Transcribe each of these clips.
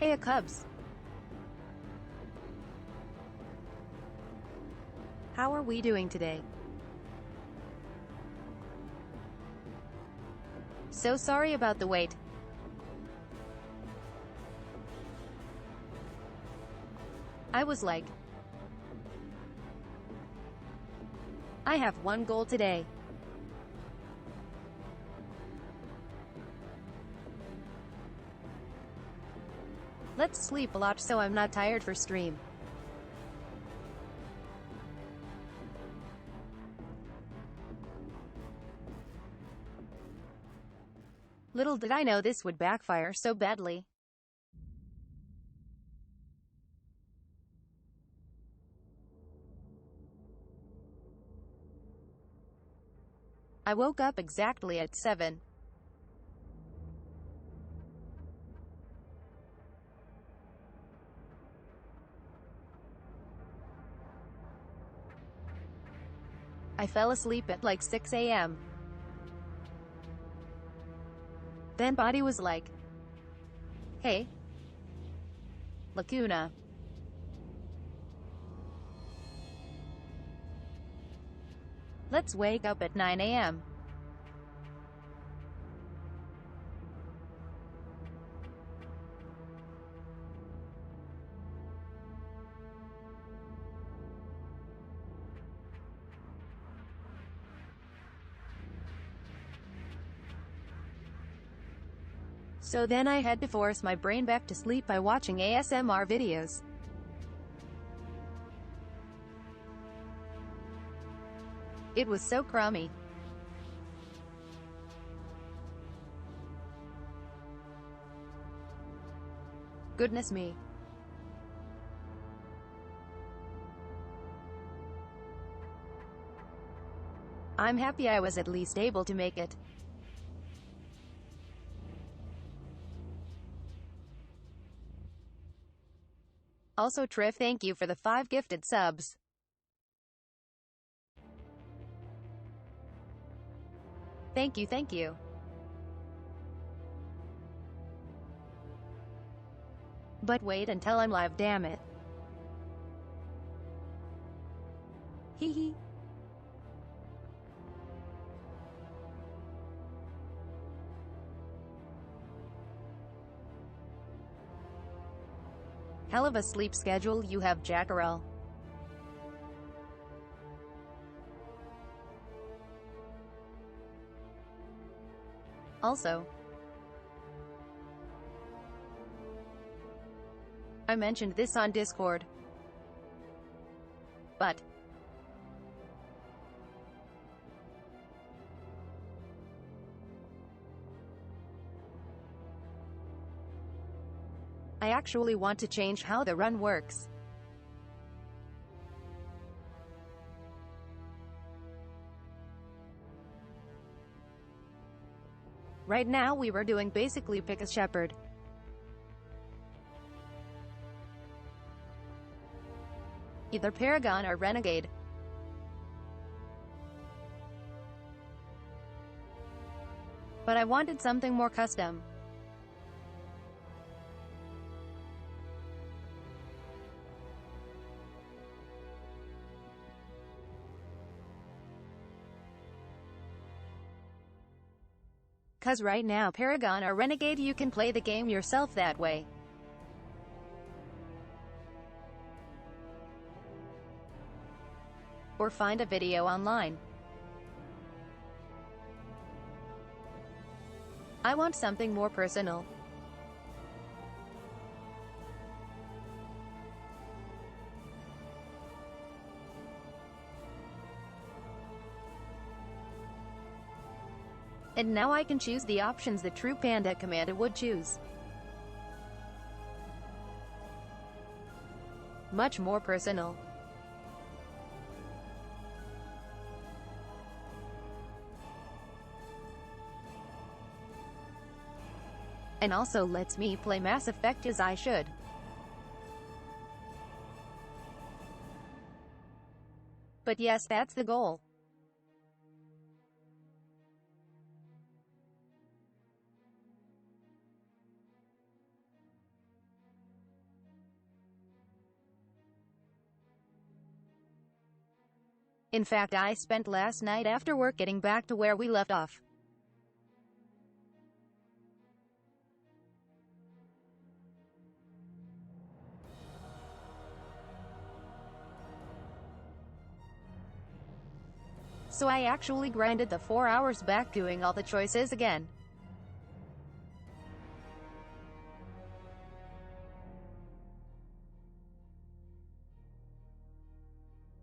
Hey Cubs. How are we doing today? So sorry about the wait. I was like, I have one goal today. Let's sleep a lot so I'm not tired for stream. Little did I know this would backfire so badly. I woke up exactly at 7. I fell asleep at like 6 a.m. Then body was like, hey, Lacuna. Let's wake up at 9 a.m. So then I had to force my brain back to sleep by watching ASMR videos. It was so crummy. Goodness me. I'm happy I was at least able to make it. Also Triff, thank you for the 5 gifted subs. Thank you, thank you. But wait until I'm live, damn it. Hee hee. Hell of a sleep schedule you have, Jackarel. Also, I mentioned this on Discord, but I actually want to change how the run works. Right now we were doing basically pick a shepherd. Either Paragon or Renegade. But I wanted something more custom. Cause right now Paragon or Renegade you can play the game yourself that way. Or find a video online. I want something more personal. And now I can choose the options the true Panda commander would choose. Much more personal. And also lets me play Mass Effect as I should. But yes, that's the goal. In fact, I spent last night after work getting back to where we left off. So I actually grinded the 4 hours back doing all the choices again.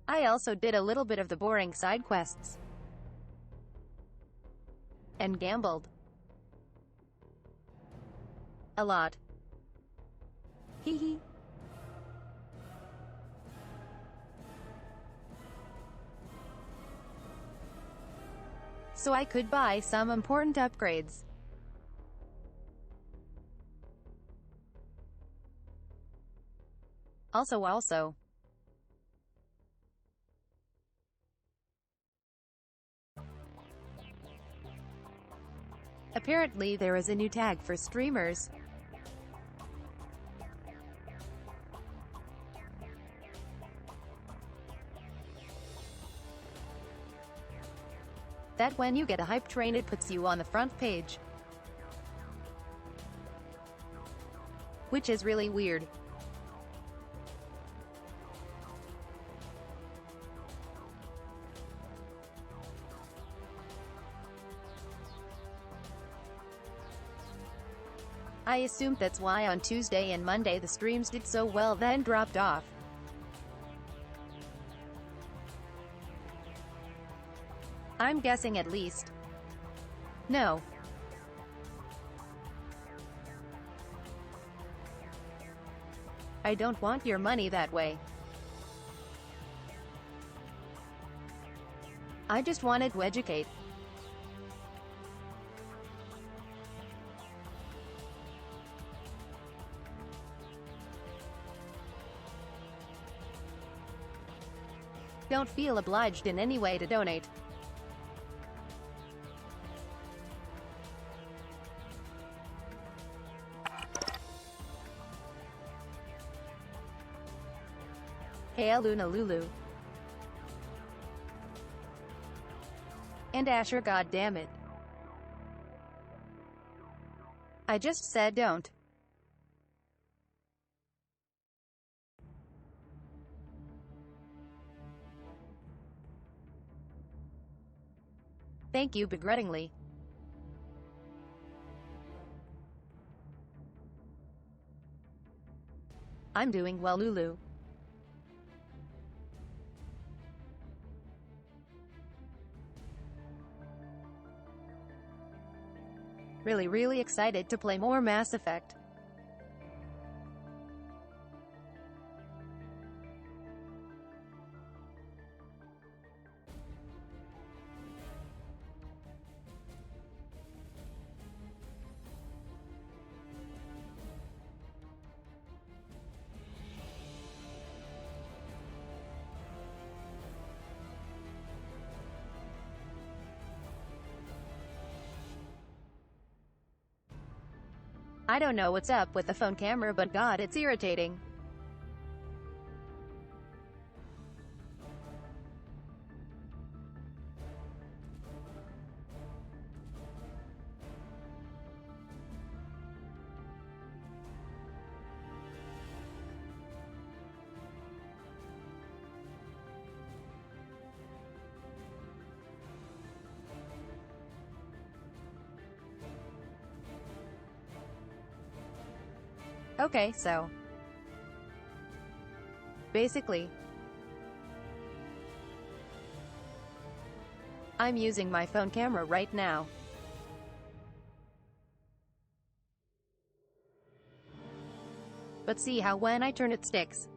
I also did a little bit of the boring side quests. And gambled. A lot. Hee hee. So I could buy some important upgrades. Also. Apparently there is a new tag for streamers. That when you get a hype train it puts you on the front page. Which is really weird. I assumed that's why on Tuesday and Monday the streams did so well then dropped off. I'm guessing at least. No. I don't want your money that way. I just wanted to educate. Don't feel obliged in any way to donate. Hey Luna Lulu. And Asher, goddammit. I just said don't. Thank you begrudgingly. I'm doing well, Lulu. Really excited to play more Mass Effect. I don't know what's up with the phone camera, but God, it's irritating. Okay, so basically, I'm using my phone camera right now. But see how when I turn it sticks.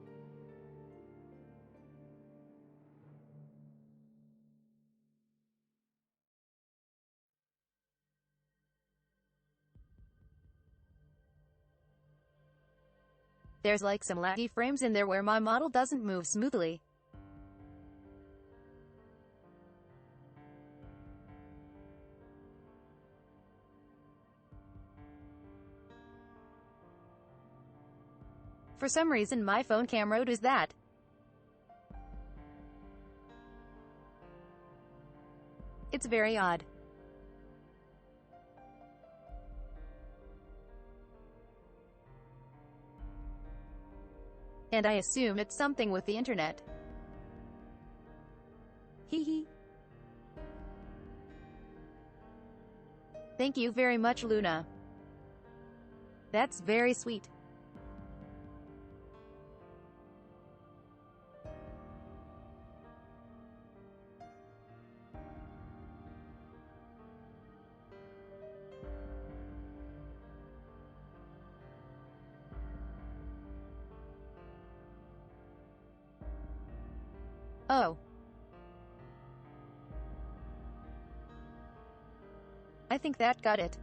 There's like some laggy frames in there where my model doesn't move smoothly. For some reason my phone camera does that. It's very odd. And I assume it's something with the internet. Hee hee. Thank you very much, Luna. That's very sweet. Oh. I think that got it.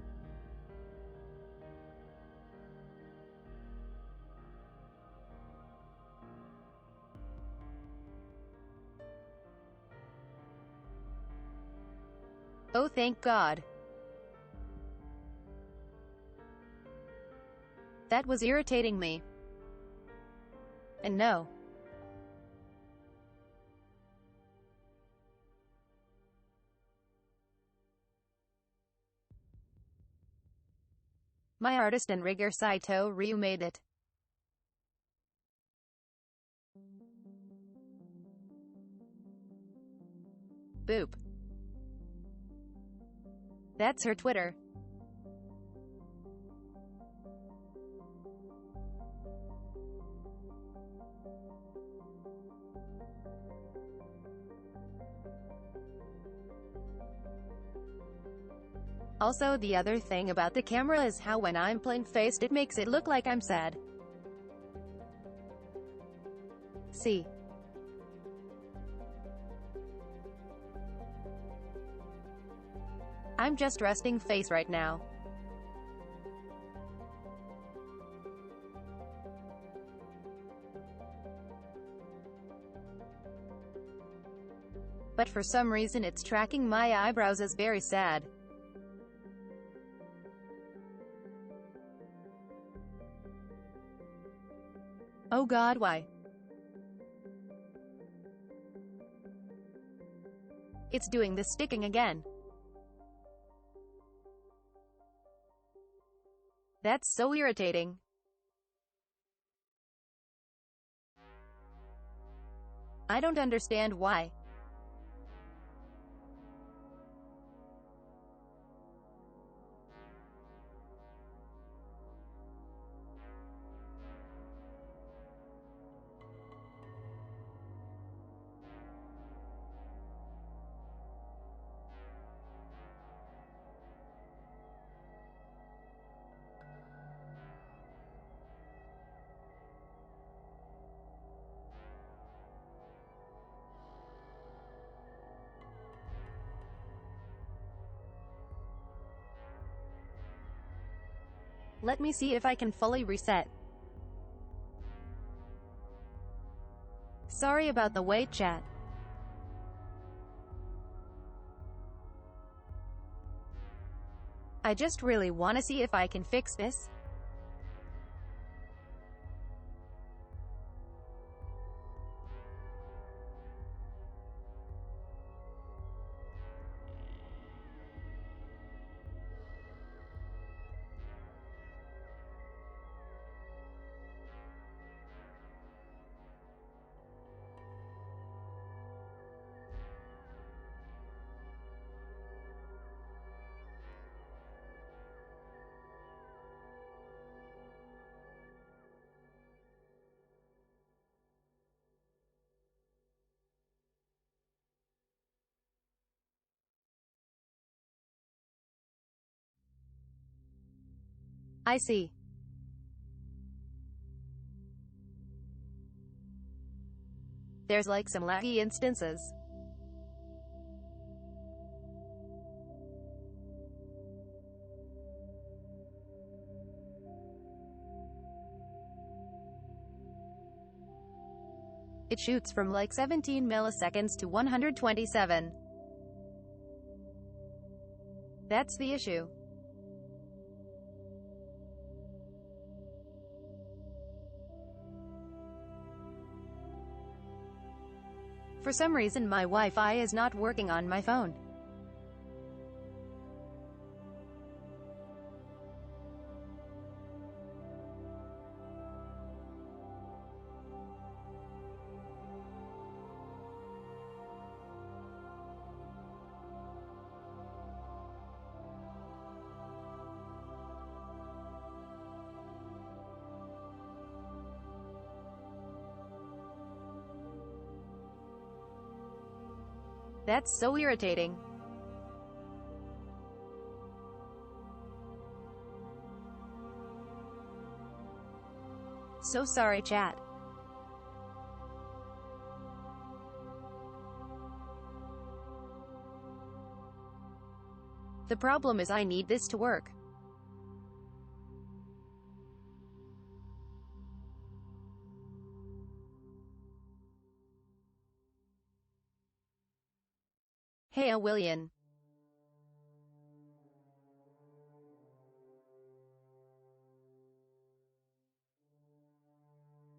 Oh, thank God. That was irritating me. And no. My artist and rigger Saito Ryu made it. Boop. That's her Twitter. Also, the other thing about the camera is how when I'm plain-faced it makes it look like I'm sad. See? I'm just resting face right now. But for some reason it's tracking my eyebrows as very sad. Oh God, why? It's doing the sticking again. That's so irritating. I don't understand why. Let me see if I can fully reset. Sorry about the wait, chat. I just really want to see if I can fix this. I see. There's like some laggy instances. It shoots from like 17 milliseconds to 127. That's the issue. For some reason my Wi-Fi is not working on my phone. That's so irritating. So sorry, chat. The problem is I need this to work. Hey, William.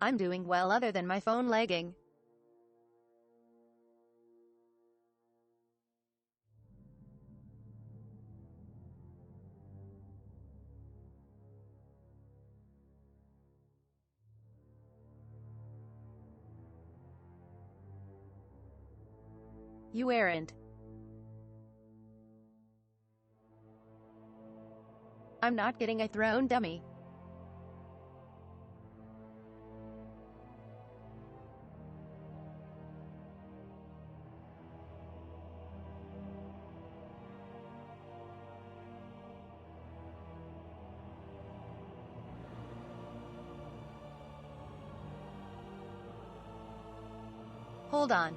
I'm doing well other than my phone lagging. You aren't. I'm not getting a throne dummy. Hold on.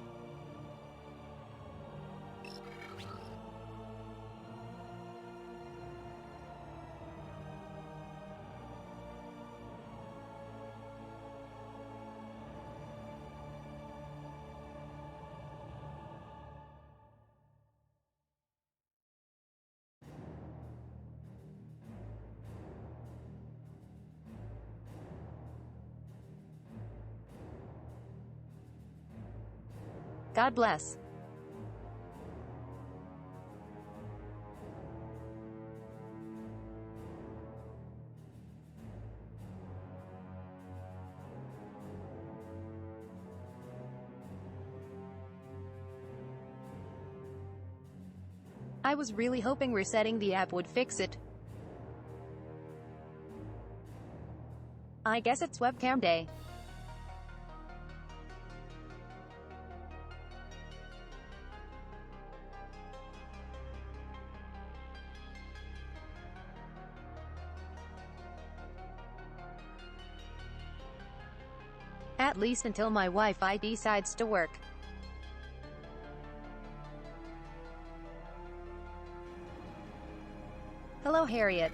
God bless. I was really hoping resetting the app would fix it. I guess it's webcam day. At least until my Wi-Fi decides to work. Hello, Harriet.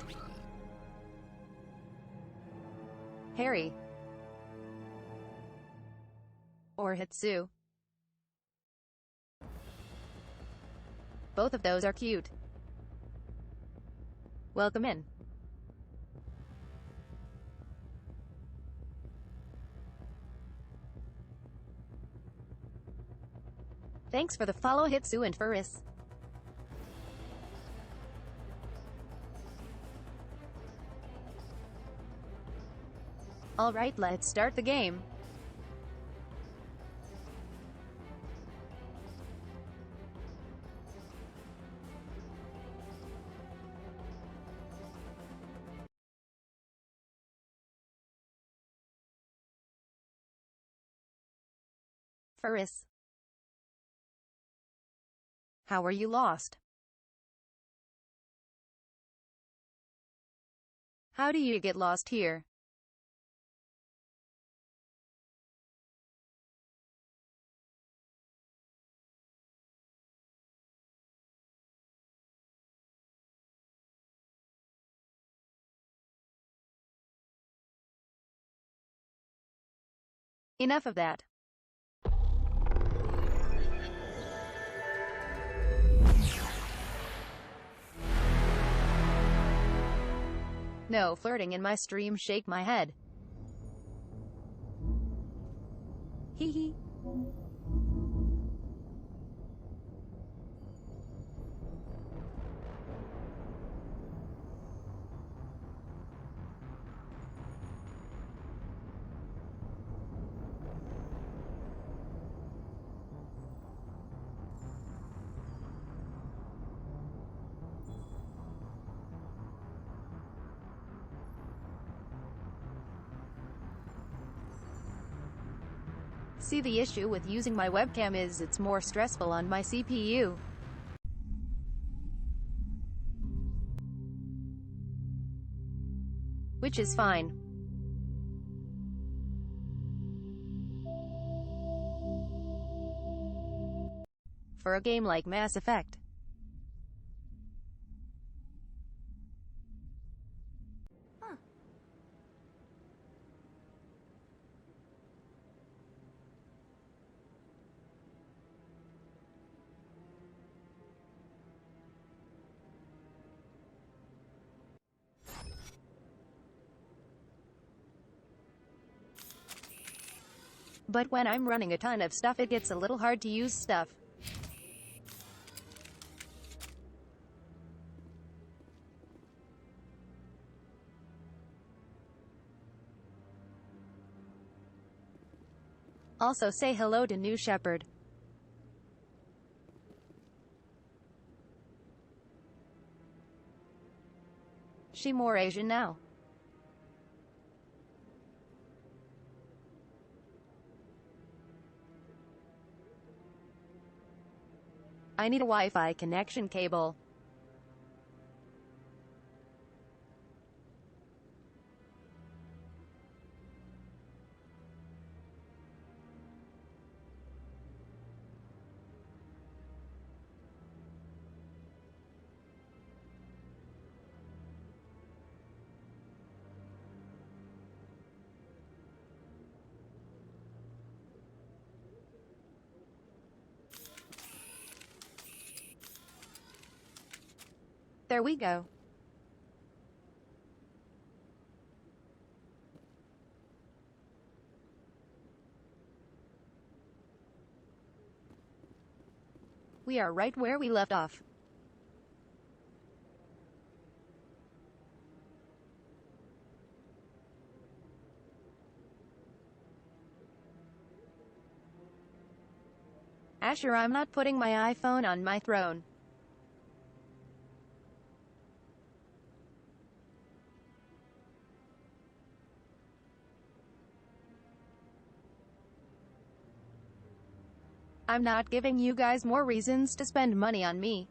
Harry. Or Hitsu. Both of those are cute. Welcome in. Thanks for the follow, Hitsu and Furris. Alright, let's start the game. Furris. How are you lost? How do you get lost here? Enough of that. No flirting in my stream, shake my head. Hee hee. See, the issue with using my webcam is it's more stressful on my CPU. Which is fine. For a game like Mass Effect. But when I'm running a ton of stuff, it gets a little hard to use stuff. Also, say hello to New Shepherd. She more Asian now. I need a Wi-Fi connection cable. There we go. We are right where we left off. Asher, I'm not putting my iPhone on my throne. I'm not giving you guys more reasons to spend money on me.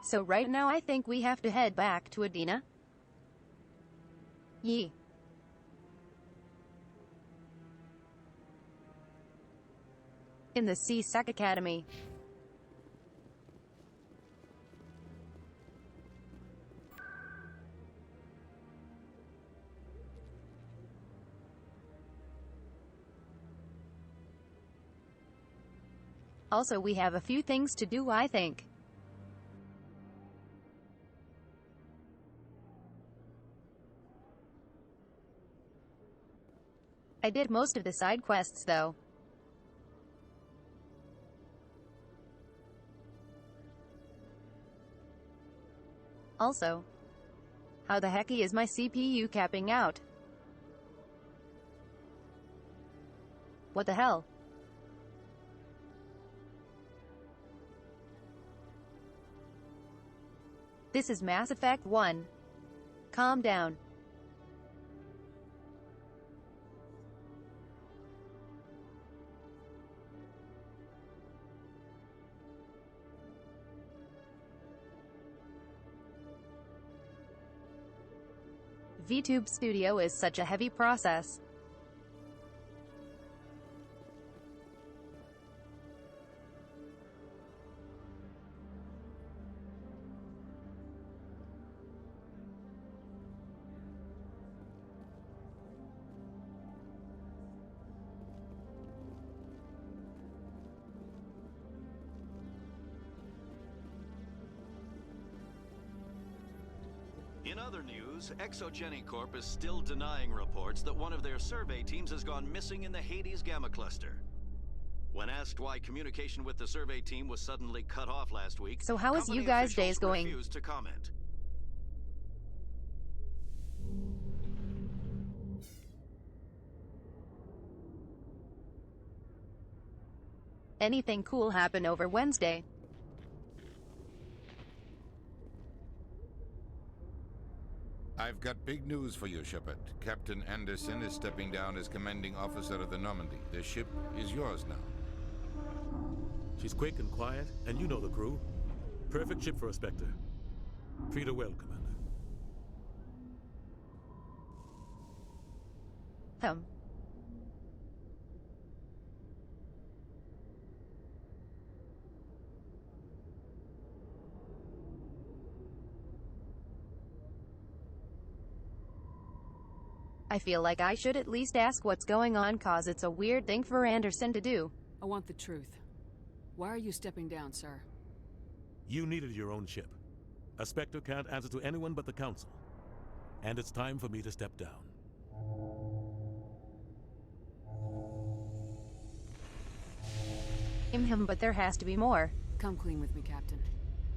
So right now I think we have to head back to Adina. Yee. In the CSEC Academy. Also, we have a few things to do, I think. I did most of the side quests though. Also, how the heck is my CPU capping out? What the hell? This is Mass Effect 1. Calm down. VTube Studio is such a heavy process. In other news, Exogeny Corp is still denying reports that one of their survey teams has gone missing in the Hades Gamma Cluster. When asked why communication with the survey team was suddenly cut off last week, So how is company you guys' officials days going? refused to comment. Anything cool happen over Wednesday? I've got big news for you, Shepard. Captain Anderson is stepping down as commanding officer of the Normandy. The ship is yours now. She's quick and quiet, and you know the crew. Perfect ship for a Spectre. Treat her well, Commander. I feel like I should at least ask what's going on, cause it's a weird thing for Anderson to do. I want the truth. Why are you stepping down, sir? You needed your own ship. A Spectre can't answer to anyone but the Council. And it's time for me to step down. But there has to be more. Come clean with me, Captain.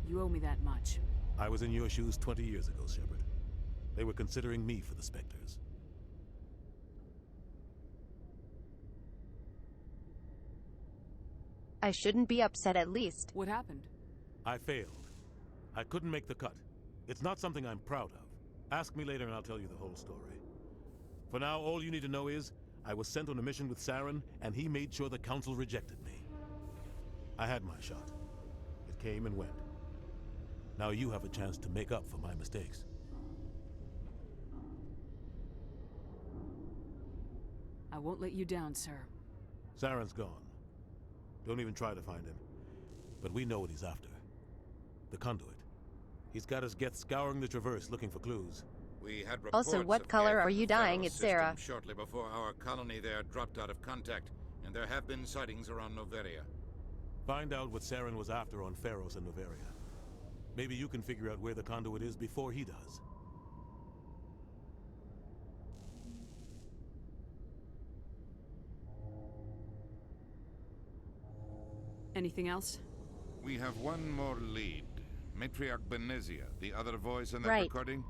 You owe me that much. I was in your shoes 20 years ago, Shepard. They were considering me for the Spectres. I shouldn't be upset at least. What happened? I failed. I couldn't make the cut. It's not something I'm proud of. Ask me later and I'll tell you the whole story. For now, all you need to know is, I was sent on a mission with Saren, and he made sure the Council rejected me. I had my shot. It came and went. Now you have a chance to make up for my mistakes. I won't let you down, sir. Saren's gone. Don't even try to find him. But we know what he's after. The conduit. He's got his Geth scouring the Traverse looking for clues. We had Also, what color are you dyeing it, Sarah? Shortly before our colony there dropped out of contact, and there have been sightings around Noveria. Find out what Saren was after on Pharos and Noveria. Maybe you can figure out where the conduit is before he does. Anything else? We have one more lead. Matriarch Benezia, the other voice in that Right. recording.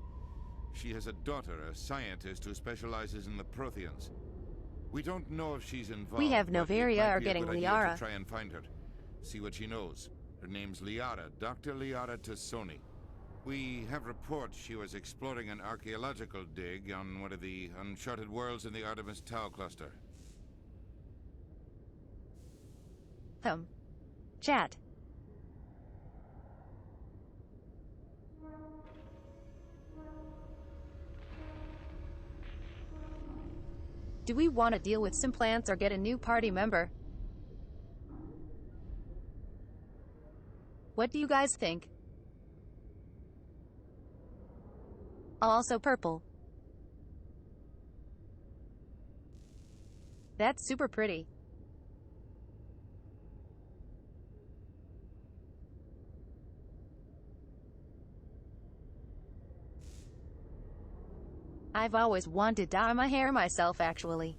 She has a daughter, a scientist who specializes in the Protheans. We don't know if she's involved. We have but it Noveria might are be a getting good idea Liara. to try and find her. See what she knows. Her name's Liara, Dr. Liara Tassoni. We have reports she was exploring an archaeological dig on one of the uncharted worlds in the Artemis Tau cluster. Chat. Do we want to deal with Simplants or get a new party member? What do you guys think? Also purple. That's super pretty. I've always wanted to dye my hair myself, actually.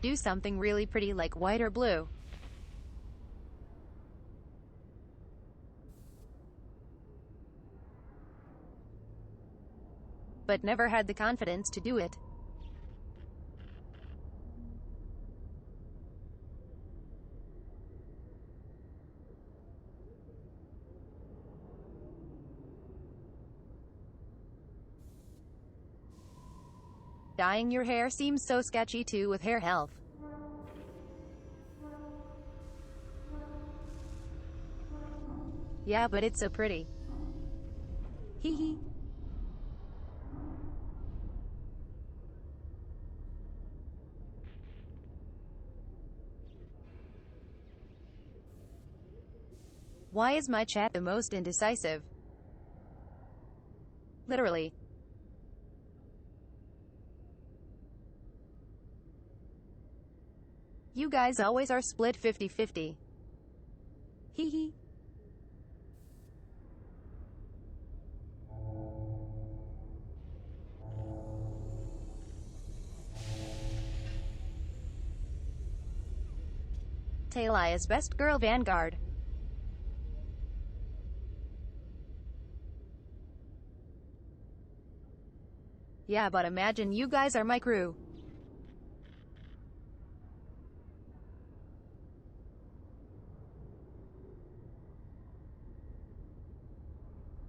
Do something really pretty like white or blue. But never had the confidence to do it. Dyeing your hair seems so sketchy too with hair health. Yeah, but it's so pretty. Hee hee. Why is my chat the most indecisive? Literally. You guys always are split 50-50. Hee hee. Talia's best girl Vanguard. Yeah, but imagine you guys are my crew.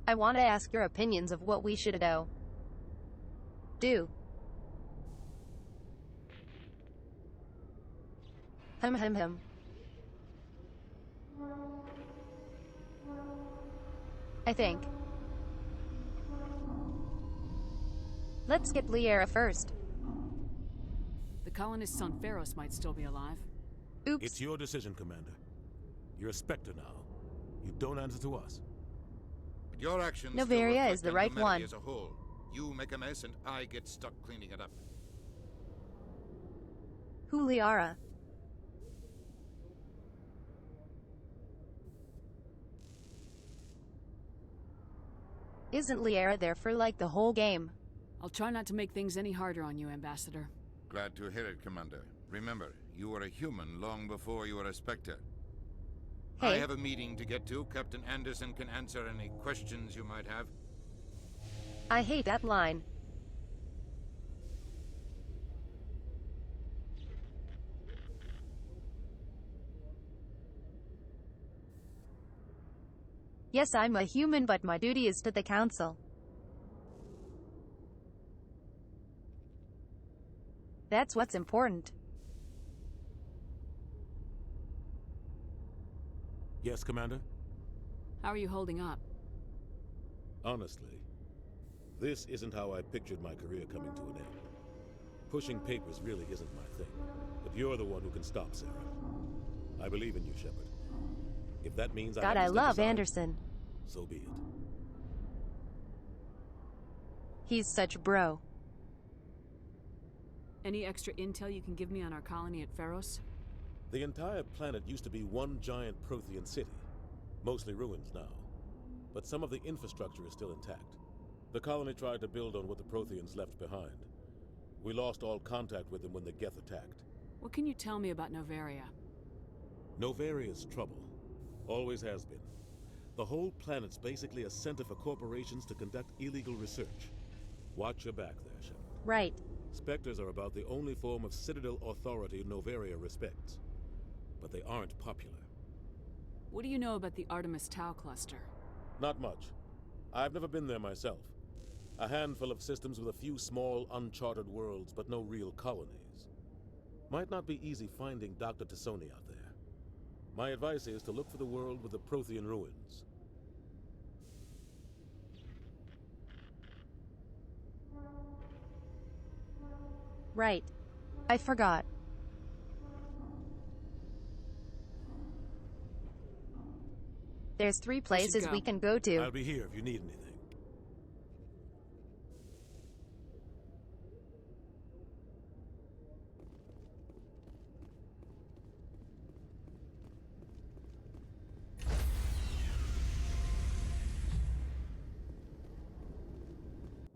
I want to ask your opinions of what we should do. Hum. I think. Let's get Liara first. The colonists on Pharos might still be alive. Oops. It's your decision, Commander. You're a Spectre now. You don't answer to us. But your actions Novaria still is the reflect right humanity one. as a whole. You make a mess and I get stuck cleaning it up. Who Liara? Isn't Liara there for like the whole game? I'll try not to make things any harder on you, Ambassador. Glad to hear it, Commander. Remember, you were a human long before you were a Spectre. I Hey. have a meeting to get to. Captain Anderson can answer any questions you might have. I hate that line. Yes, I'm a human, but my duty is to the Council. That's what's important. Yes, Commander? How are you holding up? Honestly, this isn't how I pictured my career coming to an end. Pushing papers really isn't my thing, but you're the one who can stop Sarah. I believe in you, Shepard. If that means God, I I have to step love aside, Anderson. so be it. He's such bro. Any extra intel you can give me on our colony at Pharos? The entire planet used to be one giant Prothean city, mostly ruins now. But some of the infrastructure is still intact. The colony tried to build on what the Protheans left behind. We lost all contact with them when the Geth attacked. What can you tell me about Novaria? Novaria's trouble. Always has been. The whole planet's basically a center for corporations to conduct illegal research. Watch your back there, Shepard. Right. Spectres are about the only form of Citadel authority Novaria respects. But they aren't popular. What do you know about the Artemis Tau cluster? Not much. I've never been there myself. A handful of systems with a few small, uncharted worlds, but no real colonies. Might not be easy finding Dr. Tassoni out there. My advice is to look for the world with the Prothean ruins. Right. I forgot. There's 3 places go. we can go to. I'll be here if you need anything.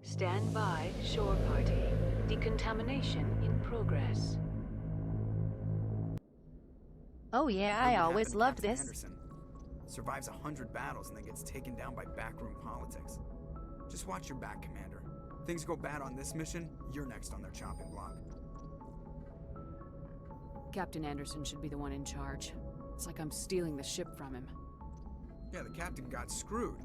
Stand by, shore party. Decontamination in progress. Oh yeah, I always loved Captain this. Anderson survives 100 battles and then gets taken down by backroom politics. Just watch your back, Commander. Things go bad on this mission, you're next on their chopping block. Captain Anderson should be the one in charge. It's like I'm stealing the ship from him. Yeah, the captain got screwed,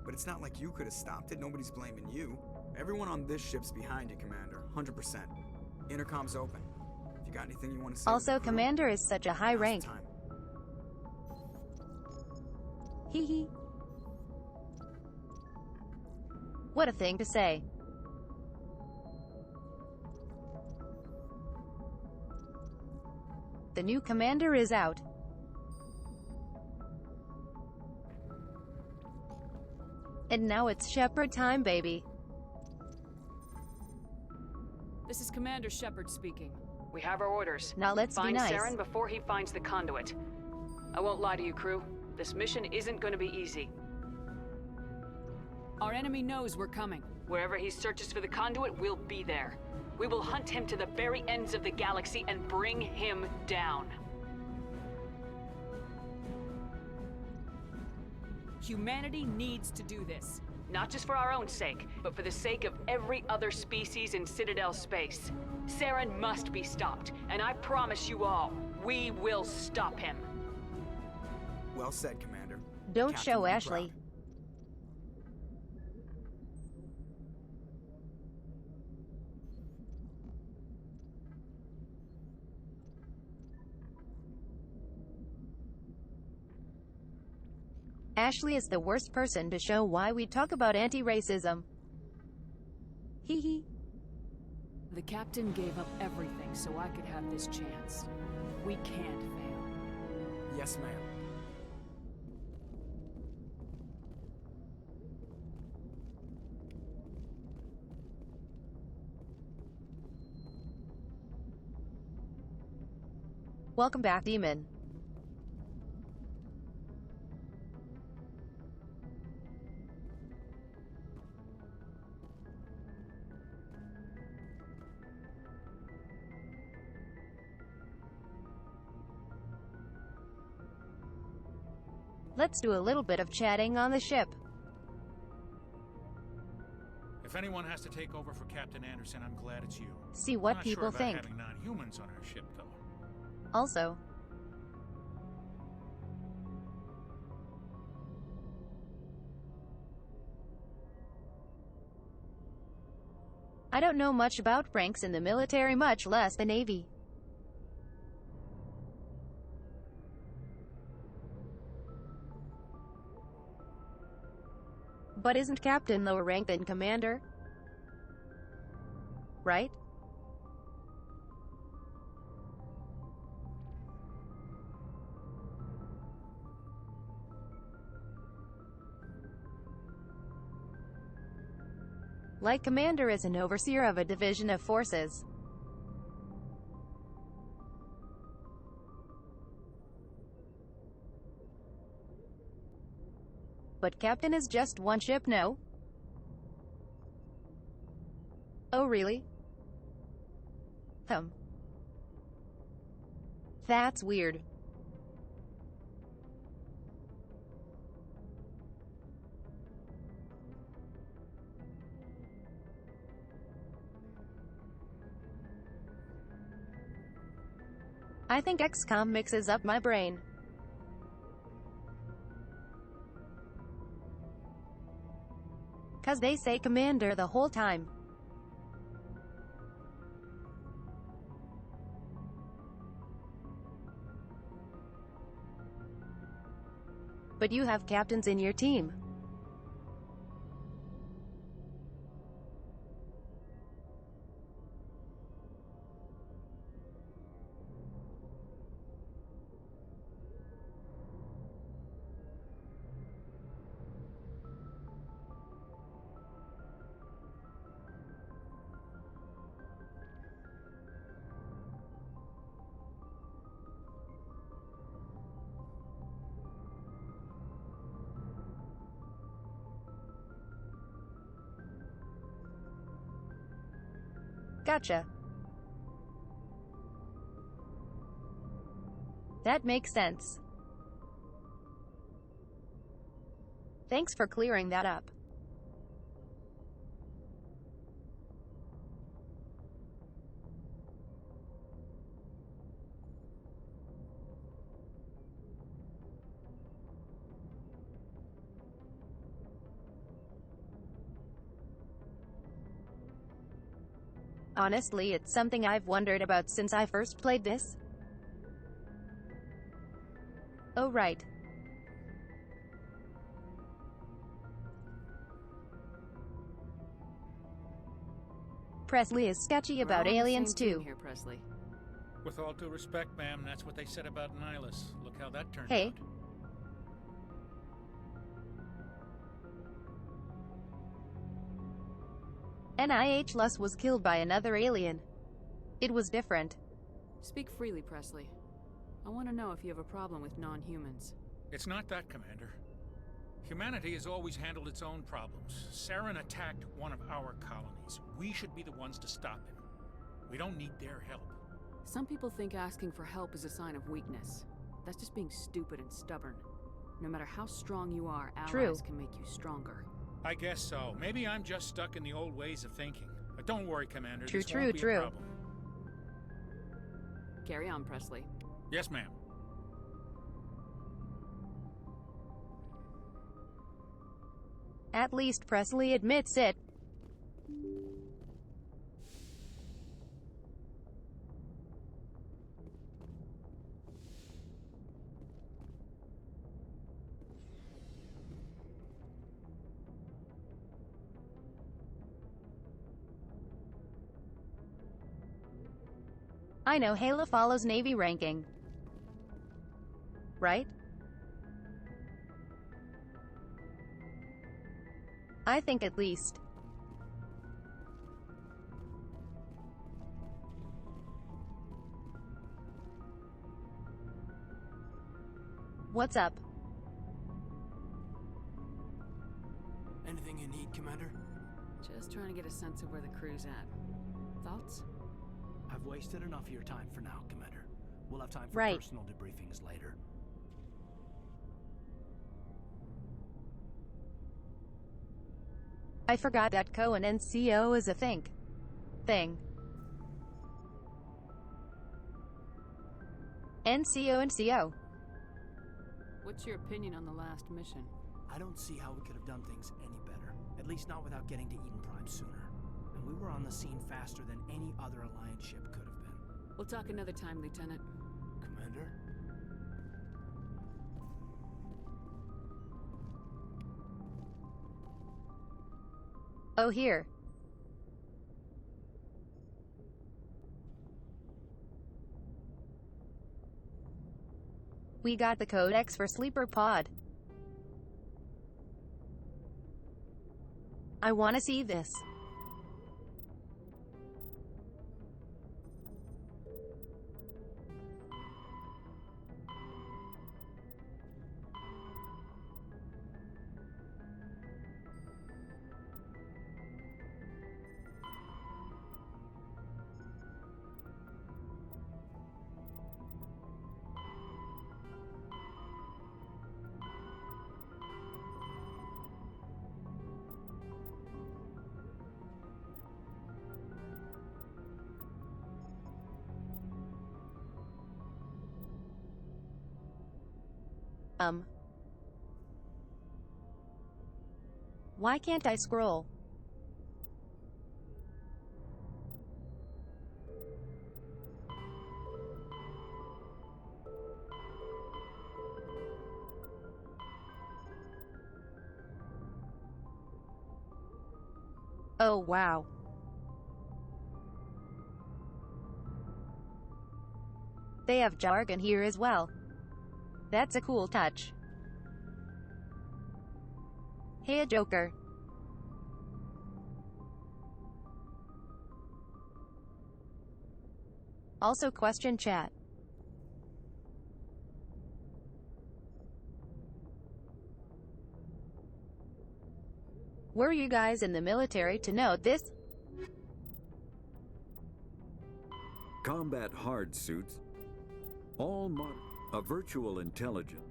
but it's not like you could have stopped it. Nobody's blaming you. Everyone on this ship's behind you, Commander. 100%. Intercom's open. If you got anything you want to say to Also, the crew, Commander is such a high now's the rank. time. Hee hee. What a thing to say. The new commander is out. And now it's Shepard time, baby. This is Commander Shepard speaking. We have our orders. Now let's be Find nice. Saren before he finds the conduit. I won't lie to you, crew. This mission isn't going to be easy. Our enemy knows we're coming. Wherever he searches for the conduit, we'll be there. We will hunt him to the very ends of the galaxy and bring him down. Humanity needs to do this. Not just for our own sake, but for the sake of every other species in Citadel space. Saren must be stopped, and I promise you all, we will stop him. Well said, Commander. Don't Captain show will be Ashley. proud. Ashley is the worst person to show why we talk about anti-racism. Hee hee. The captain gave up everything so I could have this chance. We can't fail. Yes, ma'am. Welcome back, Demon. Let's do a little bit of chatting on the ship. If anyone has to take over for Captain Anderson, I'm glad it's you. See what I'm not people sure about think. having non-humans on our ship, though. Also, I don't know much about ranks in the military, much less the Navy. But isn't Captain lower rank than Commander? Right? Like Commander is an overseer of a division of forces. But Captain is just one ship, no? Oh really? That's weird. I think XCOM mixes up my brain. Cause they say Commander the whole time. But you have captains in your team. Gotcha. That makes sense. Thanks for clearing that up. Honestly, it's something I've wondered about since I first played this. Oh right. Presley is sketchy about aliens too. Here, Presley. With all due respect, ma'am, that's what they said about Nihilus. Look how that turned Hey. out. Nihilus was killed by another alien. It was different. Speak freely, Presley. I want to know if you have a problem with non-humans. It's not that, Commander. Humanity has always handled its own problems. Saren attacked one of our colonies. We should be the ones to stop him. We don't need their help. Some people think asking for help is a sign of weakness. That's just being stupid and stubborn. No matter how strong you are, allies True. can make you stronger. I guess so. Maybe I'm just stuck in the old ways of thinking. But don't worry, Commander. True, This won't be a true. problem. Carry on, Presley. Yes, ma'am. At least Presley admits it. I know Halo follows Navy ranking. Right? I think at least. What's up? Anything you need, Commander? Just trying to get a sense of where the crew's at. Thoughts? I've wasted enough of your time for now, Commander. We'll have time for Right. personal debriefings later. I forgot that Cohen NCO is a thing. NCO and CO. What's your opinion on the last mission? I don't see how we could have done things any better. At least not without getting to Eden Prime sooner. And we were on the scene faster than any other Alliance ship could have been. We'll talk another time, Lieutenant. Commander? Oh, here. We got the codex for Sleeper Pod. I wanna see this. Why can't I scroll? Oh, wow. They have jargon here as well. That's a cool touch. Hey, Joker. Also question chat. Were you guys in the military to note this? Combat hard suits. A virtual intelligence.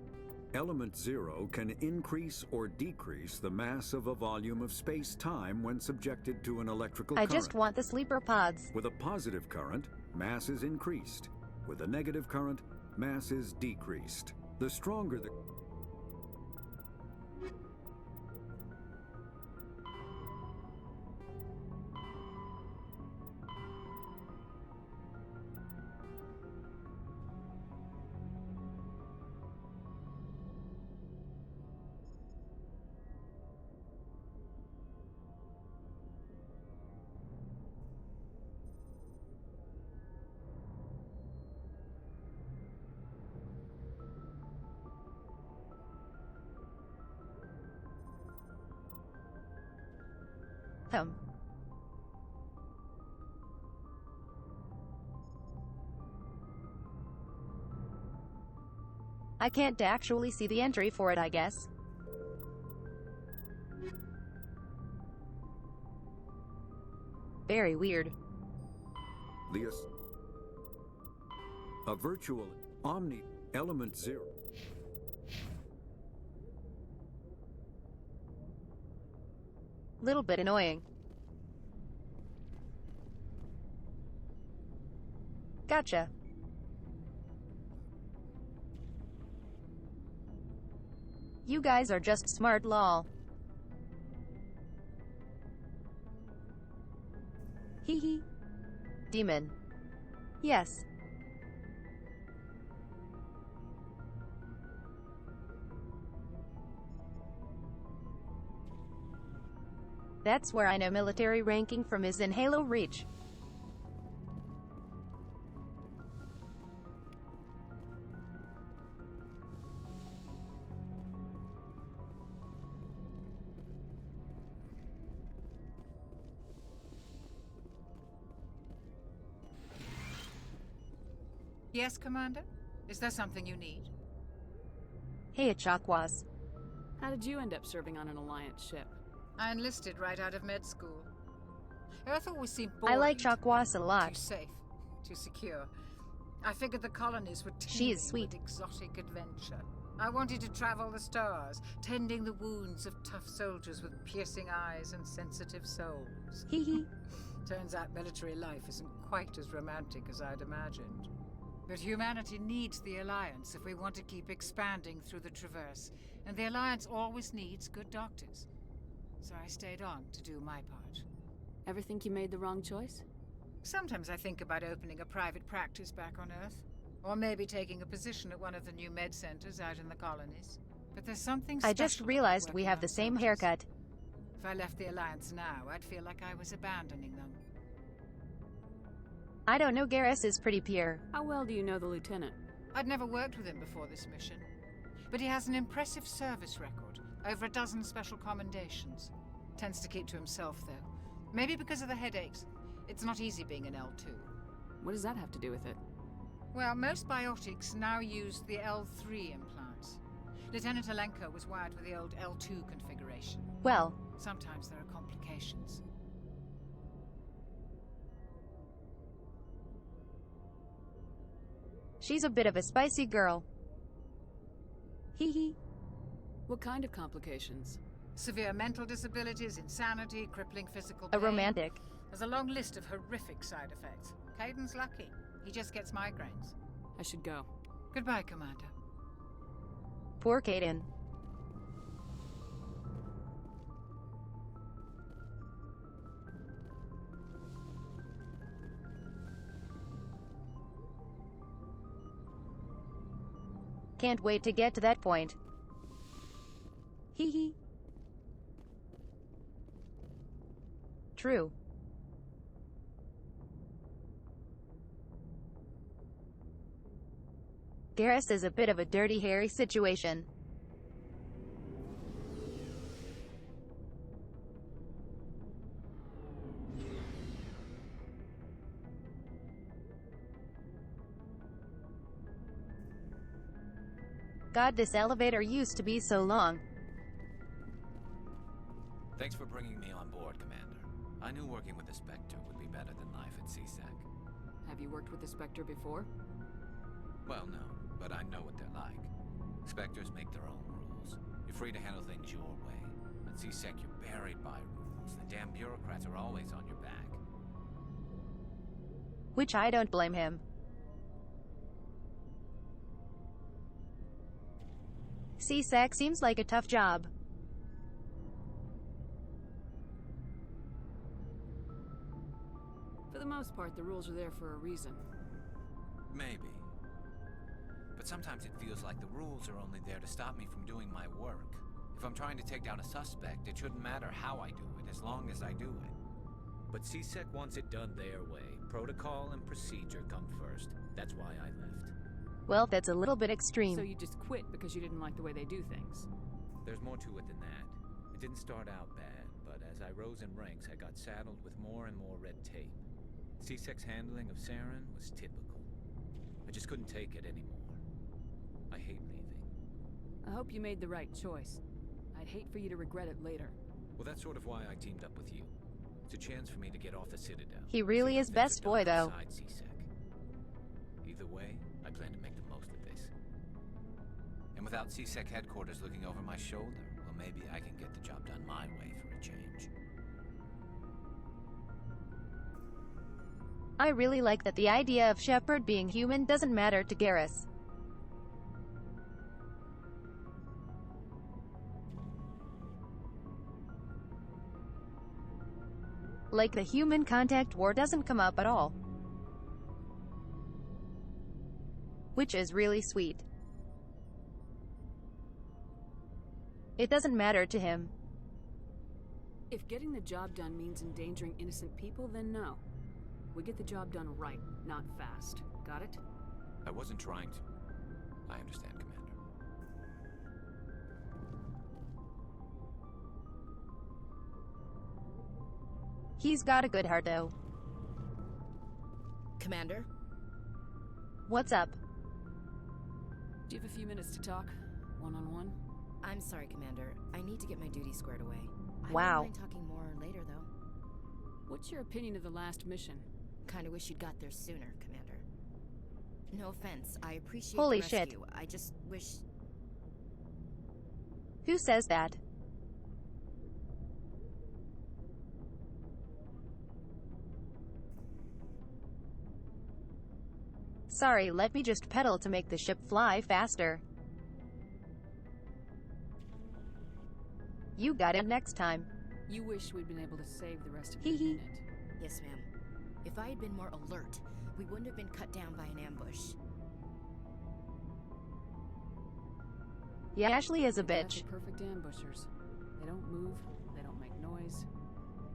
Element 0 can increase or decrease the mass of a volume of space-time when subjected to an electrical current. I just want the sleeper pods. With a positive current, mass is increased. With a negative current, mass is decreased. The stronger the... I can't actually see the entry for it, I guess. Very weird. A virtual omni element 0. Little bit annoying. Gotcha. You guys are just smart lol. Hee hee. Demon. Yes. That's where I know military ranking from is in Halo Reach. Yes, Commander? Is there something you need? Hey, Chakwas. How did you end up serving on an Alliance ship? I enlisted right out of med school. Earth always seemed boring. I like Chakwas a Too lot. safe, too secure. I figured the colonies were She is teeming sweet. with exotic adventure. I wanted to travel the stars, tending the wounds of tough soldiers with piercing eyes and sensitive souls. Hee hee. Turns out military life isn't quite as romantic as I'd imagined. But humanity needs the Alliance if we want to keep expanding through the Traverse, and the Alliance always needs good doctors. So I stayed on to do my part. Ever think you made the wrong choice? Sometimes I think about opening a private practice back on Earth, or maybe taking a position at one of the new med centers out in the colonies. But there's something special I just about realized we working have on the same soldiers. haircut. If I left the Alliance now, I'd feel like I was abandoning them. I don't know, Garrus is pretty pure. How well do you know the Lieutenant? I'd never worked with him before this mission, but he has an impressive service record, over a dozen special commendations. Tends to keep to himself, though. Maybe because of the headaches. It's not easy being an L2. What does that have to do with it? Well, most biotics now use the L3 implants. Lieutenant Alenko was wired with the old L2 configuration. Well, Sometimes there are complications. she's a bit of a spicy girl. Hee hee. What kind of complications? Severe mental disabilities, insanity, crippling physical A pain. romantic. There's a long list of horrific side effects. Caden's lucky. He just gets migraines. I should go. Goodbye, Commander. Poor Caden. Can't wait to get to that point. Hee hee. True. Garrus is a bit of a dirty, hairy situation. God, this elevator used to be so long. Thanks for bringing me on board, Commander. I knew working with the Spectre would be better than life at CSEC. Have you worked with the Spectre before? Well, no, but I know what they're like. Spectres make their own rules. You're free to handle things your way. At CSEC, you're buried by rules. The damn bureaucrats are always on your back. Which I don't blame him. CSEC seems like a tough job. For the most part, the rules are there for a reason. Maybe. But sometimes it feels like the rules are only there to stop me from doing my work. If I'm trying to take down a suspect, it shouldn't matter how I do it, as long as I do it. But CSEC wants it done their way. Protocol and procedure come first. That's why I left. Well, that's a little bit extreme. So you just quit because you didn't like the way they do things? There's more to it than that. It didn't start out bad, but as I rose in ranks, I got saddled with more and more red tape. CSEC's handling of Saren was typical. I just couldn't take it anymore. I hate leaving. I hope you made the right choice. I'd hate for you to regret it later. Well, that's sort of why I teamed up with you. It's a chance for me to get off the Citadel. He really See how is things best are done boy, though. outside CSEC. Either way, I plan to make the most of this. And without CSEC headquarters looking over my shoulder, well, maybe I can get the job done my way for a change. I really like that the idea of Shepard being human doesn't matter to Garrus. Like the human contact war doesn't come up at all. Which is really sweet. It doesn't matter to him. If getting the job done means endangering innocent people, then no. We get the job done right, not fast. Got it? I wasn't trying to. I understand, Commander. He's got a good heart though. Commander? What's up? Do you have a few minutes to talk? One-on-one? I'm sorry, Commander. I need to get my duty squared away. Wow. I wouldn't mind talking more later, though. What's your opinion of the last mission? Kinda wish you'd got there sooner, Commander. No offense, I appreciate Holy the shit. rescue. I just wish... Who says that? Sorry, let me just pedal to make the ship fly faster. You got it next time. You wish we'd been able to save the rest of Hee your hee. unit. Yes, ma'am. If I had been more alert, we wouldn't have been cut down by an ambush. Yeah, Ashley is a They're bitch. perfect ambushers. They don't move, they don't make noise,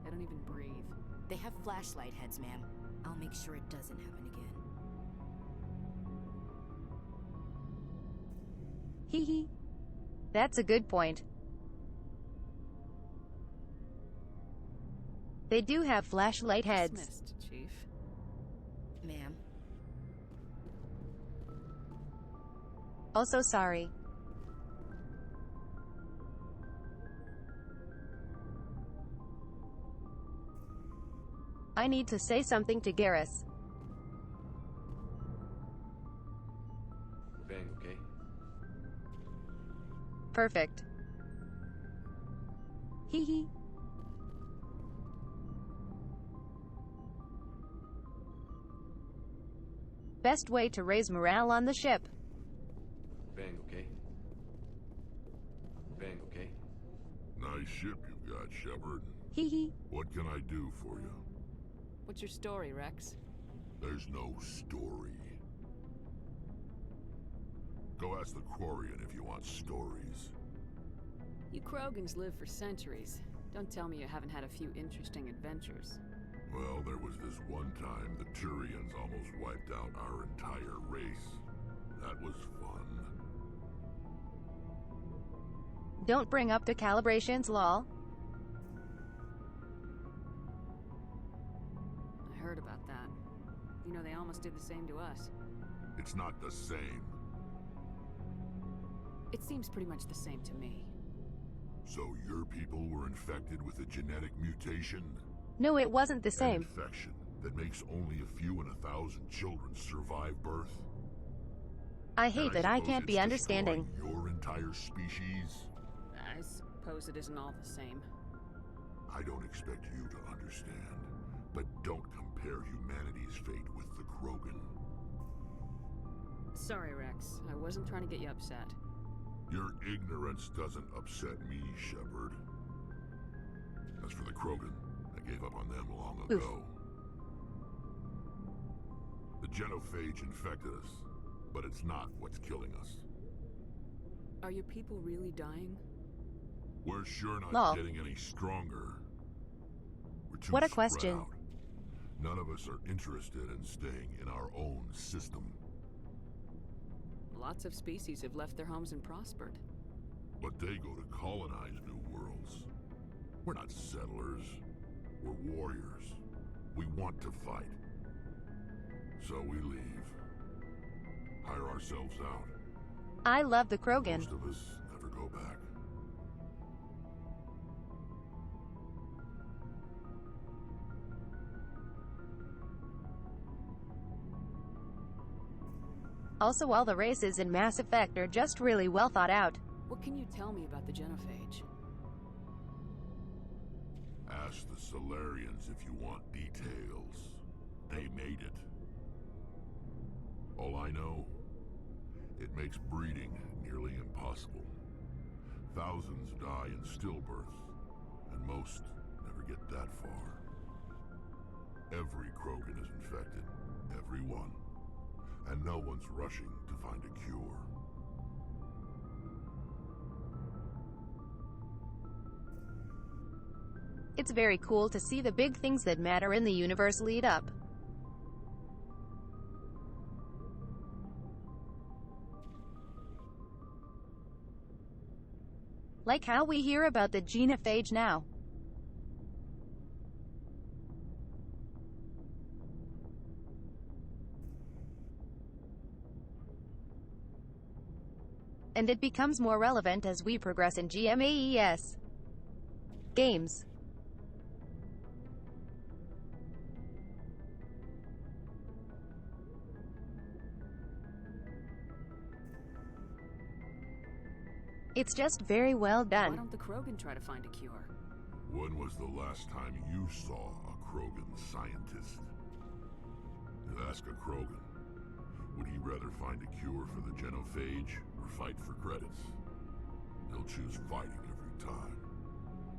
they don't even breathe. They have flashlight heads, ma'am. I'll make sure it doesn't happen again. Hee hee. That's a good point. They do have flashlight heads. Dismissed, Chief. Ma'am. Also sorry. I need to say something to Garrus. Bang, okay? Perfect. Hee hee. Best way to raise morale on the ship. Bang, okay? Bang, okay? Nice ship you've got, Shepard. Hee hee. What can I do for you? What's your story, Rex? There's no story. Go ask the Quarian if you want stories. You Krogans live for centuries. Don't tell me you haven't had a few interesting adventures. Well, there was this one time the Turians almost wiped out our entire race. That was fun. Don't bring up the calibrations, lol. I heard about that. You know, they almost did the same to us. It's not the same. It seems pretty much the same to me. So your people were infected with a genetic mutation? No, it wasn't the An same. infection that makes only a few in 1,000 children survive birth? I hate And that I suppose can't it's be understanding. destroying your entire species? I suppose it isn't all the same. I don't expect you to understand, but don't compare humanity's fate with the Krogan. Sorry, Rex. I wasn't trying to get you upset. Your ignorance doesn't upset me, Shepard. As for the Krogan, I gave up on them long Oof. ago. The genophage infected us, but it's not what's killing us. Are your people really dying? We're sure not Lol. getting any stronger. We're too What a spread question. out. None of us are interested in staying in our own system. Lots of species have left their homes and prospered. But they go to colonize new worlds. We're not settlers. We're warriors. We want to fight. So we leave. Hire ourselves out. I love the Krogan. Most of us never go back. Also, all the races in Mass Effect are just really well thought out. What can you tell me about the genophage? Ask the Solarians if you want details. They made it. All I know, it makes breeding nearly impossible. Thousands die in stillbirth, and most never get that far. Every Krogan is infected, every one, and no one's rushing to find a cure. It's very cool to see the big things that matter in the universe lead up. Like how we hear about the genophage now. And it becomes more relevant as we progress in GMAES games. It's just very well done. Why don't the Krogan try to find a cure? When was the last time you saw a Krogan scientist? Ask a Krogan. Would he rather find a cure for the genophage or fight for credits? He'll choose fighting every time.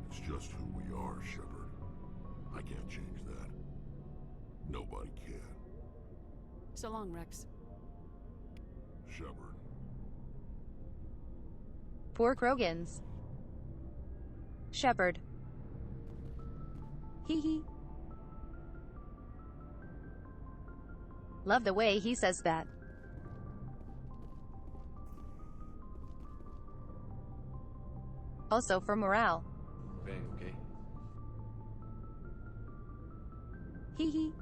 It's just who we are, Shepard. I can't change that. Nobody can. So long, Rex. Shepard. Poor Krogans. Shepard. Hee hee. Love the way he says that. Also for morale. Bang, okay? Hee hee.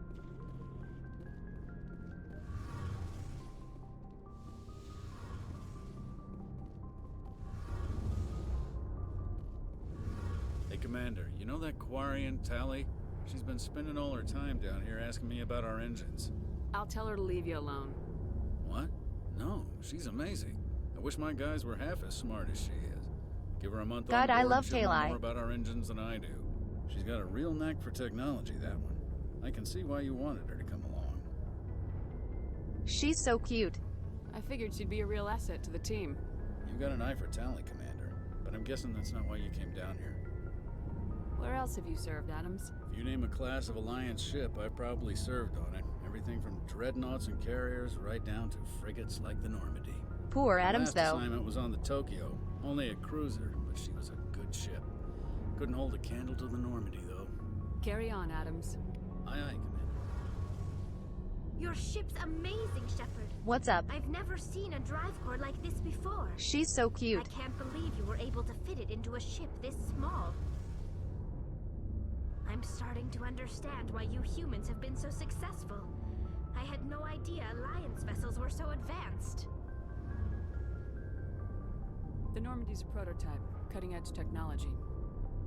Hey, Commander, you know that Quarian, Tally? She's been spending all her time down here asking me about our engines. I'll tell her to leave you alone. What? No, she's amazing. I wish my guys were half as smart as she is. Give her a month God, on board I love and she'll know Tali. more about our engines than I do. She's got a real knack for technology, that one. I can see why you wanted her to come along. She's so cute. I figured she'd be a real asset to the team. You've got an eye for Tally, Commander, but I'm guessing that's not why you came down here. Where else have you served, Adams? If you name a class of Alliance ship, I've probably served on it. Everything from dreadnoughts and carriers right down to frigates like the Normandy. Poor Adams, The last though. assignment was on the Tokyo. Only a cruiser, but she was a good ship. Couldn't hold a candle to the Normandy, though. Carry on, Adams. Aye, aye, Commander. Your ship's amazing, Shepard. What's up? I've never seen a drive core like this before. She's so cute. I can't believe you were able to fit it into a ship this small. I'm starting to understand why you humans have been so successful. I had no idea Alliance vessels were so advanced. The Normandy's a prototype, cutting-edge technology.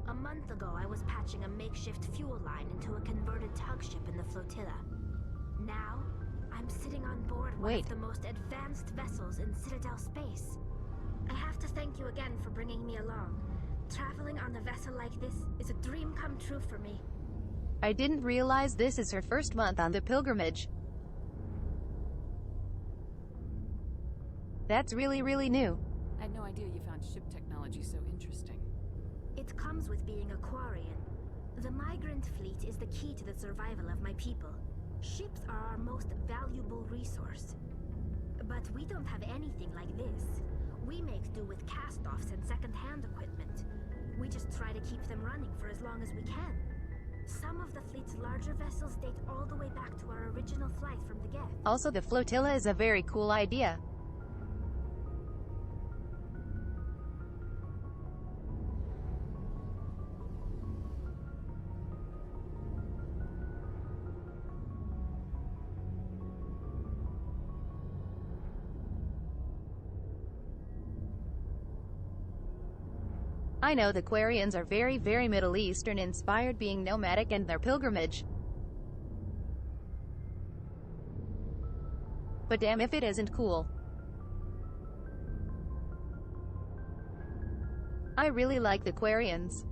A month ago, I was patching a makeshift fuel line into a converted tug ship in the flotilla. Now, I'm sitting on board one of the most advanced vessels in Citadel space. I have to thank you again for bringing me along. Traveling on a vessel like this is a dream come true for me. I didn't realize this is her first month on the pilgrimage. That's really new. I had no idea you found ship technology so interesting. It comes with being a Quarian. The migrant fleet is the key to the survival of my people. Ships are our most valuable resource. But we don't have anything like this. We make do with cast-offs and second-hand equipment. We just try to keep them running for as long as we can. Some of the fleet's larger vessels date all the way back to our original flight from the Geth. Also, the flotilla is a very cool idea. I know the Quarians are very Middle Eastern inspired, being nomadic and their pilgrimage. But damn if it isn't cool. I really like the Quarians.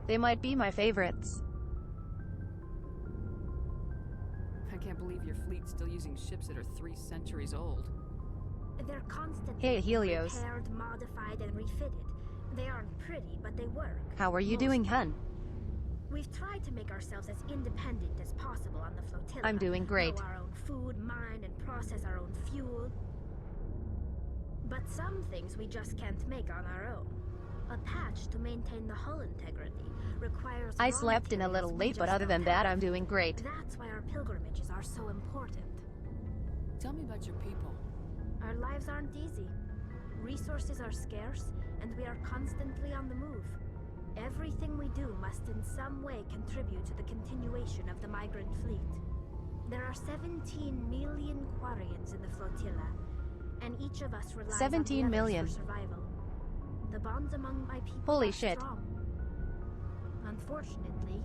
They might be my favorites. I can't believe your fleet's still using ships that are 3 centuries old. They're constantly Hey, Helios. repaired, modified, and refitted. They aren't pretty, but they work. How are you doing, hun? We've tried to make ourselves as independent as possible on the flotilla. I'm doing great. Grow our own food, mine, and process our own fuel. But some things we just can't make on our own. A patch to maintain the hull integrity requires I raw slept in a materials little we late, but just other than don't that, have. I'm doing great. That's why our pilgrimages are so important. Tell me about your people. Our lives aren't easy. Resources are scarce, and we are constantly on the move. Everything we do must in some way contribute to the continuation of the migrant fleet. There are 17 million Quarians in the flotilla, and each of us relies 17 on the others million. for survival. The bonds among my people Holy are shit. strong. Unfortunately,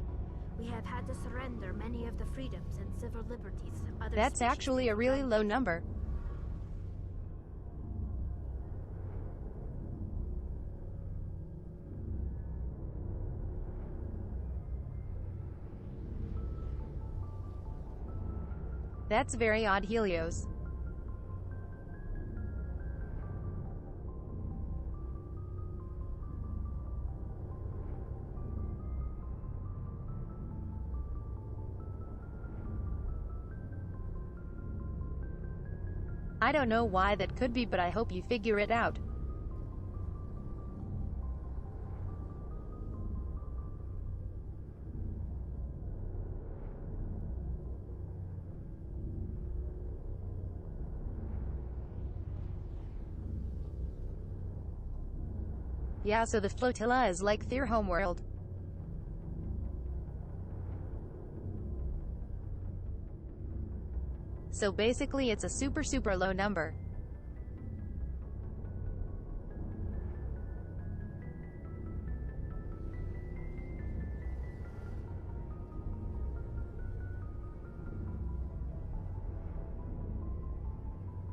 we have had to surrender many of the freedoms and civil liberties other That's species actually take a for really granted. low number. That's very odd, Helios. I don't know why that could be, but I hope you figure it out. Yeah, so the flotilla is like their homeworld. So basically it's a super low number.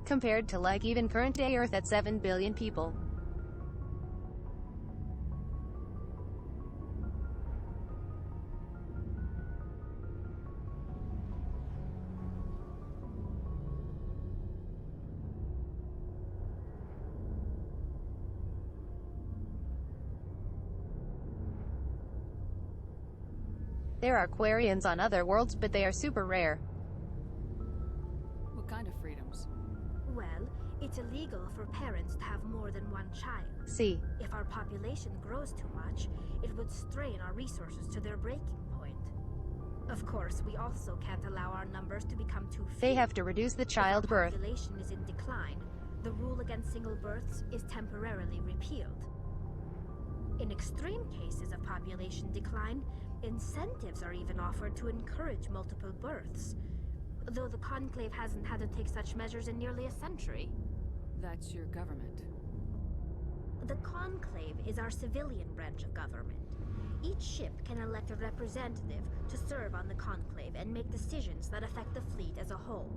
Compared to like even current day Earth at 7 billion people. There are Quarians on other worlds, but they are super rare. What kind of freedoms? Well, it's illegal for parents to have more than one child. See. If our population grows too much, it would strain our resources to their breaking point. Of course, we also can't allow our numbers to become too few. They have to reduce the childbirth. If our population is in decline, the rule against single births is temporarily repealed. In extreme cases of population decline, incentives are even offered to encourage multiple births, though the Conclave hasn't had to take such measures in nearly a century. That's your government. The Conclave is our civilian branch of government. Each ship can elect a representative to serve on the Conclave and make decisions that affect the fleet as a whole.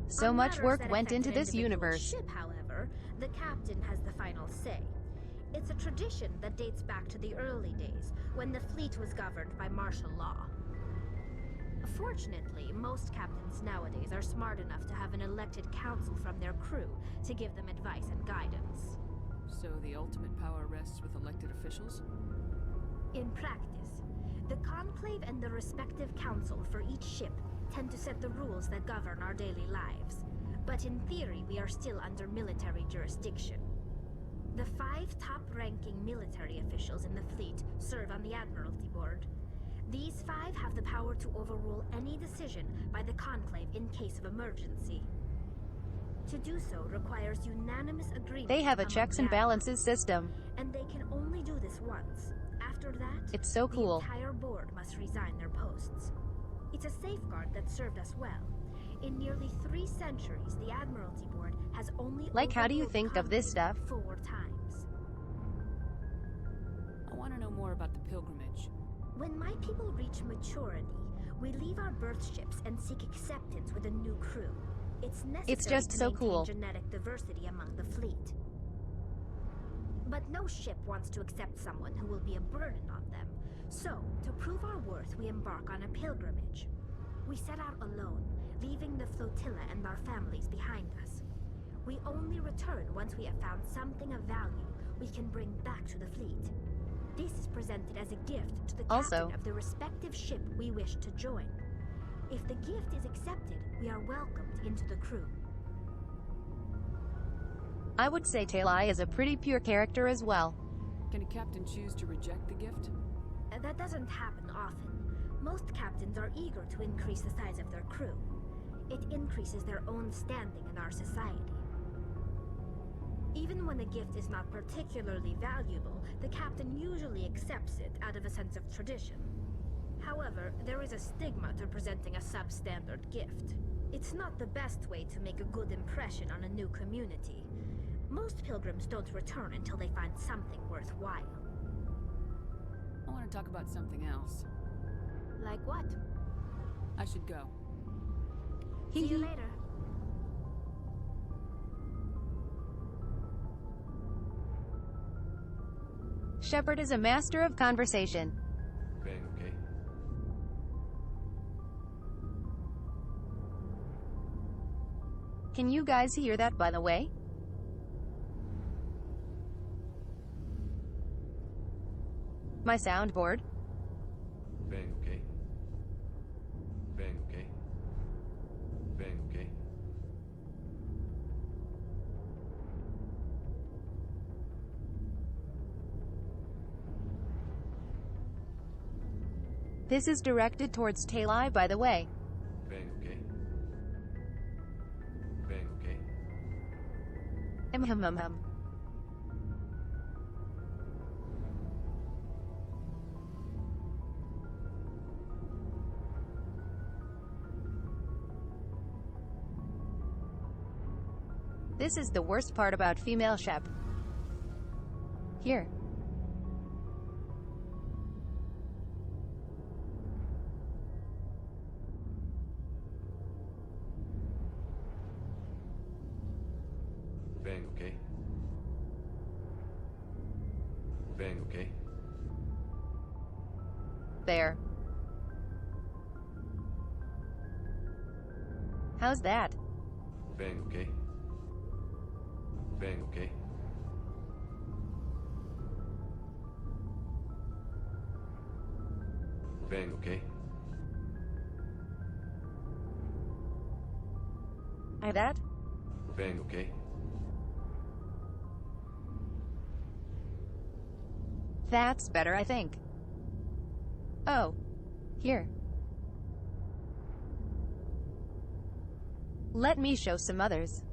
So On much matters work that went affect into an this individual universe. ship, however, the captain has the final say. It's a tradition that dates back to the early days, when the fleet was governed by martial law. Fortunately, most captains nowadays are smart enough to have an elected council from their crew to give them advice and guidance. So the ultimate power rests with elected officials? In practice, the Conclave and the respective council for each ship tend to set the rules that govern our daily lives. But in theory, we are still under military jurisdiction. The 5 top-ranking military officials in the fleet serve on the Admiralty Board. These 5 have the power to overrule any decision by the Conclave in case of emergency. To do so requires unanimous agreement. They have a among checks the and balances system. and they can only do this once. After that, It's so cool. the entire board must resign their posts. It's a safeguard that served us well. In nearly 3 centuries, the Admiralty Board has only Like, how do you overruled think of this Conclave stuff? 4 times. I want to know more about the pilgrimage. When my people reach maturity, we leave our birth ships and seek acceptance with a new crew. It's necessary just to so maintain cool. genetic diversity among the fleet. But no ship wants to accept someone who will be a burden on them, So, to prove our worth, we embark on a pilgrimage. We set out alone, leaving the flotilla and our families behind us. We only return once we have found something of value we can bring back to the fleet. This is presented as a gift to the captain of the respective ship we wish to join. If the gift is accepted, we are welcomed into the crew. I would say Talai is a pretty pure character as well. Can a captain choose to reject the gift? That doesn't happen often. Most captains are eager to increase the size of their crew. It increases their own standing in our society. Even when a gift is not particularly valuable, the captain usually accepts it out of a sense of tradition. However, there is a stigma to presenting a substandard gift. It's not the best way to make a good impression on a new community. Most pilgrims don't return until they find something worthwhile. I want to talk about something else. Like what? I should go. See you later. Shepard is a master of conversation. Bang, okay? Can you guys hear that, by the way? My soundboard? Bang, okay? Bang, okay? Bang, okay? This is directed towards Talai, by the way. Bang, okay? Bang, okay? Hum. This is the worst part about female Shep. Here. Bang, okay? Bang, okay? There. How's that? Bang, okay? Bang, okay? Bang, okay? That? Bang, okay? That's better, I think. Oh. Here. Let me show some others.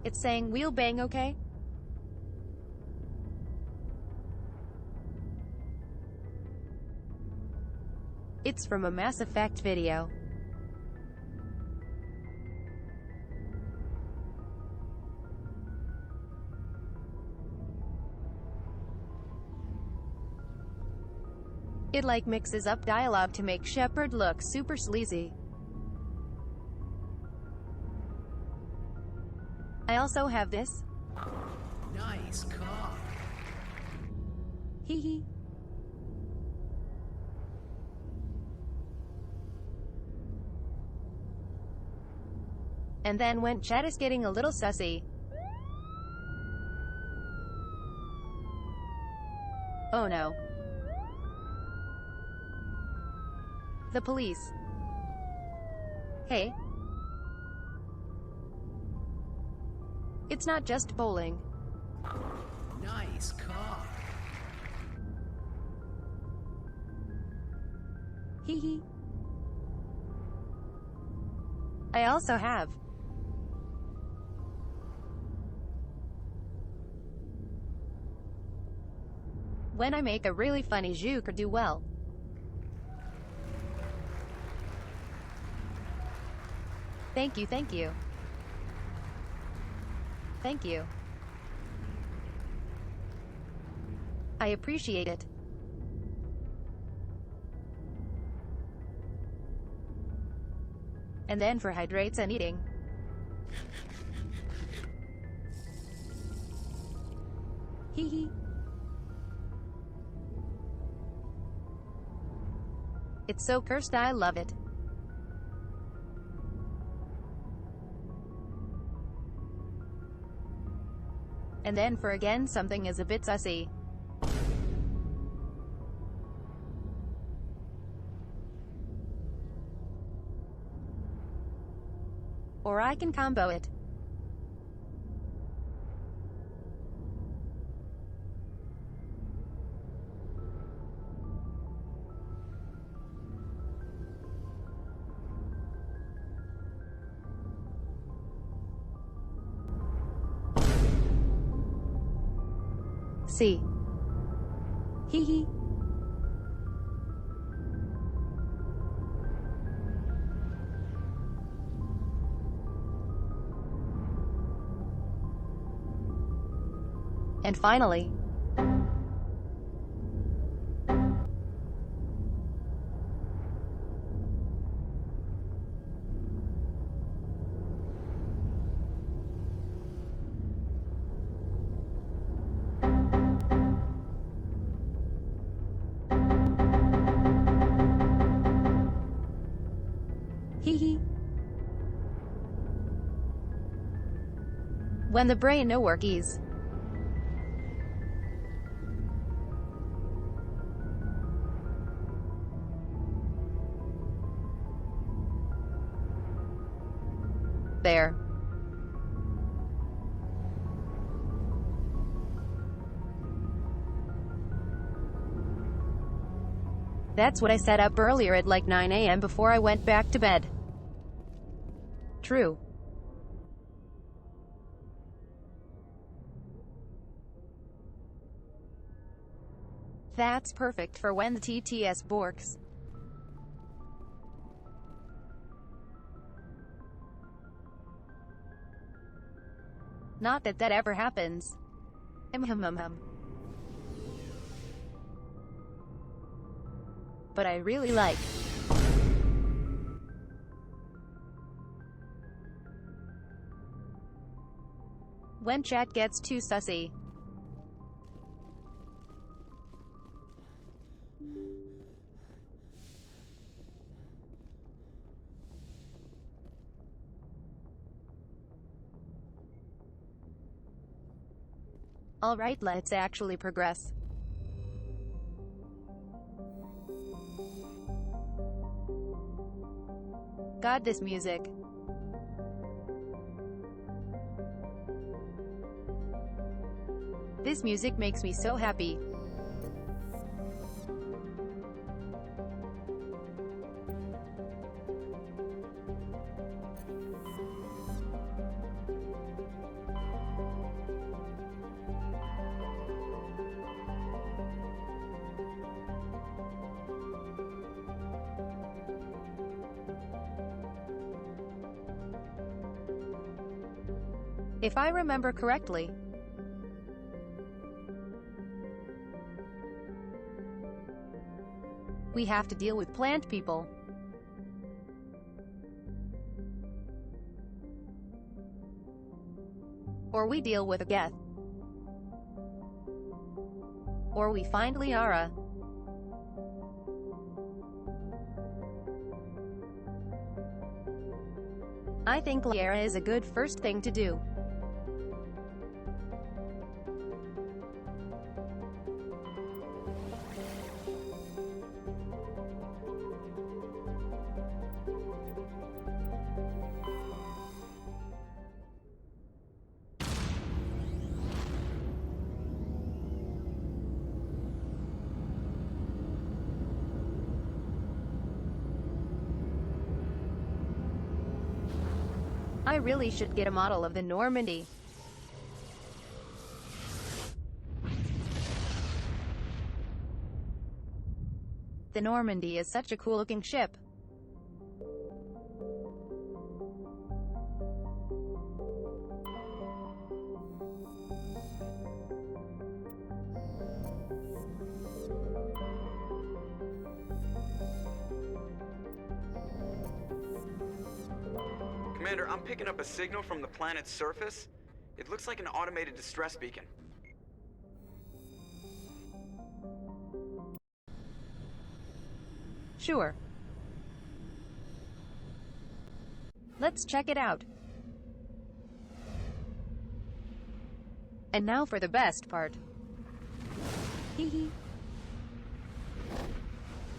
It's saying we'll bang, okay? It's from a Mass Effect video. It like mixes up dialogue to make Shepard look super sleazy. I also have this. Nice car. Hee hee. And then when chat is getting a little sussy. Oh no. The police. Hey. It's not just bowling. Nice car. Hee hee. I also have. When I make a really funny juke or do well. Thank you, thank you. Thank you. I appreciate it. And then for hydrates and eating. Hee hee. It's so cursed, I love it. And then for again something is a bit sussy. Or I can combo it. See. Hee hee. And finally, hee hee. When the brain no workies. There. That's what I set up earlier at like 9 a.m. before I went back to bed. True. That's perfect for when the TTS borks. Not that that ever happens. But I really like. When chat gets too sussy. Alright, let's actually progress. God, this music. This music makes me so happy. If I remember correctly, we have to deal with plant people. Or we deal with a Geth. Or we find Liara. I think Liara is a good first thing to do. I really should get a model of the Normandy. The Normandy is such a cool-looking ship. Commander, I'm picking up a signal from the planet's surface. It looks like an automated distress beacon. Sure. Let's check it out. And now for the best part. Hee hee.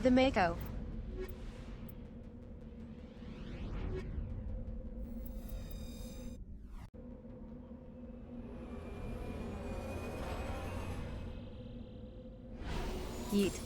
The Mako. Yeet.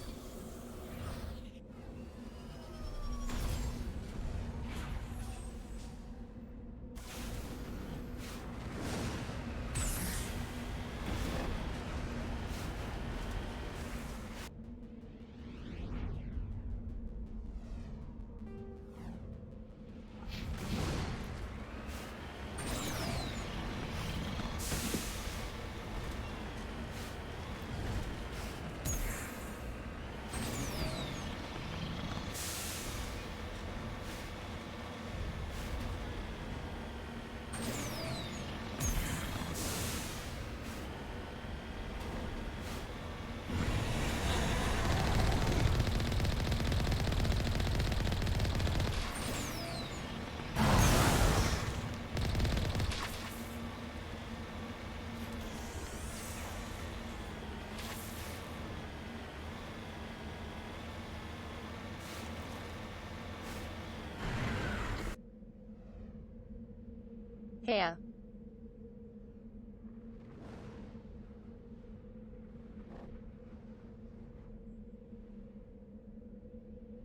Yeah.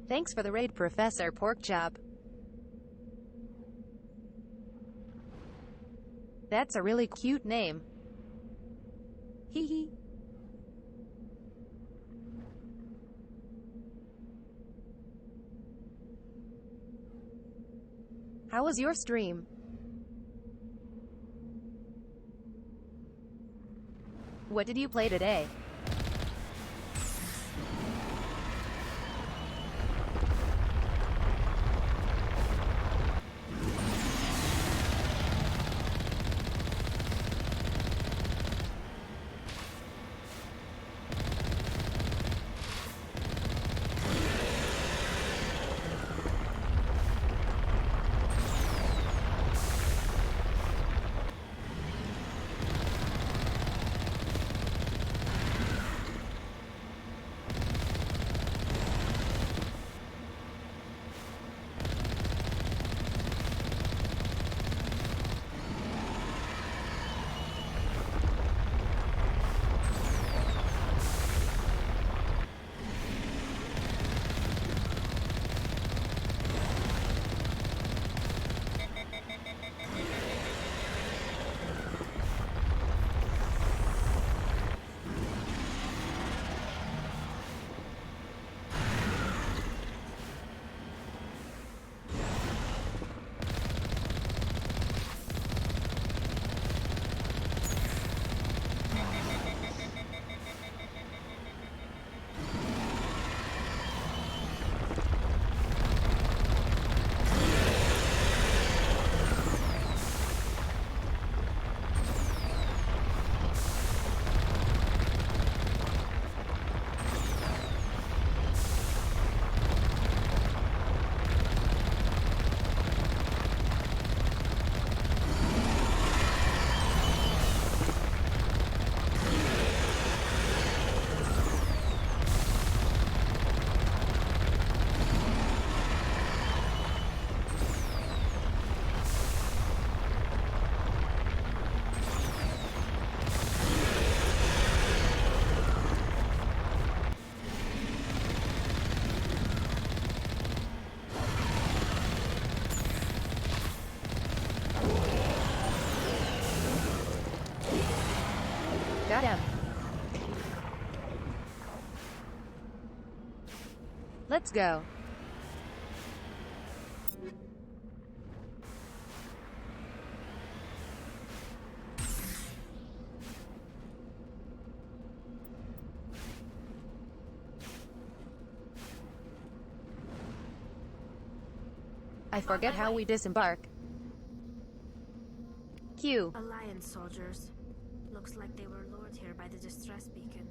Thanks for the raid, Professor Porkchop. That's a really cute name. Hee hee. How was your stream? What did you play today? Got him. Let's go. I forget how we disembark. Q. Alliance soldiers. Looks like they were lured here by the distress beacon.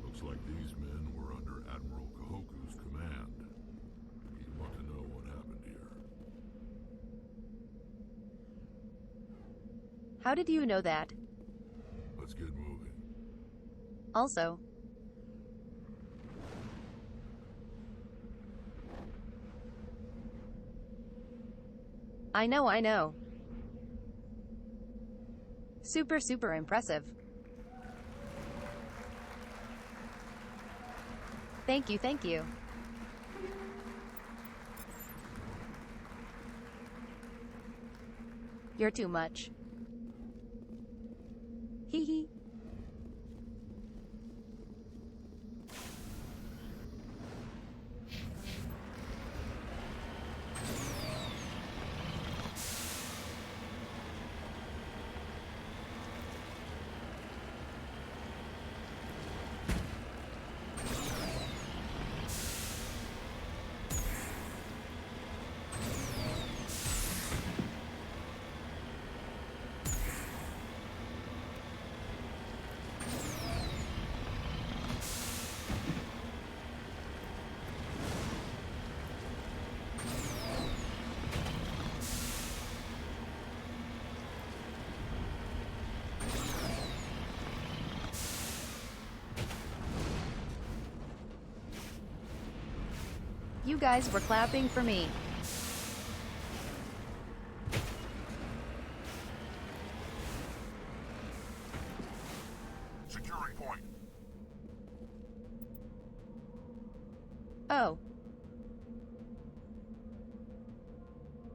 Looks like these men were under Admiral Kahoku's command. You want to know what happened here? How did you know that? Let's get moving. Also, I know. Super impressive. Thank you. You're too much. Hee hee. You guys were clapping for me. Securing point. Oh.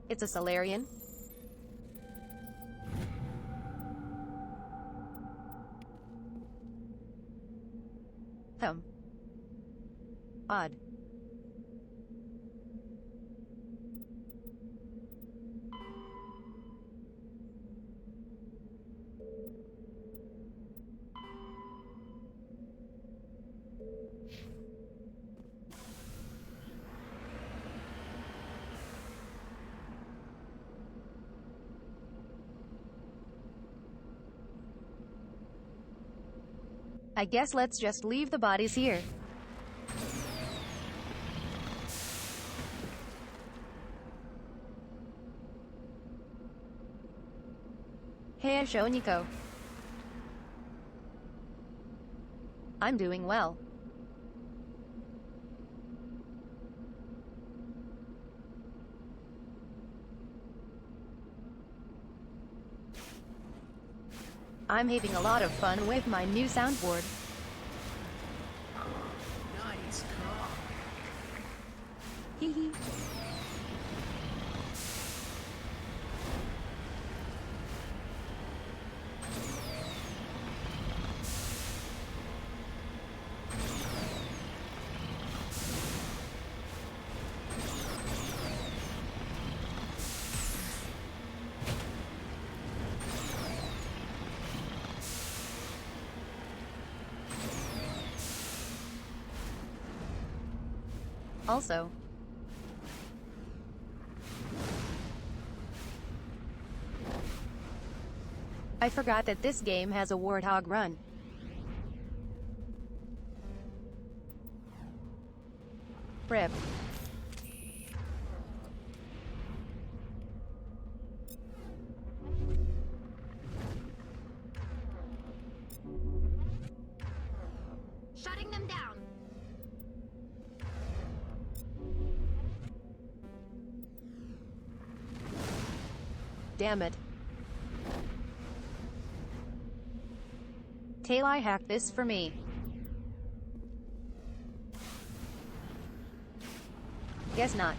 It's a Solarian? Odd. I guess let's just leave the bodies here. Hey, Shoniko. I'm doing well. I'm having a lot of fun with my new soundboard. Nice car. Hee hee. Also, I forgot that this game has a Warthog run. Rip. Shutting them down. Damn it. Tailai hacked this for me. Guess not.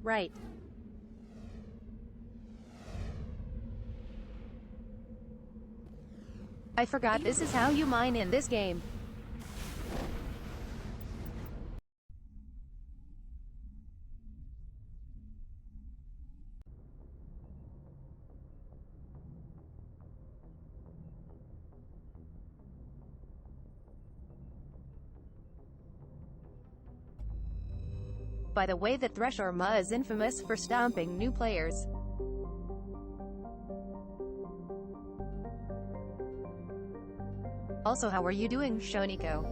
Right. I forgot this is how you mine in this game. By the way, the Thresher is infamous for stomping new players. Also, how are you doing, Shoniko?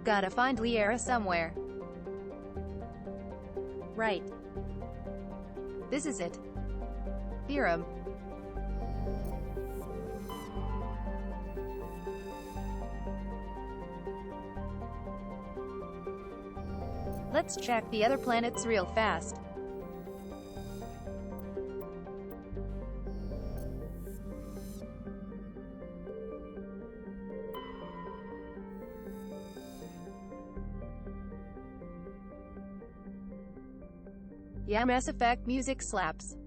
Gotta find Liara somewhere. Right. This is it. Theorem. Let's check the other planets real fast. Yeah, Mass Effect music slaps.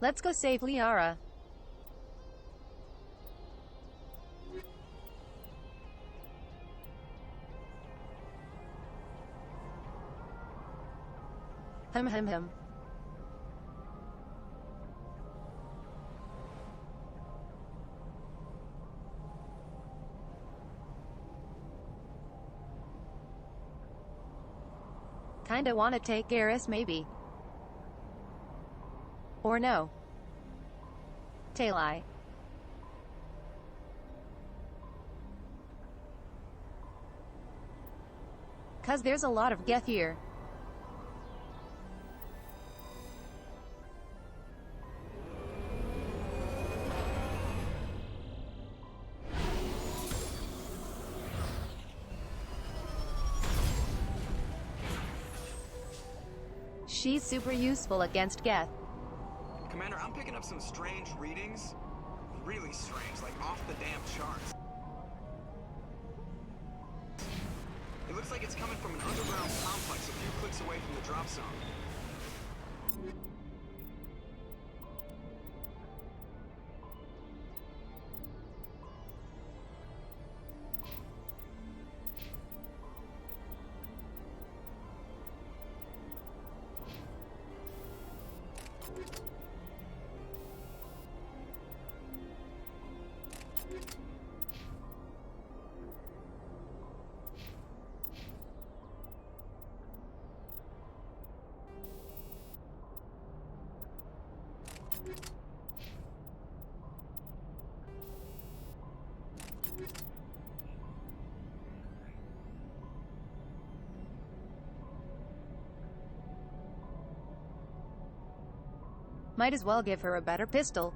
Let's go save Liara. Him. Kinda wanna take Garrus, maybe. Or no. Talai. Cause there's a lot of Geth here. She's super useful against Geth. Commander, I'm picking up some strange readings. Really strange, like off the damn charts. It looks like it's coming from an underground complex a few clicks away from the drop zone. Might as well give her a better pistol.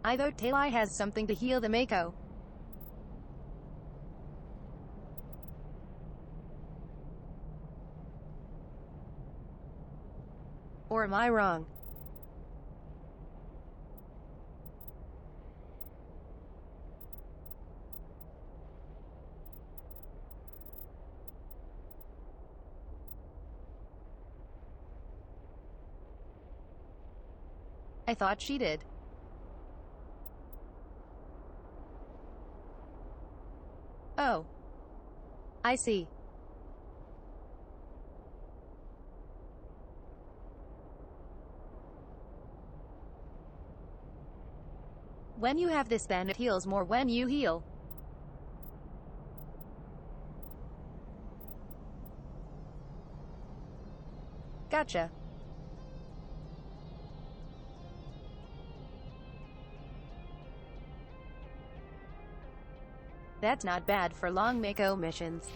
Either Talai has something to heal the Mako. am I wrong? I thought she did. Oh. I see. When you have this then it heals more when you heal. Gotcha. That's not bad for long Mako missions.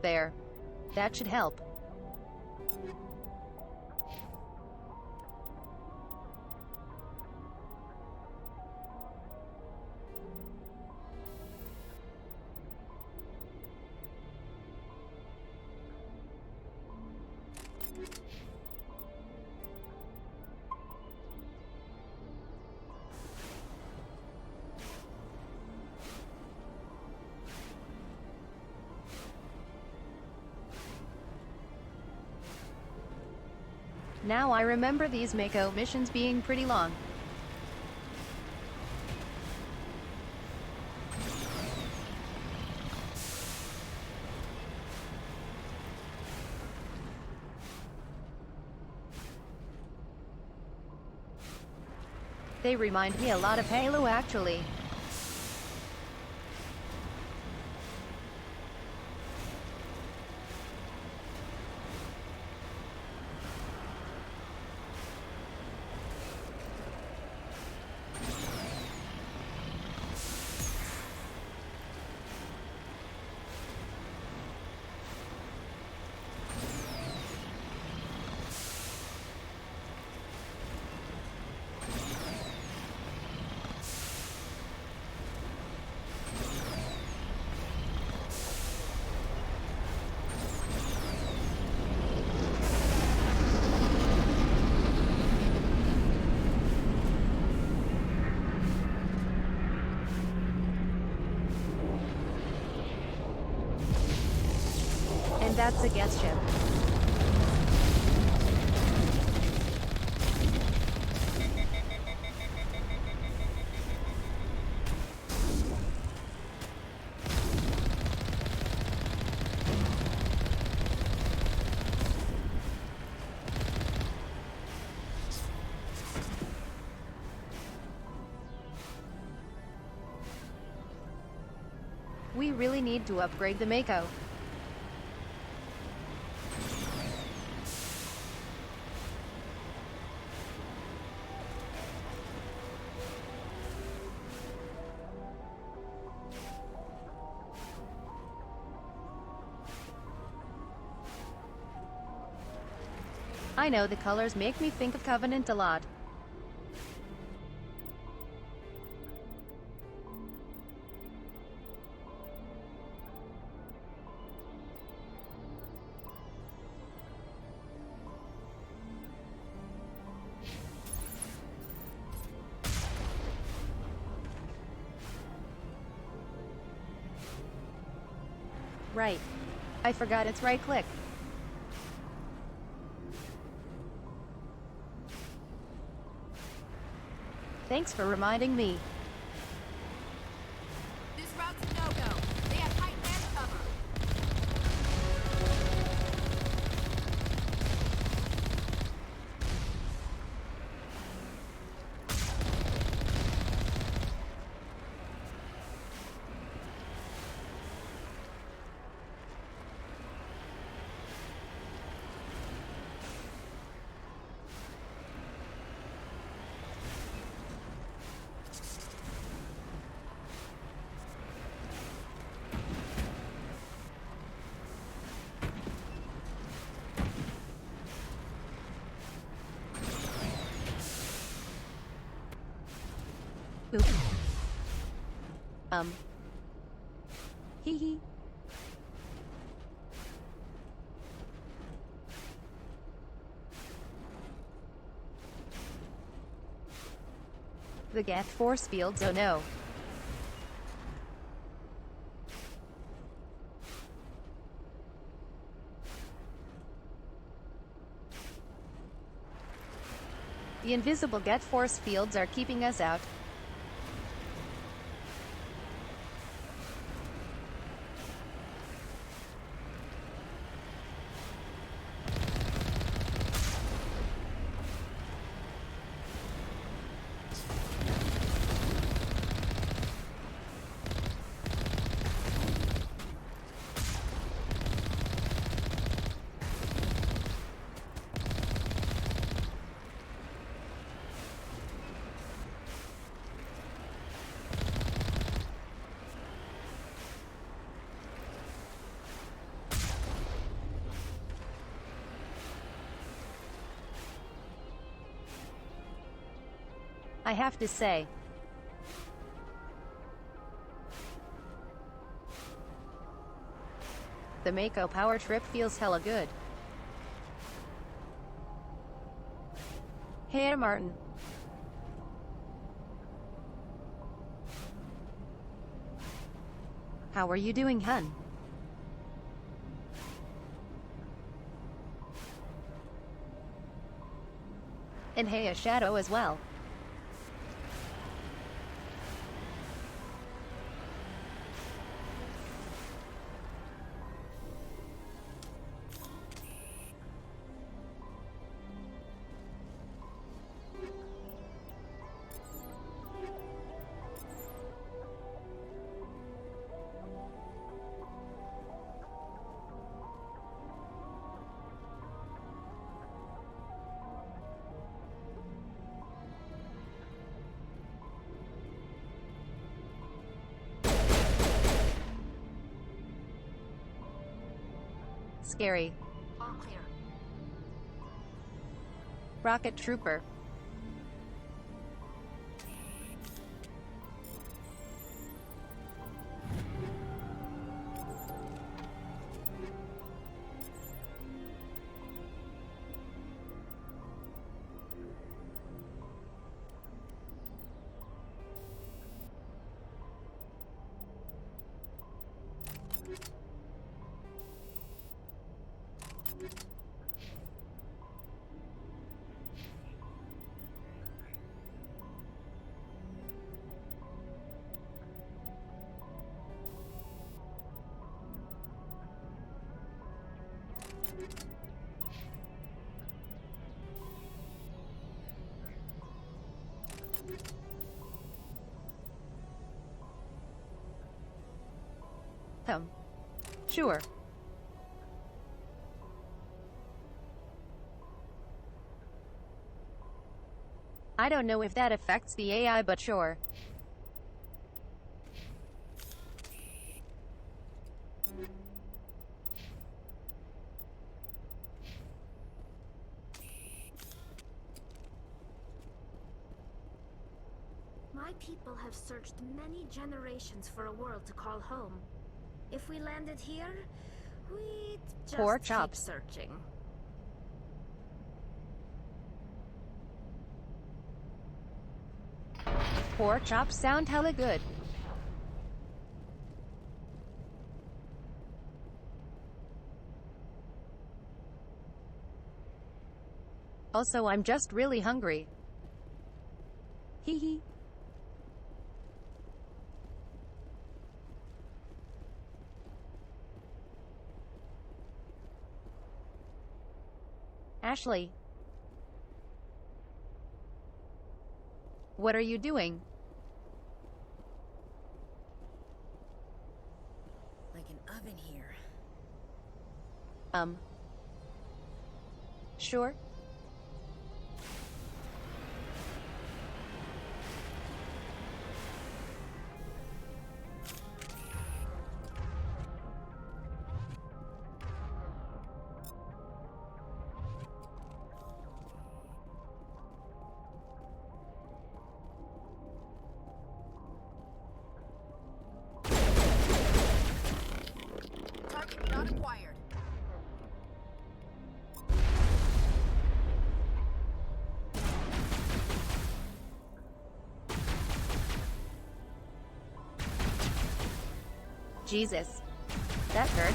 There. That should help. Now I remember these Mako missions being pretty long. They remind me a lot of Halo actually. And that's a guest ship. We really need to upgrade the Mako. I know the colors make me think of Covenant a lot. Right. I forgot it's right click. Thanks for reminding me. This route's a no-go. They have tight land cover. Oop. Hee hee. The Geth force fields, oh no. The invisible Geth force fields are keeping us out. I have to say, the Mako power trip feels hella good. Hey Martin. How are you doing, hun? And hey, a shadow as well. Scary. All clear. Rocket Trooper. Sure. I don't know if that affects the AI, but sure. My people have searched many generations for a world to call home. If we landed here, we'd just Poor keep chops. searching. Pork chops sound hella good. Also, I'm just really hungry. Hee hee. Ashley. What are you doing? Like an oven here. Sure. Jesus. That hurt.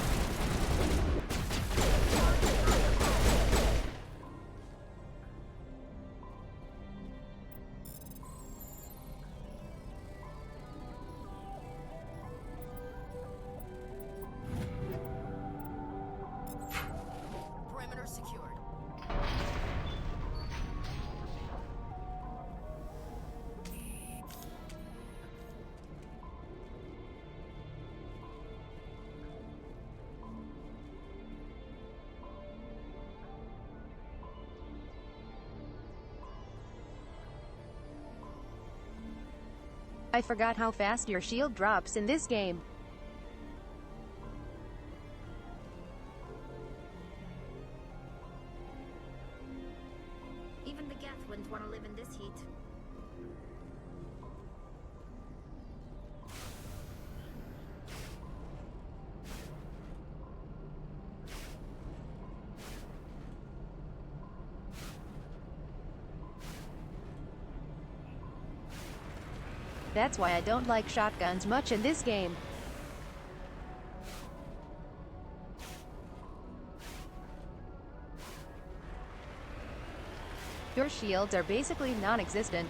Perimeter secured. I forgot how fast your shield drops in this game. Even the Geth wouldn't want to live in this heat. That's why I don't like shotguns much in this game. Your shields are basically non-existent.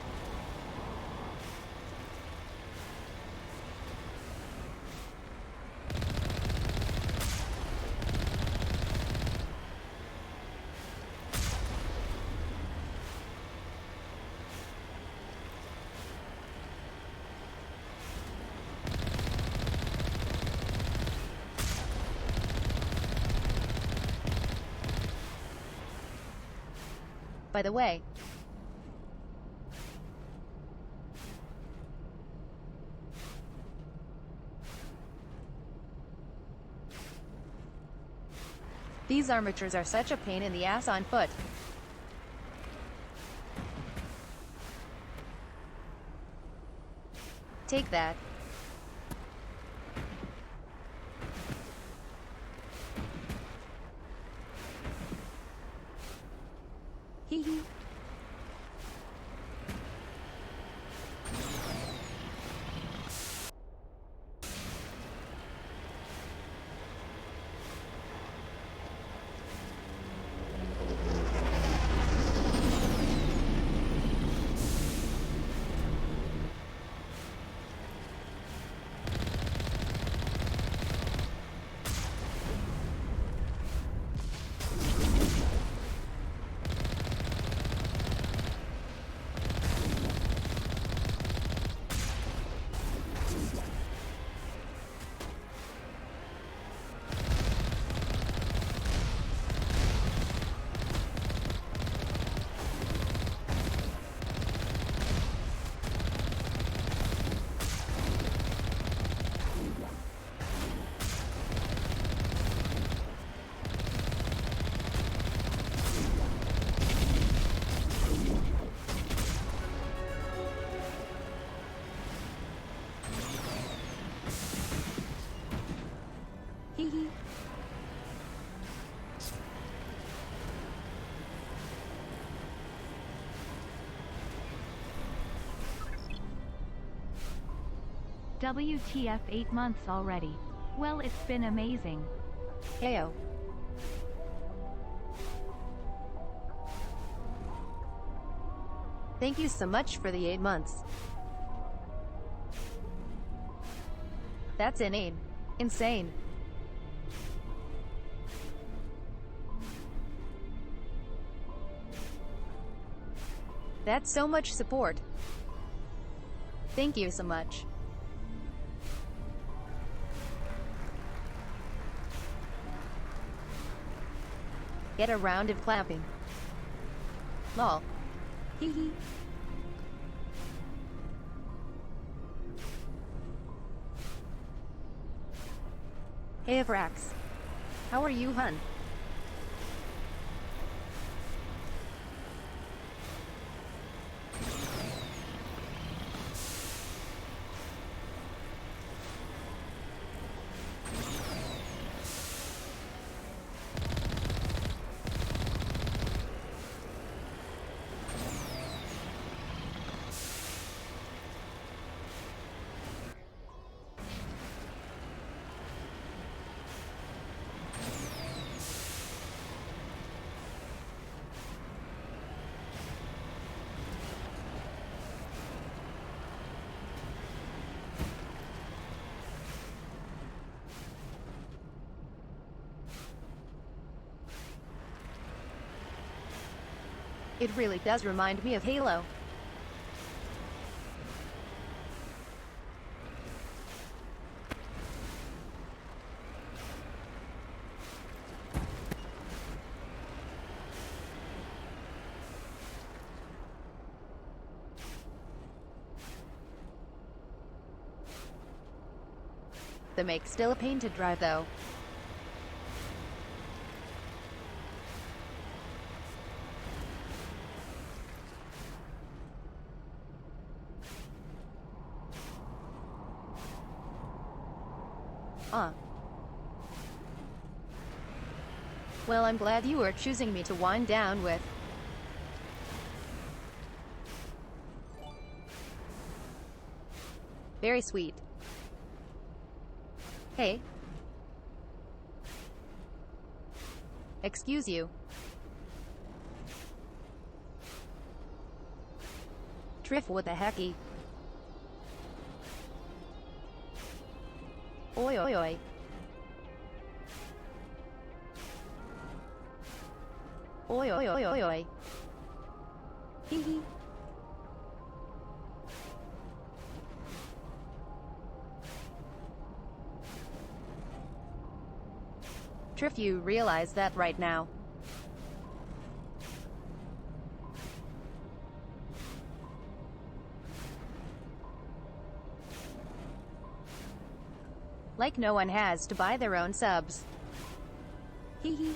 By the way, these armatures are such a pain in the ass on foot. Take that. Hee hee. WTF 8 months already. Well, it's been amazing. Heyo. Thank you so much for the 8 months. That's inane. Insane. That's so much support. Thank you so much. Get a round of clapping. Lol. Hee hee. Hey Vrax. How are you, hun? It really does remind me of Halo. The make's still a pain to drive though. Well, I'm glad you are choosing me to wind down with. Very sweet. Hey. Excuse you. Triff, what the hecky? Oi oi oi. Oi oi oi oi oi. Hee hee. Triff, you realize that right now. Like no one has to buy their own subs. Hee hee.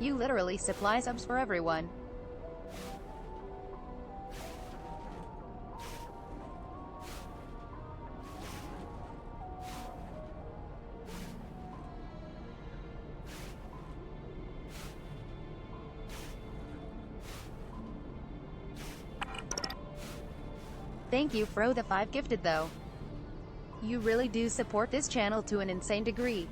You literally supply subs for everyone. Thank you for the 5 gifted though. You really do support this channel to an insane degree.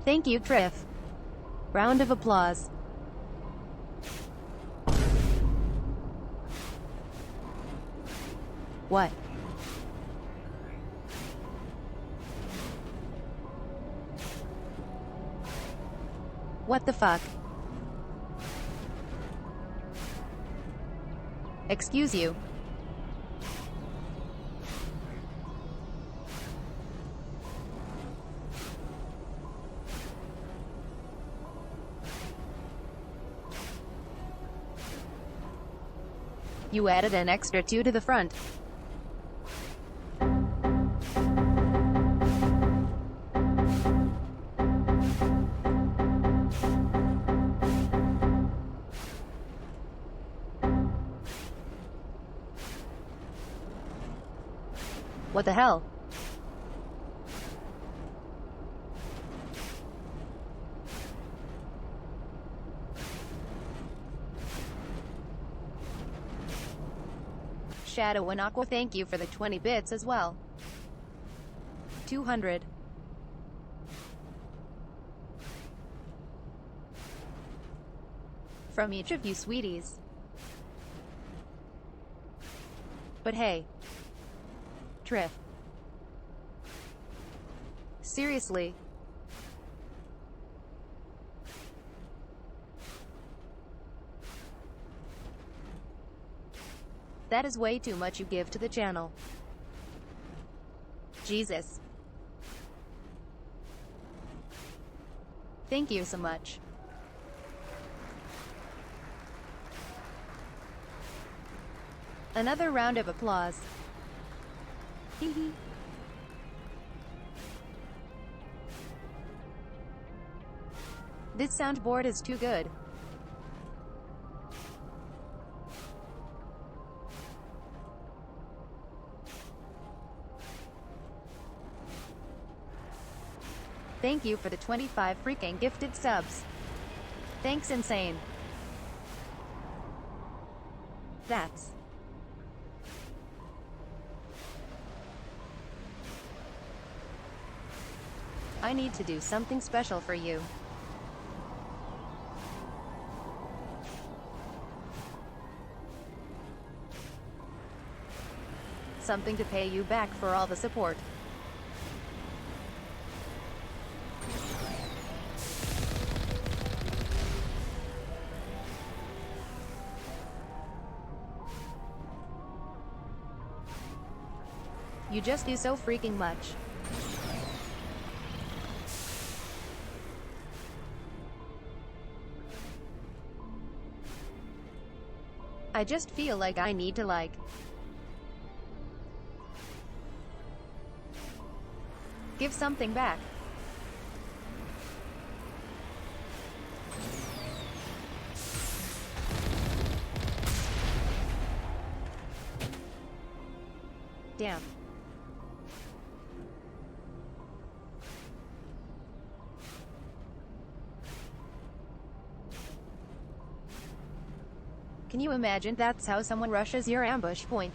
Thank you, Triff. Round of applause. What? What the fuck? Excuse you. You added an extra 2 to the front. What the hell? Shadow and Aqua, thank you for the 20 bits as well. 200. From each of you sweeties. But hey. Triff. Seriously. That is way too much you give to the channel. Jesus. Thank you so much. Another round of applause. Hee hee. This soundboard is too good. Thank you for the 25 freaking gifted subs. Thanks, insane. That's... I need to do something special for you. Something to pay you back for all the support. You just do so freaking much. I just feel like I need to give something back. Damn. Can you imagine that's how someone rushes your ambush point?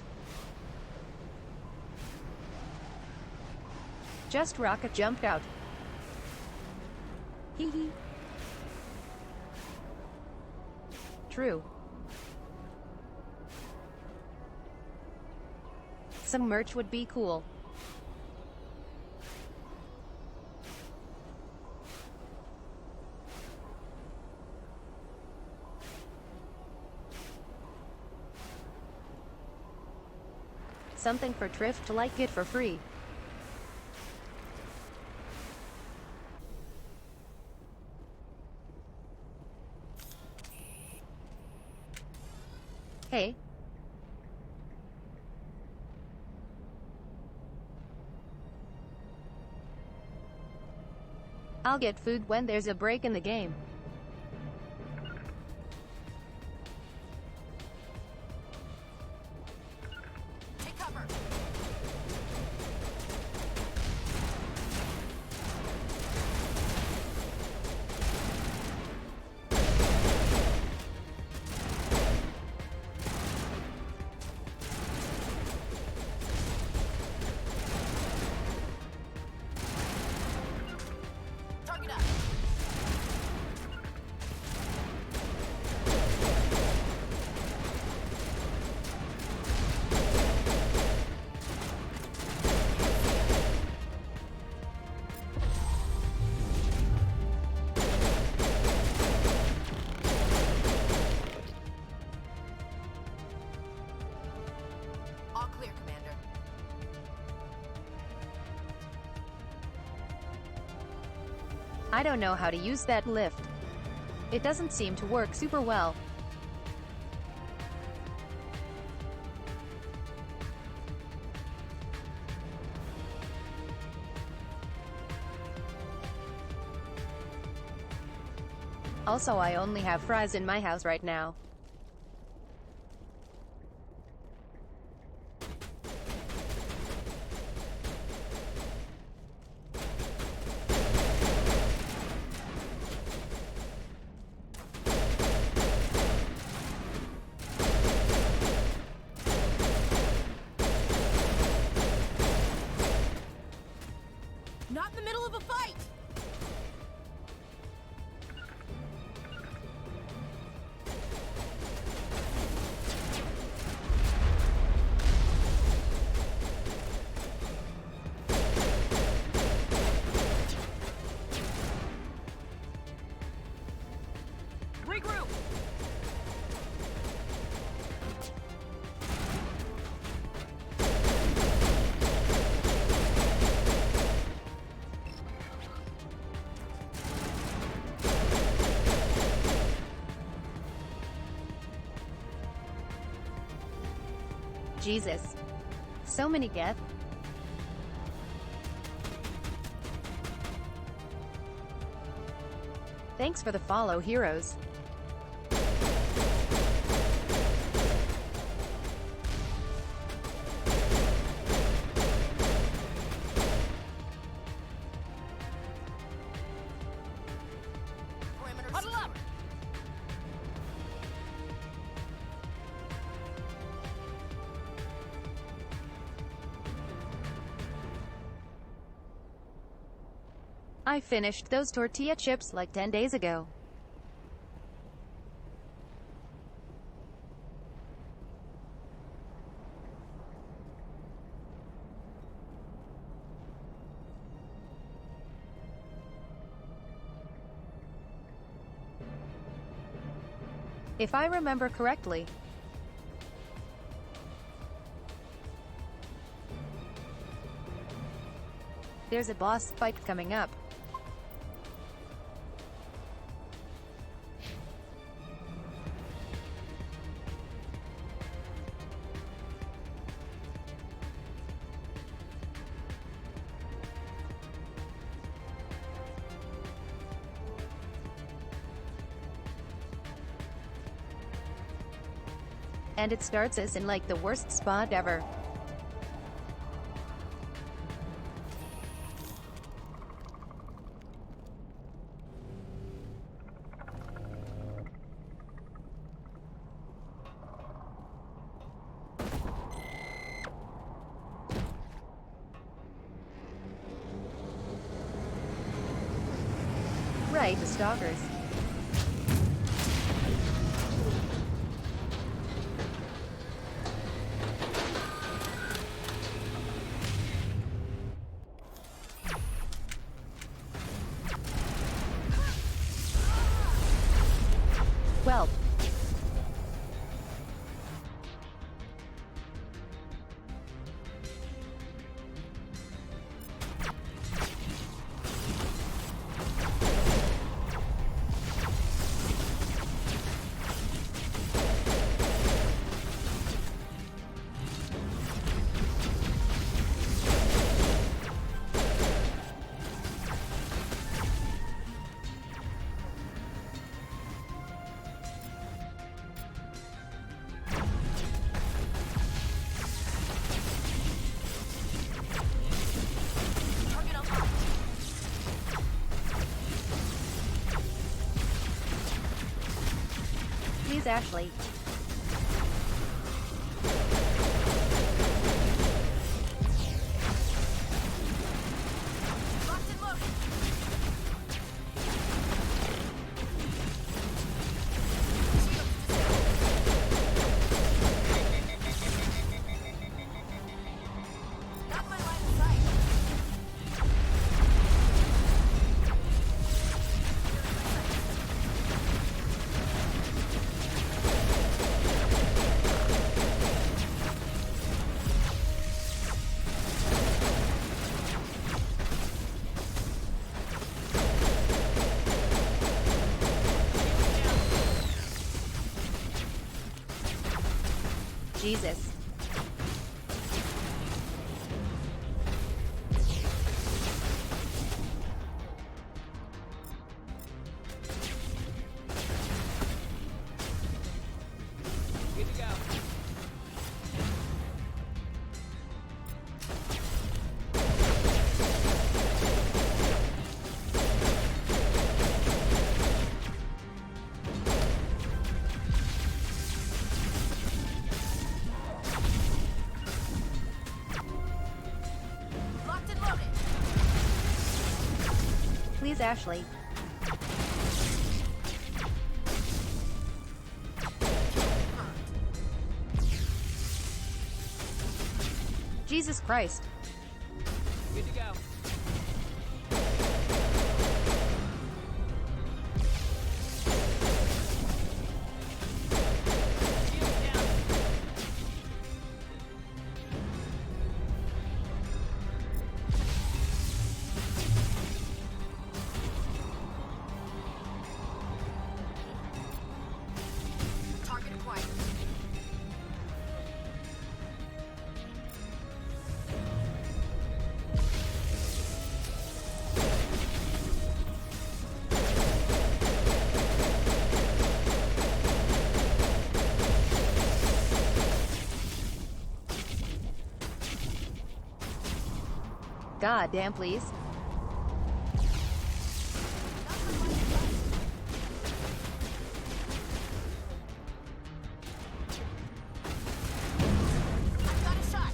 Just rocket jumped out. Hee hee. True. Some merch would be cool. Something for Triff to like it for free. Hey. I'll get food when there's a break in the game. Take cover. Target up. All clear, Commander. I don't know how to use that lift. It doesn't seem to work super well. Also, I only have fries in my house right now. Not in the middle of a fight! Regroup! Jesus. So many Geth. Thanks for the follow, heroes. Huddle up! I finished those tortilla chips like 10 days ago. If I remember correctly. There's a boss fight coming up. And it starts us in like the worst spot ever. Right, the stalkers. Well. Please, Ashley. Jesus. Good to go. Please, Ashley. Jesus Christ. Good to go. Target acquired. God damn, please. I've got a shot.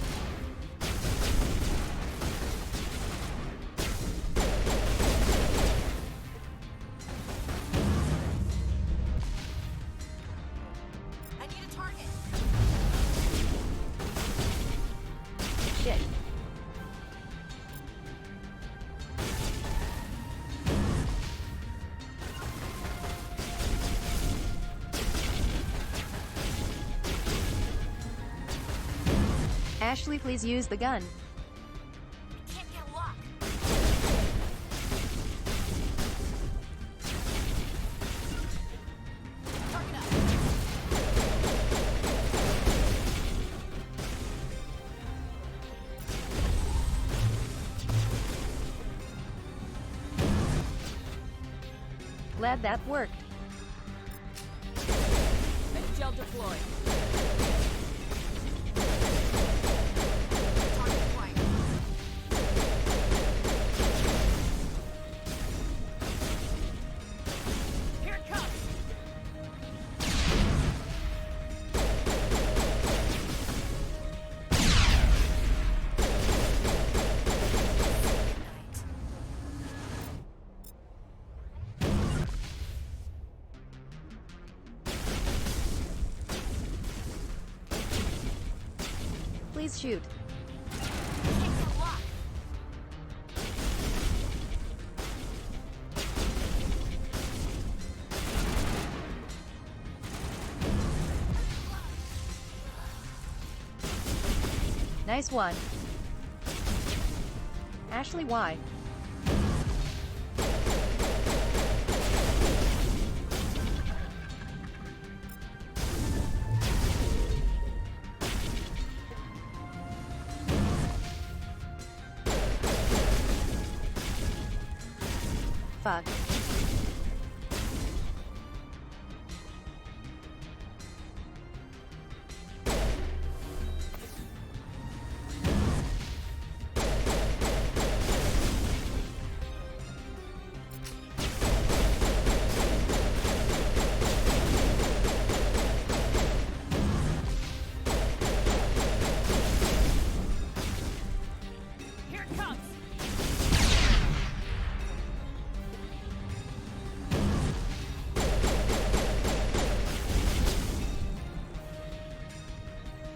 Ashley, please use the gun. Can't get a lock. Target up. Glad that worked. Med gel deployed. Target acquired. Here it comes. Please shoot. Can't get a lock. Nice one. Ashley, why? Fuck. Here it comes.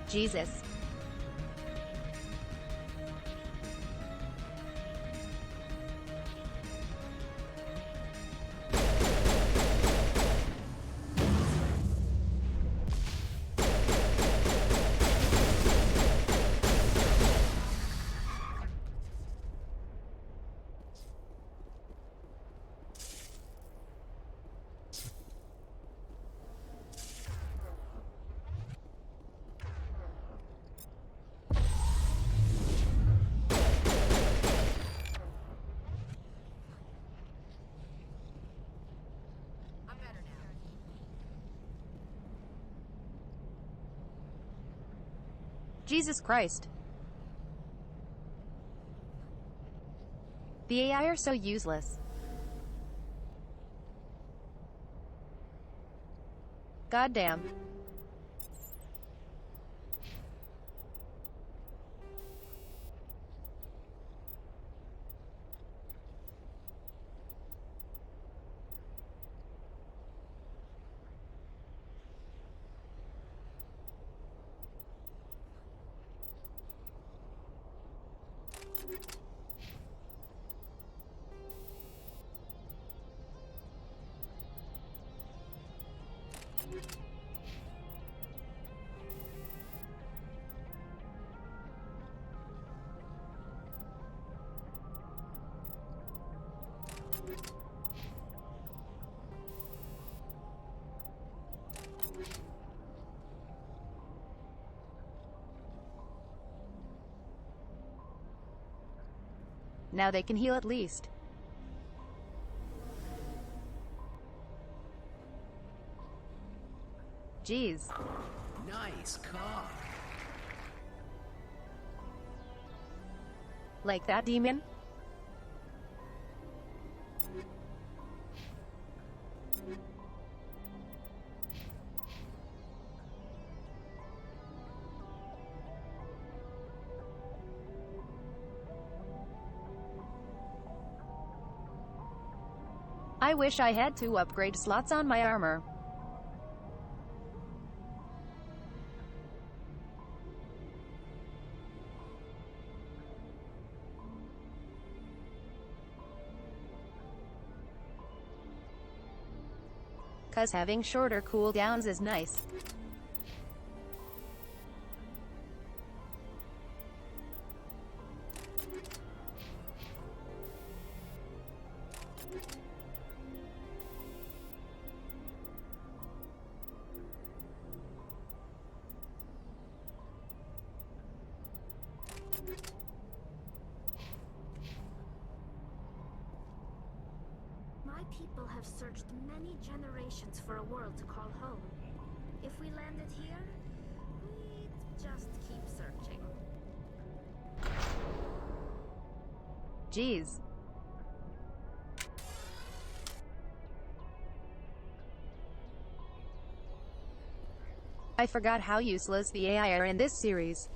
Jesus. I'm better now. Jesus Christ. The AI are so useless. Goddamn. Now they can heal at least. Jeez. Nice car. Like that, demon? I wish I had 2 upgrade slots on my armor. Cause having shorter cooldowns is nice. people have searched many generations for a world to call home. If we landed here, we'd just keep searching. Jeez. I forgot how useless the AI are in this series.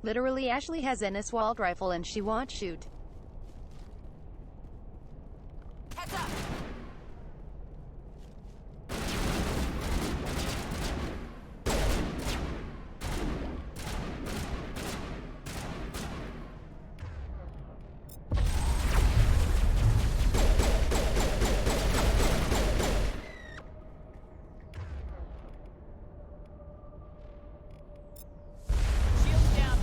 Literally, Ashley has an assault rifle and she won't shoot. Heads up! Shields down.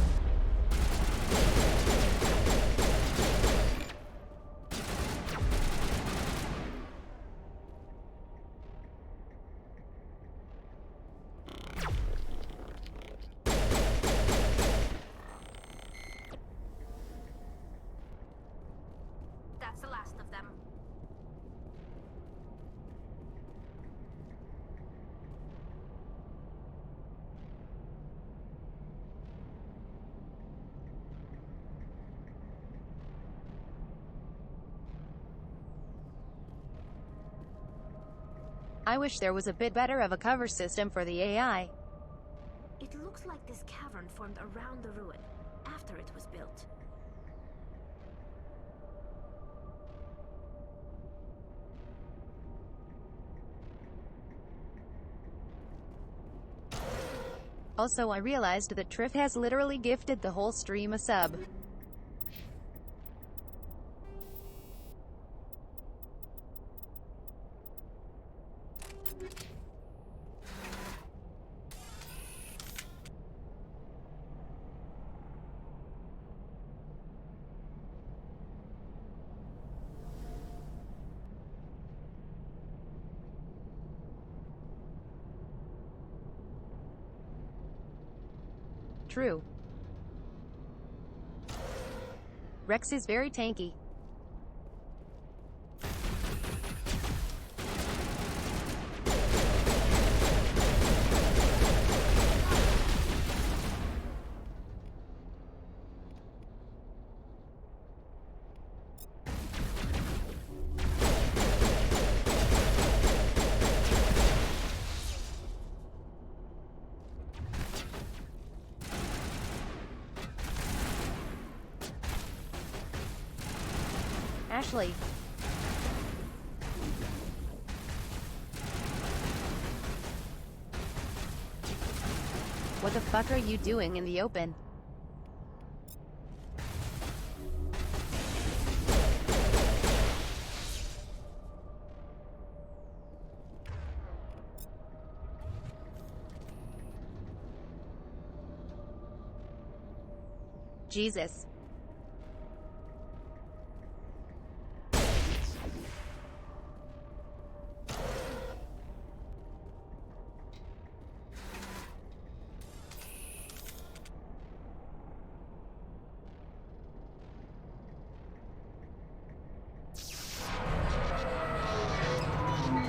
That's the last of them. I wish there was a bit better of a cover system for the AI. It looks like this cavern formed around the ruin, after it was built. Also, I realized that Triff has literally gifted the whole stream a sub. True. Rex is very tanky. Ashley. What the fuck are you doing in the open? Jesus.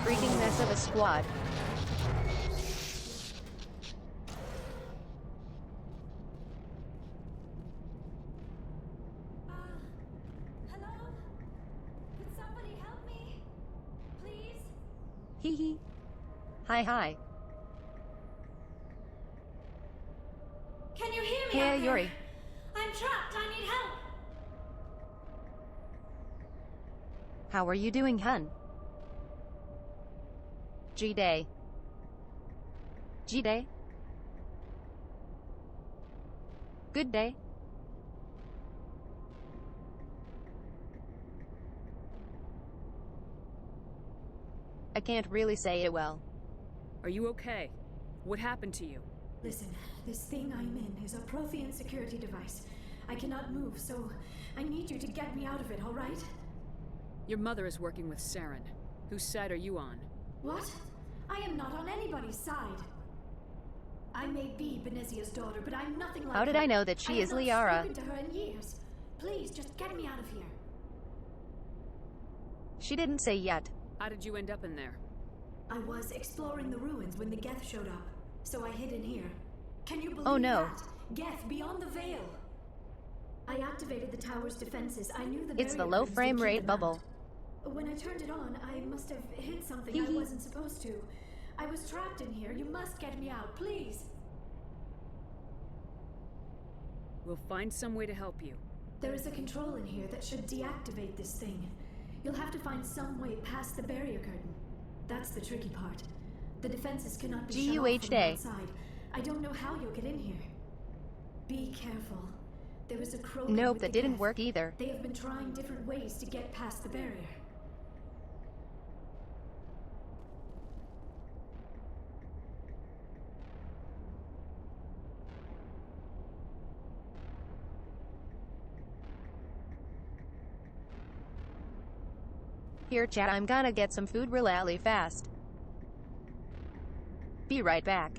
Freaking mess of a squad. Hello? Could somebody help me? Please? Hee hee. Hi. Can you hear me? Hey, out there? Yuri. I'm trapped. I need help. How are you doing, hun? G-Day. G-Day? Good day. I can't really say it well. Are you okay? What happened to you? Listen, this thing I'm in is a Prothean security device. I cannot move, so I need you to get me out of it, all right? Your mother is working with Saren. Whose side are you on? What? I am not on anybody's side. I may be Benezia's daughter, but I'm nothing like her. How did I know that she is Liara? I have not spoken to her in years. Please, just get me out of here. She didn't say yet. How did you end up in there? I was exploring the ruins when the Geth showed up, so I hid in here. Can you believe Oh no. that? Geth, beyond the veil! I activated the tower's defenses. I knew the It's the barrier low curtains would frame keep rate them bubble. out. When I turned it on, I must have hit something I wasn't supposed to. I was trapped in here. You must get me out, please. We'll find some way to help you. There is a control in here that should deactivate this thing. You'll have to find some way past the barrier curtain. That's the tricky part. The defenses cannot be shut off from the outside. I don't know how you'll get in here. Be careful. There is a Krogan Nope, with that the didn't Geth. work either. They have been trying different ways to get past the barrier. Here, chat, I'm gonna get some food really fast. Be right back.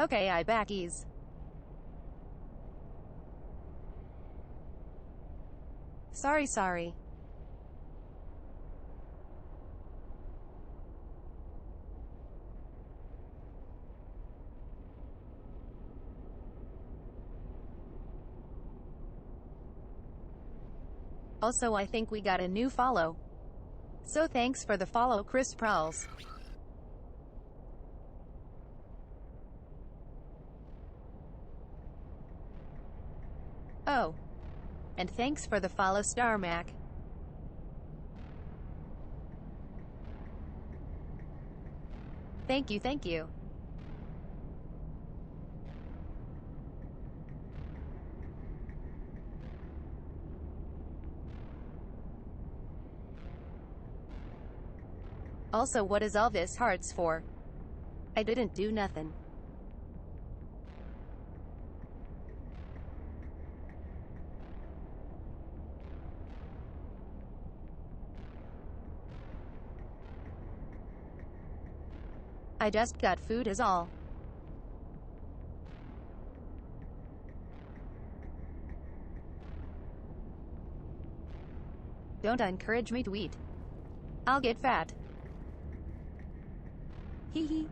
Okay, I back ease. Sorry. Also, I think we got a new follow. So thanks for the follow, Chris Prowls. Oh. And thanks for the follow, Star Mac. Thank you. Also, what is all this hearts for? I didn't do nothing. I just got food is all. Don't encourage me to eat. I'll get fat. Hee hee.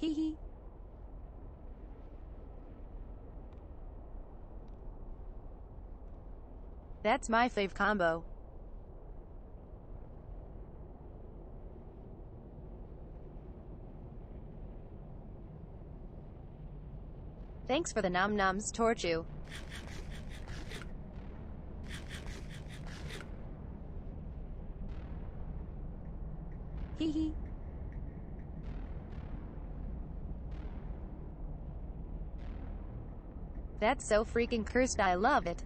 Hee hee. That's my fave combo. Thanks for the nom noms, Torchu. Hee hee. That's so freaking cursed, I love it.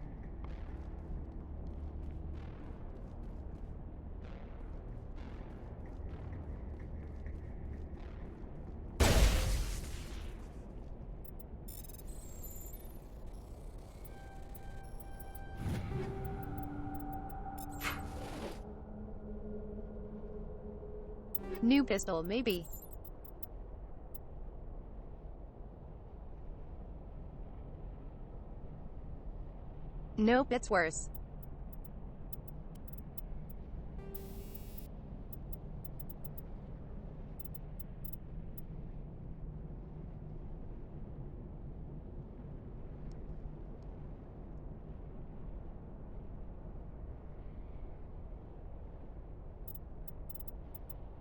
New pistol, maybe. Nope, it's worse.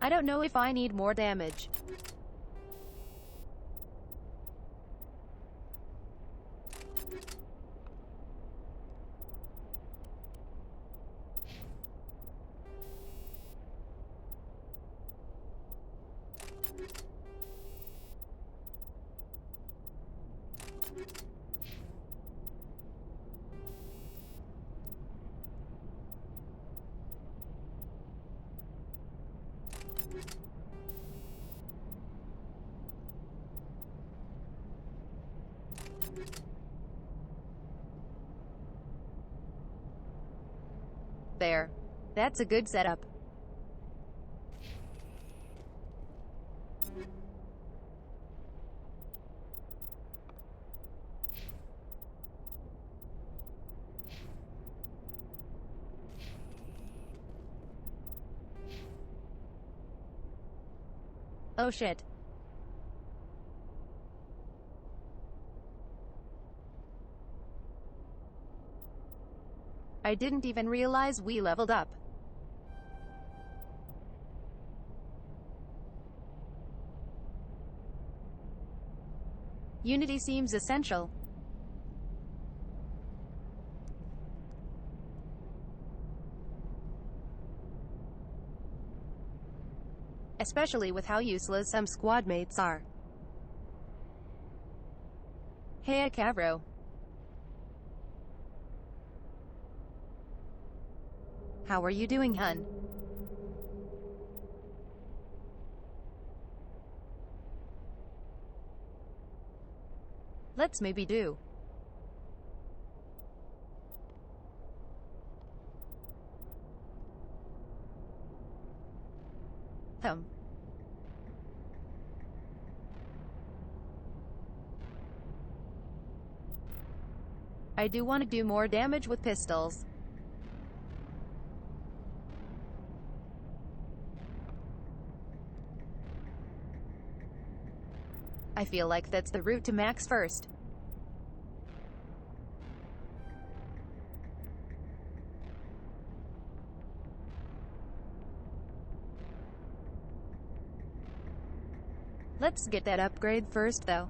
I don't know if I need more damage. There. That's a good setup. Oh shit. I didn't even realize we leveled up. Unity seems essential. Especially with how useless some squad mates are. Hey Cavro. How are you doing, hun? Let's maybe do. I do want to do more damage with pistols. I feel like that's the route to max first. Let's get that upgrade first though.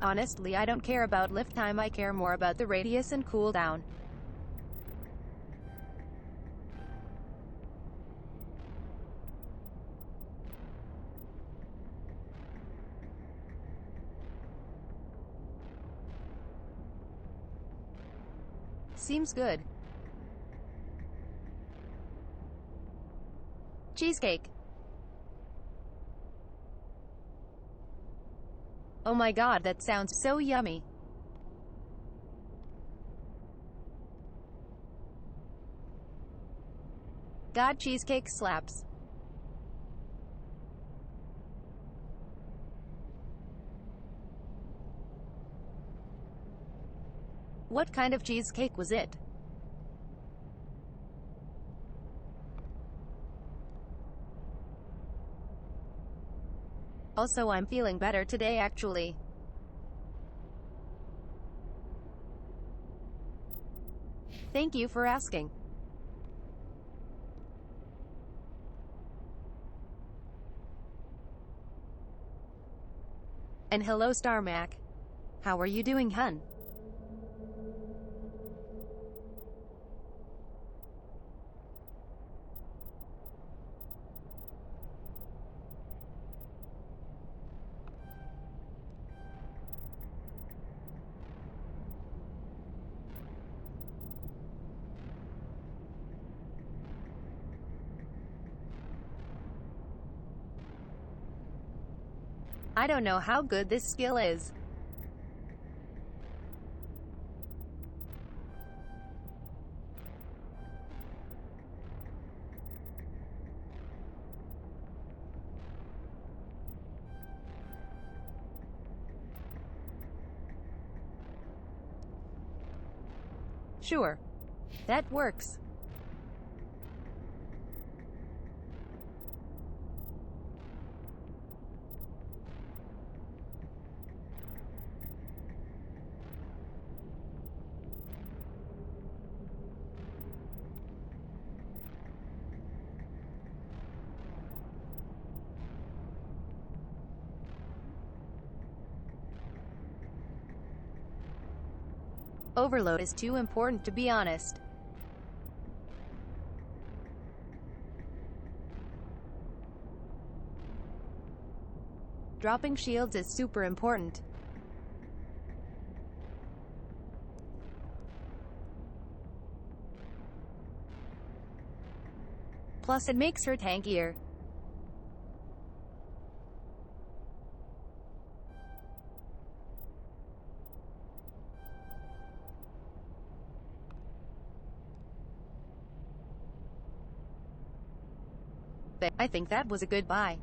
Honestly, I don't care about lift time, I care more about the radius and cooldown. Seems good. Cheesecake. Oh my god, that sounds so yummy. God, cheesecake slaps. What kind of cheesecake was it? Also, I'm feeling better today actually. Thank you for asking. And hello Starmac. How are you doing, hun? I don't know how good this skill is. Sure. That works. Overload is too important, to be honest. Dropping shields is super important. Plus it makes her tankier. I think that was a good buy.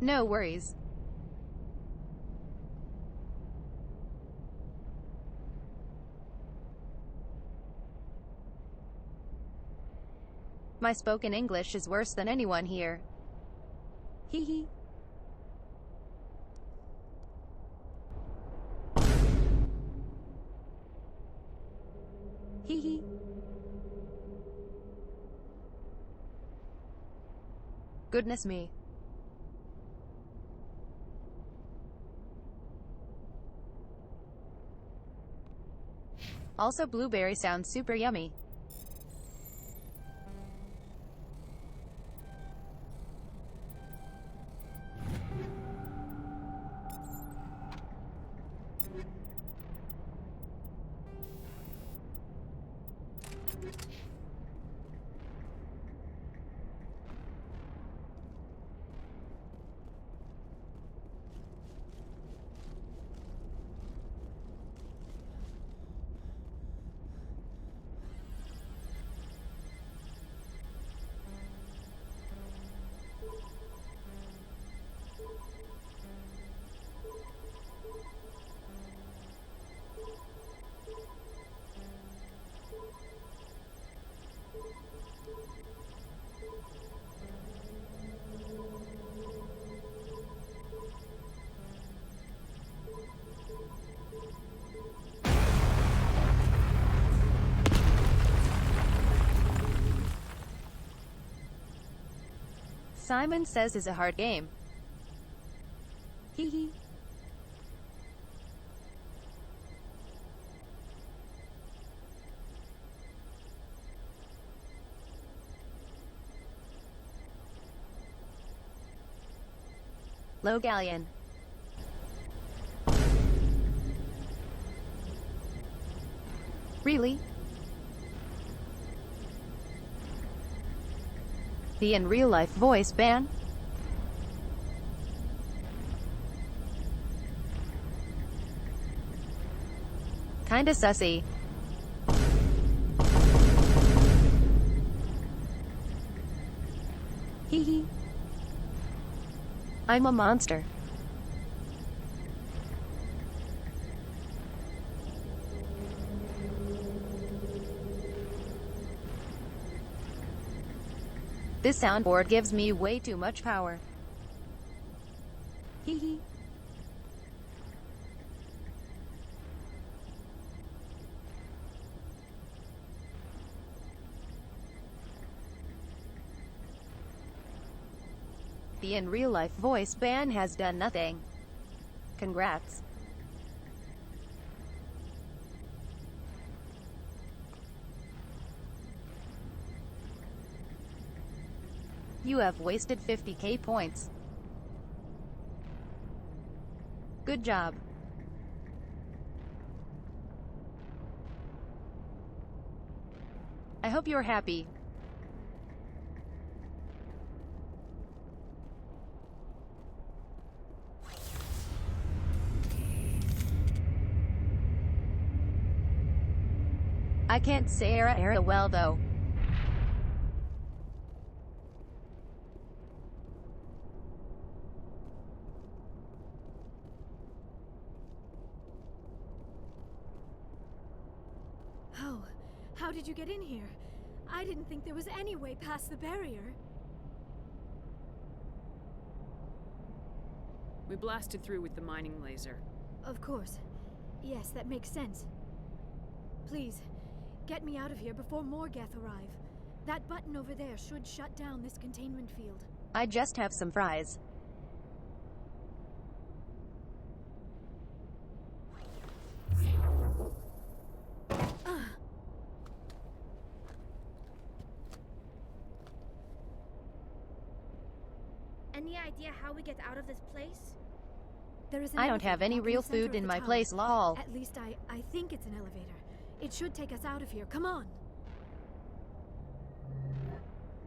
No worries. My spoken English is worse than anyone here. Hee hee. Hee hee. Goodness me. Also, blueberry sounds super yummy. Simon says it's a hard game. Hee hee. Low galleon. Really? The in real life voice ban? Kinda sussy. Hee hee. I'm a monster. This soundboard gives me way too much power. Hee hee. The in real life voice ban has done nothing. Congrats. You have wasted 50k points. Good job. I hope you're happy. I can't say era well though. How did you get in here? I didn't think there was any way past the barrier. We blasted through with the mining laser. Of course. Yes, that makes sense. Please, get me out of here before more Geth arrive. That button over there should shut down this containment field. I just have some fries. Any idea how we get out of this place? There is an I don't have elevator any up in real the center food of in the my tower. place, lol. At least I think it's an elevator. It should take us out of here. Come on.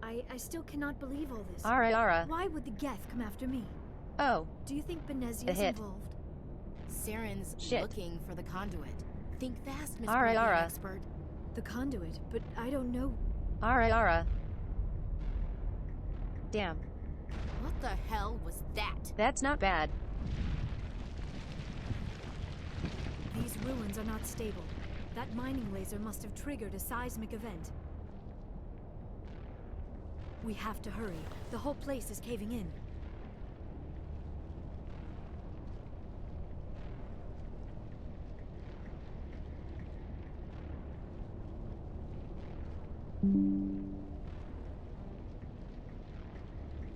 I still cannot believe all this. Ara. Why would the Geth come after me? Oh. Do you think Benezia's A hit. involved? Saren's Shit. looking for the conduit. Think fast, Miss Ara. Expert. The conduit, but I don't know. Ara. Damn. What the hell was that? That's not bad. These ruins are not stable. That mining laser must have triggered a seismic event. We have to hurry. The whole place is caving in.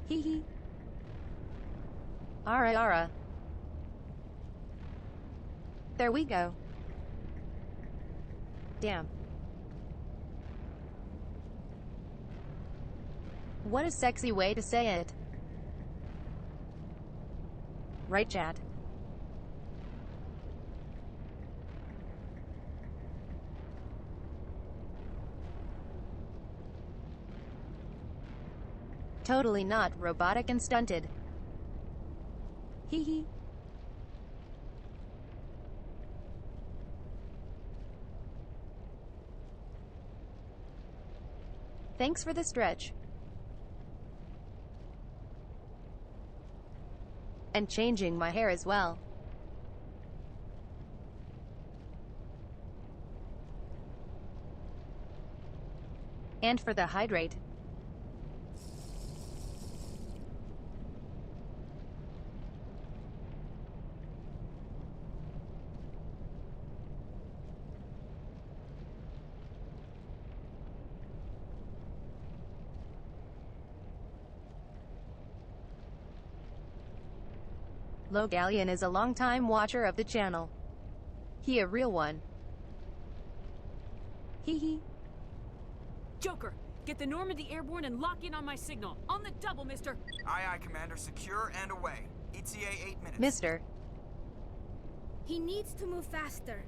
Hee hee. Ara. There we go. Damn. What a sexy way to say it. Right, chat? Totally not robotic and stunted. Hee hee. Thanks for the stretch. And changing my hair as well. And for the hydrate. Logallion is a long-time watcher of the channel. He a real one. Hee hee. Joker, get the Normandy airborne and lock in on my signal. On the double, mister. Aye, aye, Commander. Secure and away. ETA 8 minutes. Mister. He needs to move faster.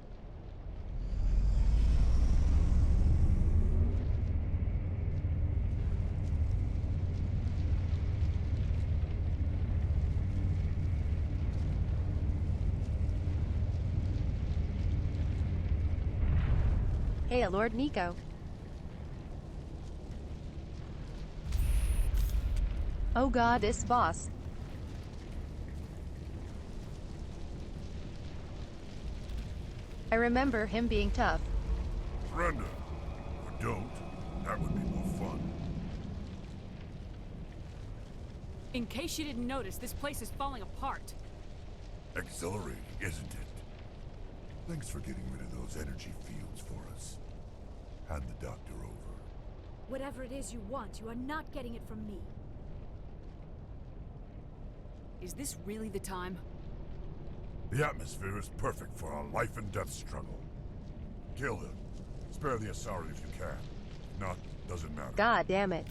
Hey, Lord Nico. Oh god, this boss. I remember him being tough. Surrender. Or don't. That would be more fun. In case you didn't notice, this place is falling apart. Exhilarating, isn't it? Thanks for getting rid of those energy fields for us. Hand the doctor over. Whatever it is you want, you are not getting it from me. Is this really the time? The atmosphere is perfect for a life and death struggle. Kill him. Spare the Asari if you can. If not, doesn't matter. God damn it.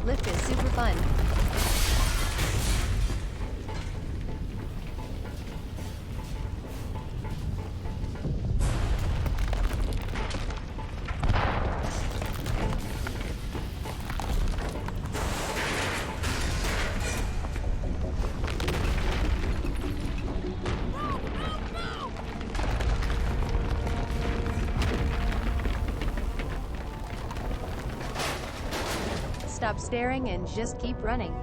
Lift is super fun. Stop staring and just keep running.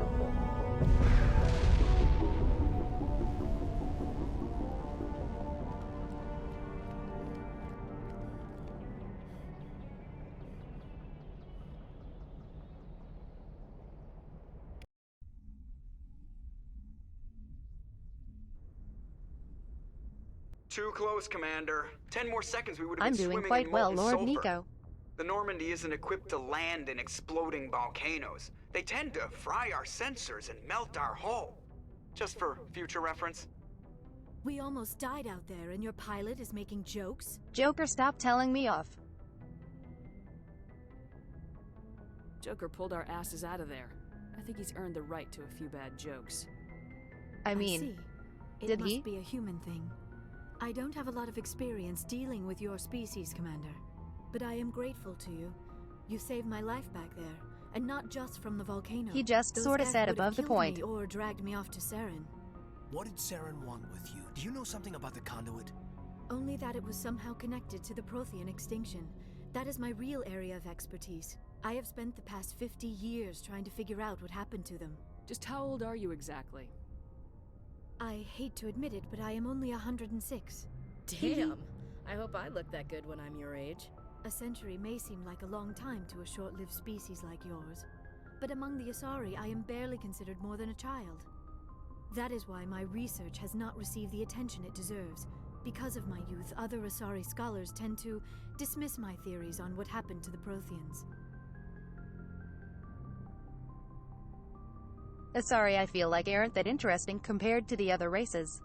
Too close, Commander. 10 more seconds we would have I'm been doing swimming quite in well, molten Lord sulfur. Nico. The Normandy isn't equipped to land in exploding volcanoes. They tend to fry our sensors and melt our hull. Just for future reference. We almost died out there, and your pilot is making jokes? Joker, stop telling me off. Joker pulled our asses out of there. I think he's earned the right to a few bad jokes. I mean, see. It did must he? be a human thing. I don't have a lot of experience dealing with your species, Commander. But I am grateful to you. You saved my life back there, and not just from the volcano. He just Those sorta Geth said would have above the killed point. me or dragged me off to Saren. What did Saren want with you? Do you know something about the conduit? Only that it was somehow connected to the Prothean extinction. That is my real area of expertise. I have spent the past 50 years trying to figure out what happened to them. Just how old are you exactly? I hate to admit it, but I am only 106. Damn! I hope I look that good when I'm your age. A century may seem like a long time to a short-lived species like yours, but among the Asari I am barely considered more than a child. That is why my research has not received the attention it deserves. Because of my youth, other Asari scholars tend to dismiss my theories on what happened to the Protheans. Sorry, I feel like aren't that interesting compared to the other races.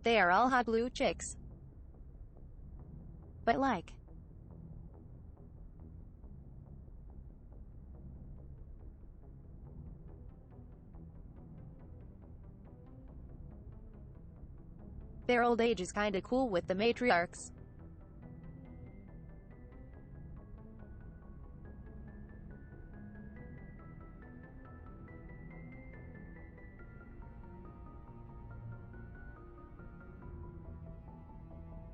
They are all hot blue chicks. But like... their old age is kinda cool with the matriarchs.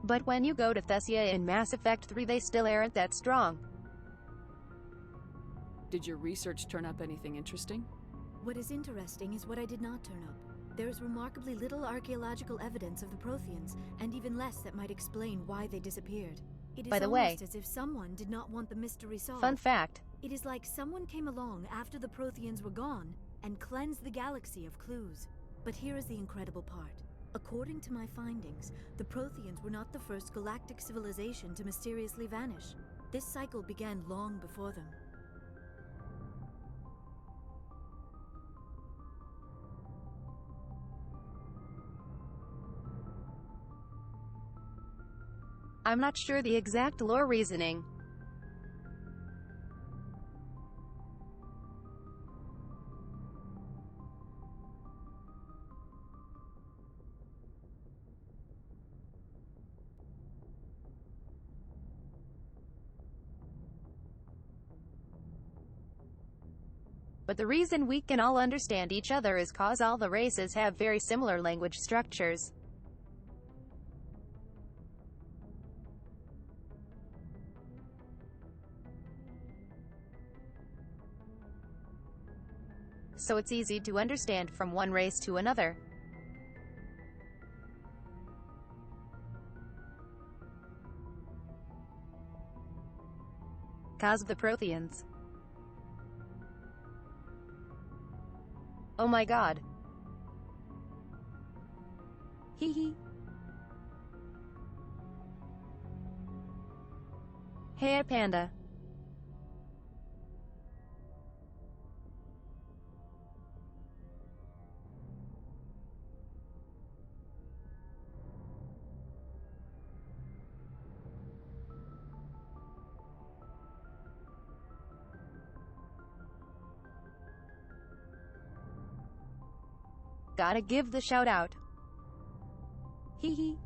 But when you go to Thessia in Mass Effect 3 they still aren't that strong. Did your research turn up anything interesting? What is interesting is what I did not turn up. There is remarkably little archaeological evidence of the Protheans, and even less that might explain why they disappeared. It is By the way, almost as if someone did not want the mystery solved. Fun fact. It is like someone came along after the Protheans were gone and cleansed the galaxy of clues. But here is the incredible part. According to my findings, the Protheans were not the first galactic civilization to mysteriously vanish. This cycle began long before them. I'm not sure the exact lore reasoning. But the reason we can all understand each other is cause all the races have very similar language structures. So it's easy to understand from one race to another. Cause of the Protheans. Oh my god. Hee hee. Hey Panda. Gotta give the shout out. Hee hee.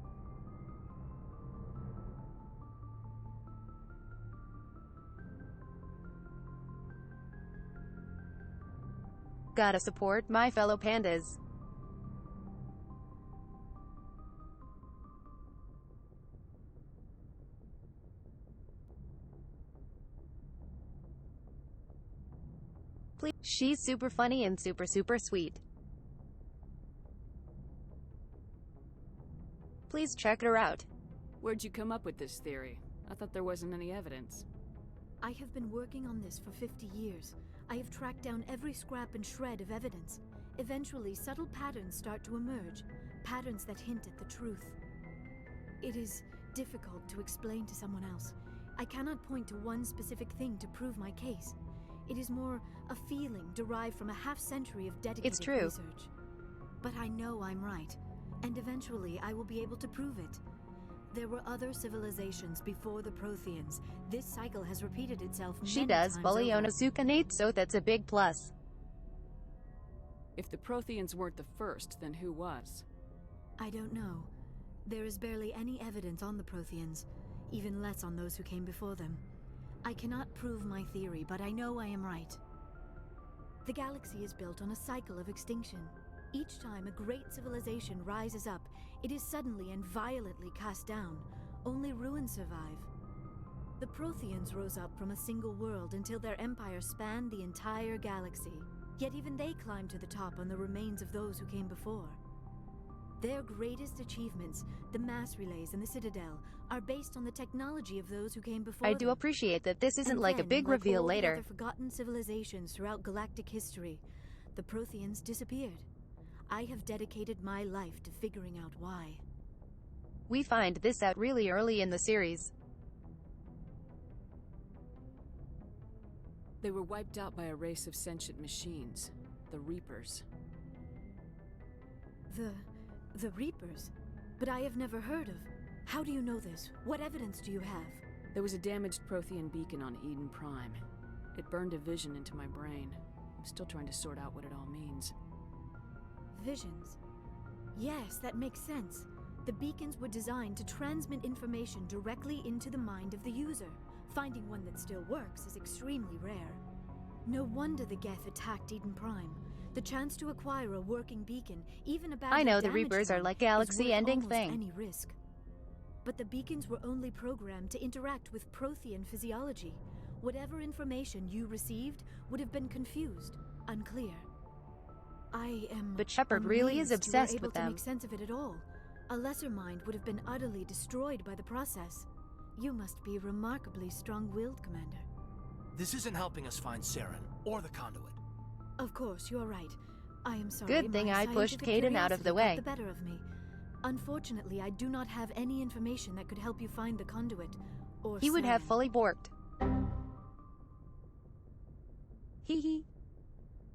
Gotta support my fellow pandas. Please, she's super funny and super sweet. Please check her out. Where'd you come up with this theory? I thought there wasn't any evidence. I have been working on this for 50 years. I have tracked down every scrap and shred of evidence. Eventually, subtle patterns start to emerge, patterns that hint at the truth. It is difficult to explain to someone else. I cannot point to one specific thing to prove my case. It is more a feeling derived from a half-century of dedicated research. But I know I'm right, and eventually I will be able to prove it. There were other civilizations before the Protheans. This cycle has repeated itself many She does times bully over. Onosukanate, so that's a big plus. If the Protheans weren't the first, then who was? I don't know. There is barely any evidence on the Protheans, even less on those who came before them. I cannot prove my theory, but I know I am right. The galaxy is built on a cycle of extinction. Each time a great civilization rises up, it is suddenly and violently cast down. Only ruins survive. The Protheans rose up from a single world until their empire spanned the entire galaxy. Yet even they climbed to the top on the remains of those who came before. Their greatest achievements, the mass relays and the Citadel, are based on the technology of those who came before I them. do appreciate that this isn't And like a then, big like reveal all the later. other forgotten civilizations throughout galactic history, the Protheans disappeared. I have dedicated my life to figuring out why. We find this out really early in the series. They were wiped out by a race of sentient machines, the Reapers. The Reapers? But I have never heard of. How do you know this? What evidence do you have? There was a damaged Prothean beacon on Eden Prime. It burned a vision into my brain. I'm still trying to sort out what it all means. Visions. Yes, that makes sense. The beacons were designed to transmit information directly into the mind of the user. Finding one that still works is extremely rare. No wonder the Geth attacked Eden Prime. The chance to acquire a working beacon, even a badly I know the damaged Reapers are one, like is galaxy-ending worth thing. almost any risk. But the beacons were only programmed to interact with Prothean physiology. Whatever information you received would have been confused, unclear. I am But Shepard really is amazed you were obsessed able with to them. make sense of it at all. A lesser mind would have been utterly destroyed by the process. You must be remarkably strong-willed, Commander. This isn't helping us find Saren or the conduit. Of course, you're right. I am sorry. Good thing my I pushed scientific Caden out of the curiosity way. got the better of me. Unfortunately, I do not have any information that could help you find the conduit, or He would have Saren. fully borked. Hee hee.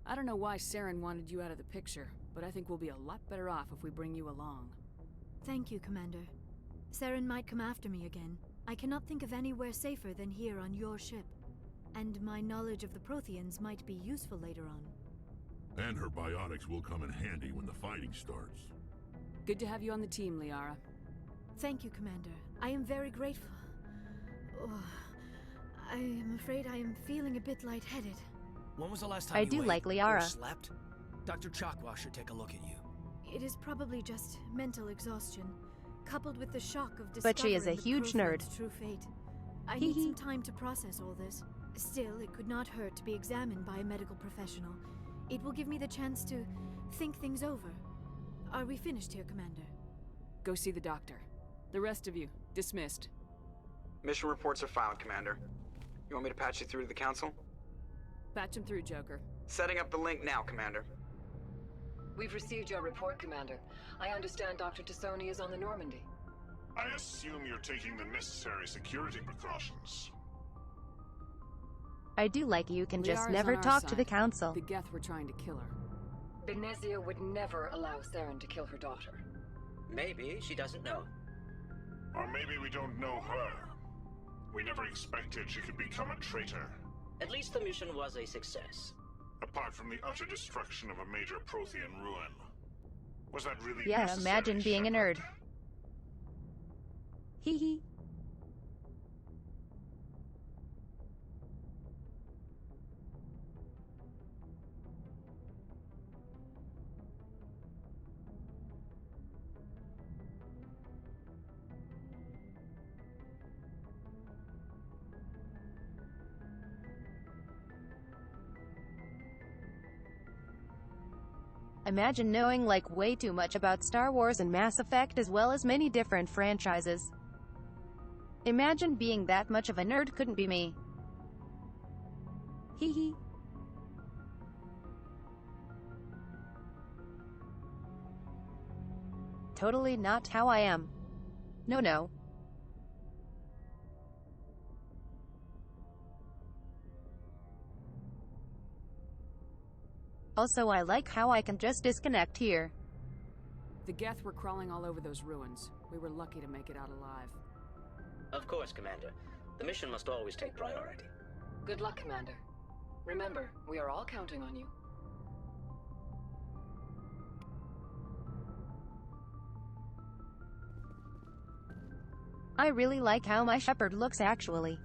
I don't know why Saren wanted you out of the picture, but I think we'll be a lot better off if we bring you along. Thank you, Commander. Saren might come after me again. I cannot think of anywhere safer than here on your ship. And my knowledge of the Protheans might be useful later on. And her biotics will come in handy when the fighting starts. Good to have you on the team, Liara. Thank you, Commander. I am very grateful. Oh, I am afraid I am feeling a bit lightheaded. When was the last time I you do ate like or Liara. slept? Dr. Chakwa should take a look at you. It is probably just mental exhaustion, coupled with the shock of But she is a discovering the huge nerd. Prothean's true fate. I Hee need hee. some time to process all this. Still, it could not hurt to be examined by a medical professional. It will give me the chance to think things over. Are we finished here, Commander? Go see the doctor. The rest of you, dismissed. Mission reports are filed, Commander. You want me to patch you through to the Council? Patch him through, Joker. Setting up the link now, Commander. We've received your report, Commander. I understand Dr. Tassoni is on the Normandy. I assume you're taking the necessary security precautions. I do like you can just Liara's never on our talk to side. the Council. The Geth were trying to kill her. Benezia would never allow Saren to kill her daughter. Maybe she doesn't know. Or maybe we don't know her. We never expected she could become a traitor. At least the mission was a success. Apart from the utter destruction of a major Prothean ruin. Was that really Yeah, necessary, imagine being a nerd. Shepard? Hee hee. Imagine knowing like way too much about Star Wars and Mass Effect as well as many different franchises. Imagine being that much of a nerd. Couldn't be me. Hee hee. totally not how I am. No, no. Also, I like how I can just disconnect here. The Geth were crawling all over those ruins. We were lucky to make it out alive. Of course, Commander. The mission must always take priority. Good luck, Commander. Remember, we are all counting on you. I really like how my shepherd looks actually.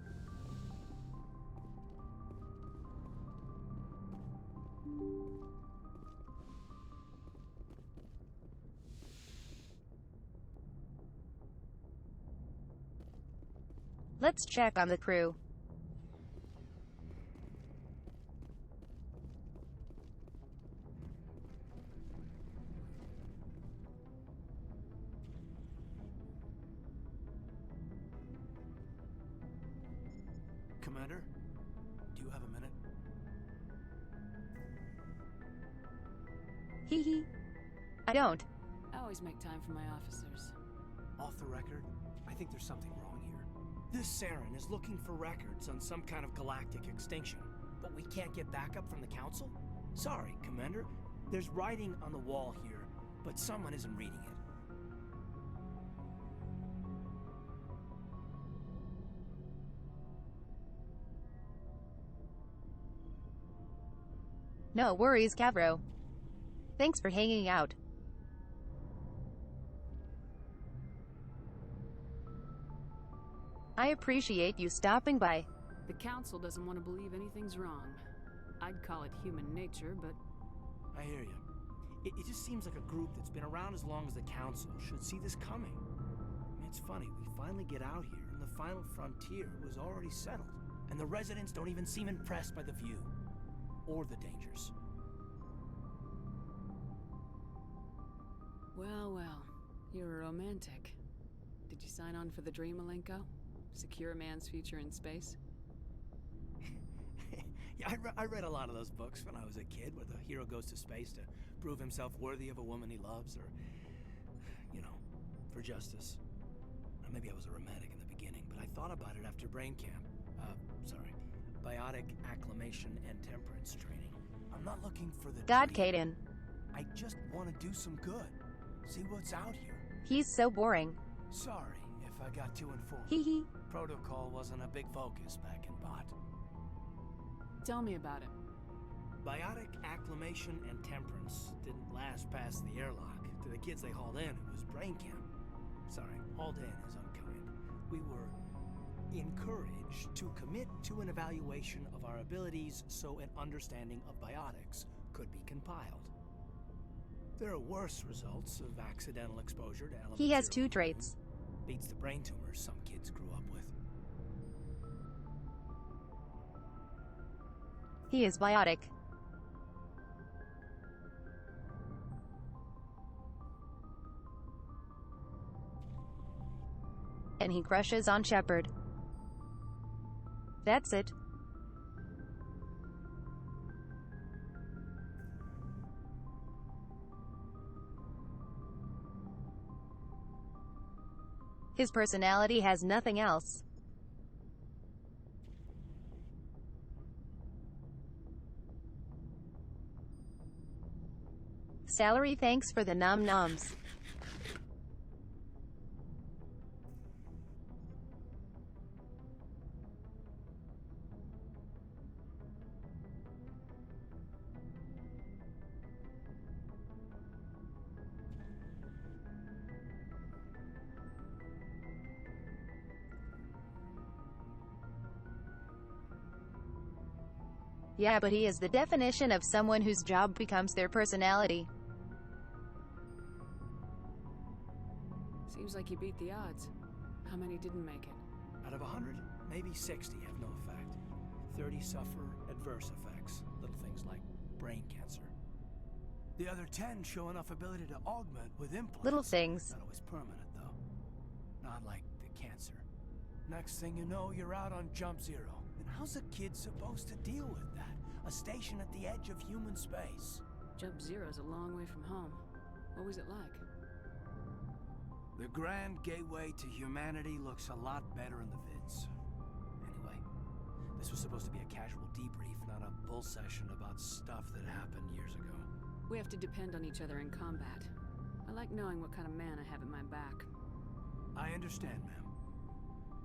Let's check on the crew. Commander, do you have a minute? Hee hee. I don't. I always make time for my officers. Off the record, I think there's something wrong here. This Saren is looking for records on some kind of galactic extinction, but we can't get backup from the Council? Sorry, Commander. There's writing on the wall here, but someone isn't reading it. No worries, Cavro. Thanks for hanging out. I appreciate you stopping by. The Council doesn't want to believe anything's wrong. I'd call it human nature, but... I hear you. It just seems like a group that's been around as long as the Council should see this coming. I mean, it's funny, we finally get out here, and the final frontier was already settled. And the residents don't even seem impressed by the view. Or the dangers. Well, well. You're a romantic. Did you sign on for the dream, Malenko? Secure a man's future in space? Yeah, I read a lot of those books when I was a kid, where the hero goes to space to prove himself worthy of a woman he loves, or, you know, for justice. Or maybe I was a romantic in the beginning, but I thought about it after brain camp. Biotic acclimation and temperance training. I'm not looking for the God, dream. Caden. I just want to do some good. See what's out here. He's so boring. Sorry if I got too informed. Hee hee. Protocol wasn't a big focus back in Bot. Tell me about it. Biotic acclimation and temperance didn't last past the airlock. To the kids they hauled in, it was brain camp. Sorry, hauled in is unkind. We were encouraged to commit to an evaluation of our abilities so an understanding of biotics could be compiled. There are worse results of accidental exposure to elements. He has 2 traits. Beats the brain tumors some kids grew up with. He is biotic. And he crushes on Shepard. That's it. His personality has nothing else. Salary, thanks for the nom-noms. Yeah, but he is the definition of someone whose job becomes their personality. Seems like you beat the odds. How many didn't make it? Out of 100, maybe 60 have no effect. 30 suffer adverse effects, little things like brain cancer. The other 10 show enough ability to augment with implants. Little things. Not always permanent, though. Not like the cancer. Next thing you know, you're out on jump zero. And how's a kid supposed to deal with that? A station at the edge of human space. Jump Zero's a long way from home. What was it like? The grand gateway to humanity looks a lot better in the vids. Anyway, this was supposed to be a casual debrief, not a bull session about stuff that happened years ago. We have to depend on each other in combat. I like knowing what kind of man I have at my back. I understand, ma'am.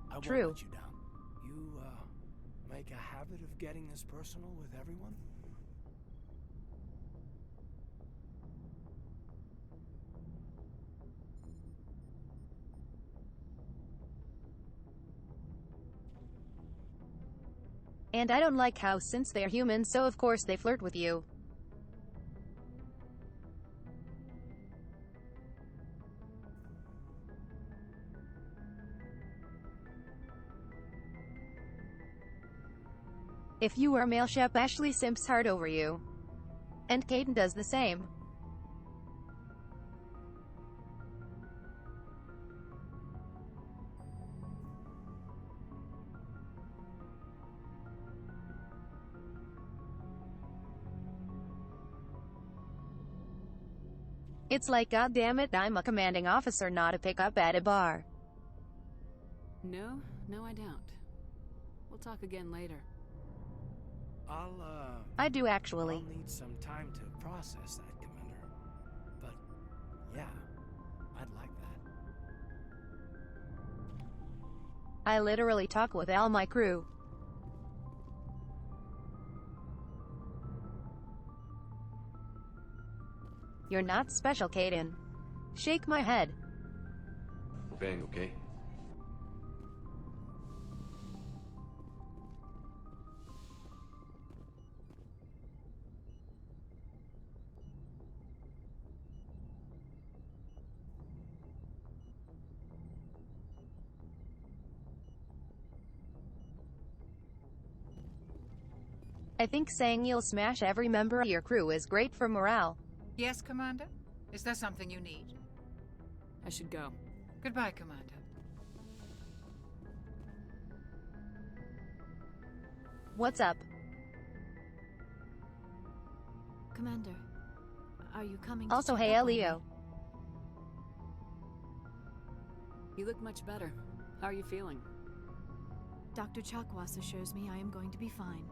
I won't True. let you down. You, make a habit of getting this personal with everyone? And I don't like how, since they're human, so of course they flirt with you. If you were male Shep, Ashley simps hard over you. And Caden does the same. It's like, goddammit, I'm a commanding officer, not a pickup at a bar. No, I don't. We'll talk again later. I do actually. I'll need some time to process that, Commander. But, yeah, I'd like that. I literally talk with all my crew. You're not special, Caden. Shake my head. Bang, okay? I think saying you'll smash every member of your crew is great for morale. Yes, Commander? Is there something you need? I should go. Goodbye, Commander. What's up? Commander, are you coming Also, to check hey, up on me? Leo. You look much better. How are you feeling? Dr. Chakwas assures me I am going to be fine.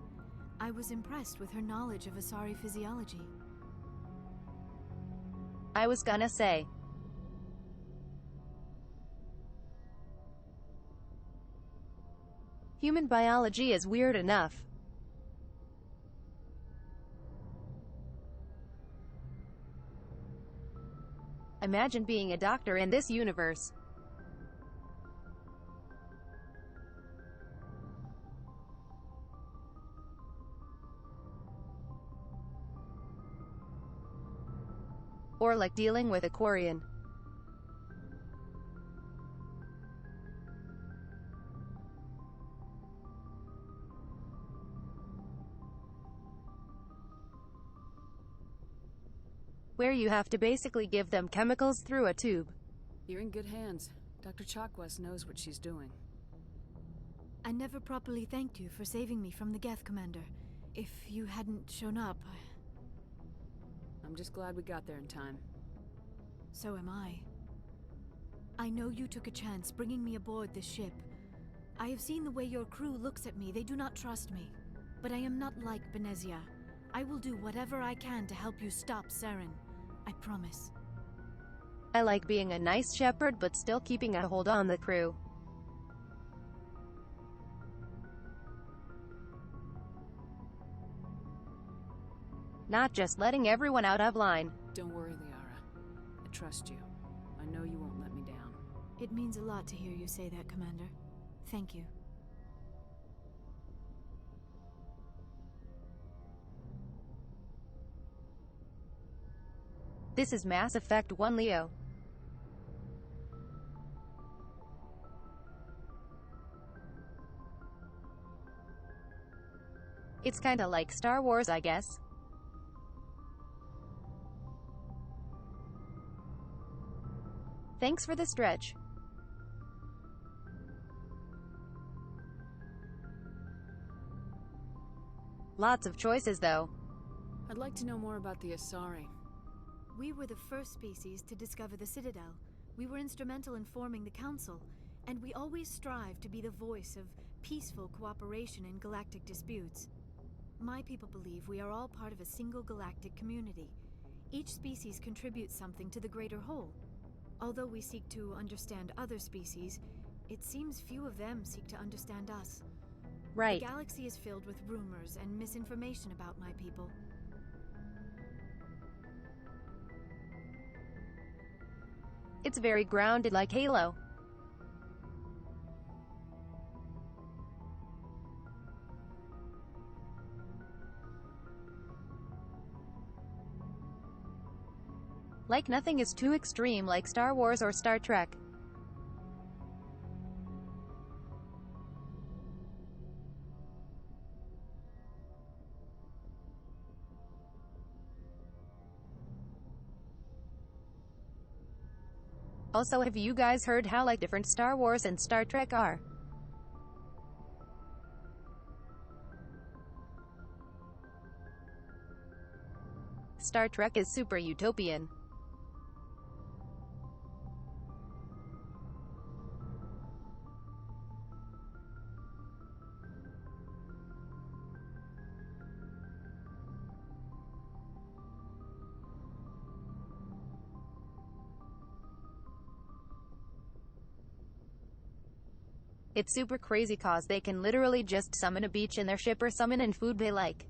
I was impressed with her knowledge of Asari physiology. I was gonna say. Human biology is weird enough. Imagine being a doctor in this universe. Or like dealing with a Quarian. Where you have to basically give them chemicals through a tube. You're in good hands. Dr. Chakwas knows what she's doing. I never properly thanked you for saving me from the Geth, Commander. If you hadn't shown up, I'm just glad we got there in time. So am I. I know you took a chance bringing me aboard this ship. I have seen the way your crew looks at me. They do not trust me. But I am not like Benezia. I will do whatever I can to help you stop Saren. I promise. I like being a nice shepherd but still keeping a hold on the crew. Not just letting everyone out of line. Don't worry, Liara. I trust you. I know you won't let me down. It means a lot to hear you say that, Commander. Thank you. This is Mass Effect 1 Leo. It's kinda like Star Wars, I guess. Thanks for the stretch. Lots of choices, though. I'd like to know more about the Asari. We were the first species to discover the Citadel, We were instrumental in forming the Council, and we always strive to be the voice of peaceful cooperation in galactic disputes. My people believe we are all part of a single galactic community. Each species contributes something to the greater whole. Although we seek to understand other species, it seems few of them seek to understand us. Right. The galaxy is filled with rumors and misinformation about my people. It's very grounded like Halo. Like nothing is too extreme like Star Wars or Star Trek. Also, have you guys heard how like different Star Wars and Star Trek are? Star Trek is super utopian. It's super crazy cause they can literally just summon a beach in their ship or summon in food they like.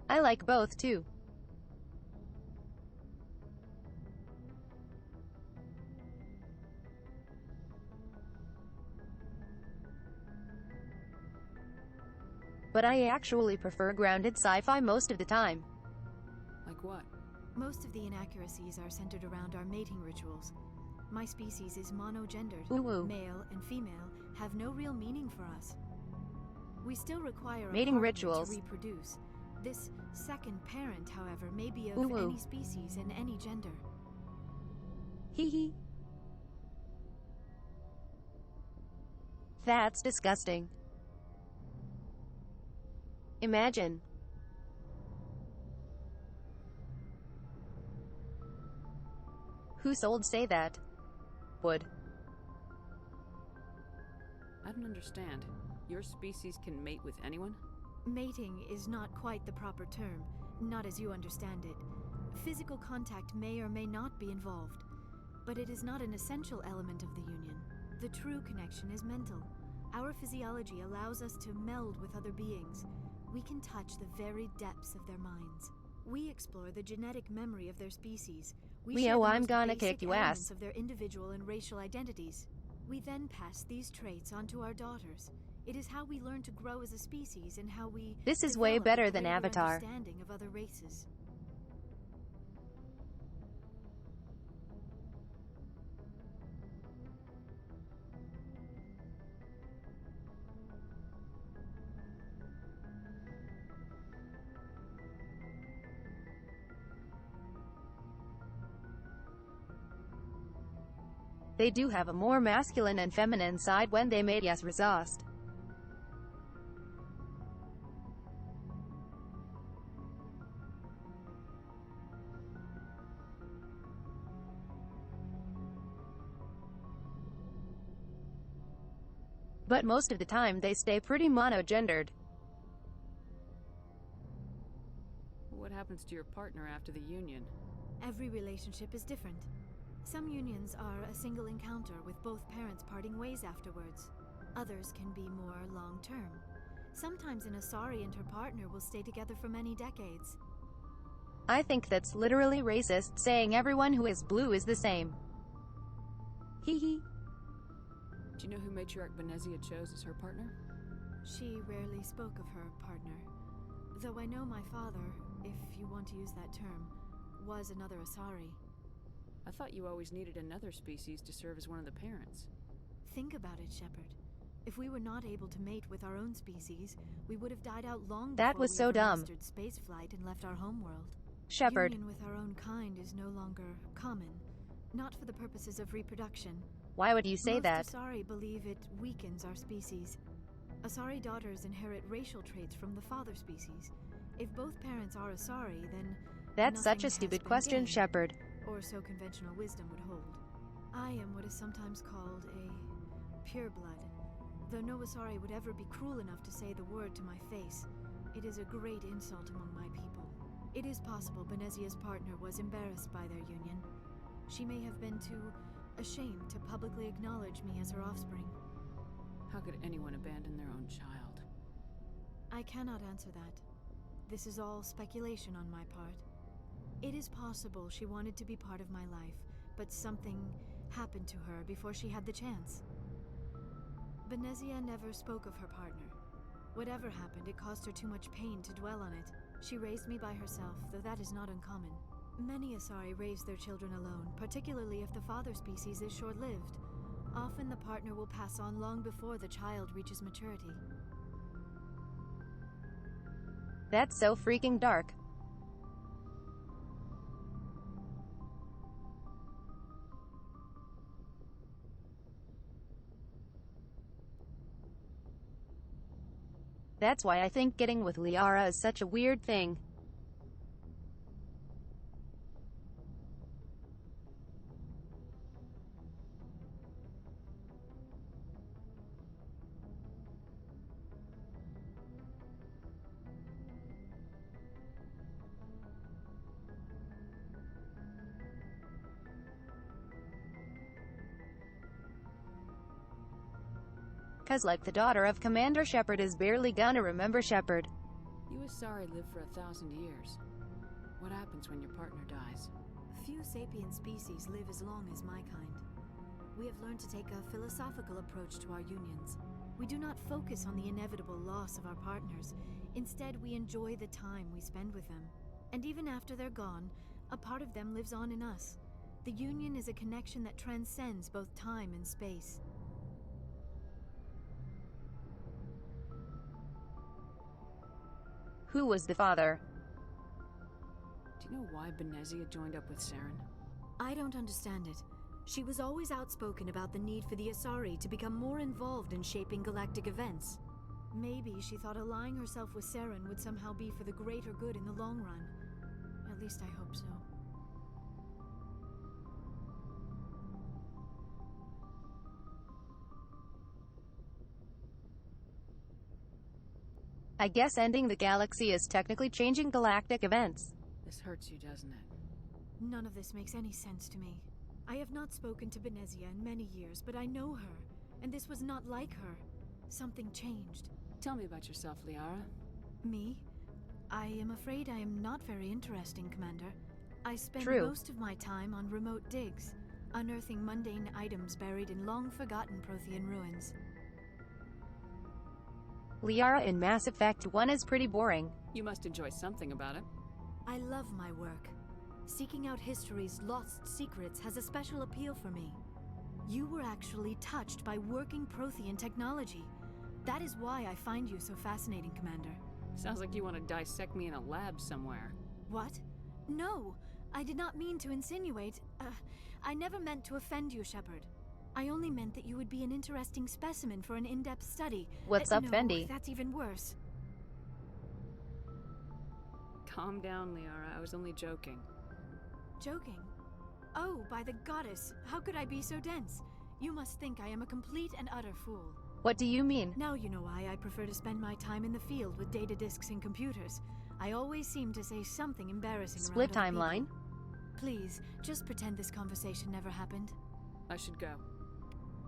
I like both too. But I actually prefer grounded sci-fi most of the time. Like what? Most of the inaccuracies are centered around our mating rituals. My species is monogendered. Ooh. Male and female have no real meaning for us. We still require a Mating partner rituals. to reproduce. This second parent, however, may be of Ooh. any species and any gender. Hee hee. That's disgusting. Imagine. Who sold say that? Would. I don't understand. Your species can mate with anyone? Mating is not quite the proper term, not as you understand it. Physical contact may or may not be involved, but it is not an essential element of the union. The true connection is mental. Our physiology allows us to meld with other beings. We can touch the very depths of their minds. We explore the genetic memory of their species. We share Leo, the I'm most gonna basic kick you elements ass. of their individual and racial identities. We then pass these traits onto our daughters. It is how we learn to grow as a species and how we This is way develop better a than greater Avatar. understanding of other races. They do have a more masculine and feminine side when they mate, yes, resist. But most of the time they stay pretty monogendered. What happens to your partner after the union? Every relationship is different. Some unions are a single encounter with both parents parting ways afterwards. Others can be more long-term. Sometimes an Asari and her partner will stay together for many decades. I think that's literally racist, saying everyone who is blue is the same. Hee hee. Do you know who Matriarch Benezia chose as her partner? She rarely spoke of her partner. Though I know my father, if you want to use that term, was another Asari. I thought you always needed another species to serve as one of the parents. Think about it, Shepard. If we were not able to mate with our own species, we would have died out long That before was we so ever dumb. mastered spaceflight and left our homeworld. Shepard. Union with our own kind is no longer common, not for the purposes of reproduction. Why would you say Most that? Asari believe it weakens our species. Asari daughters inherit racial traits from the father species. If both parents are Asari, then That's such nothing a stupid has been question, gained, Shepard. or so conventional wisdom would hold. I am what is sometimes called a pureblood. Though no Asari would ever be cruel enough to say the word to my face, it is a great insult among my people. It is possible Benezia's partner was embarrassed by their union. She may have been too ashamed to publicly acknowledge me as her offspring. How could anyone abandon their own child? I cannot answer that. This is all speculation on my part. It is possible she wanted to be part of my life, but something happened to her before she had the chance. Benezia never spoke of her partner. Whatever happened, it caused her too much pain to dwell on it. She raised me by herself, though that is not uncommon. Many Asari raise their children alone, particularly if the father species is short-lived. Often the partner will pass on long before the child reaches maturity. That's so freaking dark. That's why I think getting with Liara is such a weird thing. Cause like the daughter of Commander Shepard is barely gonna remember Shepard. You Asari live for 1,000 years. What happens when your partner dies? Few sapient species live as long as my kind. We have learned to take a philosophical approach to our unions. We do not focus on the inevitable loss of our partners. Instead, we enjoy the time we spend with them. And even after they're gone, a part of them lives on in us. The union is a connection that transcends both time and space. Who was the father? Do you know why Benezia joined up with Saren? I don't understand it. She was always outspoken about the need for the Asari to become more involved in shaping galactic events. Maybe she thought allying herself with Saren would somehow be for the greater good in the long run. At least I hope so. I guess ending the galaxy is technically changing galactic events. This hurts you, doesn't it? None of this makes any sense to me. I have not spoken to Benezia in many years, but I know her, and this was not like her. Something changed. Tell me about yourself, Liara. Me? I am afraid I am not very interesting, Commander. I spend most of my time on remote digs, unearthing mundane items buried in long-forgotten Prothean ruins. Liara in Mass Effect 1 is pretty boring. You must enjoy something about it. I love my work. Seeking out history's lost secrets has a special appeal for me. You were actually touched by working Prothean technology. That is why I find you so fascinating, Commander. Sounds like you want to dissect me in a lab somewhere. What? No, I did not mean to insinuate. I never meant to offend you, Shepard. I only meant that you would be an interesting specimen for an in-depth study. What's up, no, Fendi? That's even worse. Calm down, Liara. I was only joking. Joking? Oh, by the goddess, how could I be so dense? You must think I am a complete and utter fool. What do you mean? Now you know why I prefer to spend my time in the field with data disks and computers. I always seem to say something embarrassing Split around other timeline? people. Please, just pretend this conversation never happened. I should go.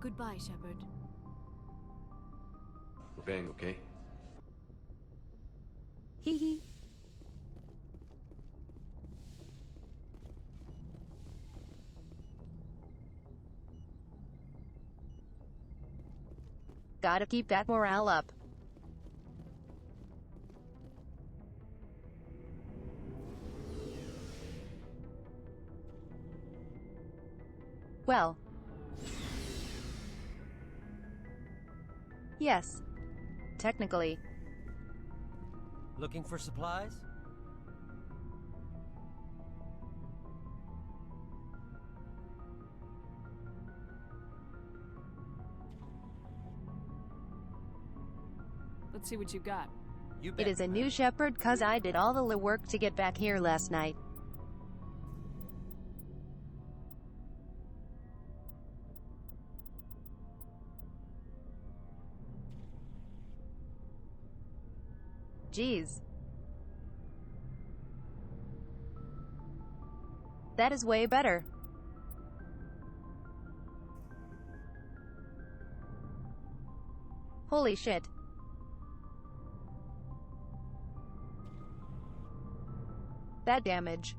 Goodbye, Shepard. Vengo, okay? Hee hee. Gotta keep that morale up. Well. Yes. Technically. Looking for supplies? Let's see what you got. It is a new shepherd, cause I did all the work to get back here last night. Jeez. That is way better. Holy shit. That damage.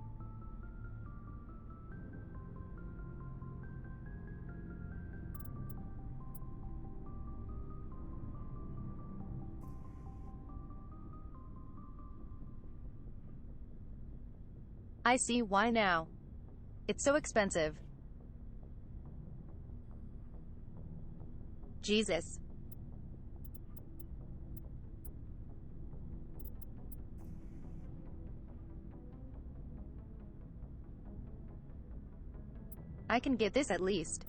I see why now. It's so expensive. Jesus. I can get this at least.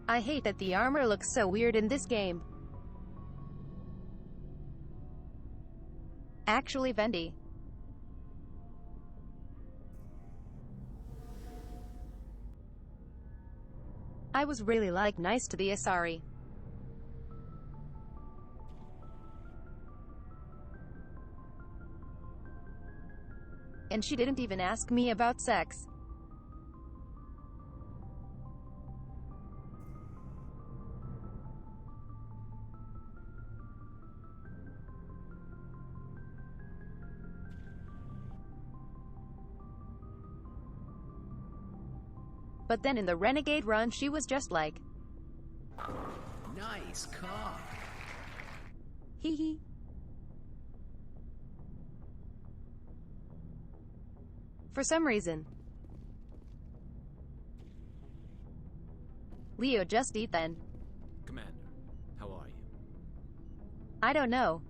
I hate that the armor looks so weird in this game. Actually, Vendi. I was really nice to the Asari. And she didn't even ask me about sex. But then in the Renegade run she was just like, Nice car. hee hee. For some reason. Leo, just eat then. Commander, how are you? I don't know.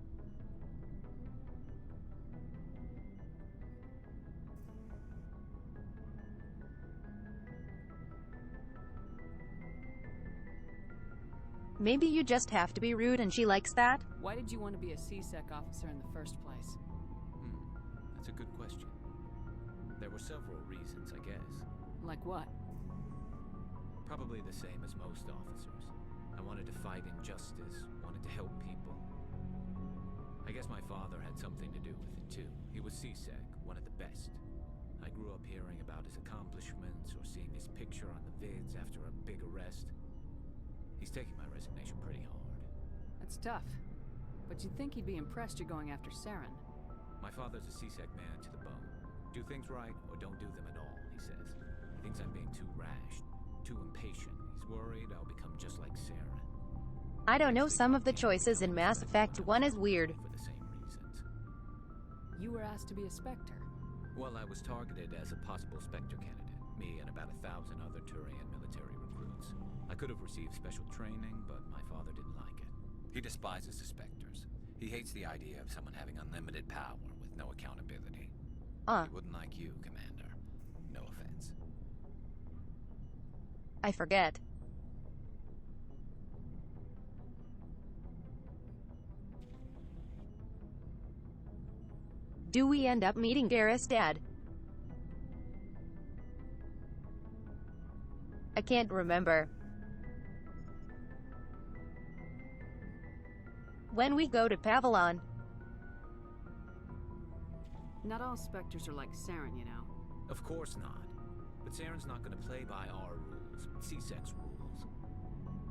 Maybe you just have to be rude and she likes that? Why did you want to be a CSEC officer in the first place? That's a good question. There were several reasons, I guess. Like what? Probably the same as most officers. I wanted to fight injustice, wanted to help people. I guess my father had something to do with it too. He was CSEC, one of the best. I grew up hearing about his accomplishments or seeing his picture on the vids after a big arrest. He's taking my resignation pretty hard. That's tough. But you'd think he'd be impressed you're going after Saren. My father's a CSEC man to the bone. Do things right or don't do them at all, he says. He thinks I'm being too rash, too impatient. He's worried I'll become just like Saren. I don't know, some of the choices in Mass Effect 1 is weird. For the same reasons. You were asked to be a Spectre. Well, I was targeted as a possible Spectre candidate. Me and about 1,000 other Turian military recruits. I could have received special training, but my father didn't like it. He despises the Spectres. He hates the idea of someone having unlimited power with no accountability. He wouldn't like you, Commander. No offense. I forget. Do we end up meeting Garrus' dad? I can't remember. When we go to Pavilon. Not all Spectres are like Saren, you know. Of course not. But Saren's not going to play by our rules, CSEC's rules.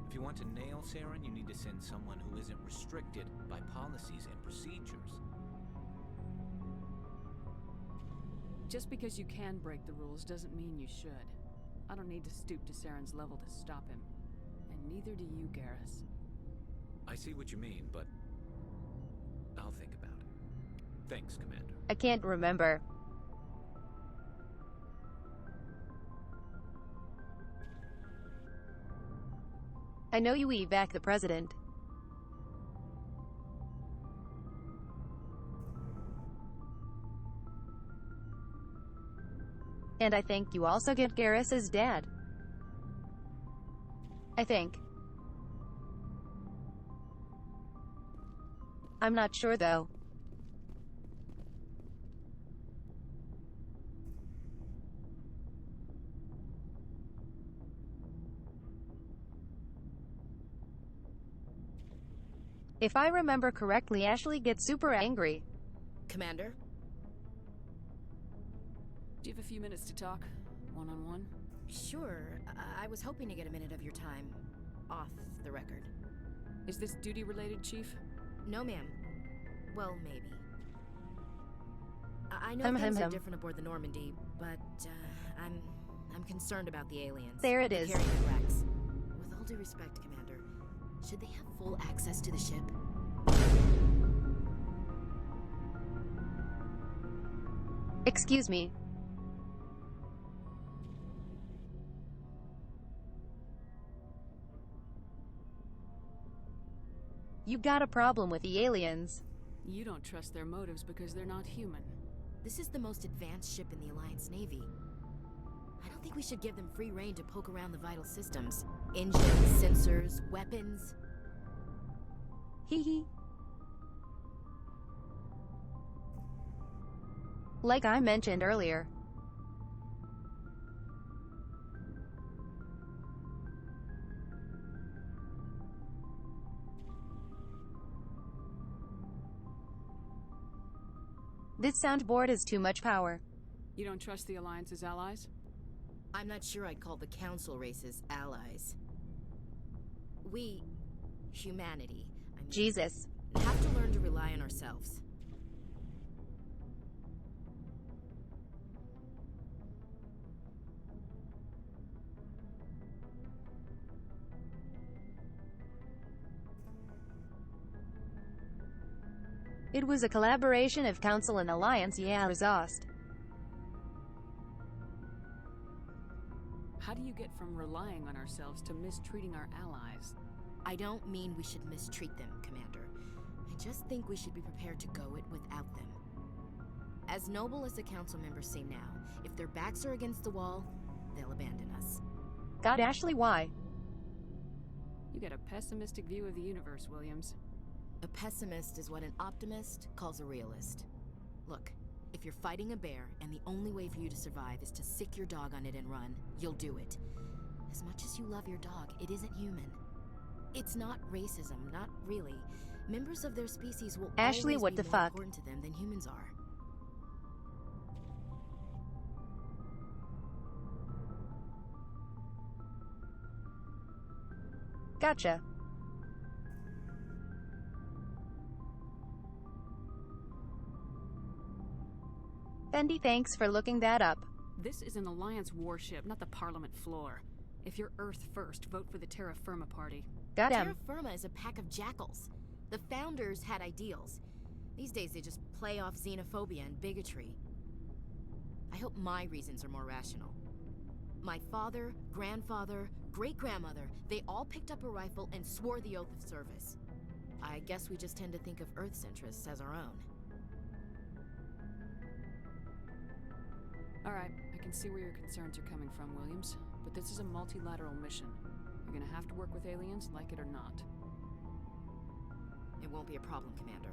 If you want to nail Saren, you need to send someone who isn't restricted by policies and procedures. Just because you can break the rules doesn't mean you should. I don't need to stoop to Saren's level to stop him. And neither do you, Garrus. I see what you mean, but I'll think about it. Thanks, Commander. I can't remember. I know you evac the president. And I think you also get Garrus's dad. I think. I'm not sure though. If I remember correctly, Ashley gets super angry. Commander? Do you have a few minutes to talk? One-on-one? Sure. I was hoping to get a minute of your time. Off the record. Is this duty-related, Chief? No, ma'am. Well, maybe. I know things are different aboard the Normandy, but, I'm concerned about the aliens. There it is. Carrying the wrecks. With all due respect, Commander, should they have full access to the ship? Excuse me. You got a problem with the aliens. You don't trust their motives because they're not human. This is the most advanced ship in the Alliance Navy. I don't think we should give them free rein to poke around the vital systems. Engines, sensors, weapons. Hee hee. Like I mentioned earlier. This soundboard is too much power. You don't trust the Alliance's allies? I'm not sure I'd call the Council races allies. We, humanity, Jesus, have to learn to rely on ourselves. It was a collaboration of Council and Alliance, yeah, exhaust. How do you get from relying on ourselves to mistreating our allies? I don't mean we should mistreat them, Commander. I just think we should be prepared to go it without them. As noble as the Council members seem now, if their backs are against the wall, they'll abandon us. God, Ashley, why? You get a pessimistic view of the universe, Williams. A pessimist is what an optimist calls a realist. Look, if you're fighting a bear and the only way for you to survive is to sick your dog on it and run, you'll do it. As much as you love your dog, it isn't human. It's not racism, not really. Members of their species will Ashley, always what be the more fuck? important to them than humans are. Gotcha. Fendi, thanks for looking that up. This is an Alliance warship, not the Parliament floor. If you're Earth first, vote for the Terra Firma party. Got him. Terra Firma is a pack of jackals. The founders had ideals. These days they just play off xenophobia and bigotry. I hope my reasons are more rational. My father, grandfather, great-grandmother, they all picked up a rifle and swore the oath of service. I guess we just tend to think of Earth's interests as our own. Alright, I can see where your concerns are coming from, Williams. But this is a multilateral mission. You're gonna have to work with aliens, like it or not. It won't be a problem, Commander.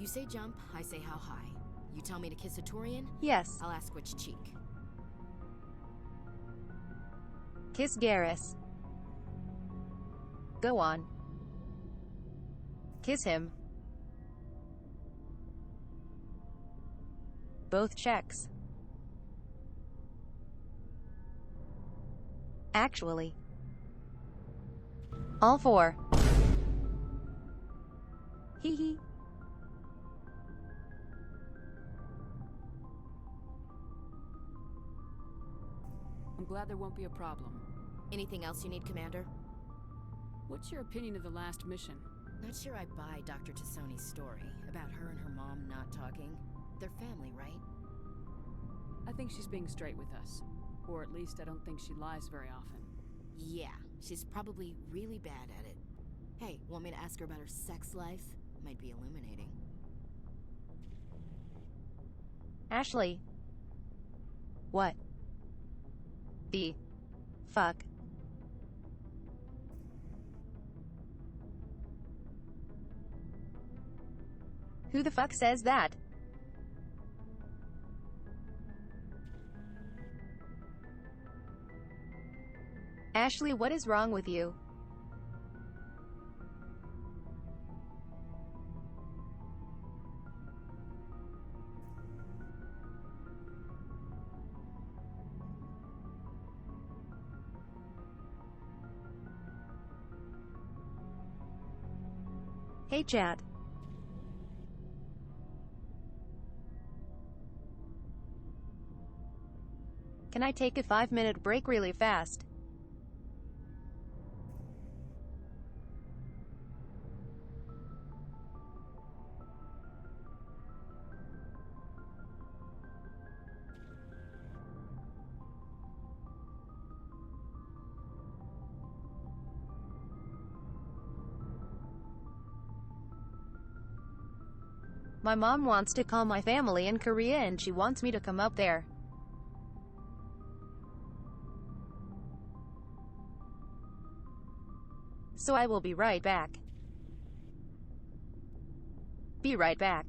You say jump, I say how high. You tell me to kiss a Turian? Yes. I'll ask which cheek. Kiss Garrus. Go on. Kiss him. Both checks. Actually. All four. Hee hee. I'm glad there won't be a problem. Anything else you need, Commander? What's your opinion of the last mission? Not sure I buy Dr. Tassoni's story about her and her mom not talking. They're family, right? I think she's being straight with us. Or at least I don't think she lies very often. Yeah, She's probably really bad at it. Hey, want me to ask her about her sex life? Might be illuminating. Ashley. What the fuck? Who the fuck says that? Ashley, what is wrong with you? Hey, Chad. Can I take a 5-minute break really fast? My mom wants to call my family in Korea and she wants me to come up there. So I will be right back. Be right back.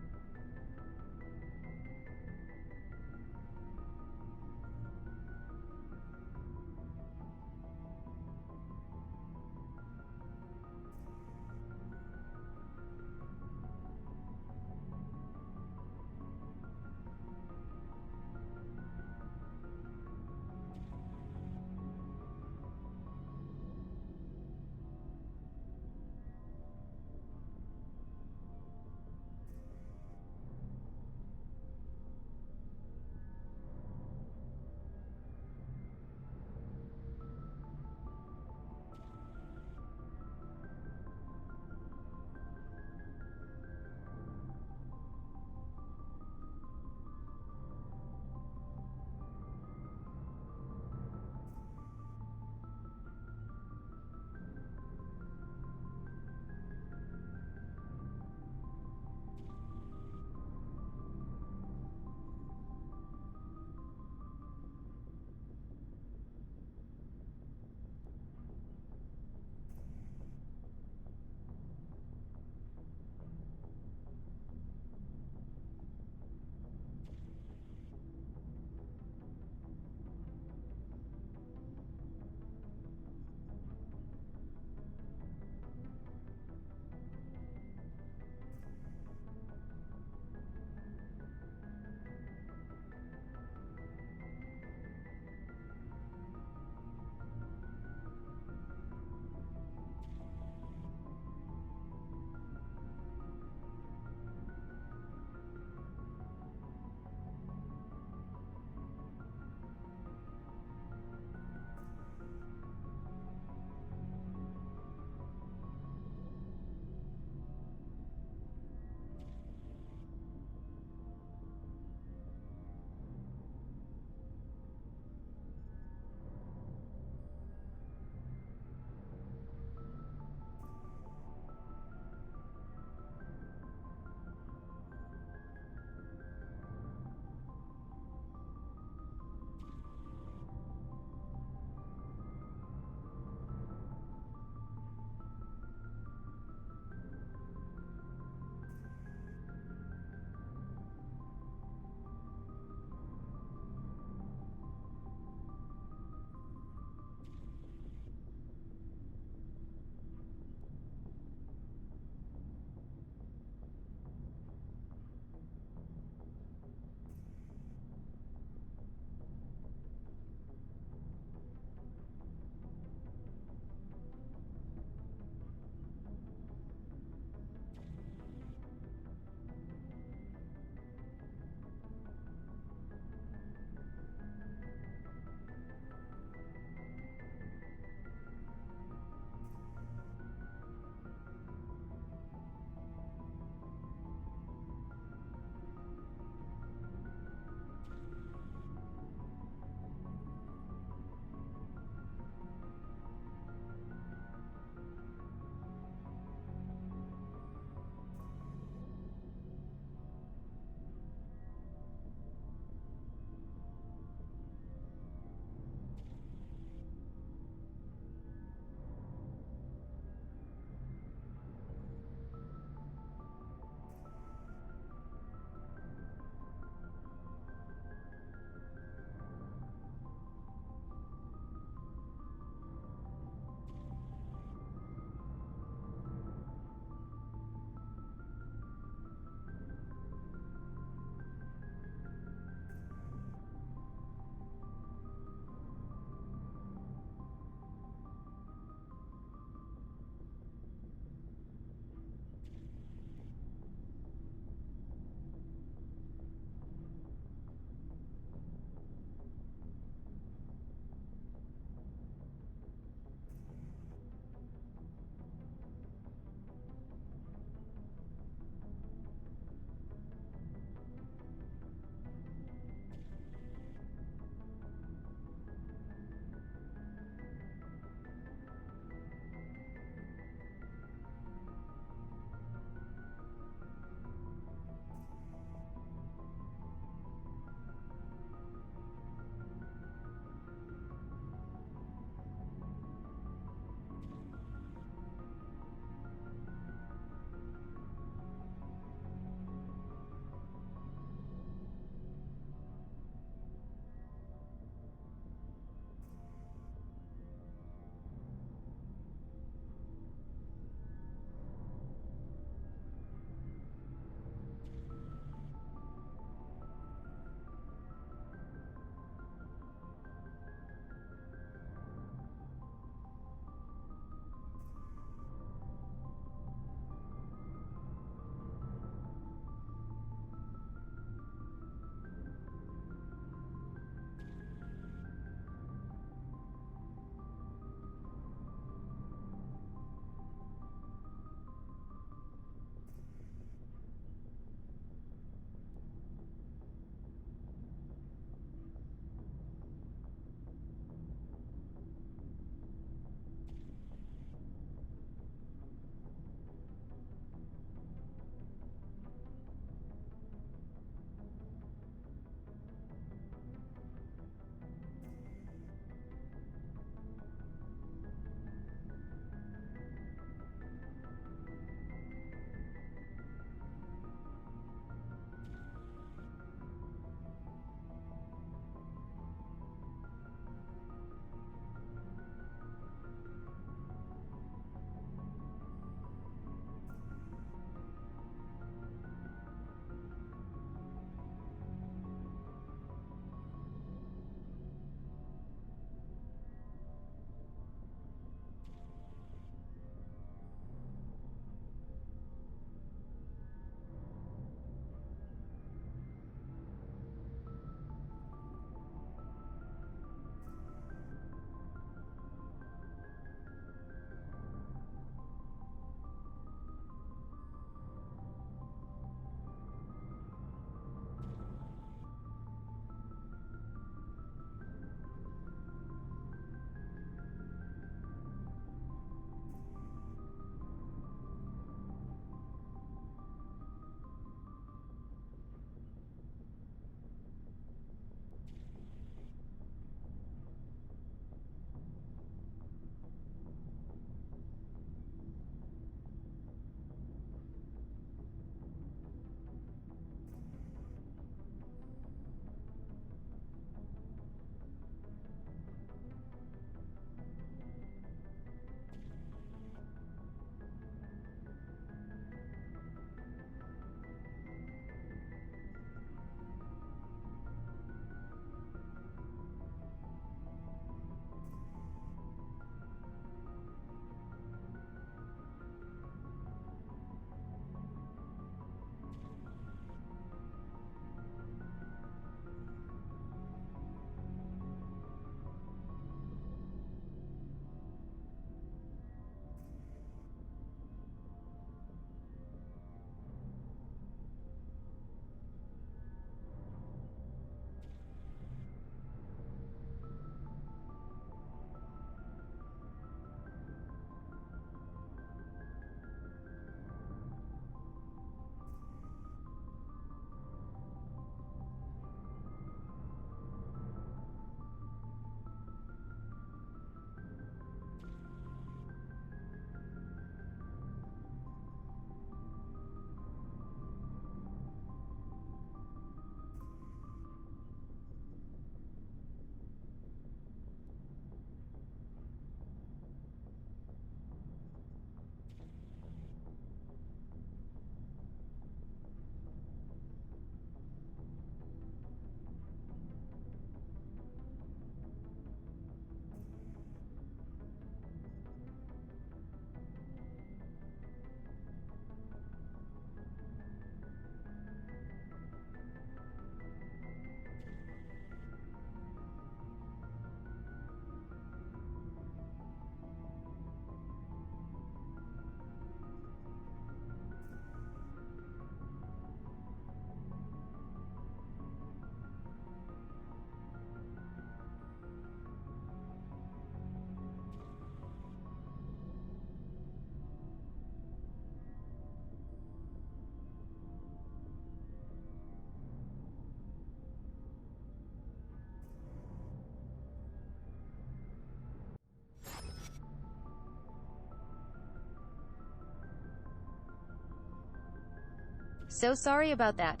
So sorry about that.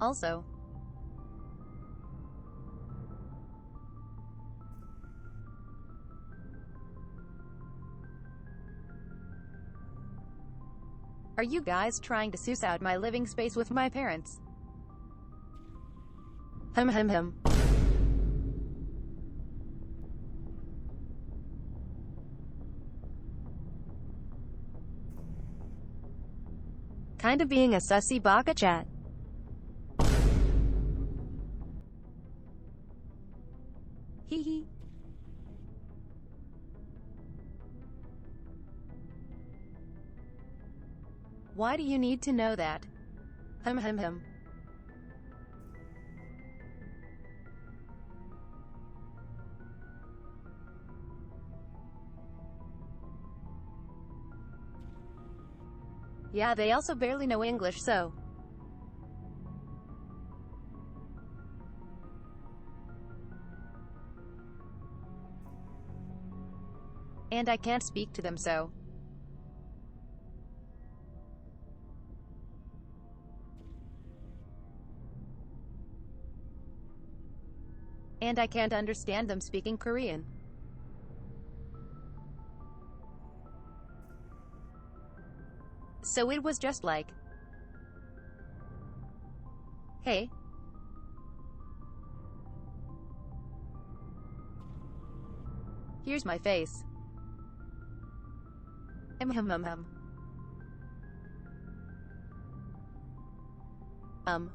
Also, are you guys trying to suss out my living space with my parents? Hum. Kinda being a sussy baka chat. Hee hee. Why do you need to know that? Hum. Yeah, they also barely know English, so. And I can't speak to them, so. And I can't understand them speaking Korean. So it was just like, hey. Here's my face. Hum.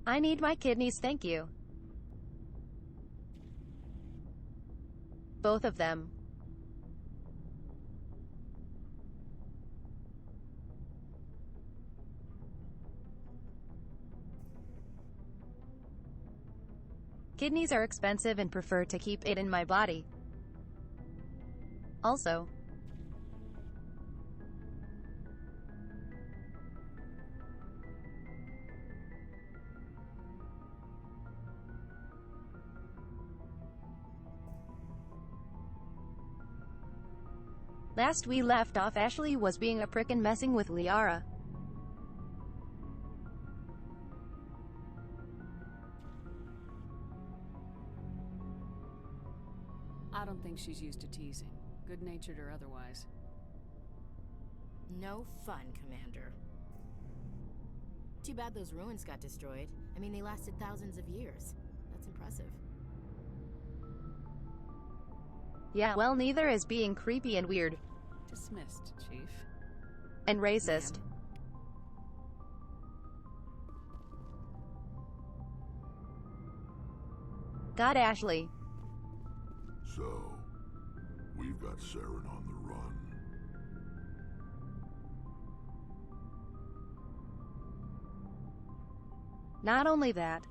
I need my kidneys, thank you. Both of them. Kidneys are expensive and prefer to keep it in my body. Also, last we left off, Ashley was being a prick and messing with Liara. I don't think she's used to teasing, good-natured or otherwise. No fun, Commander. Too bad those ruins got destroyed. I mean, they lasted thousands of years. That's impressive. Yeah, well, neither is being creepy and weird. Dismissed, Chief. And racist. Got Ashley. So, we've got Saren on the run. Not only that,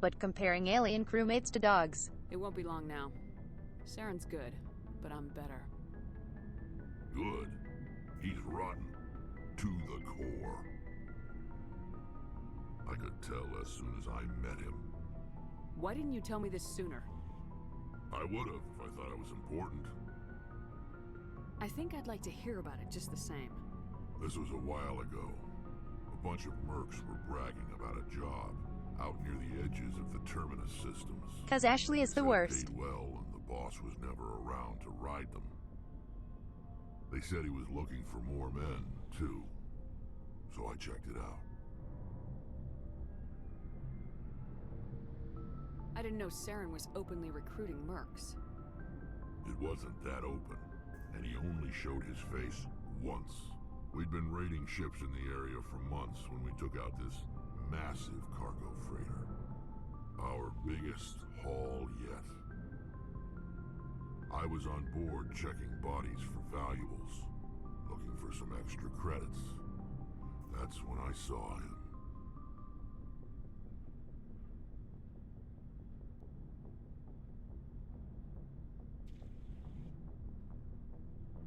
but comparing alien crewmates to dogs. It won't be long now. Saren's good, but I'm better. Good. He's rotten. To the core. I could tell as soon as I met him. Why didn't you tell me this sooner? I would've if I thought it was important. I think I'd like to hear about it just the same. This was a while ago. A bunch of mercs were bragging about a job out near the edges of the Terminus systems. 'Cause Ashley is the worst. Paid well, and the boss was never around to ride them. They said he was looking for more men, too. So I checked it out. I didn't know Saren was openly recruiting mercs. It wasn't that open, and he only showed his face once. We'd been raiding ships in the area for months when we took out this massive cargo freighter. Our biggest haul yet. I was on board checking bodies for valuables, looking for some extra credits. That's when I saw him.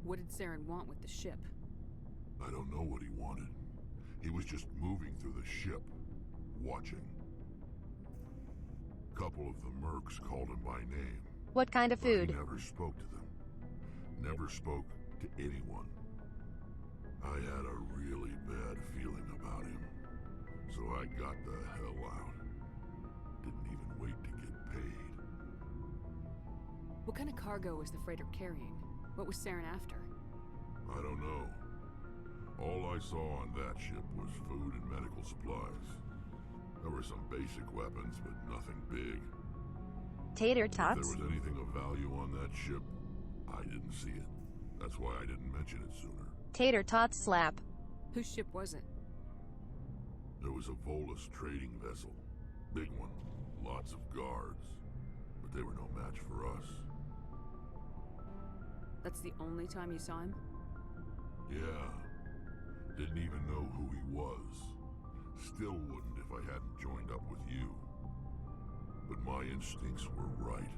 What did Saren want with the ship? I don't know what he wanted. He was just moving through the ship, watching. Couple of the mercs called him by name. What kind of food? He never spoke to them. Never spoke to anyone. I had a really bad feeling about him. So I got the hell out. Didn't even wait to get paid. What kind of cargo was the freighter carrying? What was Saren after? I don't know. All I saw on that ship was food and medical supplies. There were some basic weapons, but nothing big. Tater If tots? there was anything of value on that ship, I didn't see it. That's why I didn't mention it sooner. Tater tots slap. Whose ship was it? There was a Volus trading vessel. Big one. Lots of guards. But they were no match for us. That's the only time you saw him? Yeah. Didn't even know who he was. Still wouldn't if I hadn't joined up with you. But my instincts were right.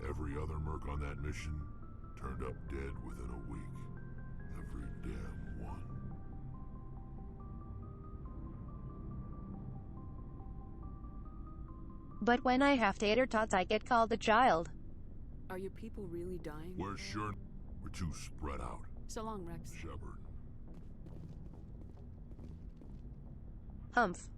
Every other merc on that mission turned up dead within a week. Every damn one. But when I have tater tots, I get called a child. Are your people really dying? We're sure we're too spread out. So long, Rex. Shepard. Humph.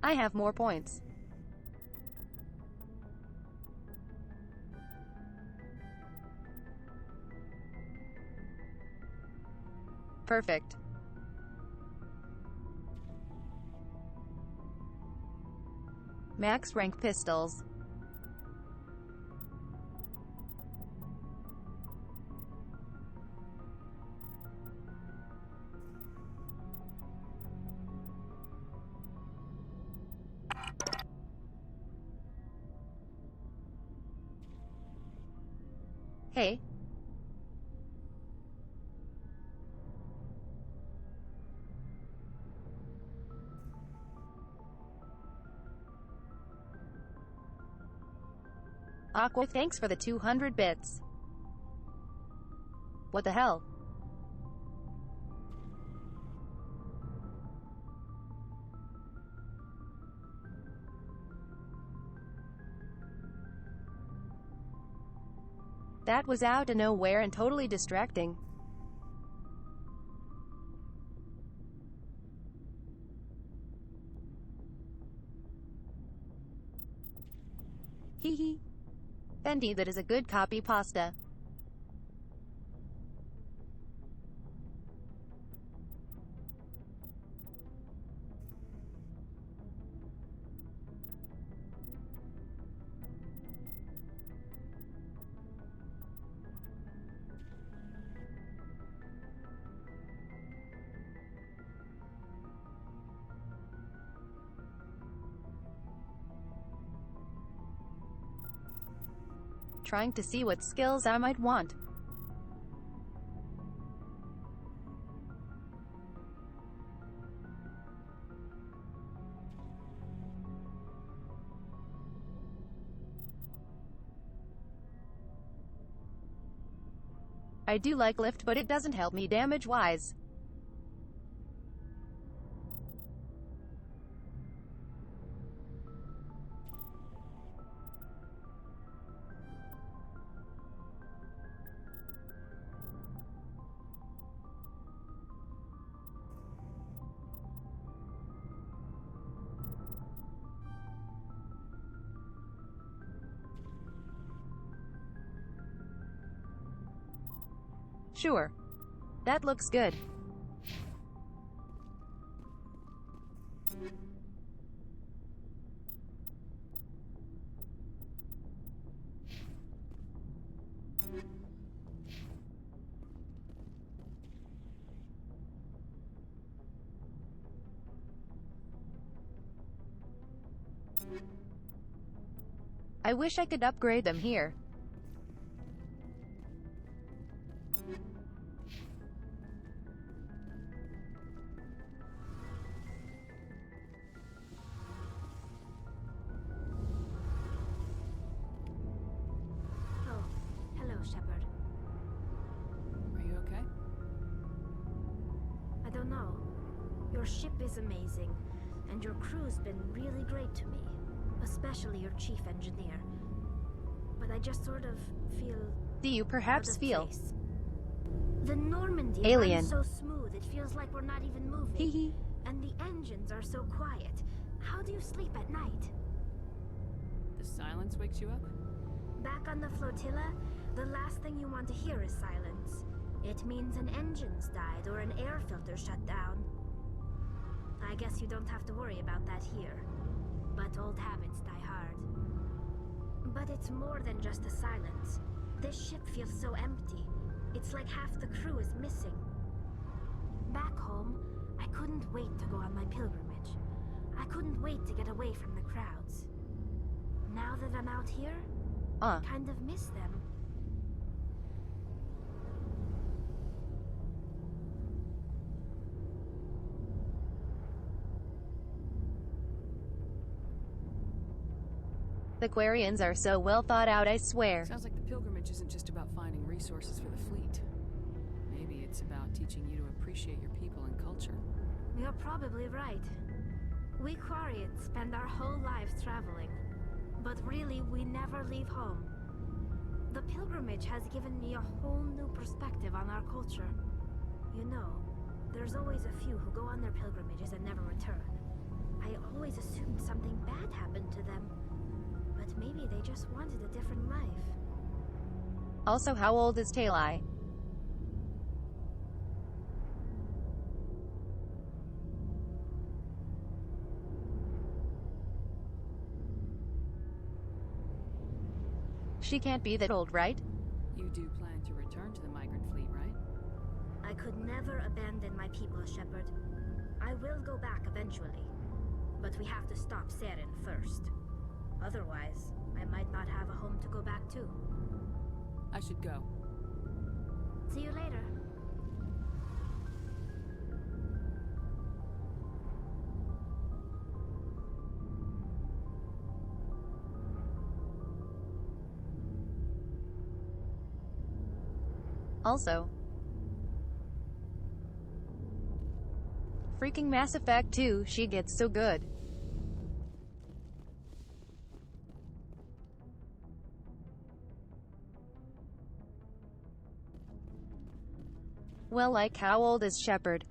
I have more points. Perfect. Max rank pistols. Hey. Aqua, thanks for the 200 bits. What the hell? That was out of nowhere and totally distracting. Hee hee. Bendy, that is a good copy pasta. Trying to see what skills I might want. I do like lift, but it doesn't help me damage-wise. Sure. That looks good. I wish I could upgrade them here. ship is amazing, and your crew's been really great to me, especially your chief engineer. But I just sort of feel... Do you perhaps feel... The Normandy alien? runs so smooth, it feels like we're not even moving. And the engines are so quiet. How do you sleep at night? The silence wakes you up? Back on the flotilla, the last thing you want to hear is silence. It means an engine's died or an air filter shut down. I guess you don't have to worry about that here. But old habits die hard. But it's more than just the silence. This ship feels so empty. It's like half the crew is missing. Back home, I couldn't wait to go on my pilgrimage. I couldn't wait to get away from the crowds. Now that I'm out here, I kind of miss them. The Quarians are so well thought out, I swear. Sounds like the pilgrimage isn't just about finding resources for the fleet. Maybe it's about teaching you to appreciate your people and culture. You're probably right. We Quarians spend our whole lives traveling. But really, we never leave home. The pilgrimage has given me a whole new perspective on our culture. You know, there's always a few who go on their pilgrimages and never return. I always assumed something bad happened to them. But maybe they just wanted a different life. Also, how old is Talai? She can't be that old, right? You do plan to return to the migrant fleet, right? I could never abandon my people, Shepard. I will go back eventually. But we have to stop Saren first. Otherwise, I might not have a home to go back to. I should go. See you later. Also, freaking Mass Effect 2, she gets so good. Well, like, how old is Shepard?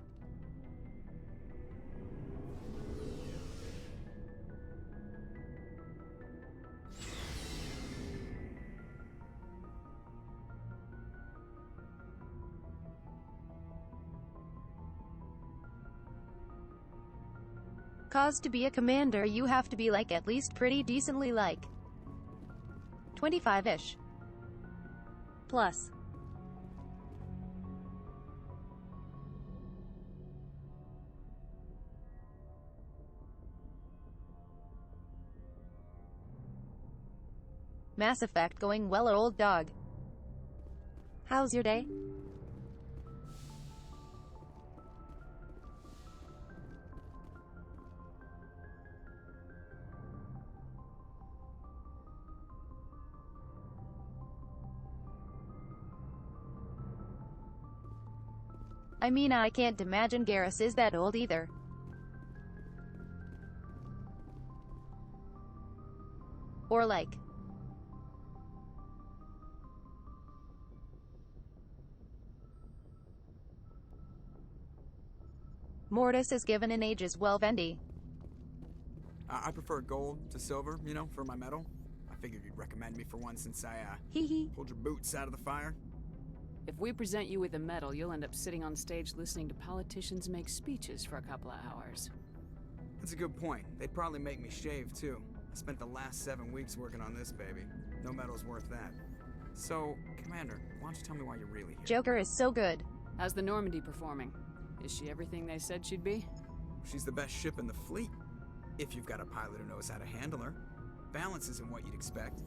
Cause to be a commander, you have to be like at least pretty decently like 25-ish. Plus. Mass Effect going well, old dog. How's your day? I mean, I can't imagine Garrus is that old either. Or like... Mortis is given an age as well, Vendi. I prefer gold to silver, you know, for my medal. I figured you'd recommend me for one since I, pulled your boots out of the fire. If we present you with a medal, you'll end up sitting on stage listening to politicians make speeches for a couple of hours. That's a good point. They'd probably make me shave, too. I spent the last 7 weeks working on this baby. No medal's worth that. So, Commander, why don't you tell me why you're really here? Joker is so good. How's the Normandy performing? Is she everything they said she'd be? She's the best ship in the fleet. If you've got a pilot who knows how to handle her. Balance isn't what you'd expect.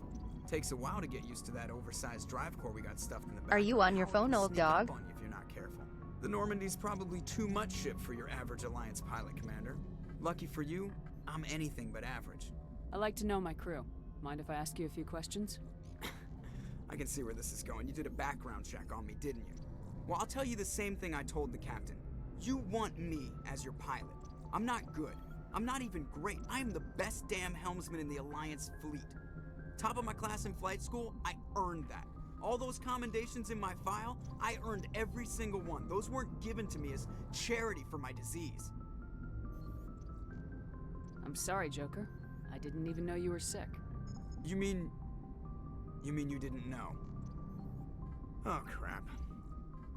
Takes a while to get used to that oversized drive core we got stuffed in the back. Are you on your phone, old dog? On you if you're not careful. The Normandy's probably too much ship for your average Alliance pilot, Commander. Lucky for you, I'm anything but average. I like to know my crew. Mind if I ask you a few questions? I can see where this is going. You did a background check on me, didn't you? Well, I'll tell you the same thing I told the captain. You want me as your pilot. I'm not good. I'm not even great. I am the best damn helmsman in the Alliance fleet. Top of my class in flight school, I earned that. All those commendations in my file, I earned every single one. Those weren't given to me as charity for my disease. I'm sorry, Joker. I didn't even know you were sick. You mean you didn't know? Oh, crap.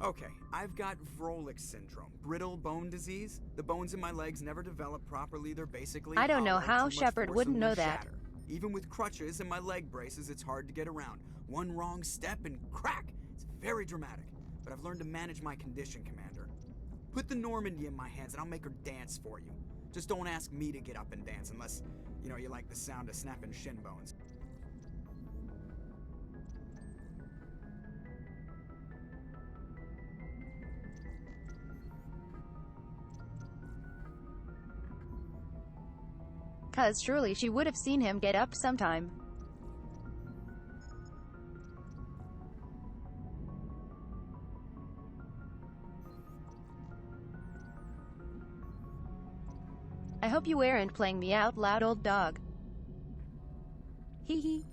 Okay, I've got Vrolik syndrome, brittle bone disease. The bones in my legs never develop properly. They're basically I don't know hollow, how too much Shepard force wouldn't and know will that. shatter. Even with crutches and my leg braces, it's hard to get around. One wrong step and crack! It's very dramatic. But I've learned to manage my condition, Commander. Put the Normandy in my hands and I'll make her dance for you. Just don't ask me to get up and dance unless, you like the sound of snapping shin bones. Cause surely she would have seen him get up sometime. I hope you aren't playing me out loud, old dog. Hee hee.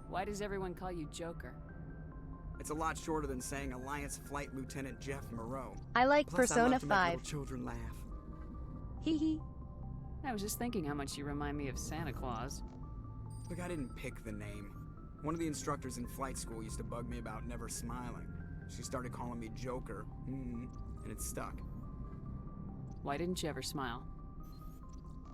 Why does everyone call you Joker? It's a lot shorter than saying Alliance Flight Lieutenant Jeff Moreau. I like Plus, I Persona love to make 5. little children laugh. Hee hee. I was just thinking how much you remind me of Santa Claus. Look, I didn't pick the name. One of the instructors in flight school used to bug me about never smiling. She started calling me Joker, and it stuck. Why didn't you ever smile?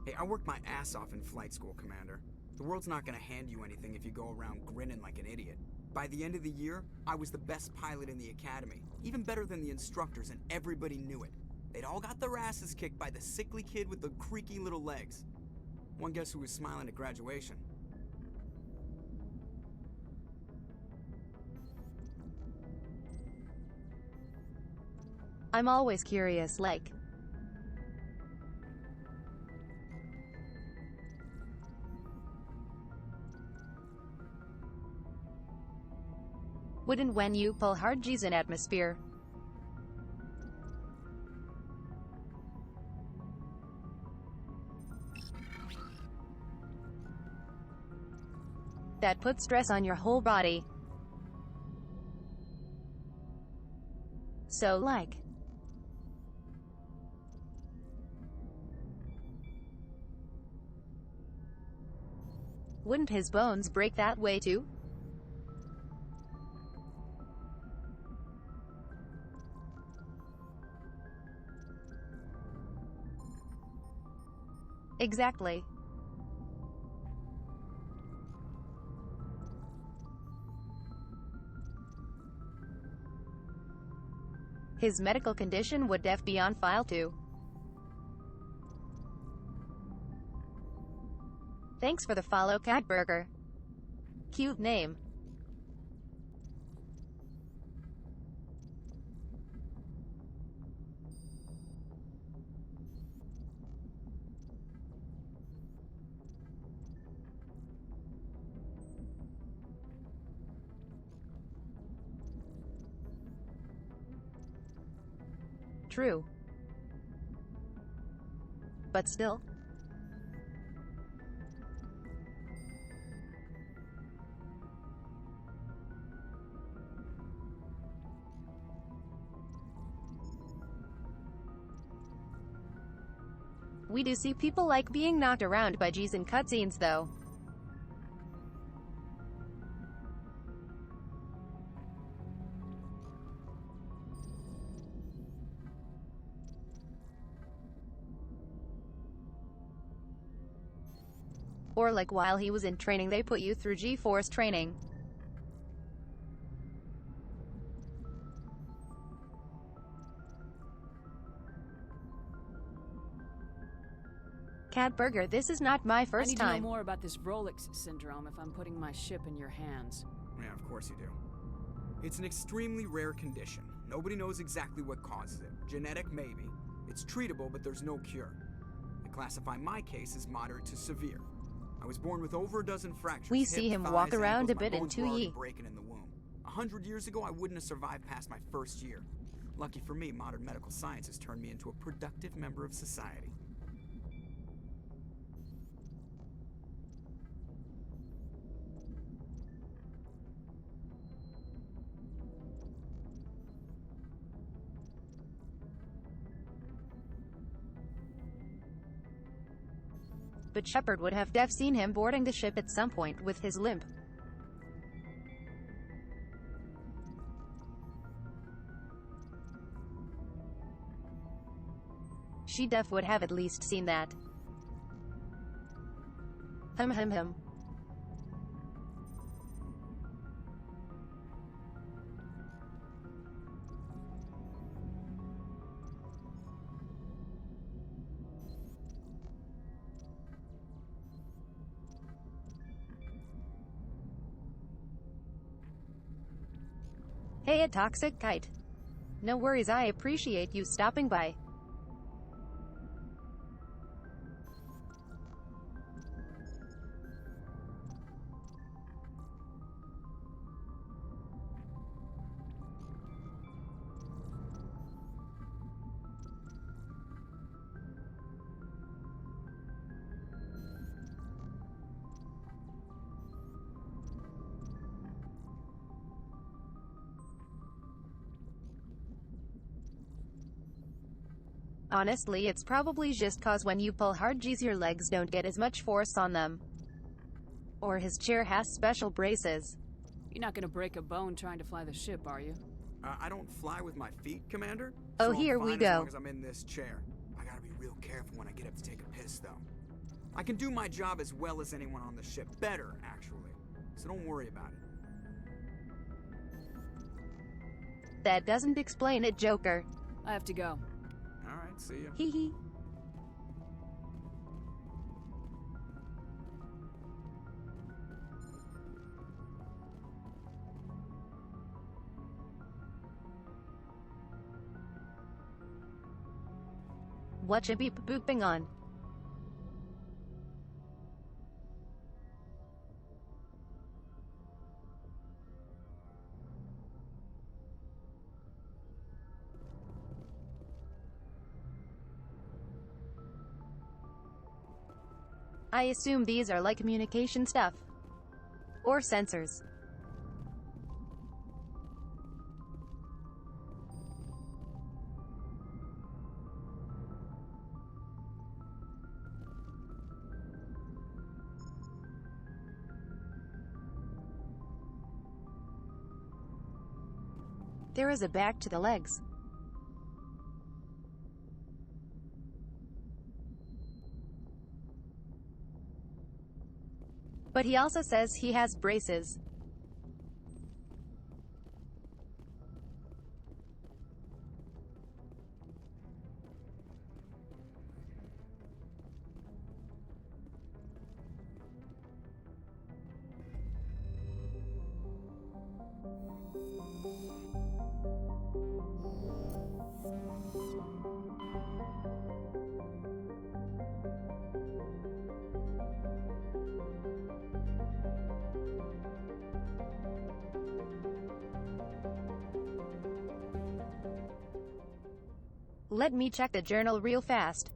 Hey, I worked my ass off in flight school, Commander. The world's not gonna hand you anything if you go around grinning like an idiot. By the end of the year, I was the best pilot in the academy, even better than the instructors, and everybody knew it. They'd all got their asses kicked by the sickly kid with the creaky little legs. One guess who was smiling at graduation? I'm always curious, like. Wouldn't when you pull hard G's in atmosphere. That puts stress on your whole body. So like. Wouldn't his bones break that way too? Exactly. His medical condition would be on file too. Thanks for the follow, Catburger. Cute name. True. But still. We do see people like being knocked around by G's in cutscenes though. Or like while he was in training they put you through G-Force training. Catburger, this is not my first time. I need to know more about this Vrolik syndrome if I'm putting my ship in your hands. Yeah, of course you do. It's an extremely rare condition. Nobody knows exactly what causes it. Genetic, maybe. It's treatable, but there's no cure. They classify my case as moderate to severe. I was born with over a dozen fractures. We see him walk around a bit in 2E. Breaking in the womb. 100 years ago, I wouldn't have survived past my first year. Lucky for me, modern medical science has turned me into a productive member of society. But Shepard would have seen him boarding the ship at some point with his limp. She would have at least seen that. Hum. Hey, a toxic kite. No worries, I appreciate you stopping by. Honestly, it's probably just cause when you pull hard G's your legs don't get as much force on them. Or his chair has special braces. You're not gonna break a bone trying to fly the ship, are you? I don't fly with my feet, Commander. Oh, so here I'm we fine go. As long as I'm in this chair. I gotta be real careful when I get up to take a piss, though. I can do my job as well as anyone on the ship. Better, actually. So don't worry about it. That doesn't explain it, Joker. I have to go. Alright, see ya. Hee hee. What you be booping on? I assume these are like communication stuff. Or sensors. There is a back to the legs. But he also says he has braces. Let me check the journal real fast.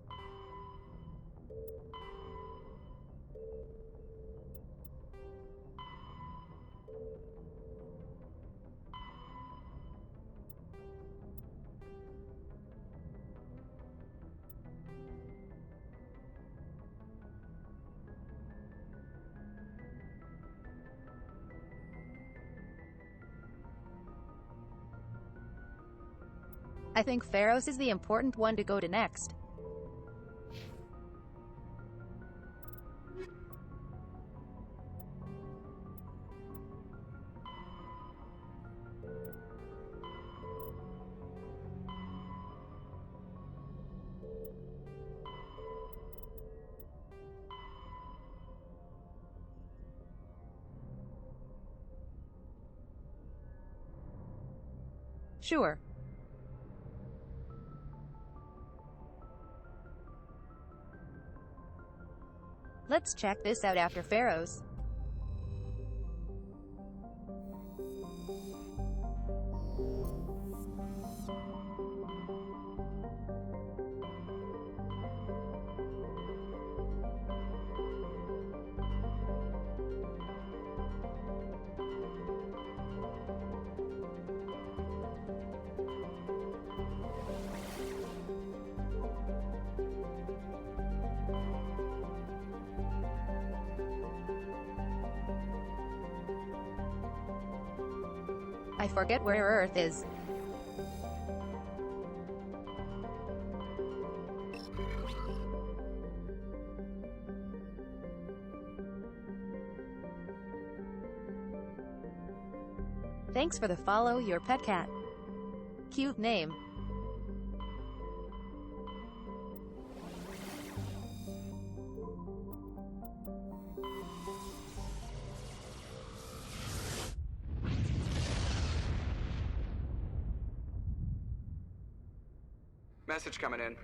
I think Pharos is the important one to go to next. Sure. Let's check this out after Pharaohs. I forget where Earth is. Thanks for the follow, your pet cat. Cute name. Message coming in.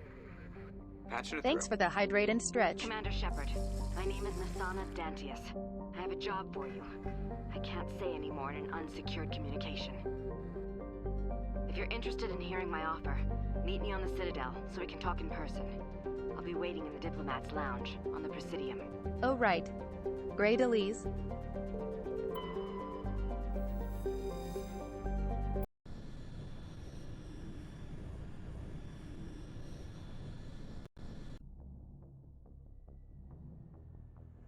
Patching it Thanks through. for the hydrate and stretch. Commander Shepard, my name is Nasana Dantius. I have a job for you. I can't say anymore in an unsecured communication. If you're interested in hearing my offer, meet me on the Citadel so we can talk in person. I'll be waiting in the Diplomat's Lounge on the Presidium. Oh right. Great Elise.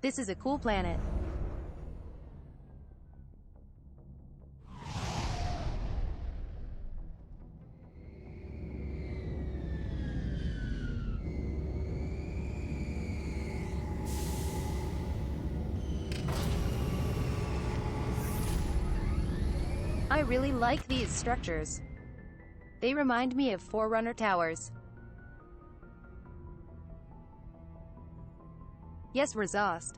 This is a cool planet. I really like these structures. They remind me of Forerunner Towers. Yes, Razast.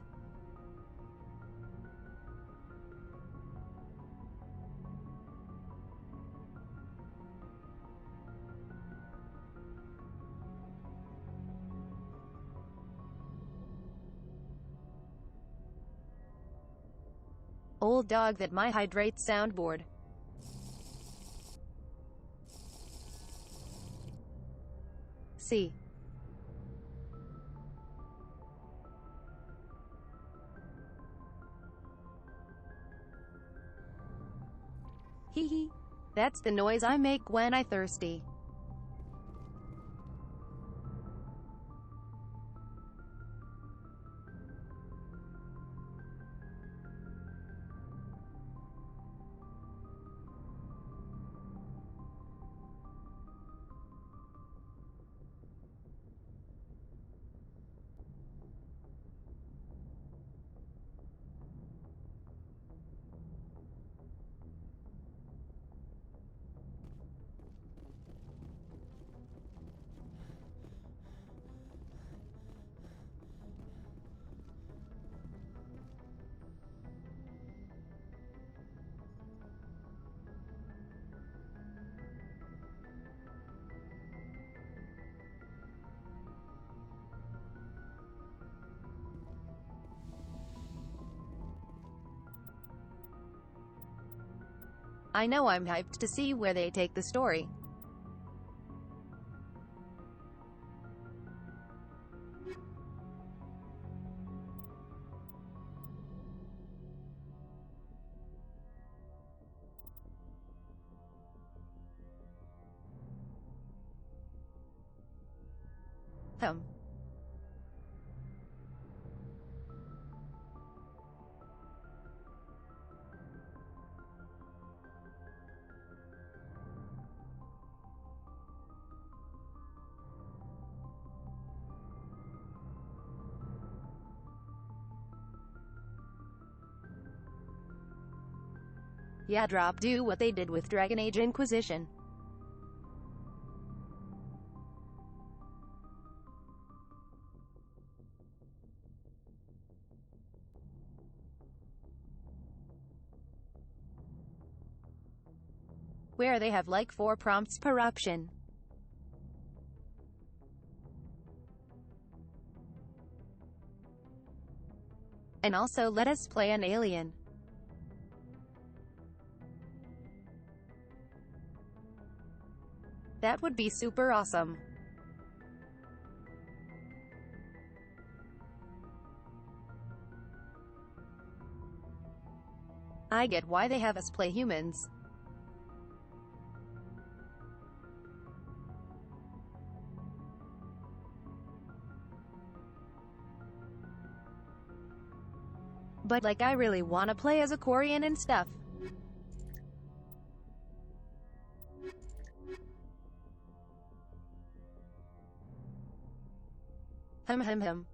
Old dog that my hydrate soundboard. See. Hee hee. That's the noise I make when I thirsty. I know I'm hyped to see where they take the story. Hum. Yeah, drop do what they did with Dragon Age Inquisition. Where they have like 4 prompts per option. And also let us play an alien. That would be super awesome. I get why they have us play humans. But like, I really wanna play as a Quarian and stuff. Hum.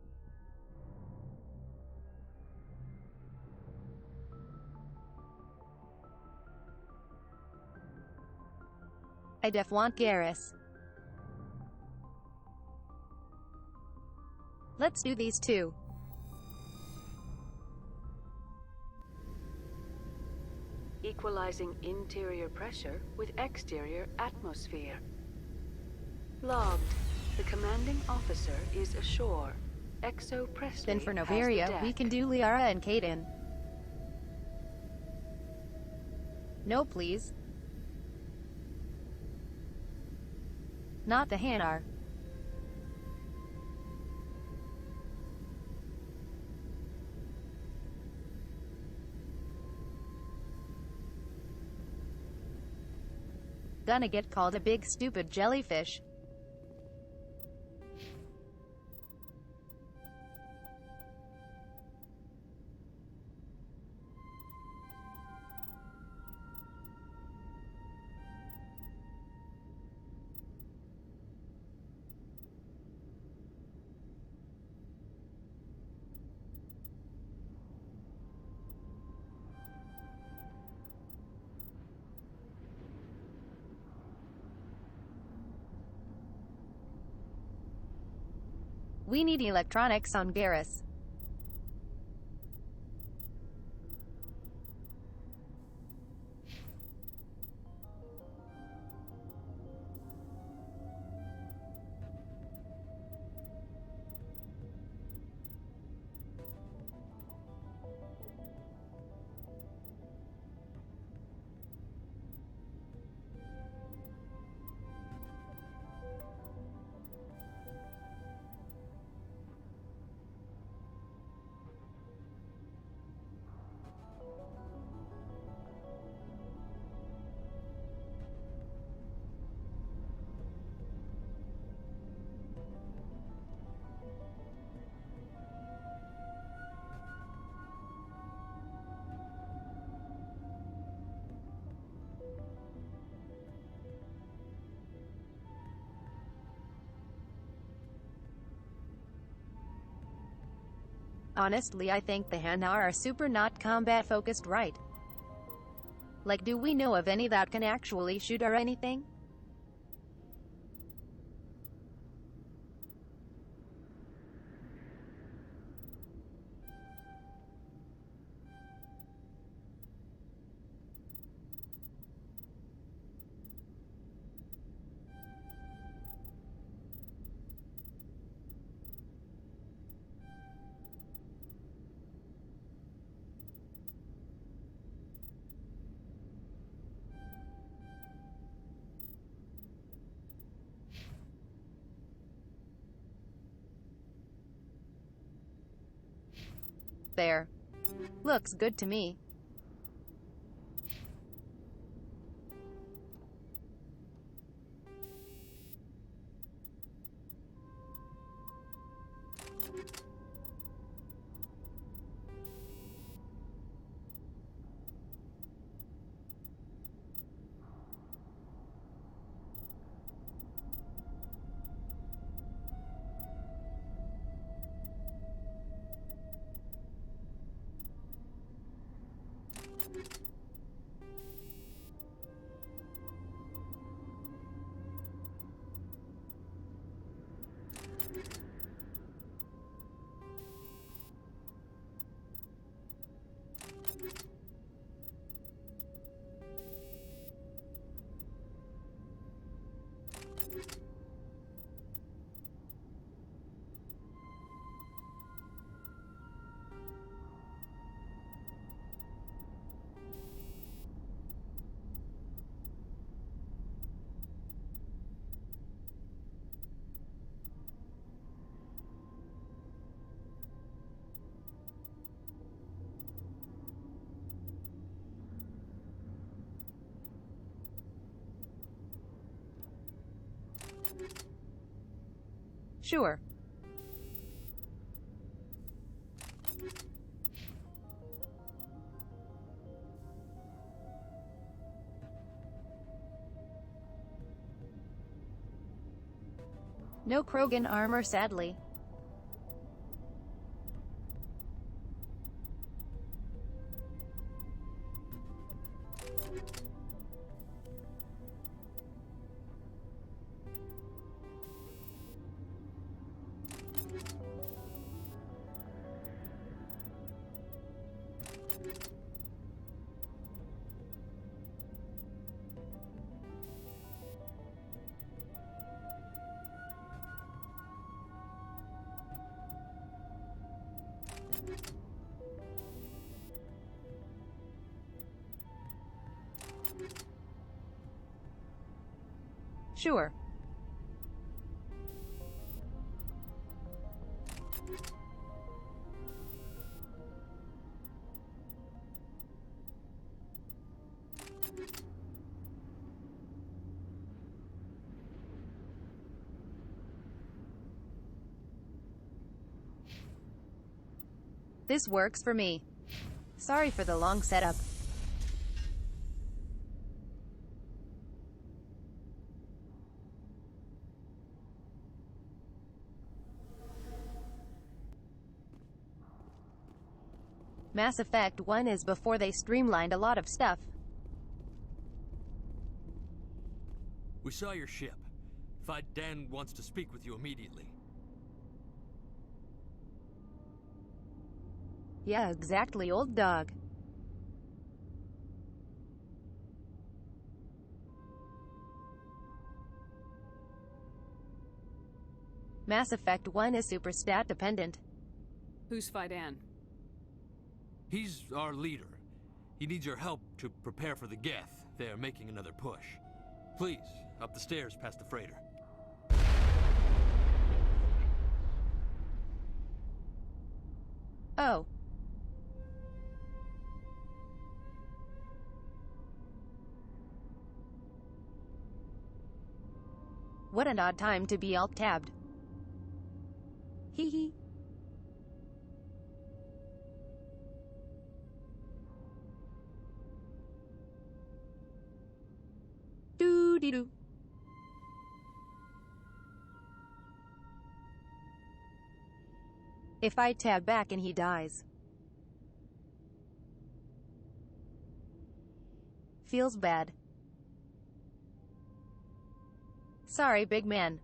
I def want Garrus. Let's do these two. Equalizing interior pressure with exterior atmosphere. Logged. The commanding officer is ashore. Exo Presley Then for has the Novaria, deck. we can do Liara and Kaden. No please. Not the Hanar. Gonna get called a big stupid jellyfish. We need electronics on Garrus. Honestly, I think the Hanar are super not combat focused, right? Like, do we know of any that can actually shoot or anything? There. Looks good to me. Sure. No Krogan armor, sadly. Sure. This works for me. Sorry for the long setup. Mass Effect 1 is before they streamlined a lot of stuff. We saw your ship. Dan wants to speak with you immediately. Yeah, exactly, old dog. Mass Effect 1 is super stat dependent. Who's Fidan? He's our leader. He needs your help to prepare for the Geth. They're making another push. Please, up the stairs past the freighter. Oh. What an odd time to be alt-tabbed. Hee hee. Doo-dee-doo. If I tab back and he dies. Feels bad. Sorry, big man.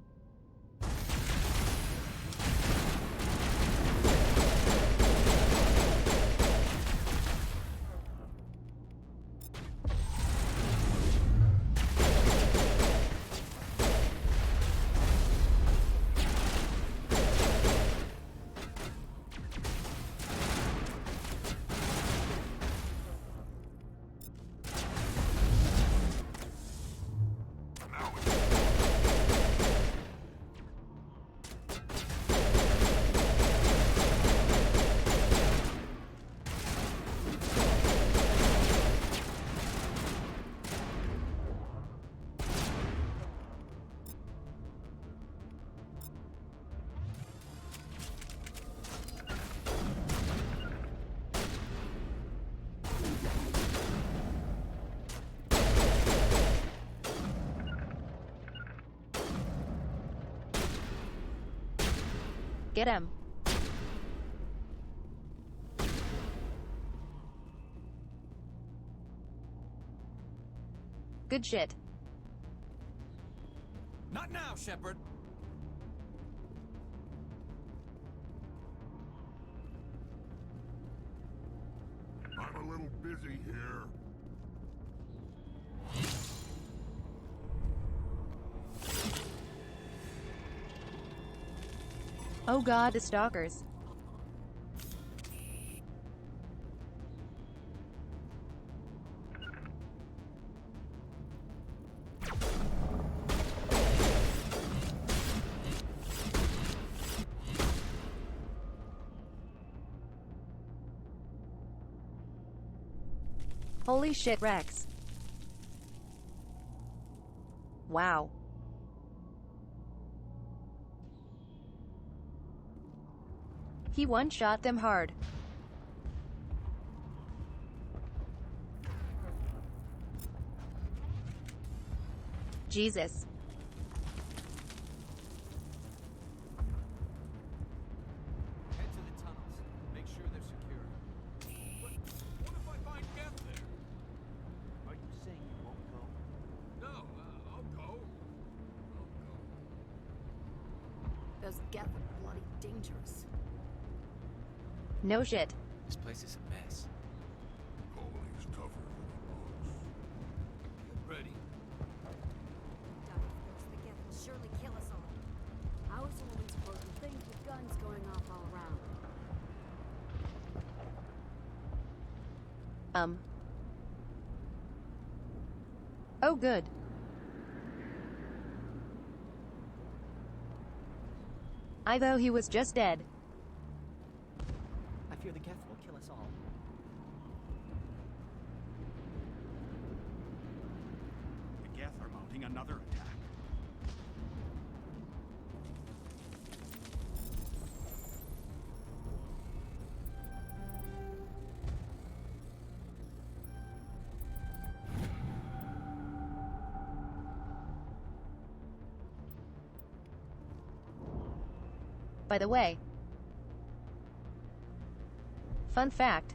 Get him. Good shit. Not now, Shepard. I'm a little busy here. Oh god, the stalkers. Holy shit, Rex. Wow. He one-shot them hard. Jesus. Head to the tunnels. Make sure they're secure. But what if I find Geth there? Are you saying you won't go? No, I'll go. Those Geth are bloody dangerous. No shit. This place is a mess. Colony's tougher than it looks. Get ready. The Geth will surely kill us all. How is a woman supposed to think with guns going off all around? Oh good. I thought he was just dead. I fear the Geth will kill us all. The Geth are mounting another attack. By the way, fun fact.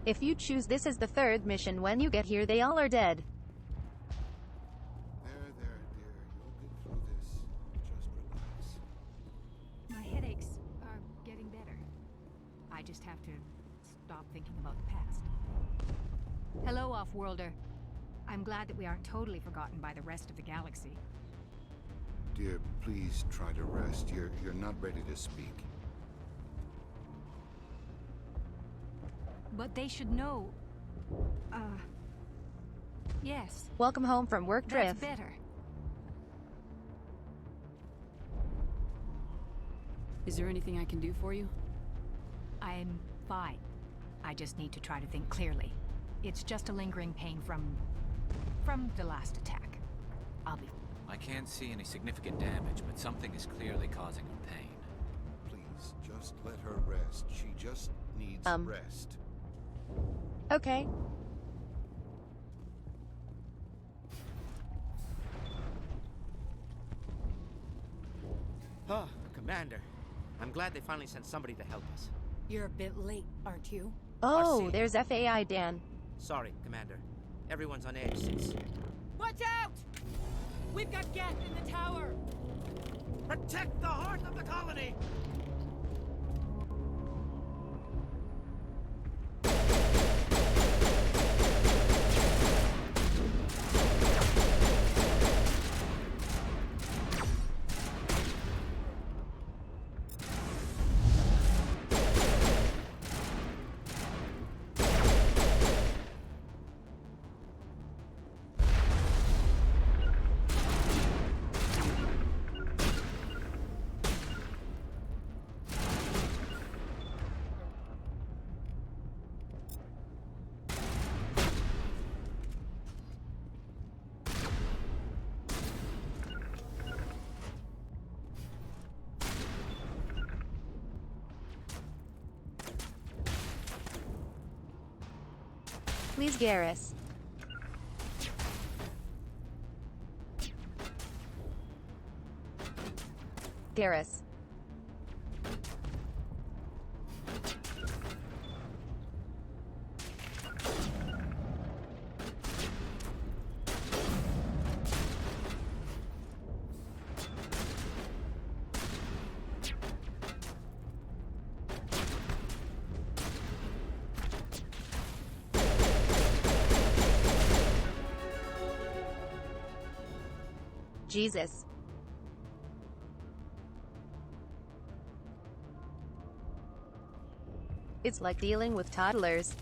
If you choose this as the third mission, when you get here they all are dead. There, dear. You'll get through this. Just relax. My headaches are getting better. I just have to stop thinking about the past. Hello, Off-Worlder. I'm glad that we aren't totally forgotten by the rest of the galaxy. Dear, please try to rest. You're not ready to speak. But they should know... yes. Welcome home from work, That's Drift. better. Is there anything I can do for you? I'm fine. I just need to try to think clearly. It's just a lingering pain from the last attack. I'll be... I can't see any significant damage, but something is clearly causing her pain. Please, just let her rest. She just needs rest. Okay. Ah, Commander. I'm glad they finally sent somebody to help us. You're a bit late, aren't you? Oh, there's FAI Dan. Sorry, Commander. Everyone's on edge since... Watch out! We've got Geth in the tower! Protect the heart of the colony! Please, Garrus. Garrus. Jesus. It's like dealing with toddlers.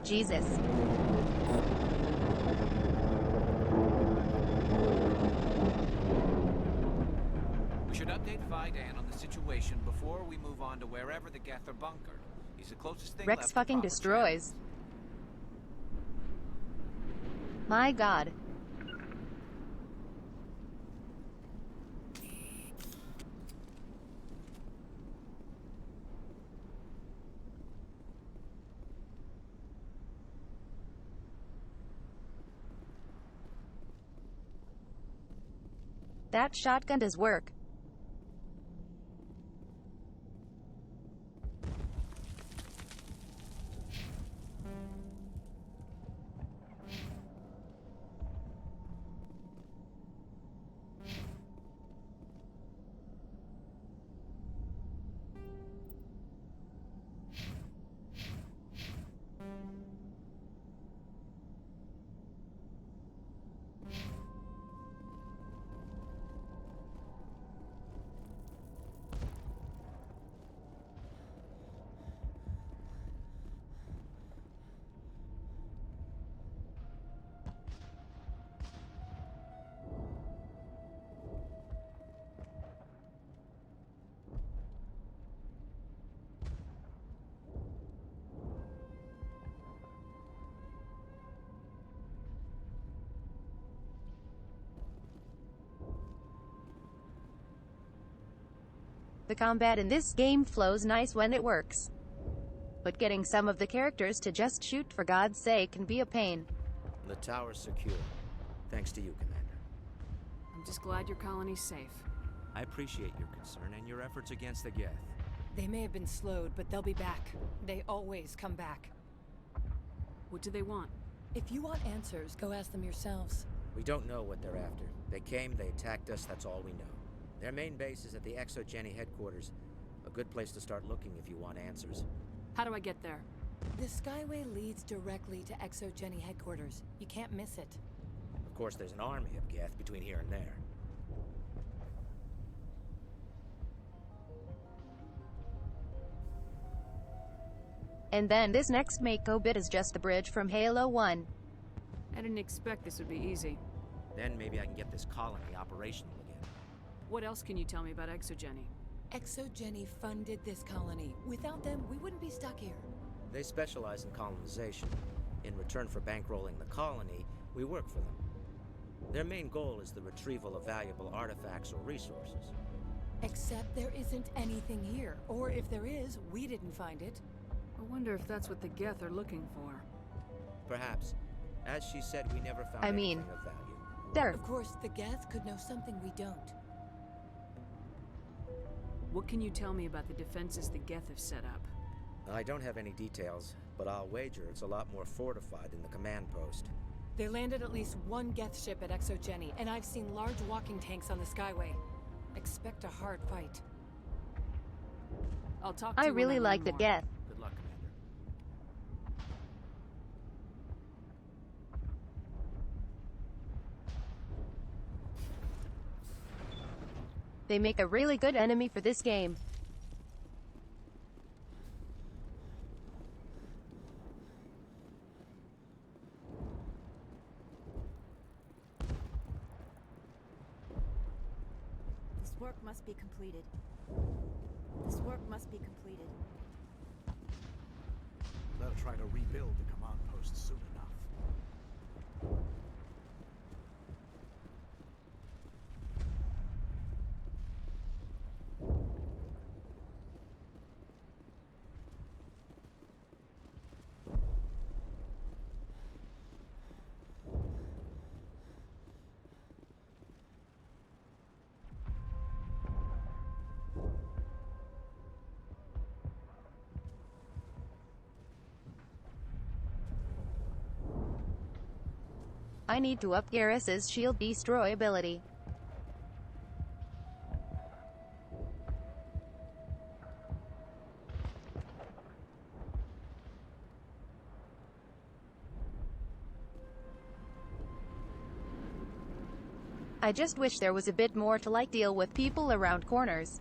Jesus. We should update Vidan on the situation before we move on to wherever the Geth are bunkered. He's the closest thing Rex left to fucking proper destroys. My god. That shotgun does work. The combat in this game flows nice when it works. But getting some of the characters to just shoot for God's sake can be a pain. The tower's secure. Thanks to you, Commander. I'm just glad your colony's safe. I appreciate your concern and your efforts against the Geth. They may have been slowed, but they'll be back. They always come back. What do they want? If you want answers, go ask them yourselves. We don't know what they're after. They came, they attacked us, that's all we know. Their main base is at the ExoGeni headquarters. A good place to start looking if you want answers. How do I get there? The Skyway leads directly to ExoGeni headquarters. You can't miss it. Of course, there's an army of Geth between here and there. And then this next Mako bit is just the bridge from Halo 1. I didn't expect this would be easy. Then maybe I can get this colony operational again. What else can you tell me about ExoGeni? ExoGeni funded this colony. Without them, we wouldn't be stuck here. They specialize in colonization. In return for bankrolling the colony, we work for them. Their main goal is the retrieval of valuable artifacts or resources. Except there isn't anything here. Or if there is, we didn't find it. I wonder if that's what the Geth are looking for. Perhaps. As she said, we never found anything of value. There. Of course, the Geth could know something we don't. What can you tell me about the defenses the Geth have set up? I don't have any details, but I'll wager it's a lot more fortified than the command post. They landed at least one Geth ship at ExoGeni, and I've seen large walking tanks on the Skyway. Expect a hard fight. I'll talk to I you when really learn like the more. Geth. Good luck, Commander. They make a really good enemy for this game. This work must be completed. This work must be completed. They'll try to rebuild the command post soon enough. I need to up Garrus's shield destroy ability. I just wish there was a bit more to like deal with people around corners.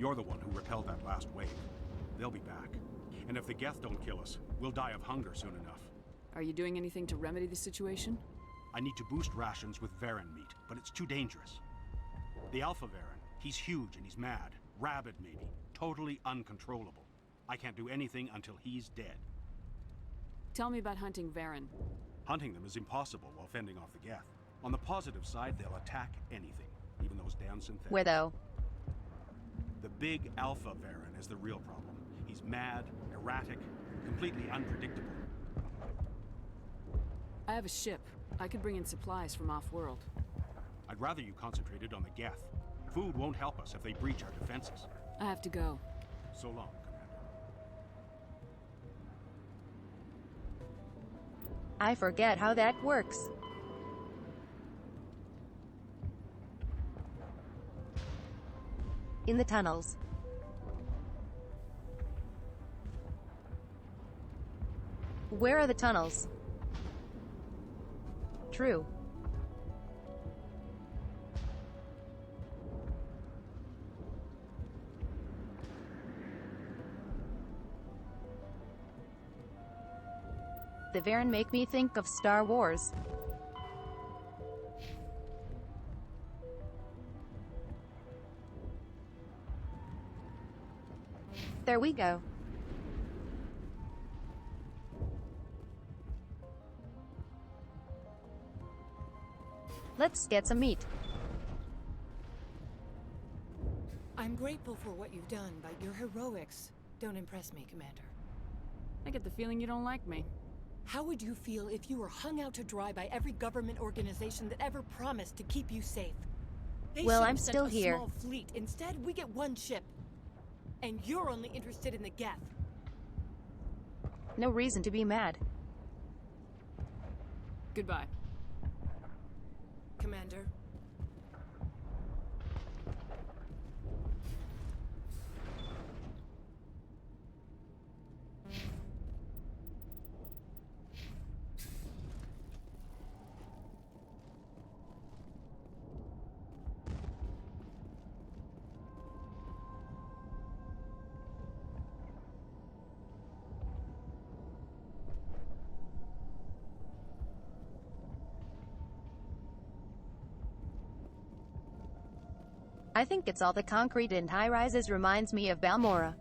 You're the one who repelled that last wave. They'll be back. And if the Geth don't kill us, we'll die of hunger soon enough. Are you doing anything to remedy the situation? I need to boost rations with Varen meat, but it's too dangerous. The Alpha Varen, he's huge and he's mad. Rabid, maybe. Totally uncontrollable. I can't do anything until he's dead. Tell me about hunting Varen. Hunting them is impossible while fending off the Geth. On the positive side, they'll attack anything, even those damn synthetics. Where though? The big Alpha Varen is the real problem. He's mad, erratic, completely unpredictable. I have a ship. I could bring in supplies from off-world. I'd rather you concentrated on the Geth. Food won't help us if they breach our defenses. I have to go. So long, Commander. I forget how that works. In the tunnels. Where are the tunnels? True. The Varen make me think of Star Wars. There we go. Let's get some meat. I'm grateful for what you've done, but your heroics don't impress me, Commander. I get the feeling you don't like me. How would you feel if you were hung out to dry by every government organization that ever promised to keep you safe? They Well, should I'm have sent still a here. Small fleet. Instead, we get one ship. And you're only interested in the Geth. No reason to be mad. Goodbye. Commander. I think it's all the concrete and high-rises reminds me of Balmora.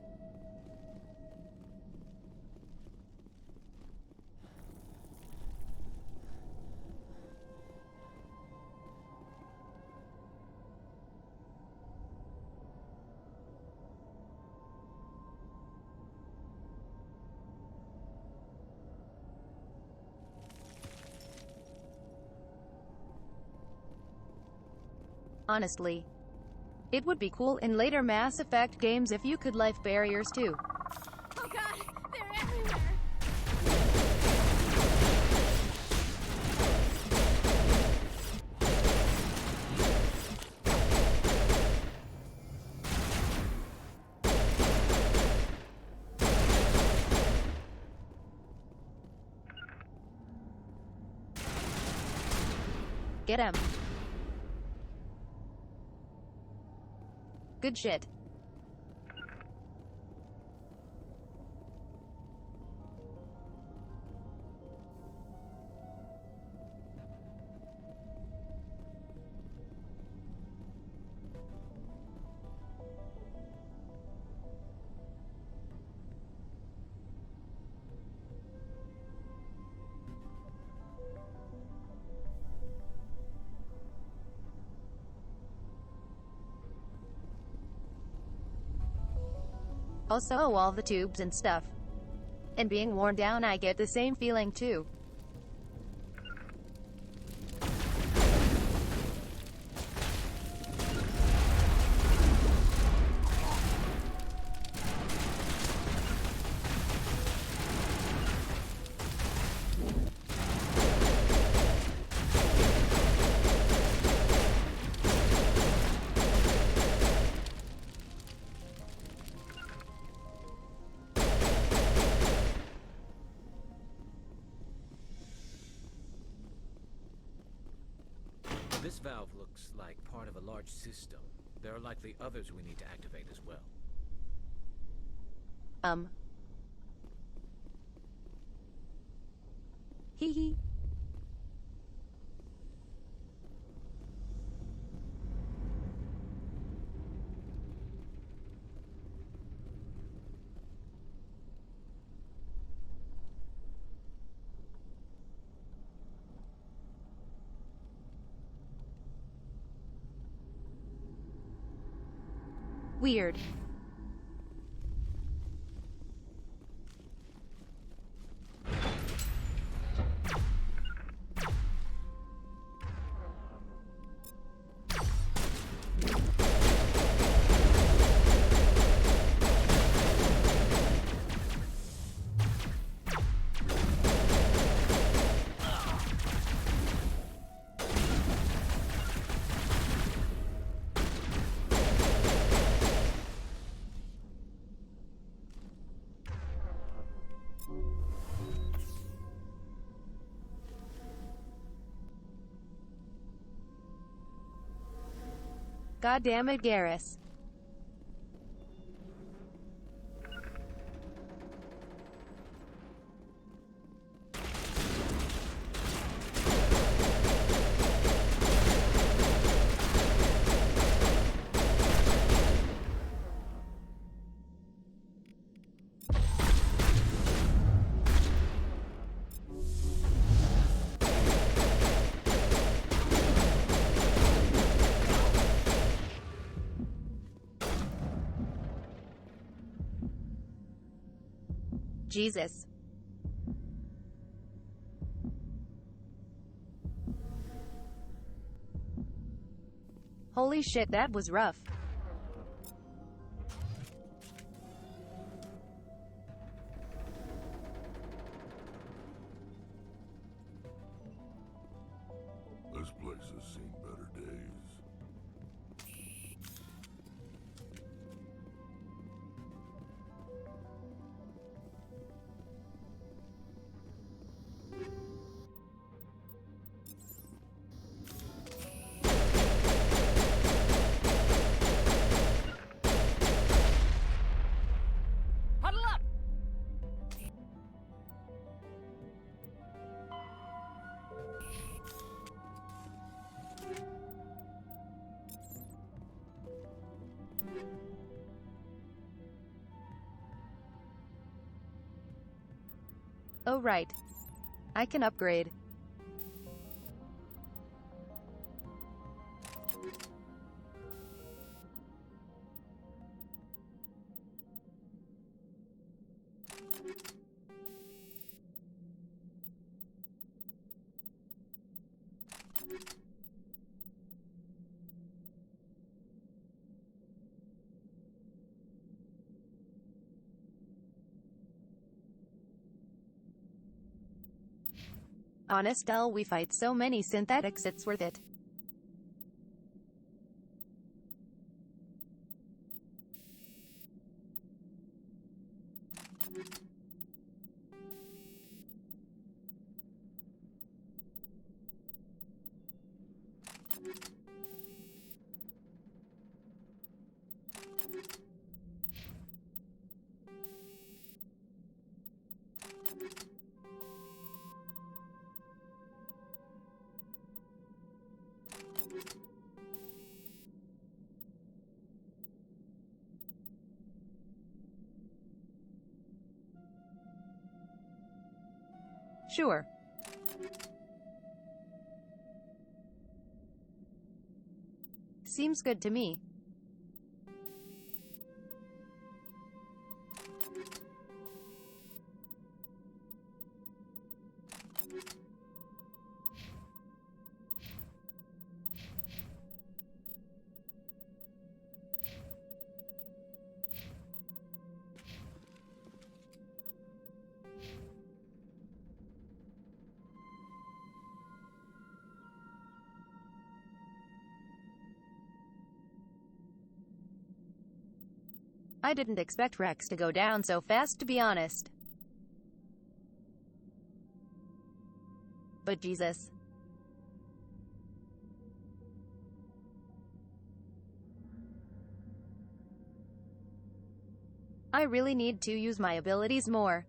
Honestly. It would be cool in later Mass Effect games if you could life barriers too. Oh god, they're everywhere! Get him. Good shit. Also all the tubes and stuff. And being worn down, I get the same feeling too. This valve looks like part of a large system. There are likely others we need to activate as well. Hee hee. Weird. God damn it, Garrus. Jesus. Holy shit, that was rough. This place has seen better days. Huddle up! Oh right. I can upgrade. Honest hell, we fight so many synthetics, it's worth it. Sure. Seems good to me. I didn't expect Rex to go down so fast, to be honest. But Jesus. really need to use my abilities more.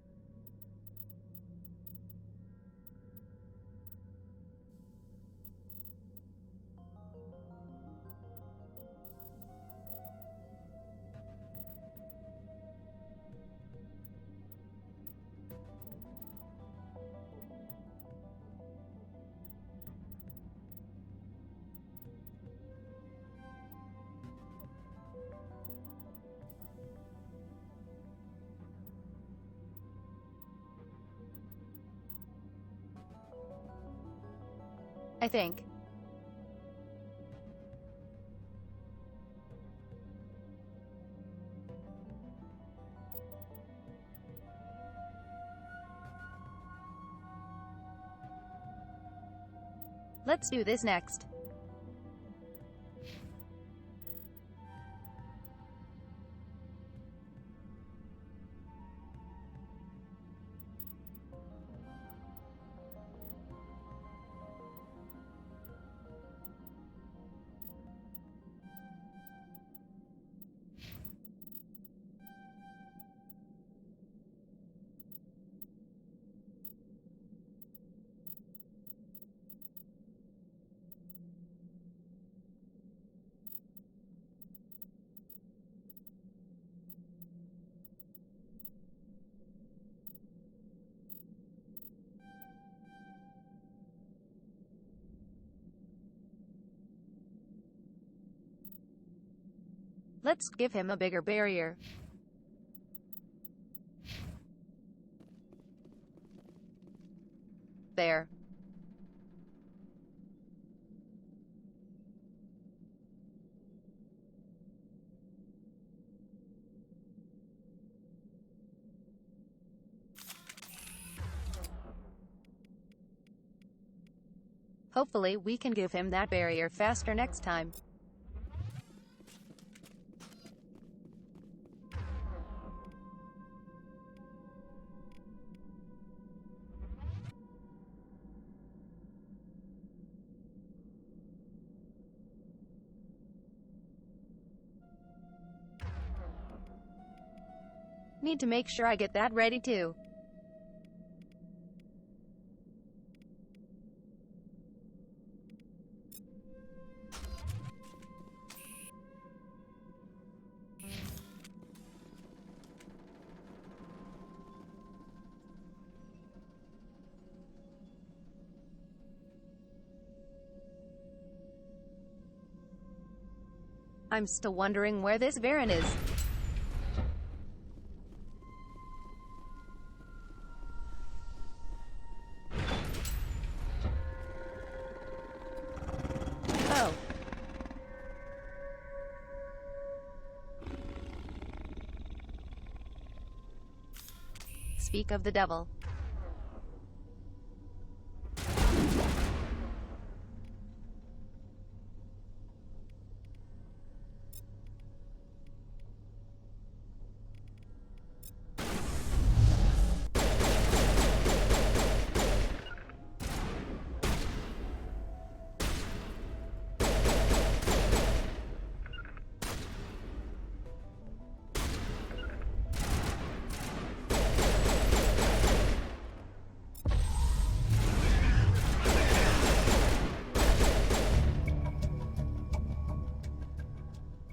I think. Let's do this next. Let's give him a bigger barrier. There. Hopefully we can give him that barrier faster next time. Need to make sure I get that ready too. I'm still wondering where this Varen is. Oh. Speak of the devil.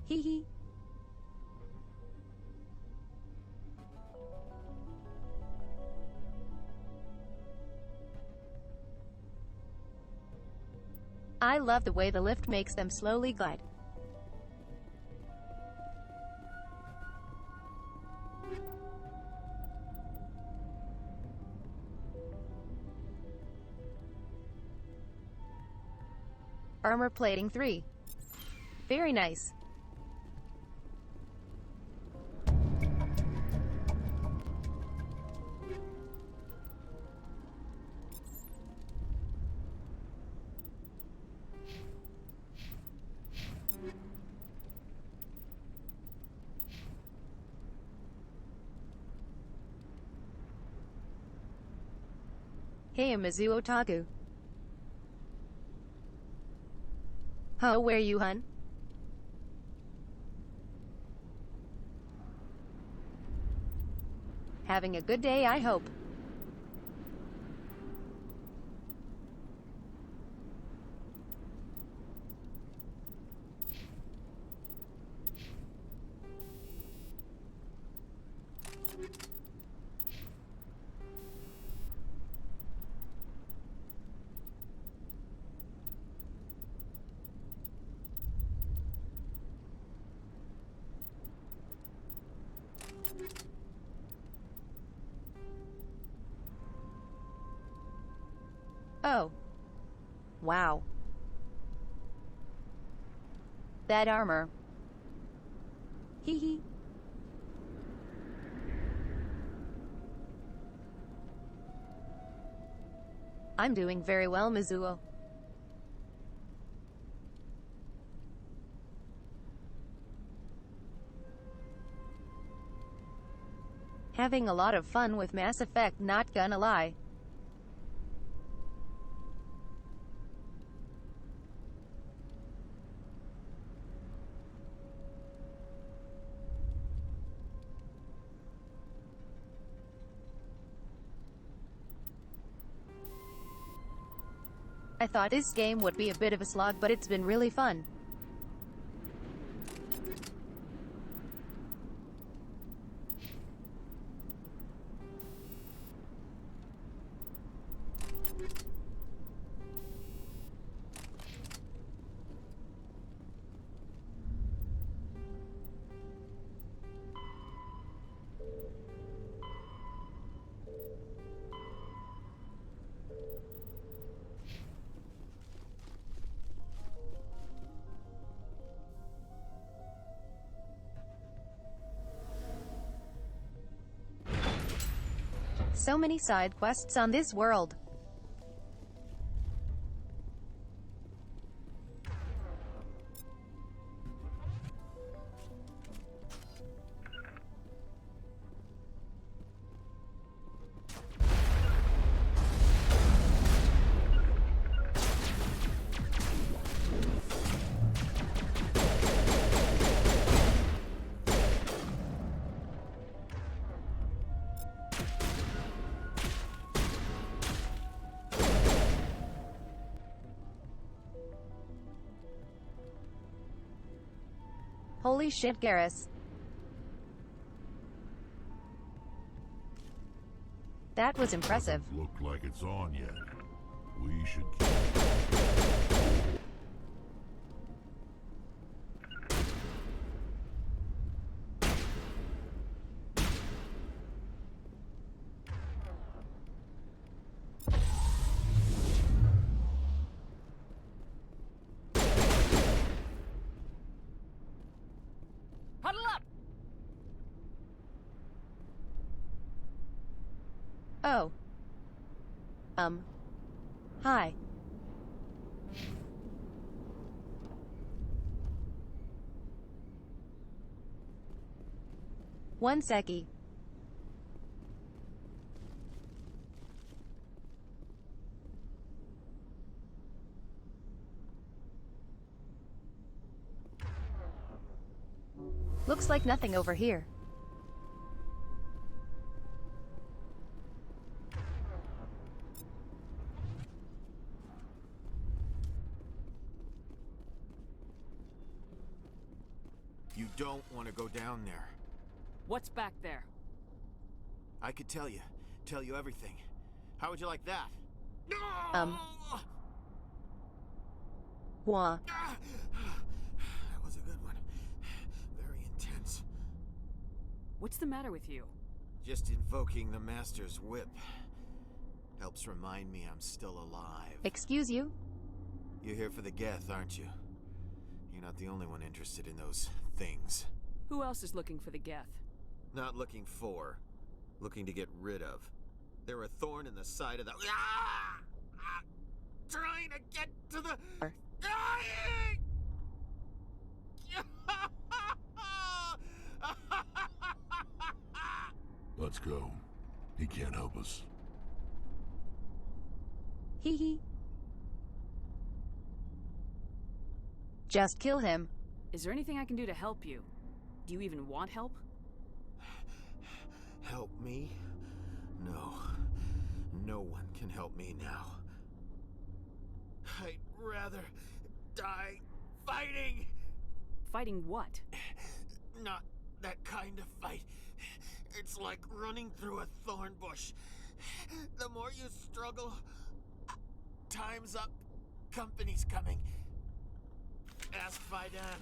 Hee. I love the way the lift makes them slowly glide. Armor plating 3. Very nice. Hey Mizu Otaku. Huh, where you hun? Having a good day, I hope. Oh. Wow. That armor. Hee hee. I'm doing very well, Mizuo. Having a lot of fun with Mass Effect, not gonna lie. I thought this game would be a bit of a slog, but it's been really fun. So many side quests on this world. Holy shit, Garrus. That was impressive. Doesn't look like it's on yet. We should keep... Huddle up! Oh. Hi. One seckie. Looks like nothing over here. You don't want to go down there. What's back there? I could tell you everything. How would you like that? Wah. That was a good one. Very intense. What's the matter with you? Just invoking the Master's whip helps remind me I'm still alive. Excuse you? You're here for the Geth, aren't you? You're not the only one interested in those things. Who else is looking for the Geth? Not looking for. Looking to get rid of. They're a thorn in the side of the... Trying to get to the... Let's go. He can't help us. Hee hee. Just kill him. Is there anything I can do to help you? Do you even want help? help me? No. No one can help me now. I'd rather die fighting! Fighting what? Not that kind of fight. It's like running through a thorn bush. The more you struggle, time's up. Company's coming. Ask Faidan.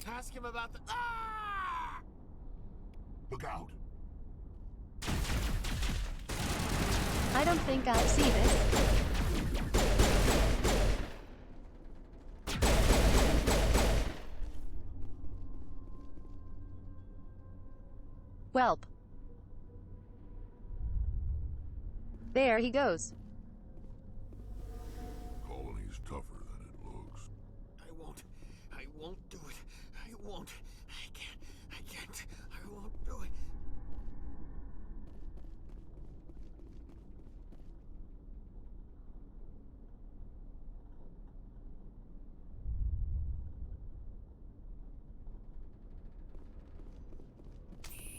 Ask him about the... Ah! Look out! I don't think I'll see this. Welp. There he goes. Colony's tougher than it looks. I won't do it. I won't. I can't. I won't do it.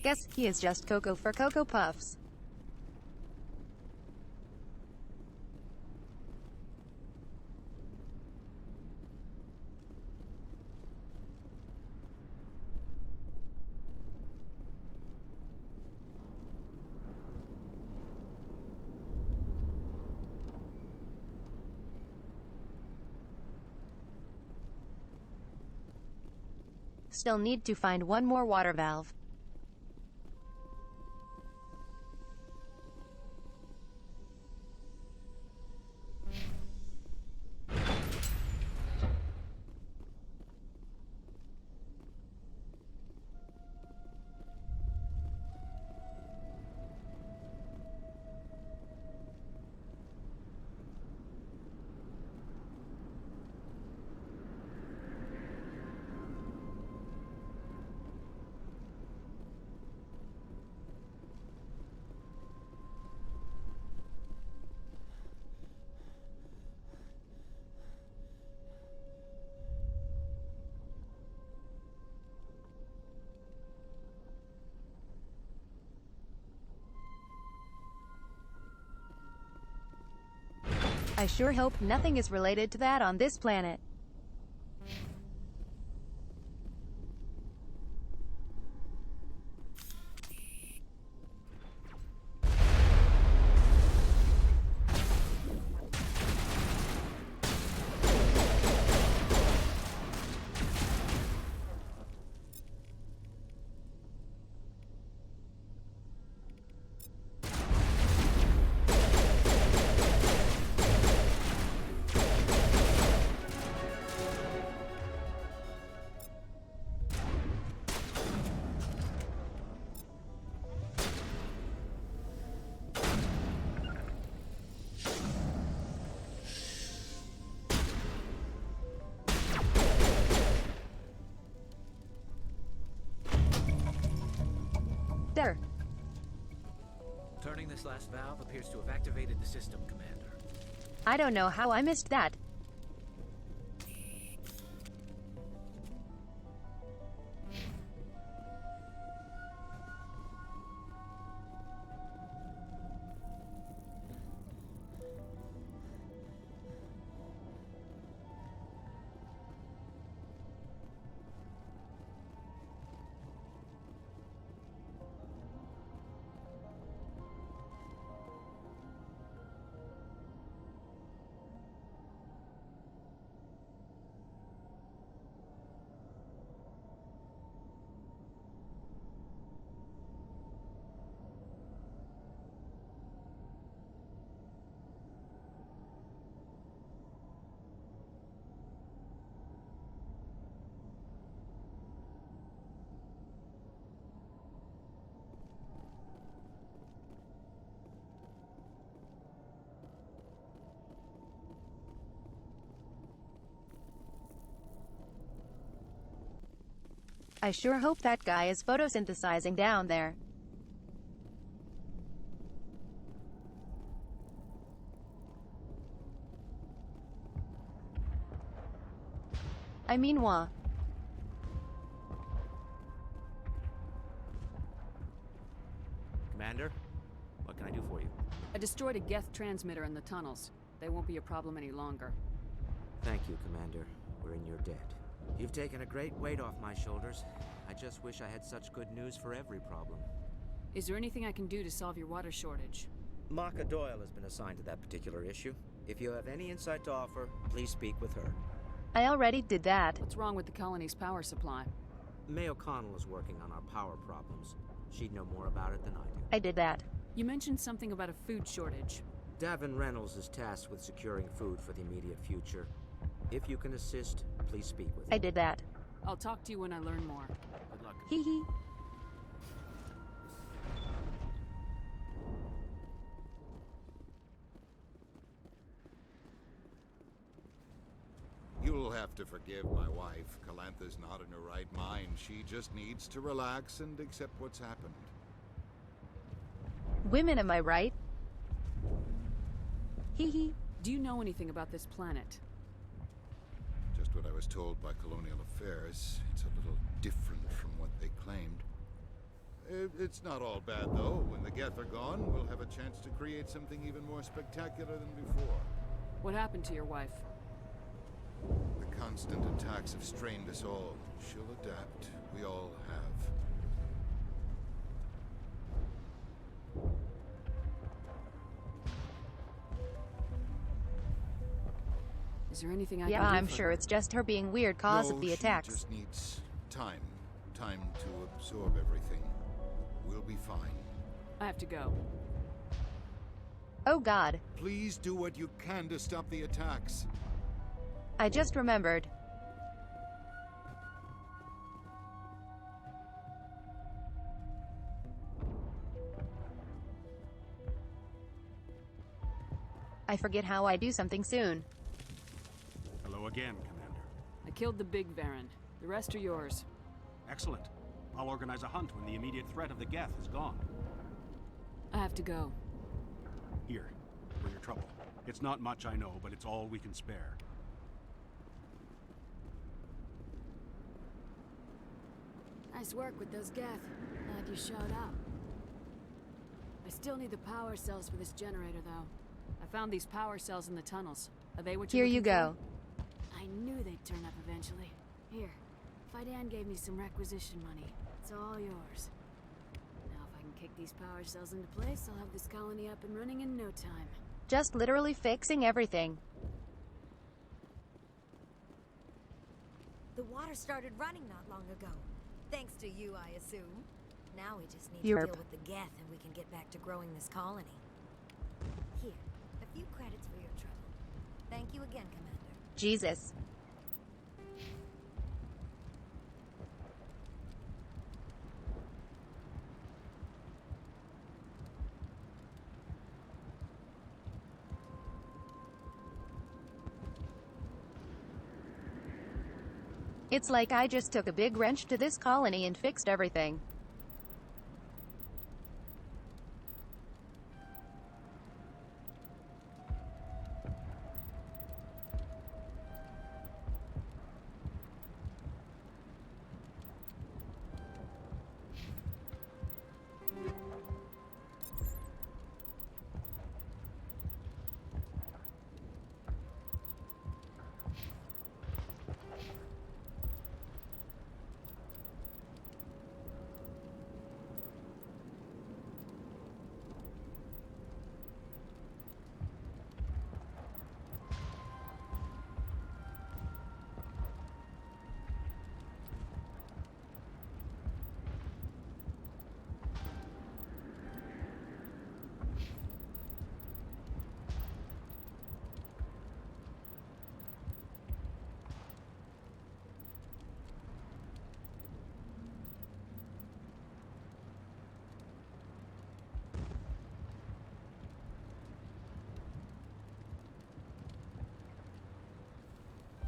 Guess he is just Cocoa for Cocoa Puffs. Still need to find one more water valve. I sure hope nothing is related to that on this planet. There. Turning this last valve appears to have activated the system, Commander. I don't know how I missed that. I sure hope that guy is photosynthesizing down there. I mean, wah. destroyed a Geth transmitter in the tunnels. They won't be a problem any longer. Thank you, Commander. We're in your debt. You've taken a great weight off my shoulders. I just wish I had such good news for every problem. Is there anything I can do to solve your water shortage? Maka Doyle has been assigned to that particular issue. If you have any insight to offer, please speak with her. I already did that. What's wrong with the colony's power supply? May O'Connell is working on our power problems. She'd know more about it than I do. I did that. You mentioned something about a food shortage. Davin Reynolds is tasked with securing food for the immediate future. If you can assist, please speak with him. I did that. I'll talk to you when I learn more. Good luck. Hee hee. You'll have to forgive my wife. Calantha's not in her right mind. She just needs to relax and accept what's happened. Women, am I right? Hee hee. Do you know anything about this planet? Just what I was told by Colonial Affairs. It's a little different from what they claimed. It's not all bad, though. When the Geth are gone, we'll have a chance to create something even more spectacular than before. What happened to your wife? The constant attacks have strained us all. She'll adapt. We all have. Is there anything I can do? Yeah, I'm sure it's just her being weird cause of the attacks. She just needs time. Time to absorb everything. We'll be fine. I have to go. Oh God. Please do what you can to stop the attacks. I just remembered. I forget how I do something soon. Hello again, Commander. I killed the big Varen. The rest are yours. Excellent. I'll organize a hunt when the immediate threat of the Geth is gone. I have to go. Here, for your trouble. It's not much, I know, but it's all we can spare. Nice work with those Geth. Glad you showed up. I still need the power cells for this generator, though. I found these power cells in the tunnels. Are they what you're Here you go. For? I knew they'd turn up eventually. Here, Fidan gave me some requisition money. It's all yours. Now if I can kick these power cells into place, I'll have this colony up and running in no time. Just literally fixing everything. The water started running not long ago. Thanks to you, I assume. Now we just need Yerp. to deal with the Geth and we can get back to growing this colony. Here, a few credits for your trouble. Thank you again, Commander. Jesus. It's like I just took a big wrench to this colony and fixed everything.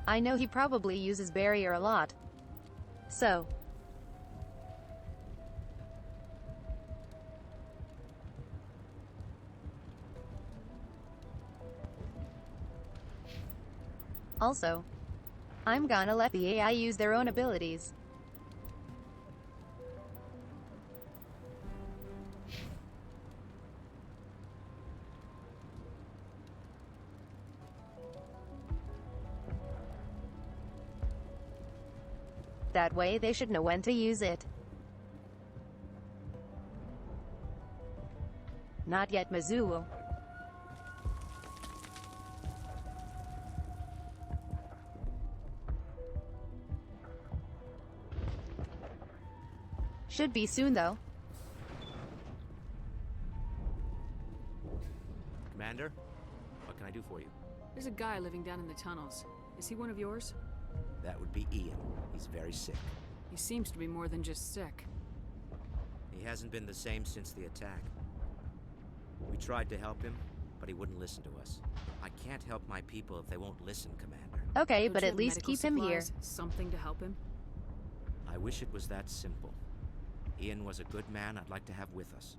I know he probably uses barrier a lot. So. Also, I'm gonna let the AI use their own abilities. That way they should know when to use it. Not yet, Mizuo. Should be soon, though. Commander, what can I do for you? There's a guy living down in the tunnels. Is he one of yours? That would be Ian. He's very sick. He seems to be more than just sick. He hasn't been the same since the attack. We tried to help him, but he wouldn't listen to us. I can't help my people if they won't listen, Commander. Okay, Don't but you at have least medical keep him here. supplies? Something to help him? I wish it was that simple. Ian was a good man I'd like to have with us.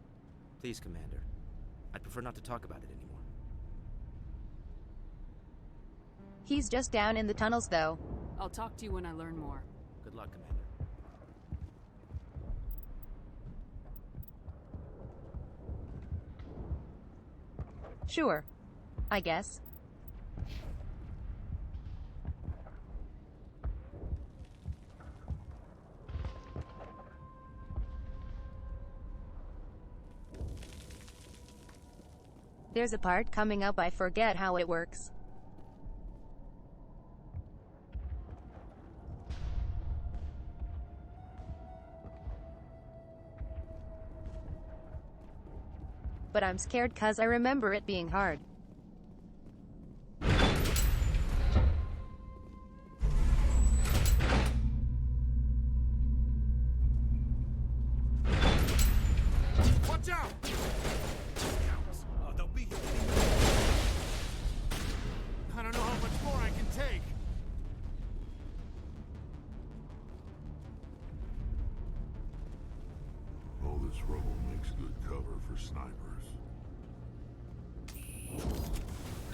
Please, Commander. I'd prefer not to talk about it anymore. He's just down in the tunnels, though. I'll talk to you when I learn more. Good luck, Commander. Sure. I guess. There's a part coming up, I forget how it works. But I'm scared 'cause I remember it being hard. Watch out! They'll be here. I don't know how much more I can take. All this rubble makes good cover for snipers.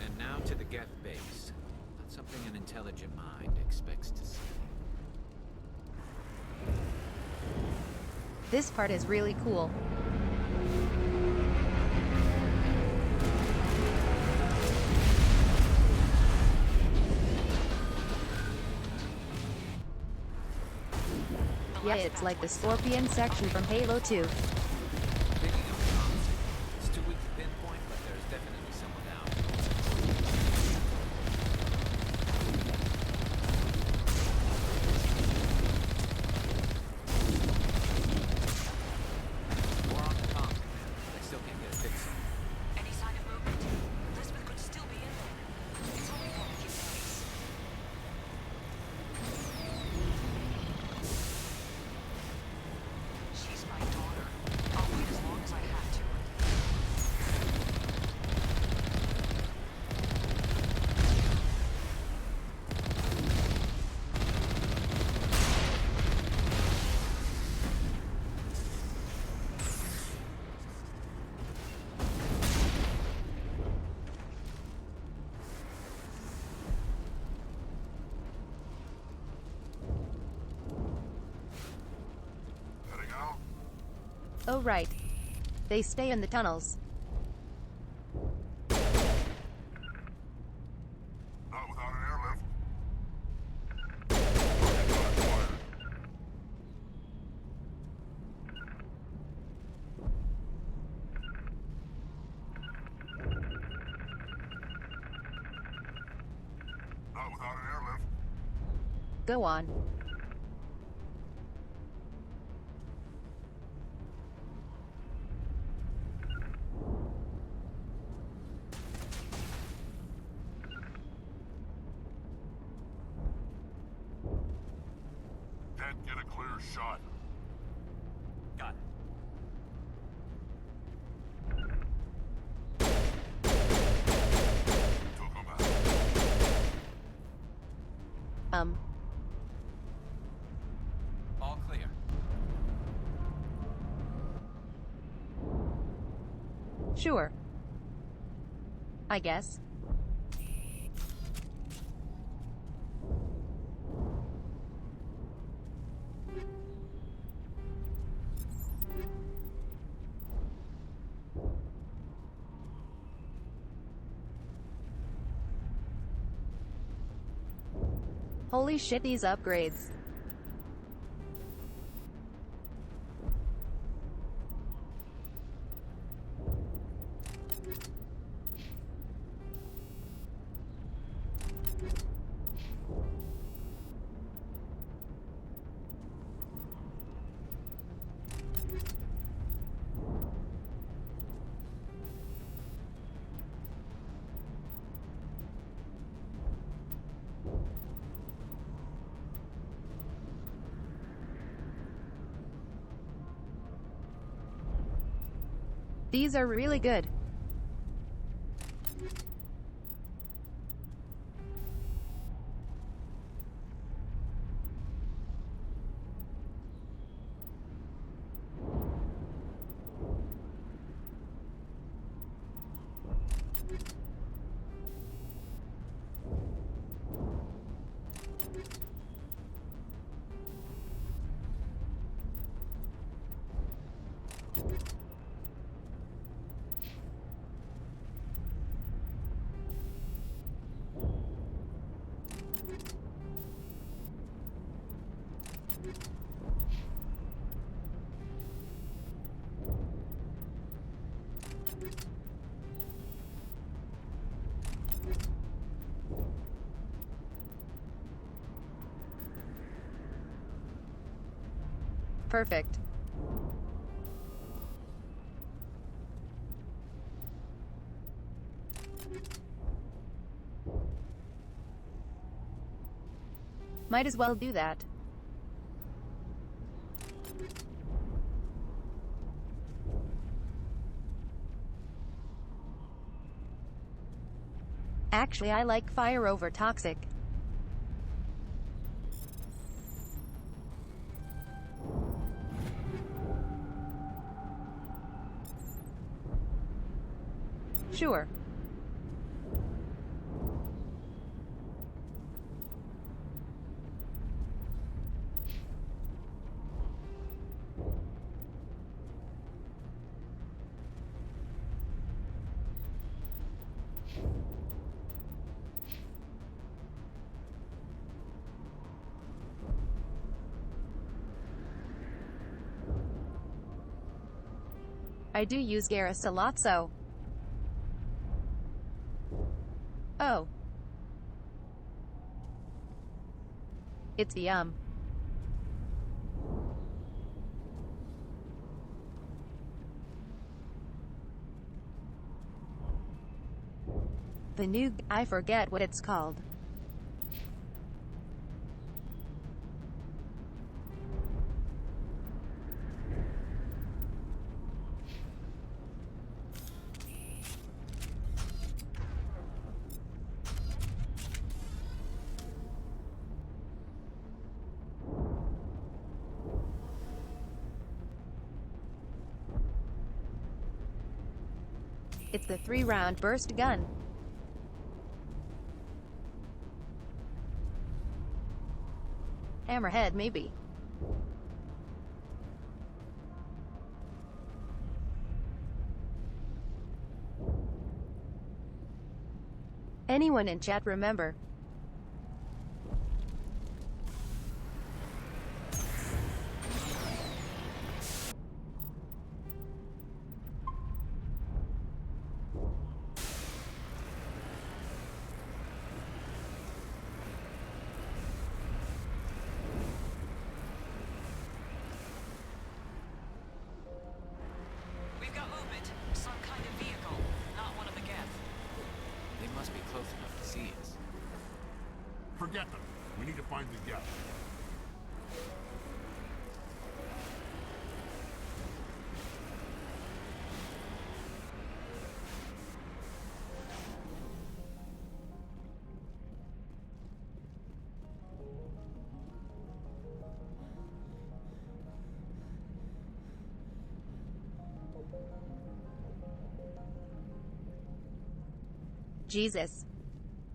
And now to the Geth base. Not something an intelligent mind expects to see. This part is really cool. Yeah, it's like the Scorpion section from Halo 2. It's too weak to pinpoint, but there's definitely someone out. We're on the comms, man. I still can't get a fix on it. Any sign of movement? Elizabeth could still be in there. It's only for a few days. She's my daughter. I'll wait as long as I have to. Heading out? Oh right. They stay in the tunnels. Not without an airlift. Not without an airlift. Go on. Can't get a clear shot. Got it. Took him out. All clear. Sure. I guess. Holy shit, these upgrades. These are really good. Perfect. Might as well do that. Actually, I like fire over toxic. Sure. I do use Garrus a lot, so... Oh. It's yum. The new... I forget what it's called. It's the 3-round burst gun. Hammerhead, maybe. Anyone in chat remember? Forget them. We need to find the gap. Jesus.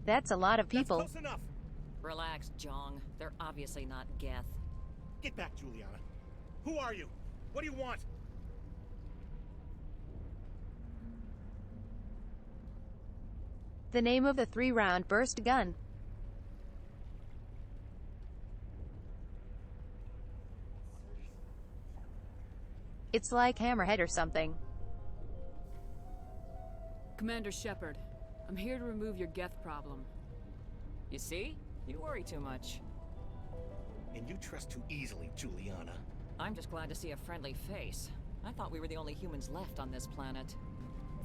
That's a lot of people. That's close enough. Relax, Jong. They're obviously not Geth. Get back, Juliana. Who are you? What do you want? The name of the 3-round burst gun. It's like Hammerhead or something. Commander Shepard, I'm here to remove your Geth problem. You see? You worry too much. And you trust too easily, Juliana. I'm just glad to see a friendly face. I thought we were the only humans left on this planet.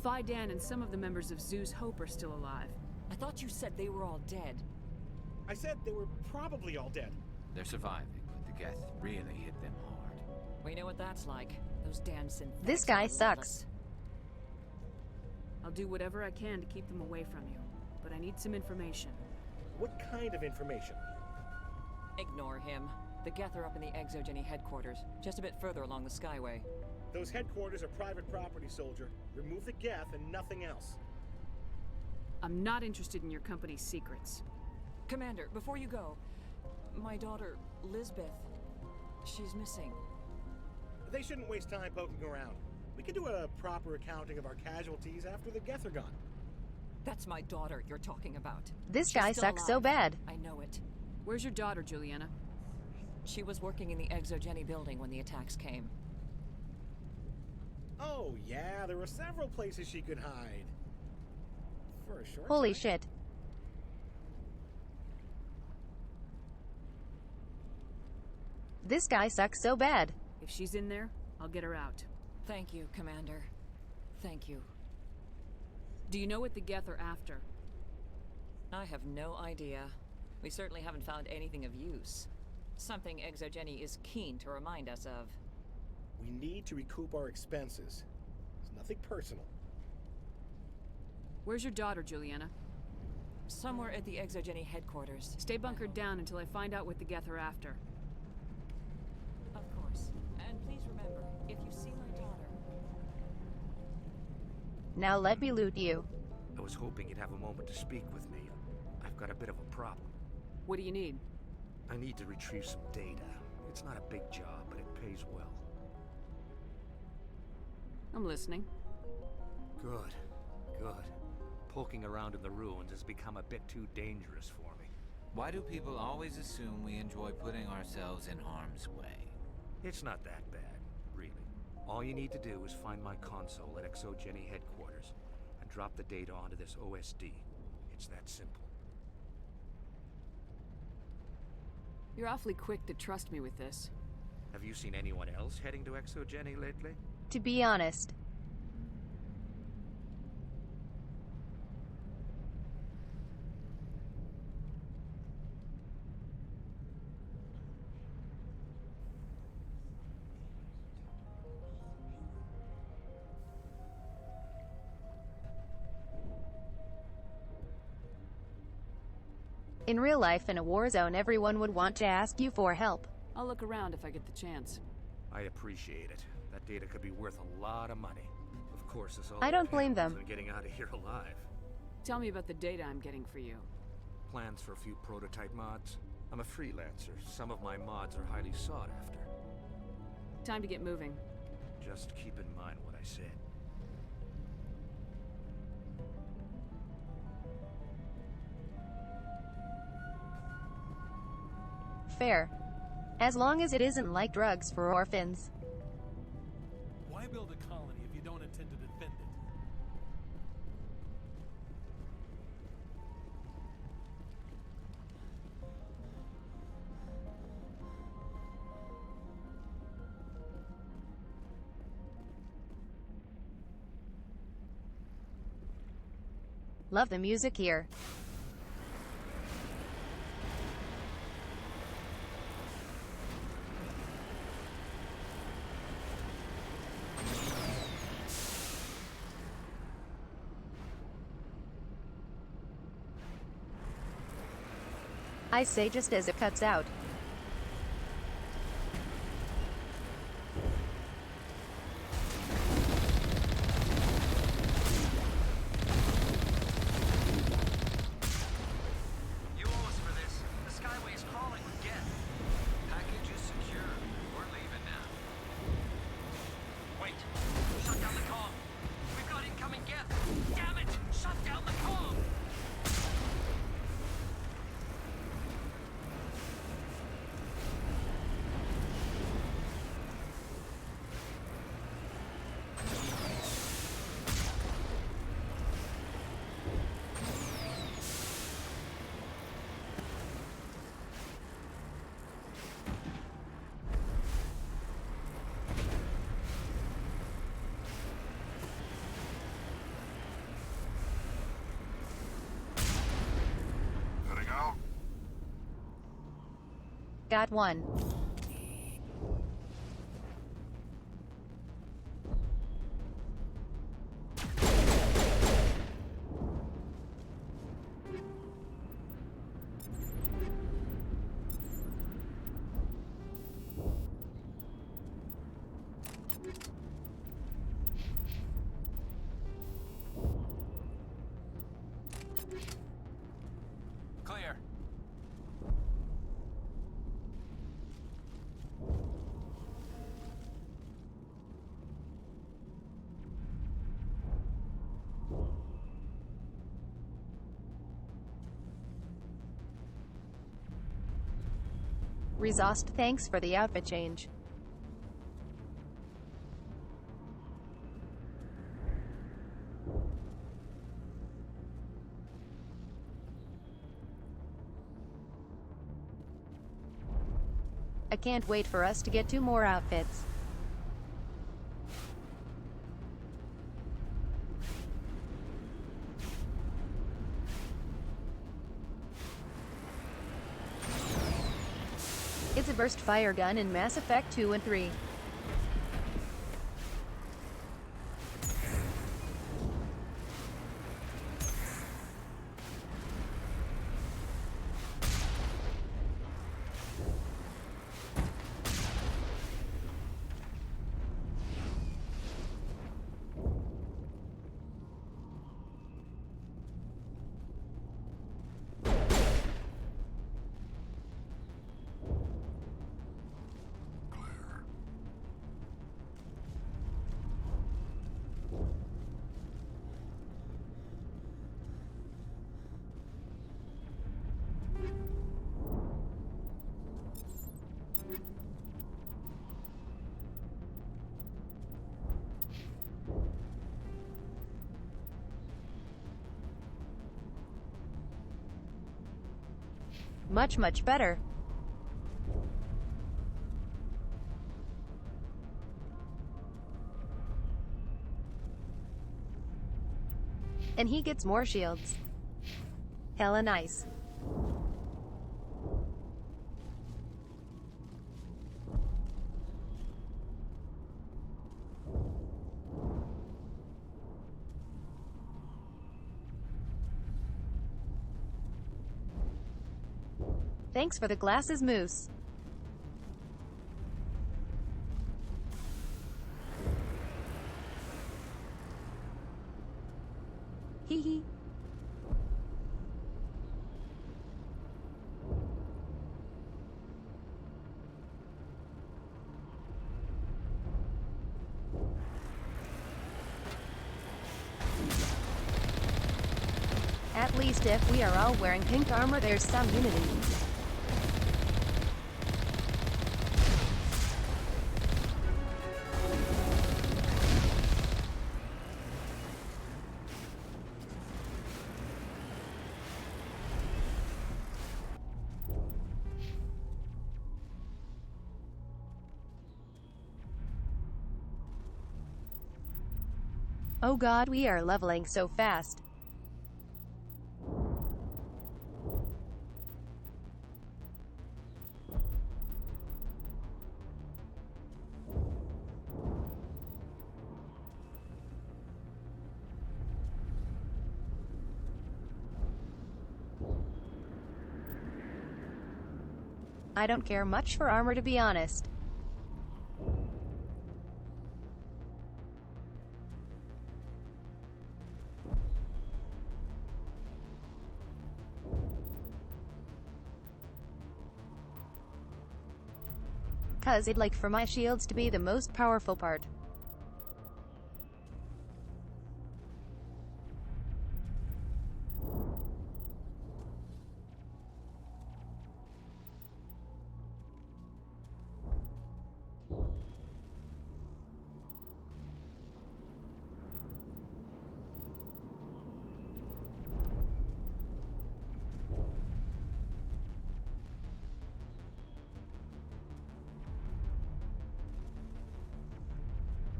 Phi-Dan and some of the members of Zoo's Hope are still alive. I thought you said they were all dead. I said they were probably all dead. They're surviving, but the Geth really hit them hard. We know what that's like. Those damn synthetics. This guy sucks. I'll do whatever I can to keep them away from you, but I need some information. What kind of information? Ignore him. The Geth are up in the Exogeny headquarters, just a bit further along the Skyway. Those headquarters are private property, soldier. Remove the Geth and nothing else. I'm not interested in your company's secrets. Commander, before you go, my daughter, Lisbeth, she's missing. They shouldn't waste time poking around. We can do a proper accounting of our casualties after the Geth are gone. That's my daughter you're talking about. This She's guy still sucks alive. so bad. I know it. Where's your daughter, Juliana? She was working in the Exogeny building when the attacks came. Oh, yeah, there were several places she could hide. For a short Holy time. shit. This guy sucks so bad. If she's in there, I'll get her out. Thank you, Commander. Thank you. Do you know what the Geth are after? I have no idea. We certainly haven't found anything of use. Something Exogeny is keen to remind us of. We need to recoup our expenses. It's nothing personal. Where's your daughter, Juliana? Somewhere at the Exogeny headquarters. Stay bunkered down until I find out what the Geth are after. Of course. And please remember, if you see my daughter... Now let me loot you. I was hoping you'd have a moment to speak with me. I've got a bit of a problem. What do you need? I need to retrieve some data. It's not a big job, but it pays well. I'm listening. Good. Good. Poking around in the ruins has become a bit too dangerous for me. Why do people always assume we enjoy putting ourselves in harm's way? It's not that bad, really. All you need to do is find my console at Exogeny headquarters and drop the data onto this OSD. It's that simple. You're awfully quick to trust me with this. Have you seen anyone else heading to Exogeny lately? To be honest. In real life, in a war zone, everyone would want to ask you for help. I'll look around if I get the chance. I appreciate it. That data could be worth a lot of money. Of course, this all I don't blame depends them. on getting out of here alive. Tell me about the data I'm getting for you. Plans for a few prototype mods. I'm a freelancer. Some of my mods are highly sought after. Time to get moving. Just keep in mind what I said. Fair. As long as it isn't like drugs for orphans. Why build a colony if you don't intend to defend it? Love the music here. I say just as it cuts out. You owe us for this. The Skyway is crawling with Geth. Package is secure. We're leaving now. Wait. Shut down the comm. We've got incoming Geth. Damn it! Shut down the comm! Got one. Clear. Rezost, thanks for the outfit change. I can't wait for us to get 2 more outfits. It's a burst fire gun in Mass Effect 2 and 3. Much, much better. And he gets more shields. Hella nice. Thanks for the glasses, Moose. Hee hee. At least if we are all wearing pink armor, there's some unity. Oh god, we are leveling so fast. I don't care much for armor, to be honest. Cause I'd like for my shields to be the most powerful part.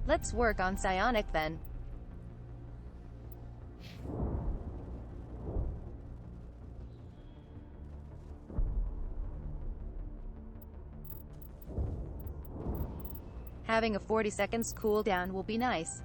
Let's work on psionic then. Having a 40 seconds cooldown will be nice.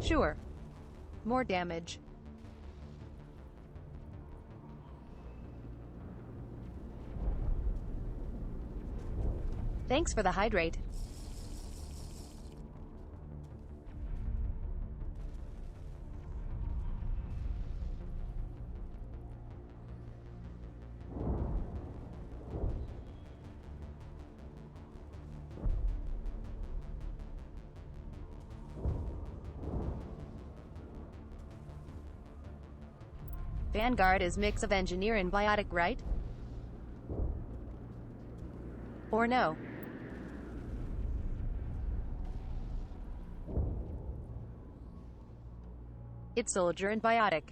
Sure. More damage. Thanks for the hydrate. Vanguard is mix of engineer and biotic, right? Or no? It's soldier and biotic.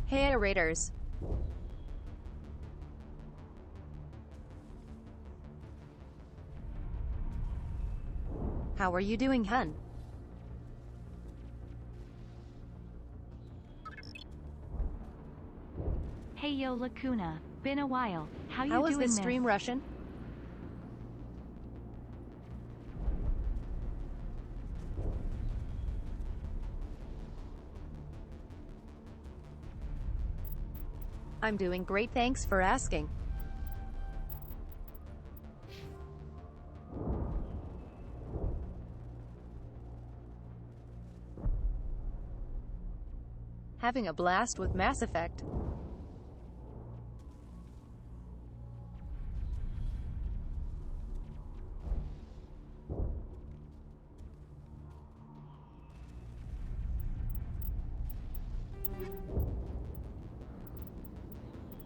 Hey Raiders. How are you doing, hun? Hey yo Lacuna, been a while. How you How doing is this stream Russian? I'm doing great, thanks for asking. Having a blast with Mass Effect.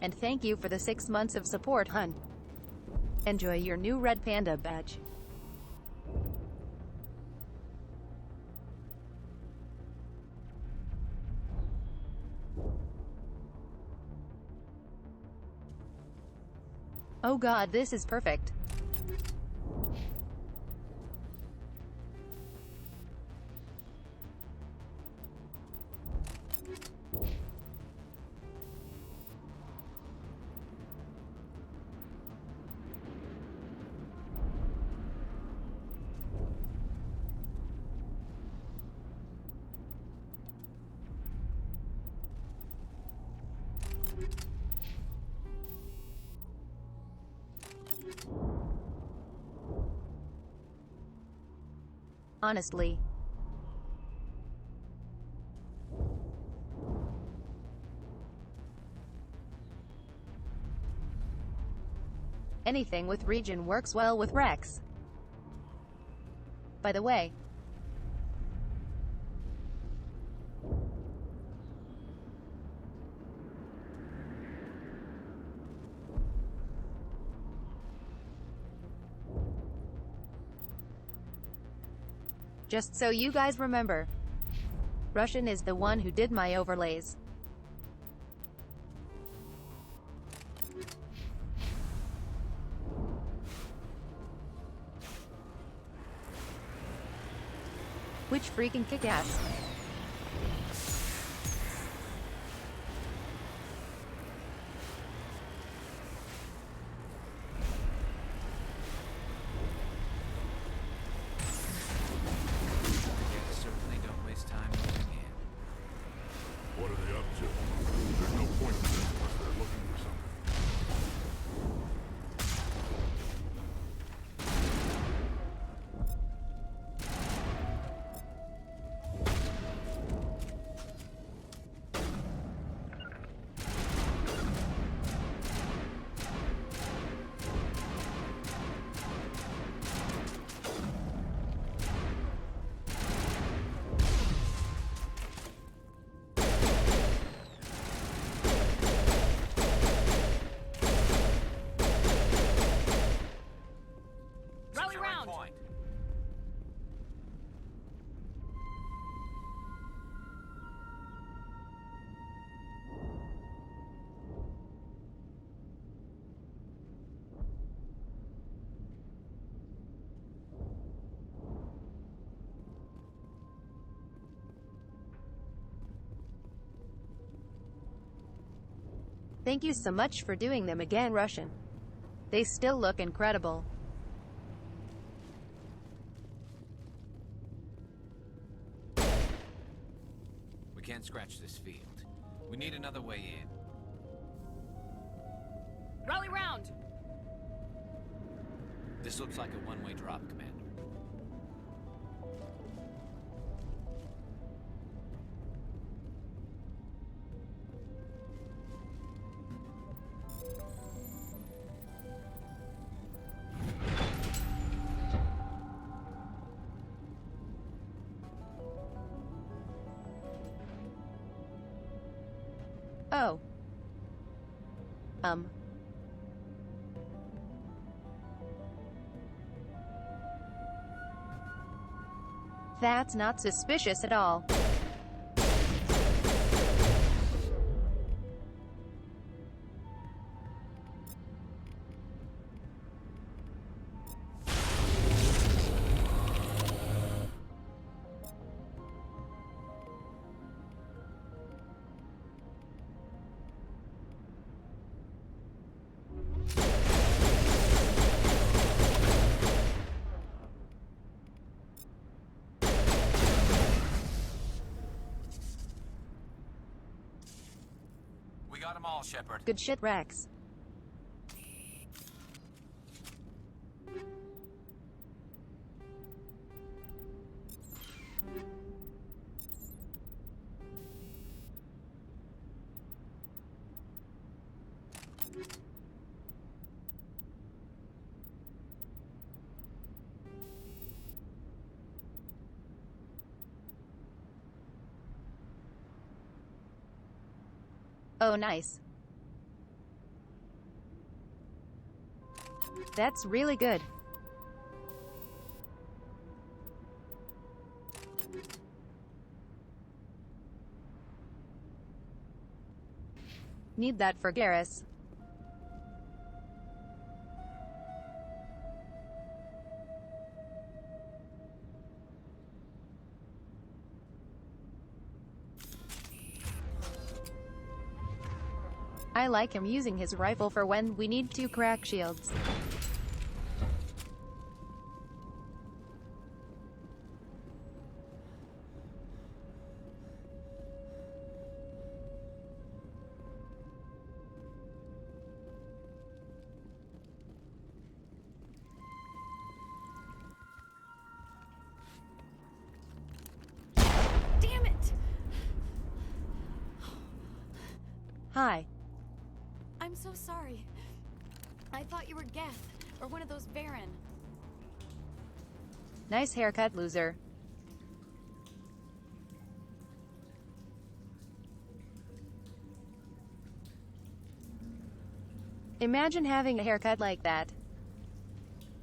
And thank you for the 6 months of support, hun. Enjoy your new Red Panda badge. Oh god, this is perfect. Honestly. Anything with region works well with Rex. By the way, just so you guys remember, Russian is the one who did my overlays. Which freaking kick-ass. Certainly don't waste time moving in. What are they up to? There's no point in this unless they're looking for something. Thank you so much for doing them again, Russian. They still look incredible. We can't scratch this field. We need another way in. Rally round! This looks like a one-way drop, Commander. Oh. That's not suspicious at all. We got them all, Shepard. Good shit, Rex. Oh, nice. That's really good. Need that for Garrus. I like him using his rifle for when we need to crack shields. Damn it! Hi. I'm so sorry. I thought you were Geth, or one of those Varen. Nice haircut, loser. Imagine having a haircut like that.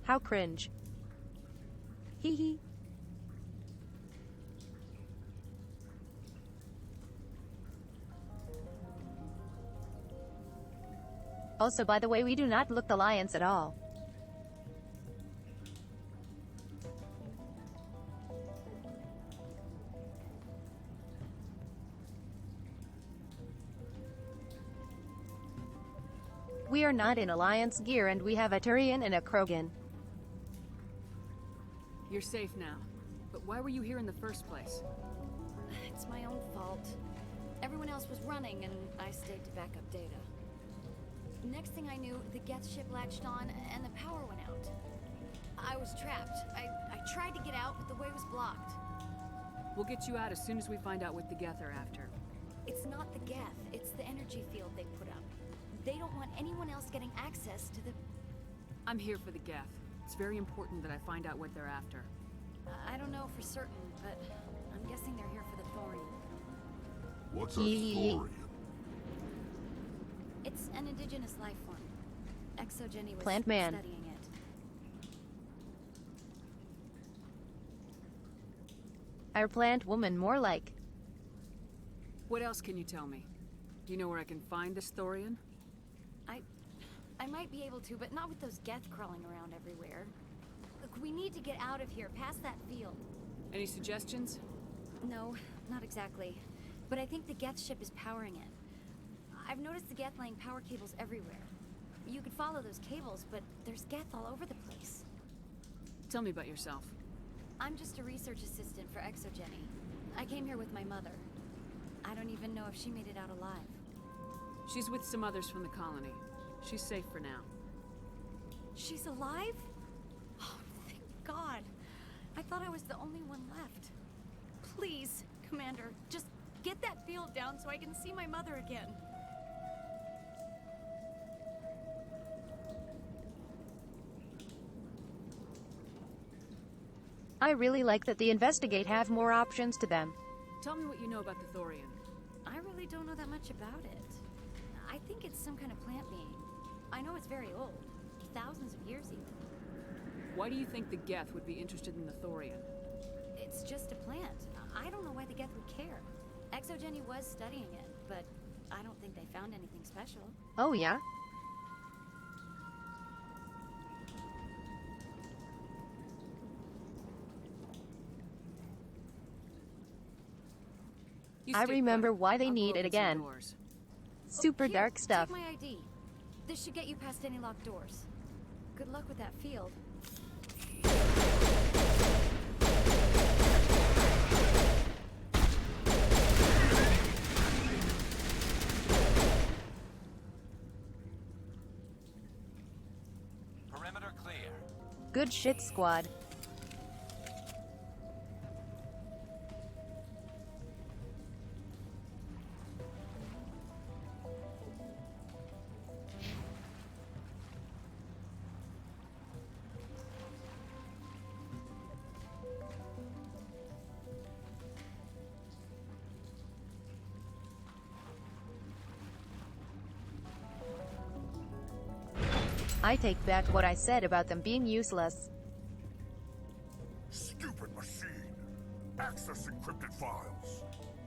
How cringe. Hee hee. Also, by the way, we do not look the Alliance at all. We are not in Alliance gear and we have a Turian and a Krogan. You're safe now. But why were you here in the first place? It's my own fault. Everyone else was running and I stayed to back up data. Next thing I knew, the Geth ship latched on and the power went out. I was trapped. I tried to get out, but the way was blocked. We'll get you out as soon as we find out what the Geth are after. It's not the Geth, it's the energy field they put up. They don't want anyone else getting access to the... I'm here for the Geth. It's very important that I find out what they're after. I don't know for certain, but I'm guessing they're here for the thorium. What's a thorium? It's an indigenous life form. Exogeny was Plant man. studying it. Our plant woman, more like. What else can you tell me? Do you know where I can find this thorium? I might be able to, but not with those Geth crawling around everywhere. Look, we need to get out of here, past that field. Any suggestions? No, not exactly. But I think the Geth ship is powering it. I've noticed the Geth laying power cables everywhere. You could follow those cables, but there's Geth all over the place. Tell me about yourself. I'm just a research assistant for Exogeny. I came here with my mother. I don't even know if she made it out alive. She's with some others from the colony. She's safe for now. She's alive? Oh, thank God. I thought I was the only one left. Please, Commander, just get that field down so I can see my mother again. I really like that the Investigate have more options to them. Tell me what you know about the Thorian. I really don't know that much about it. I think it's some kind of plant being. I know it's very old. Thousands of years even. Why do you think the Geth would be interested in the Thorian? It's just a plant. I don't know why the Geth would care. Exogeny was studying it, but I don't think they found anything special. Oh yeah? I remember why they need it again. Super Here, dark stuff. Take my ID. This should get you past any locked doors. Good luck with that field. Perimeter clear. Good shit, squad. I take back what I said about them being useless. Stupid machine! Access encrypted files.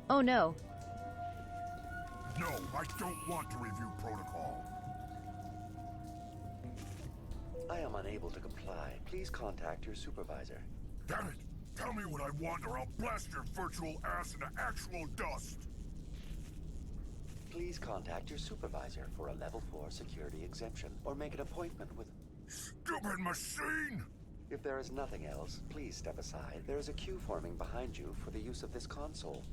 Oh no. No, I don't want to review protocol. I am unable to comply. Please contact your supervisor. Damn it! Tell me what I want or I'll blast your virtual ass into actual dust! Please contact your supervisor for a level 4 security exemption, or make an appointment with... Stupid machine! If there is nothing else, please step aside. There is a queue forming behind you for the use of this console.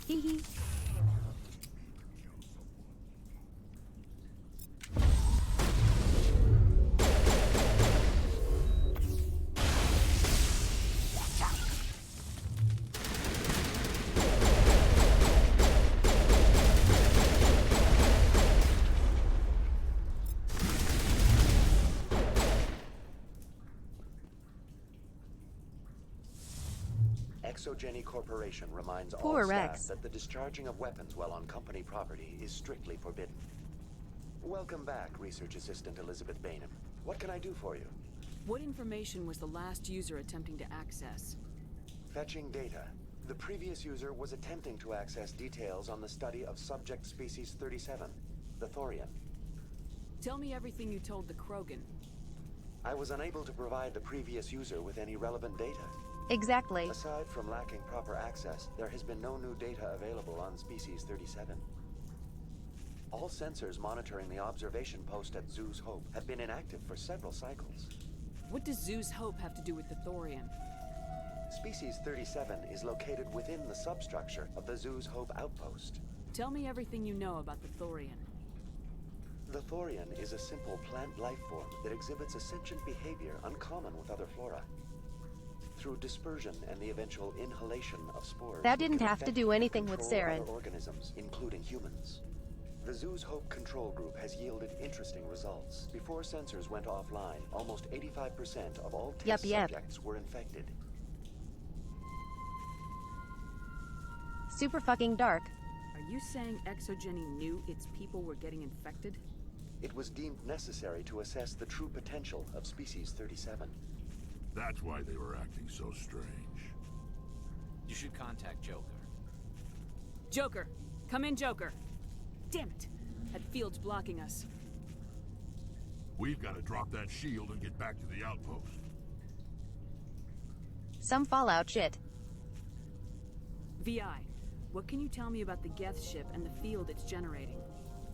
Hee. Exogeny Corporation reminds Poor all staff Rex. that the discharging of weapons while on company property is strictly forbidden. Welcome back, Research Assistant Elizabeth Bainham. What can I do for you? What information was the last user attempting to access? Fetching data. The previous user was attempting to access details on the study of subject species 37, the Thorian. Tell me everything you told the Krogan. I was unable to provide the previous user with any relevant data. Exactly. Aside from lacking proper access, there has been no new data available on Species 37. All sensors monitoring the observation post at Zoo's Hope have been inactive for several cycles. What does Zoo's Hope have to do with the Thorian? Species 37 is located within the substructure of the Zoo's Hope outpost. Tell me everything you know about the Thorian. The Thorian is a simple plant life form that exhibits a sentient behavior uncommon with other flora. Through dispersion and the eventual inhalation of spores, That didn't it can have to affect do and anything with control Saren. other organisms, including humans. The Zoo's Hope control group has yielded interesting results. Before sensors went offline, almost 85% of all test subjects were infected. Super fucking dark. Are you saying Exogeny knew its people were getting infected? It was deemed necessary to assess the true potential of Species 37. That's why they were acting so strange. You should contact Joker. Joker! Come in, Joker! Damn it! That field's blocking us. We've got to drop that shield and get back to the outpost. Some Fallout shit. VI, What can you tell me about the Geth ship and the field it's generating?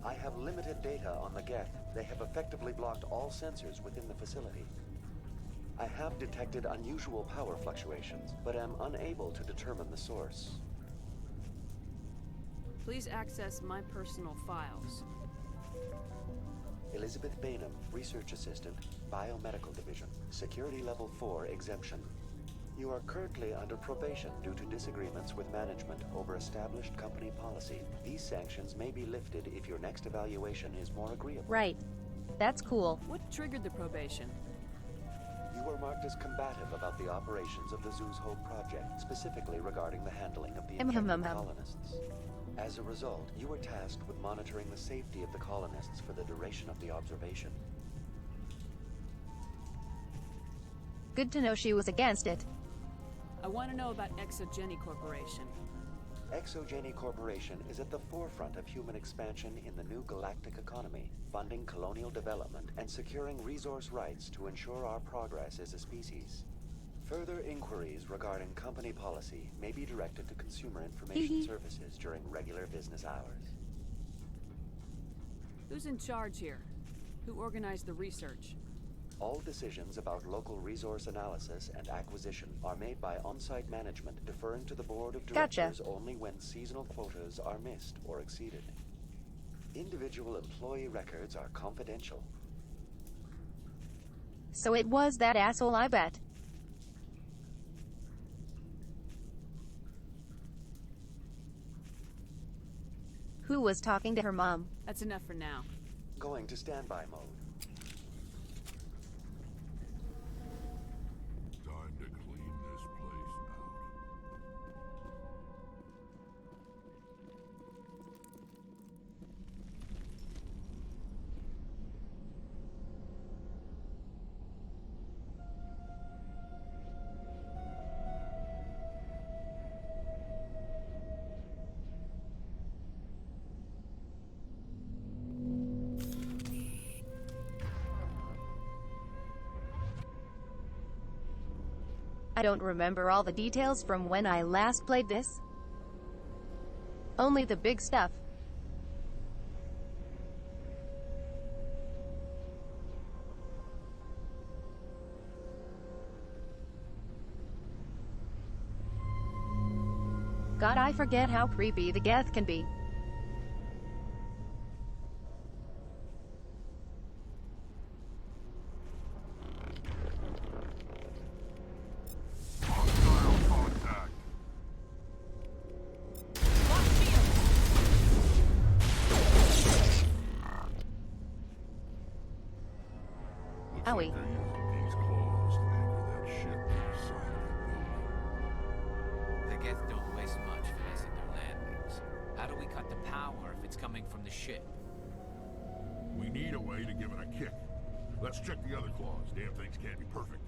I have limited data on the Geth. They have effectively blocked all sensors within the facility. I have detected unusual power fluctuations, but am unable to determine the source. Please access my personal files. Elizabeth Bainham, Research Assistant, Biomedical Division, Security Level 4 exemption. You are currently under probation due to disagreements with management over established company policy. These sanctions may be lifted if your next evaluation is more agreeable. Right. That's cool. What triggered the probation? You were marked as combative about the operations of the Zoo's Hope project, specifically regarding the handling of the infected colonists. As a result, you were tasked with monitoring the safety of the colonists for the duration of the observation. Good to know she was against it. I want to know about Exogeny Corporation. Exogeny Corporation is at the forefront of human expansion in the new galactic economy, funding colonial development and securing resource rights to ensure our progress as a species. Further inquiries regarding company policy may be directed to Consumer Information Services during regular business hours. Who's in charge here? Who organized the research? All decisions about local resource analysis and acquisition are made by on-site management, deferring to the board of directors only when seasonal quotas are missed or exceeded. Individual employee records are confidential. So it was that asshole, I bet. Who was talking to her mom? That's enough for now. Going to standby mode. Time to clean this place out. I don't remember all the details from when I last played this. Only the big stuff. God, I forget how creepy the Geth can be. Owie. They're using these claws to anchor that ship to the side of the building. The Geth don't waste much finessing their landings. How do we cut the power if it's coming from the ship? We need a way to give it a kick. Let's check the other claws. Damn things can't be perfect.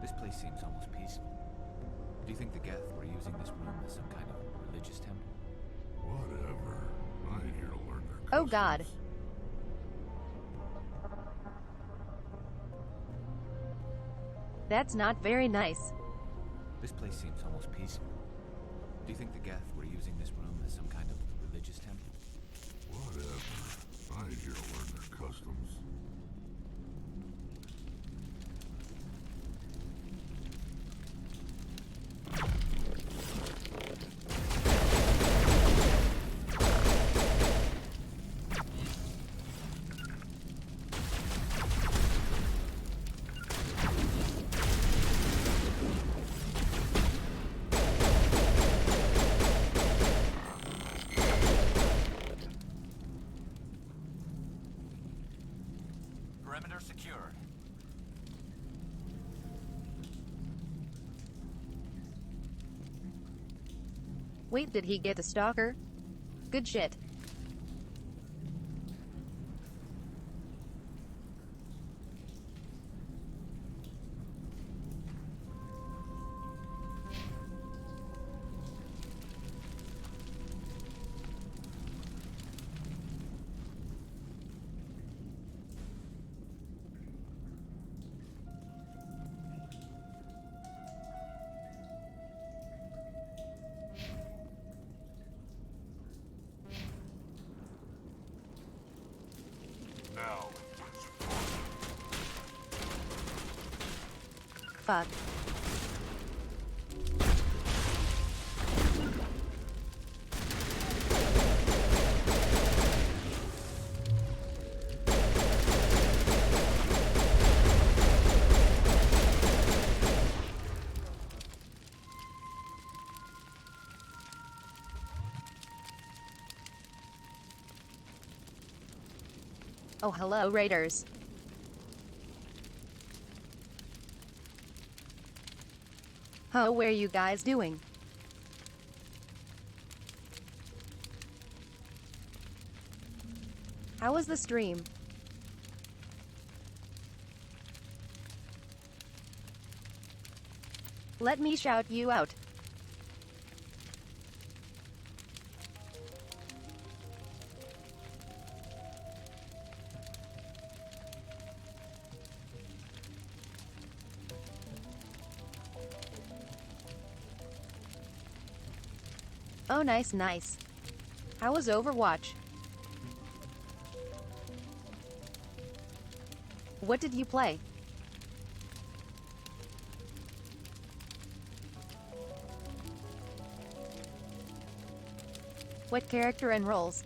This place seems almost peaceful. Do you think the Geth were using this room as some kind of religious temple? Whatever. I ain't here to learn their Oh God. That's not very nice. This place seems almost peaceful. Do you think the Geth were using this room as some kind of religious temple? Whatever. I ain't here to learn their customs. Wait, did he get a stalker? Good shit. Now. Fuck. Oh, hello, Raiders. Huh, where you guys doing? How was the stream? Let me shout you out. Oh, nice, nice. How was Overwatch? What did you play? What character and roles?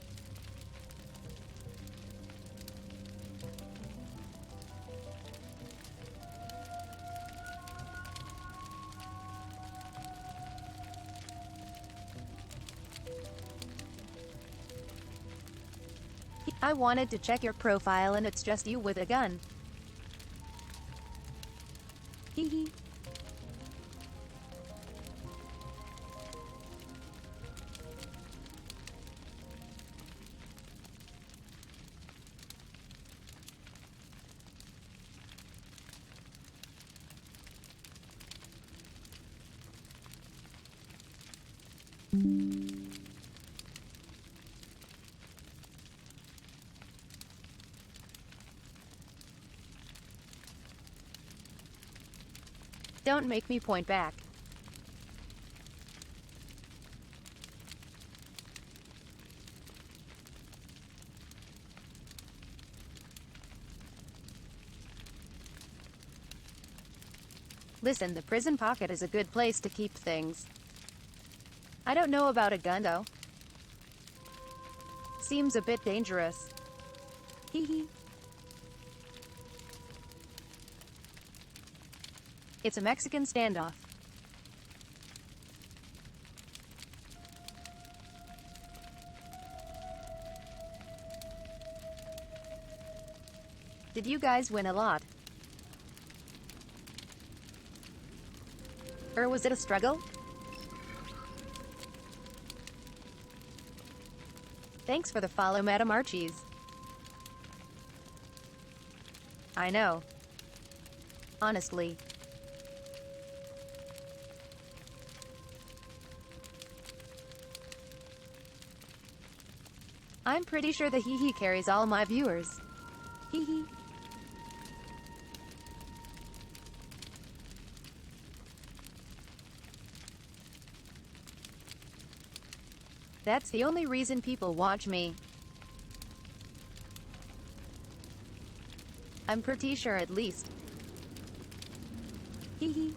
I wanted to check your profile and it's just you with a gun. Hee hee. Don't make me point back. Listen, the prison pocket is a good place to keep things. I don't know about a gun though. Seems a bit dangerous. Hee hee. It's a Mexican standoff. Did you guys win a lot? Or was it a struggle? Thanks for the follow, Madam Archies. I know. Honestly. I'm pretty sure the hee hee carries all my viewers. Hee hee. That's the only reason people watch me. I'm pretty sure at least. Hee hee.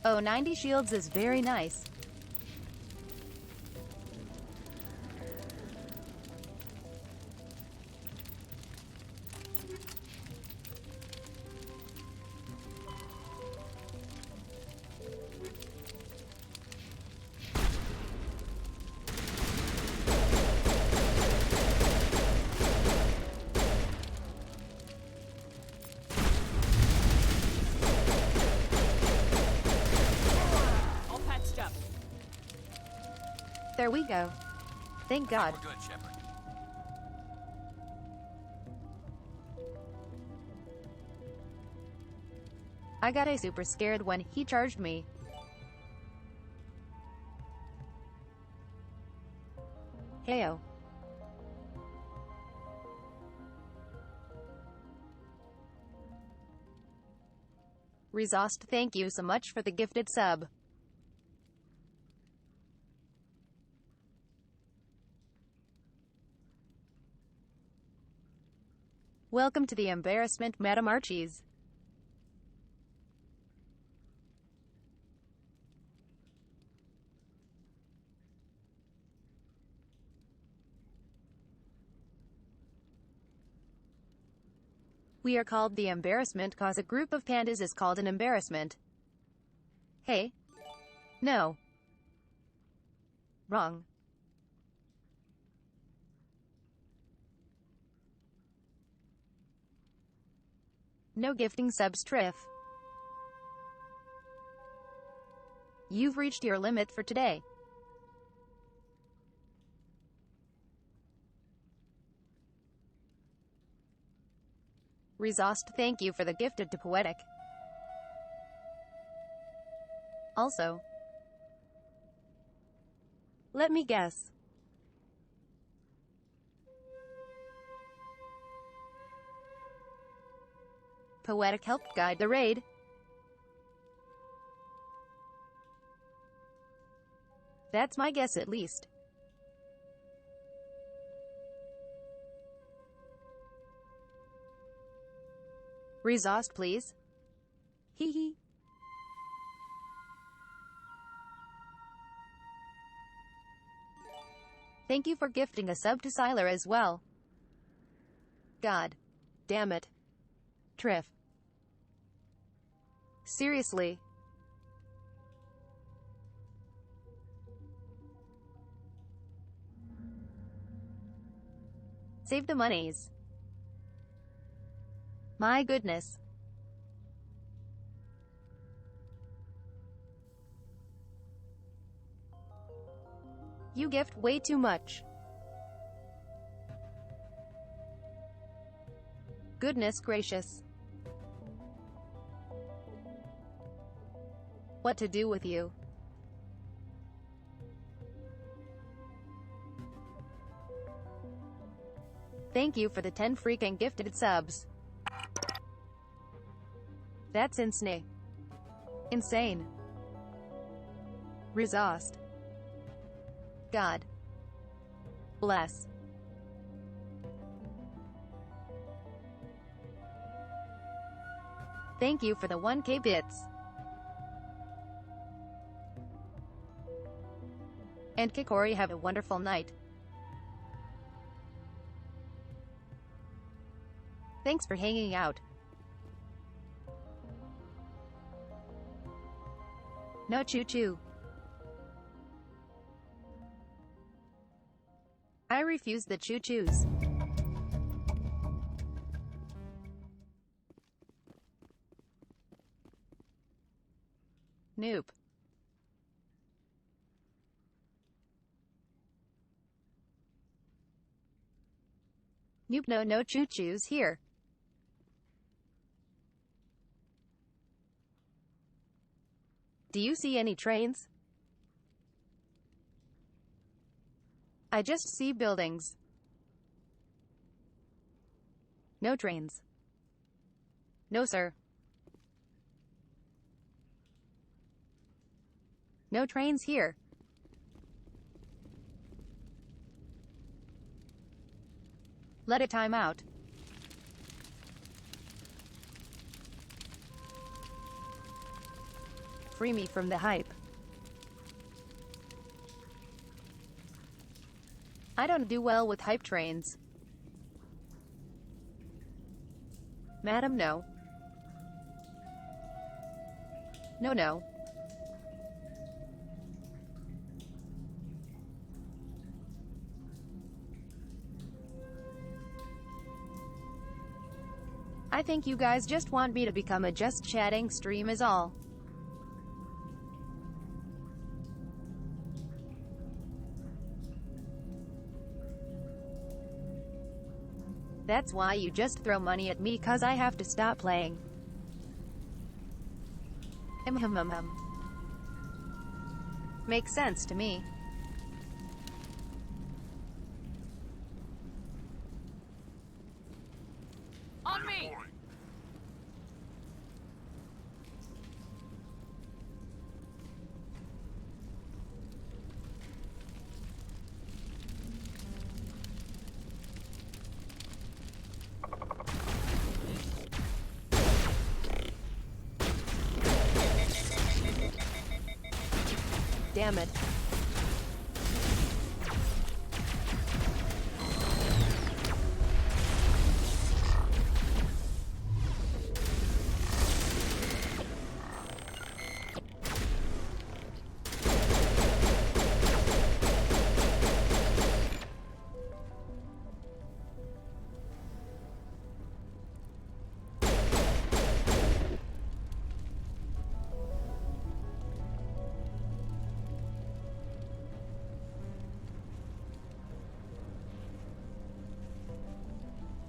Oh, 90 shields is very nice. There we go. Thank God. We're good, Shepard. I got super scared when he charged me. Heyo. Rezost, thank you so much for the gifted sub. Welcome to the embarrassment, Madam Archies. We are called the embarrassment cause a group of pandas is called an embarrassment. Hey? No. Wrong. No gifting subs, Triff. You've reached your limit for today. Rezost, thank you for the gifted to Poetic. Also, let me guess. Poetic helped guide the raid. That's my guess at least. Rezost, please. Hee hee. Thank you for gifting a sub to Siler as well. God. Damn it. Triff. Seriously. Save the monies. My goodness. You gift way too much. Goodness gracious. What to do with you? Thank you for the 10 freaking gifted subs. That's insane. Insane. Rezost. God. Bless. Thank you for the 1K bits. And Kikori, have a wonderful night. Thanks for hanging out. No choo-choo. I refuse the choo-choos. Nope. Nope, no choo-choos here. Do you see any trains? I just see buildings. No trains. No, sir. No trains here. Let it time out. Free me from the hype. I don't do well with hype trains. Madam, no. No. I think you guys just want me to become a just chatting stream is all. That's why you just throw money at me, cause I have to stop playing. Makes sense to me. On me! Damn it.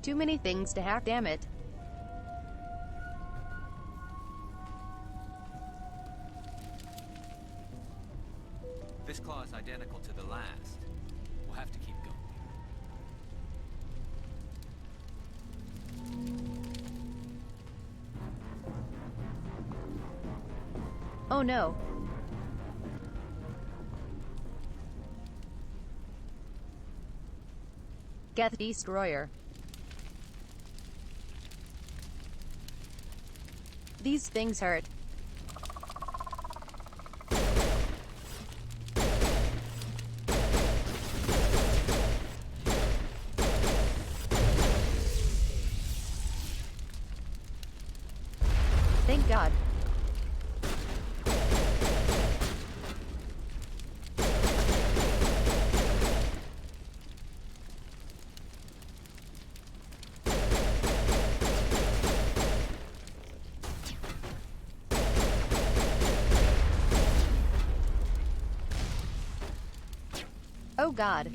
Too many things to hack, damn it. This claw is identical to the last. We'll have to keep going. Oh no. Geth Destroyer. These things hurt. Thank God. Oh God.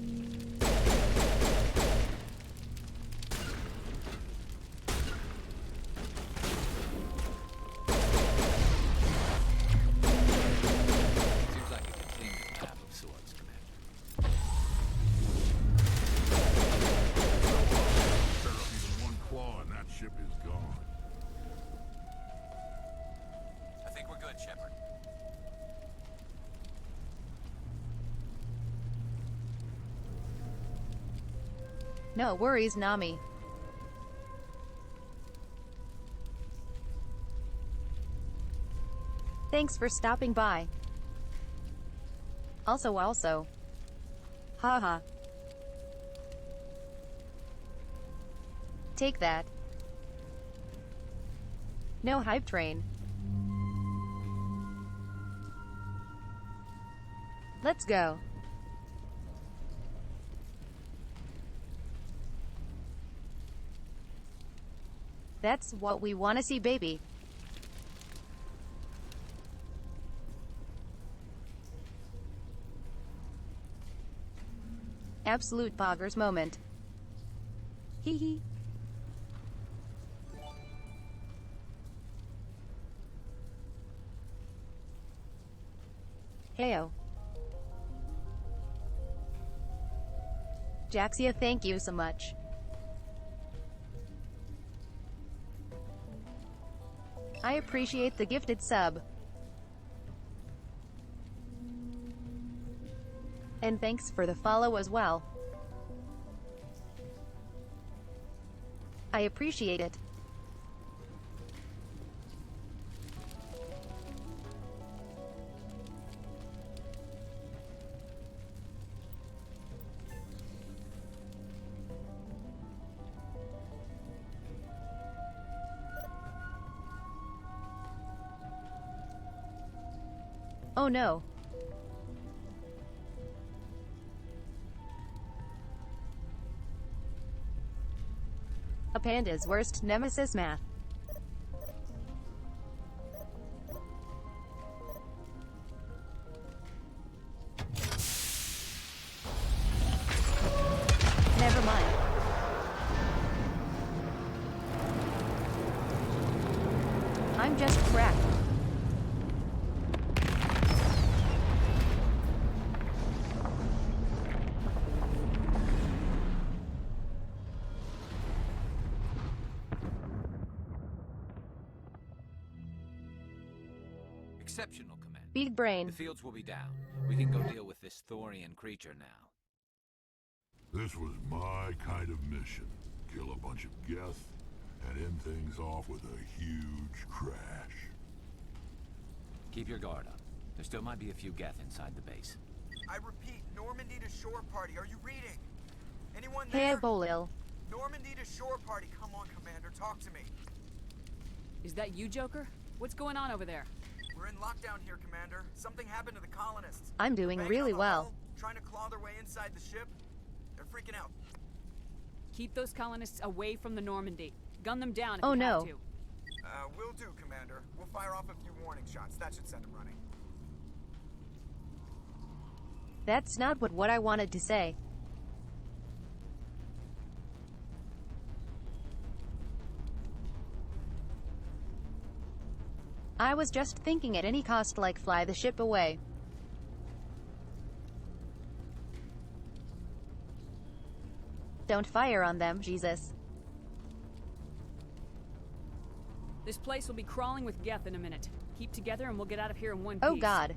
Seems like a containment map of sorts, Commander. Even one claw and that ship is gone. I think we're good, Shepard. No worries, Nami. Thanks for stopping by. Also. Haha. Take that. No hype train. Let's go. That's what we want to see, baby. Absolute boggers moment. Hee hee. Heyo. Jaxia, thank you so much. I appreciate the gifted sub. And thanks for the follow as well. I appreciate it. Oh no. A panda's worst nemesis, math. Never mind. Exceptional, Commander. Big brain. The fields will be down. We can go deal with this Thorian creature now. This was my kind of mission. Kill a bunch of Geth and end things off with a huge crash. Keep your guard up. There still might be a few Geth inside the base. I repeat, Normandy to shore party. Are you reading? Anyone Hey, there? Bolil. Normandy to shore party. Come on, Commander. Talk to me. Is that you, Joker? What's going on over there? We're in lockdown here, Commander. Something happened to the colonists. I'm doing They're really banging on the well. hull, trying to claw their way inside the ship. They're freaking out. Keep those colonists away from the Normandy. Gun them down if Oh, you no. have to. Will do, Commander. We'll fire off a few warning shots. That should send them running. That's not what I wanted to say. I was just thinking at any cost, like, fly the ship away. Don't fire on them, Jesus. This place will be crawling with Geth in a minute. Keep together and we'll get out of here in one piece. Oh God.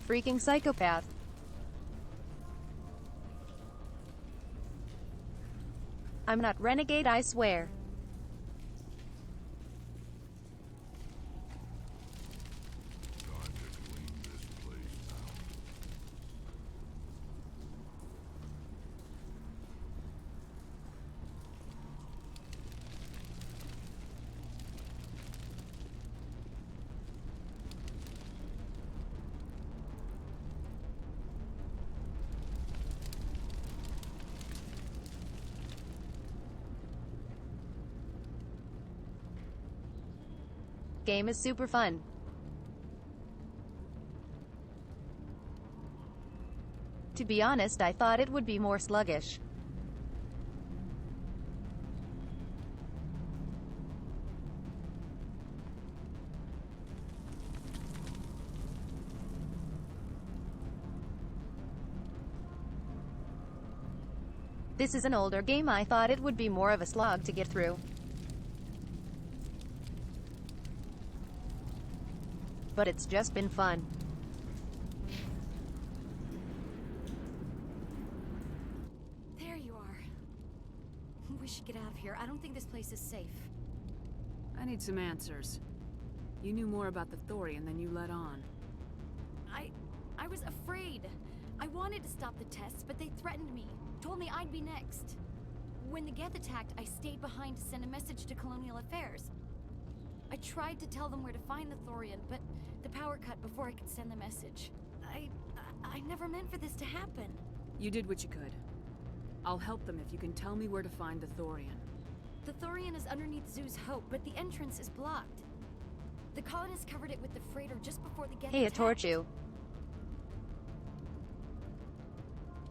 Freaking psychopath. I'm not renegade, I swear. Game is super fun. To be honest, I thought it would be more sluggish. This is an older game. I thought it would be more of a slog to get through. But it's just been fun. There you are. We should get out of here. I don't think this place is safe. I need some answers. You knew more about the Thorian than you let on. I was afraid. I wanted to stop the tests, but they threatened me. Told me I'd be next. When the Geth attacked, I stayed behind to send a message to Colonial Affairs. I tried to tell them where to find the Thorian, but the power cut before I could send the message. I never meant for this to happen. You did what you could. I'll help them if you can tell me where to find the Thorian. The Thorian is underneath Zoo's Hope, but the entrance is blocked. The colonists covered it with the freighter just before the Geth Hey, attacked. Torchu.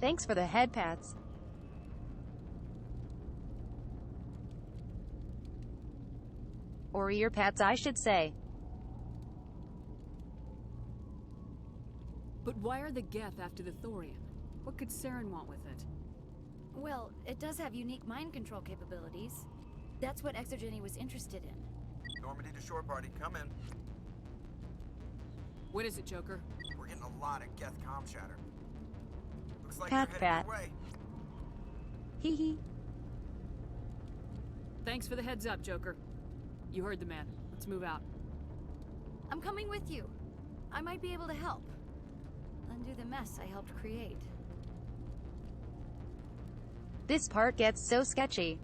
Thanks for the head pats. Or ear pats, I should say. But why are the Geth after the Thorian? What could Saren want with it? Well, it does have unique mind control capabilities. That's what Exogeny was interested in. Normandy to shore party. Come in. What is it, Joker? We're getting a lot of Geth comm chatter. Looks like Pat, they're heading pat. your way. Hee hee. Thanks for the heads up, Joker. You heard the man. Let's move out. I'm coming with you. I might be able to help. Undo the mess I helped create. This part gets so sketchy.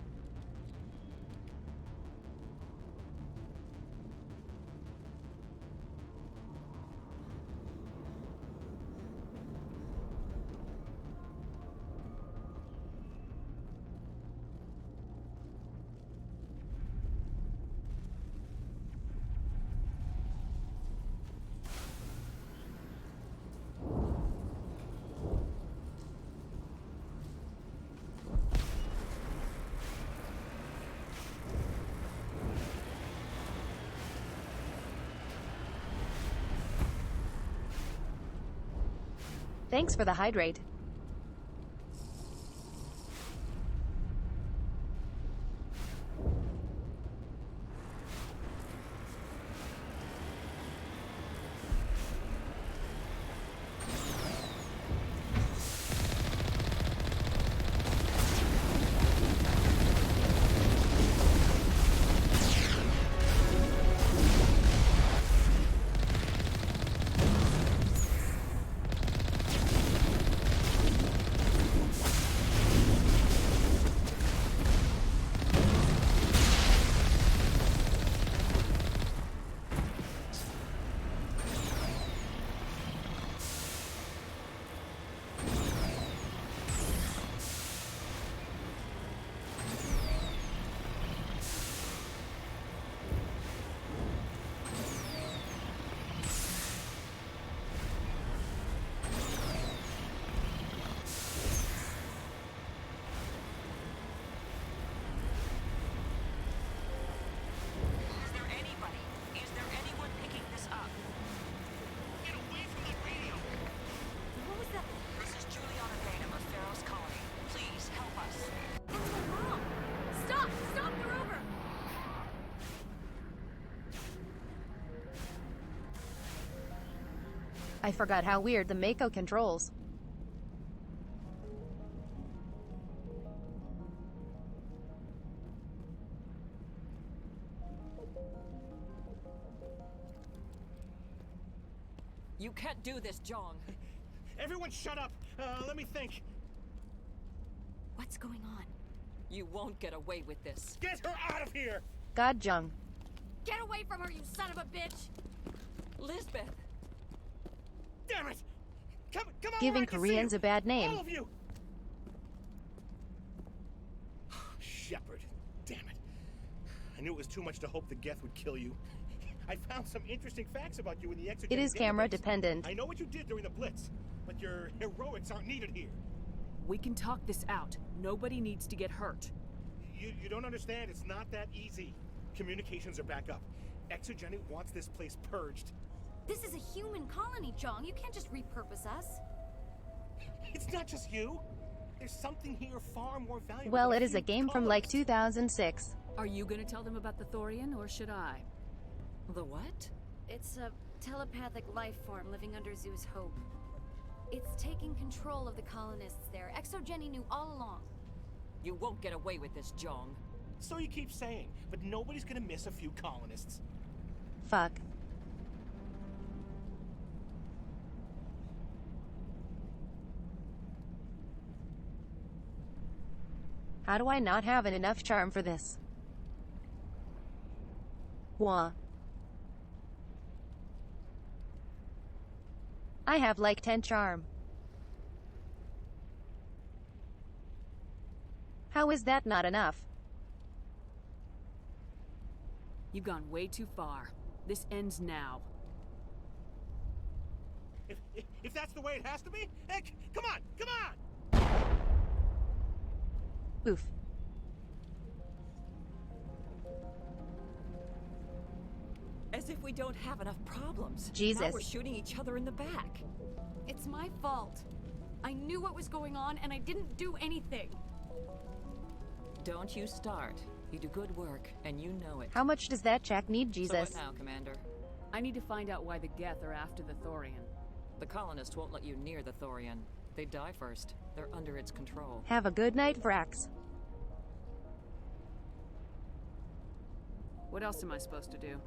Thanks for the hydrate. I forgot how weird the Mako controls. You can't do this, Jong. Everyone shut up! Let me think. What's going on? You won't get away with this. Get her out of here! God, Jung. Get away from her, you son of a bitch! Lisbeth! Damn it! Come on! Giving Koreans a bad name. All of you! Shepard, damn it. I knew it was too much to hope the Geth would kill you. I found some interesting facts about you in the exogenic It is camera database. dependent. I know what you did during the Blitz, but your heroics aren't needed here. We can talk this out. Nobody needs to get hurt. You don't understand. It's not that easy. Communications are back up. Exogenic wants this place purged. This is a human colony, Jong. You can't just repurpose us. It's not just you. There's something here far more valuable. Well, than it is a game from like 2006. Are you gonna tell them about the Thorian, or should I? The what? It's a telepathic life form living under Zeus Hope. It's taking control of the colonists there. Exogeny knew all along. You won't get away with this, Jong. So you keep saying, but nobody's gonna miss a few colonists. Fuck. How do I not have enough charm for this? Wah. I have like 10 charm. How is that not enough? You've gone way too far. This ends now. If that's the way it has to be, heck, come on! Oof. As if we don't have enough problems. Jesus. Now we're shooting each other in the back. It's my fault. I knew what was going on and I didn't do anything. Don't you start. You do good work, and you know it. How much does that check need, Jesus? So what now, Commander? I need to find out why the Geth are after the Thorian. The colonists won't let you near the Thorian. They die first. They're under its control. Have a good night, Vrax. What else am I supposed to do?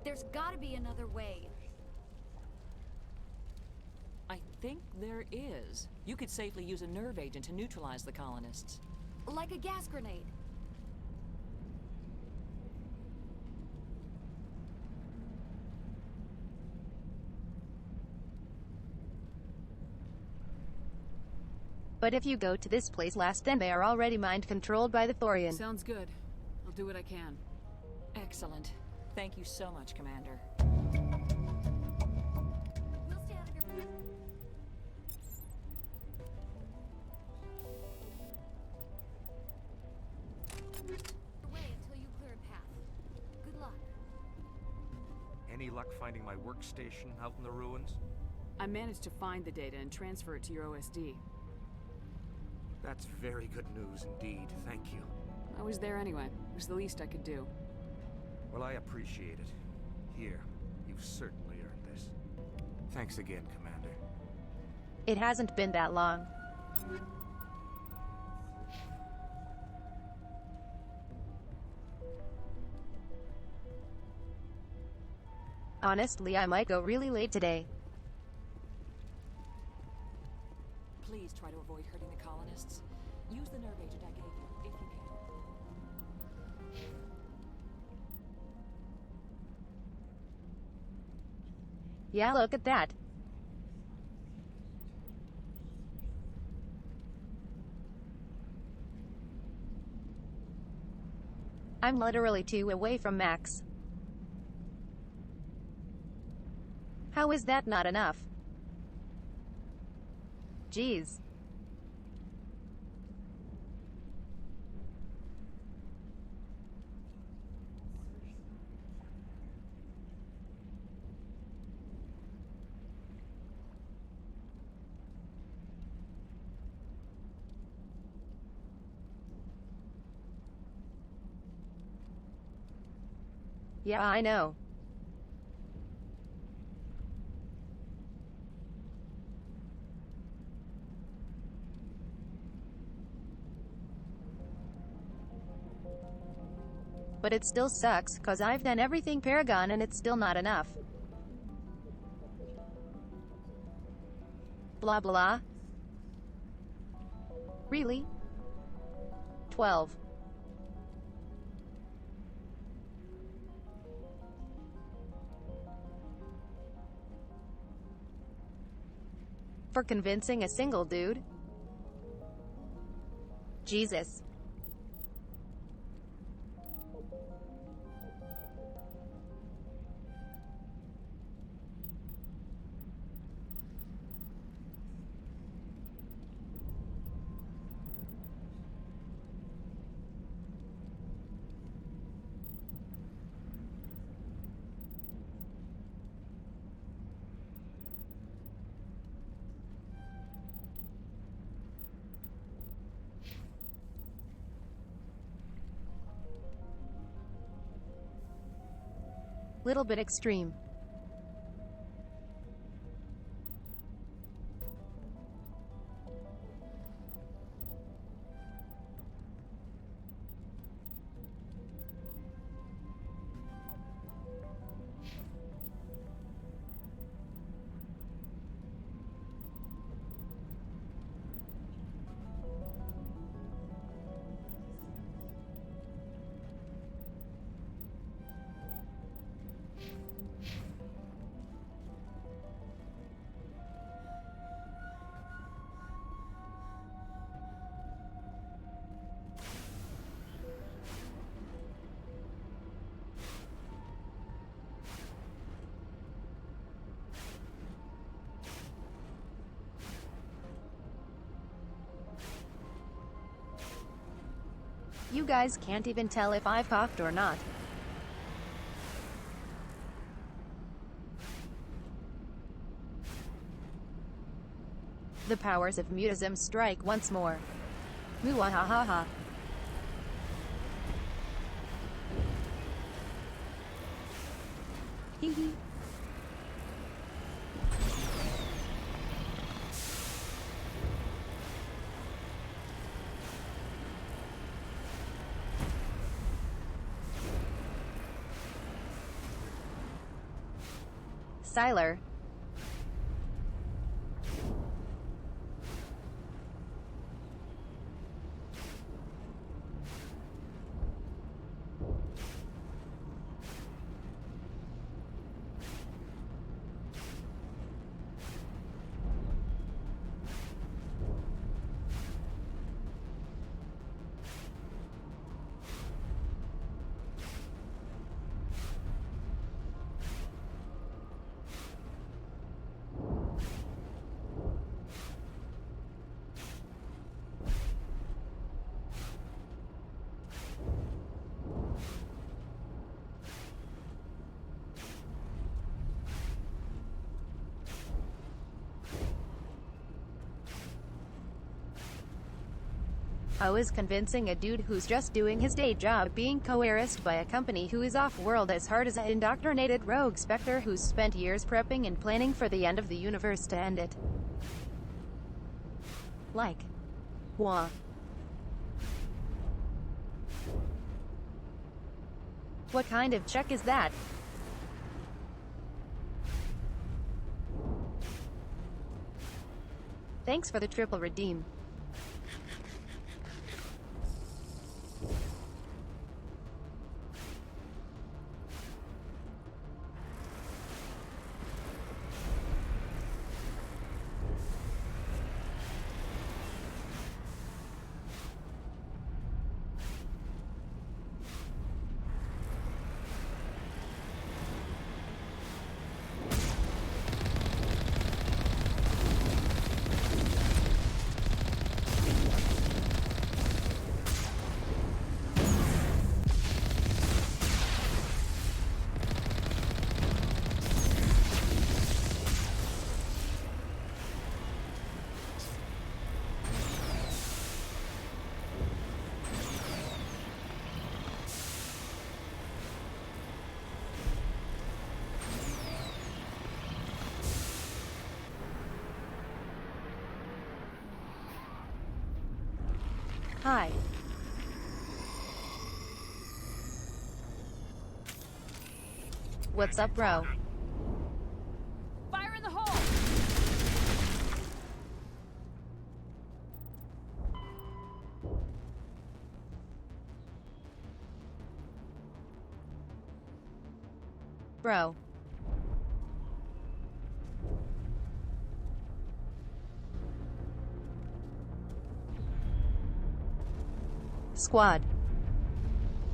There's gotta be another way. I think there is. You could safely use a nerve agent to neutralize the colonists. Like a gas grenade. But if you go to this place last, then they are already mind-controlled by the Thorian. Sounds good. I'll do what I can. Excellent. Thank you so much, Commander. We'll stay out of your way until you clear a path. Good luck. Any luck finding my workstation out in the ruins? I managed to find the data and transfer it to your OSD. That's very good news indeed, thank you. I was there anyway. It was the least I could do. Well, I appreciate it. Here, you've certainly earned this. Thanks again, Commander. It hasn't been that long. Honestly, I might go really late today. Please try to avoid hurting the colonists. Use the nerve agent I gave you, if you can. Yeah, look at that. I'm literally 2 away from max. How is that not enough? Jeez. Yeah, I know. But it still sucks, cause I've done everything Paragon and it's still not enough. Blah blah. Really? 12. For convincing a single dude? Jesus. Little bit extreme. You guys can't even tell if I've coughed or not. The powers of mutism strike once more. Muahahaha. Hee hee. Siler. I was convincing a dude who's just doing his day job being coerced by a company who is off-world as hard as an indoctrinated rogue specter who's spent years prepping and planning for the end of the universe to end it. Like. Wah. What kind of check is that? Thanks for the triple redeem. Hi. What's up, bro? Fire in the hole! Bro. Squad.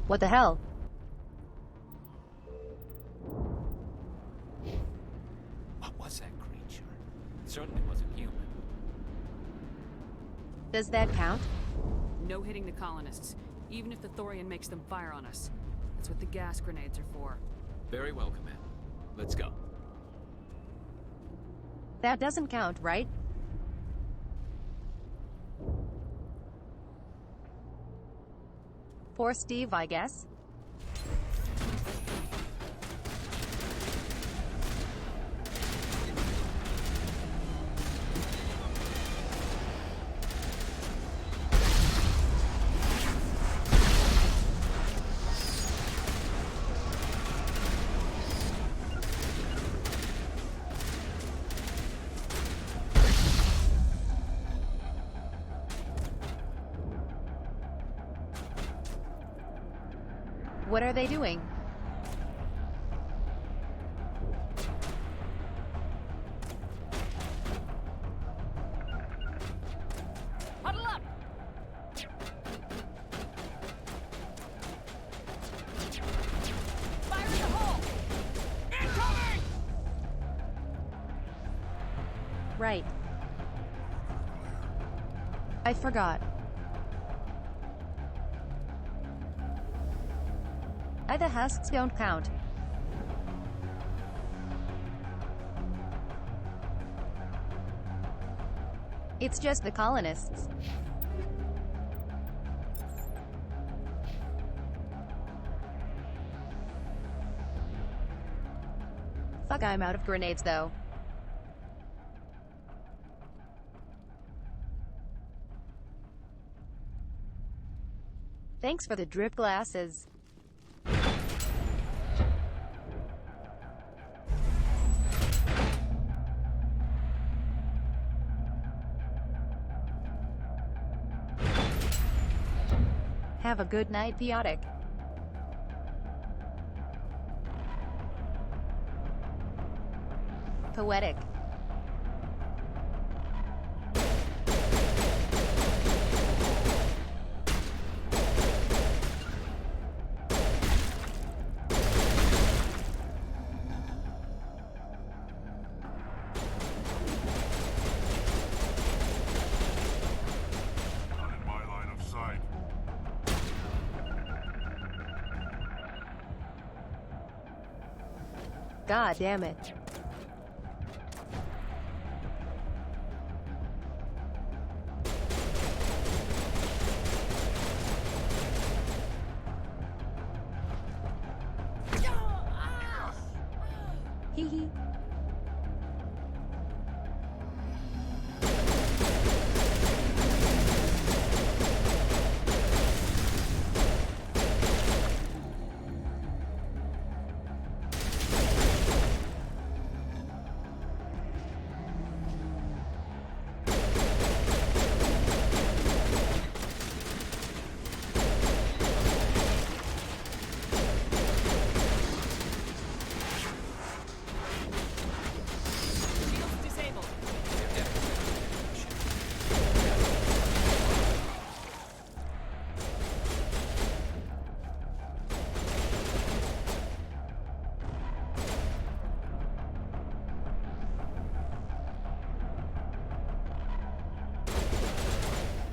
What the hell? What was that creature? It certainly wasn't human. Does that count? No hitting the colonists, even if the Thorian makes them fire on us. That's what the gas grenades are for. Very well, Command. Let's go. That doesn't count, right? For Steve, I guess. What are they doing? Huddle up! Fire in the hole! Incoming! Right. I forgot. The husks don't count. It's just the colonists. Fuck, I'm out of grenades though. Thanks for the drip glasses. Have a good night, Biotic. Poetic. God damn it. Hee hee.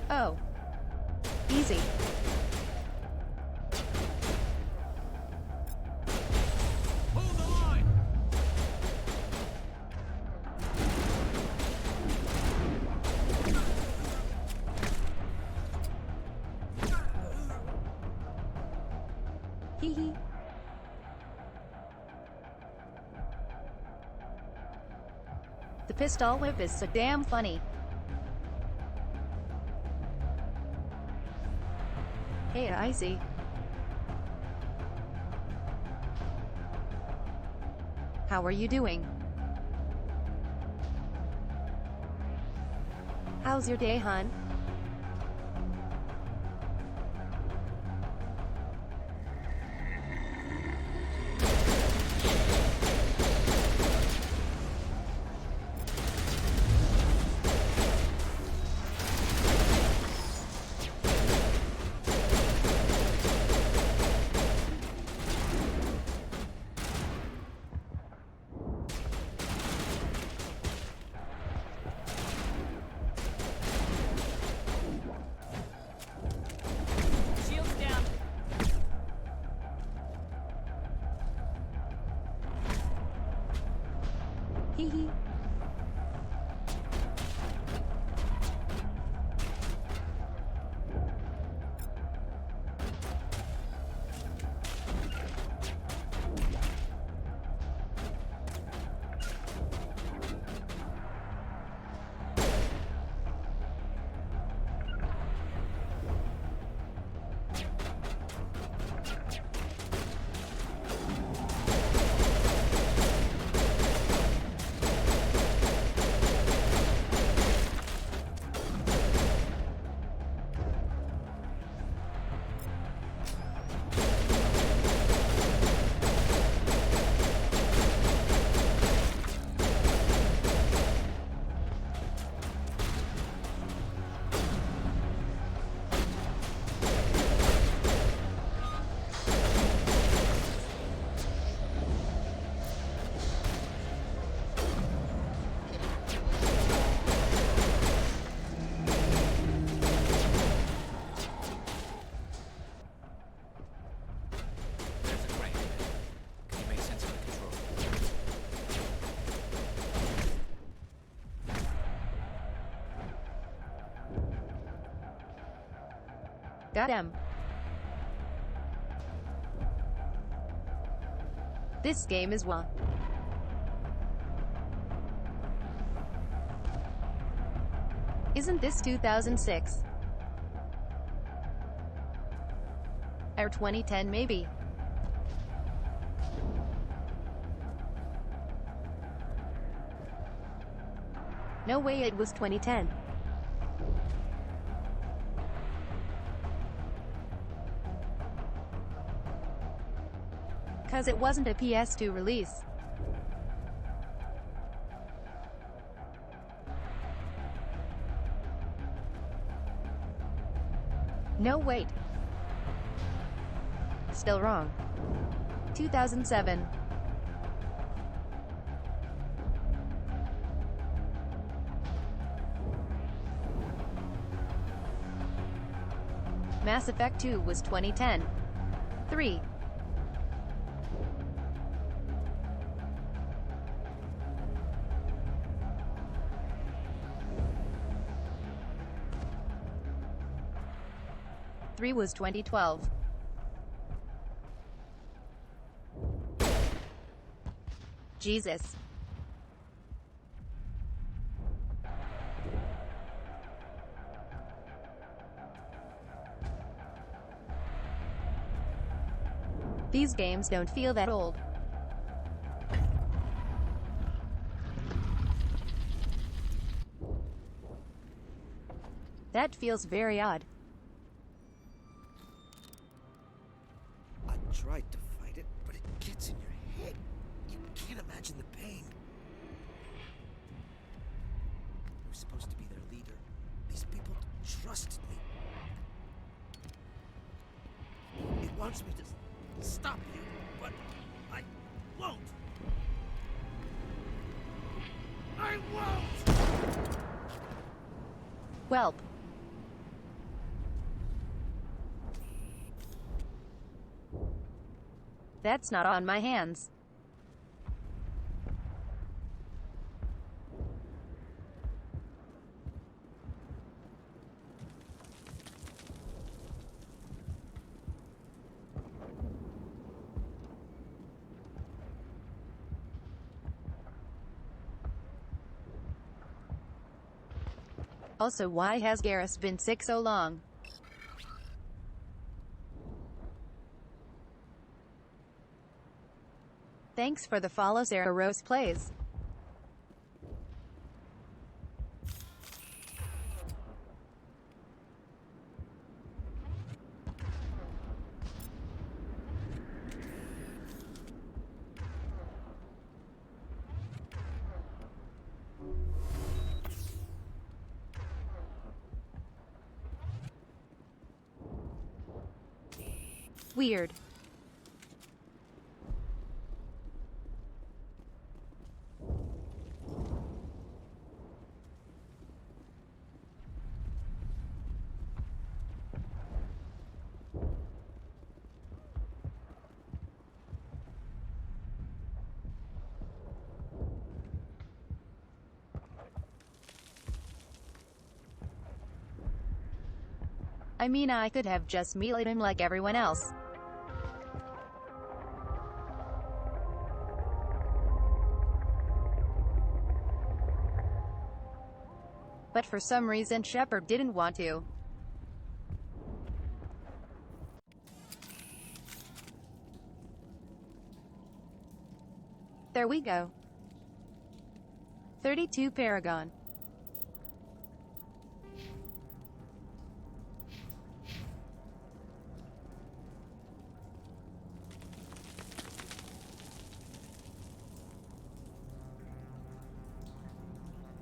Oh. Easy. Hold the line! Hee hee. The pistol whip is so damn funny. Hey, I see. How are you doing? How's your day, hon? Shields down. Hee hee. There's a crane. Can you make sense of the control? Got him. This game is wah. Isn't this 2006? Or 2010 maybe? No way, it was 2010. Cause it wasn't a PS2 release. No, wait. Still wrong. 2007. Mass Effect 2 was 2010. 3. Three was 2012. Jesus. These games don't feel that old. That feels very odd. I tried to fight it, but it gets in your head. You can't imagine the pain. You're supposed to be their leader. These people trusted me. It wants me to stop you, but I won't. I won't! Welp. That's not on my hands. Also, why has Garrus been sick so long? Thanks for the follow, Sarah Rose Plays. Weird. I mean, I could have just melee him like everyone else. But for some reason Shepard didn't want to. There we go. 32 Paragon.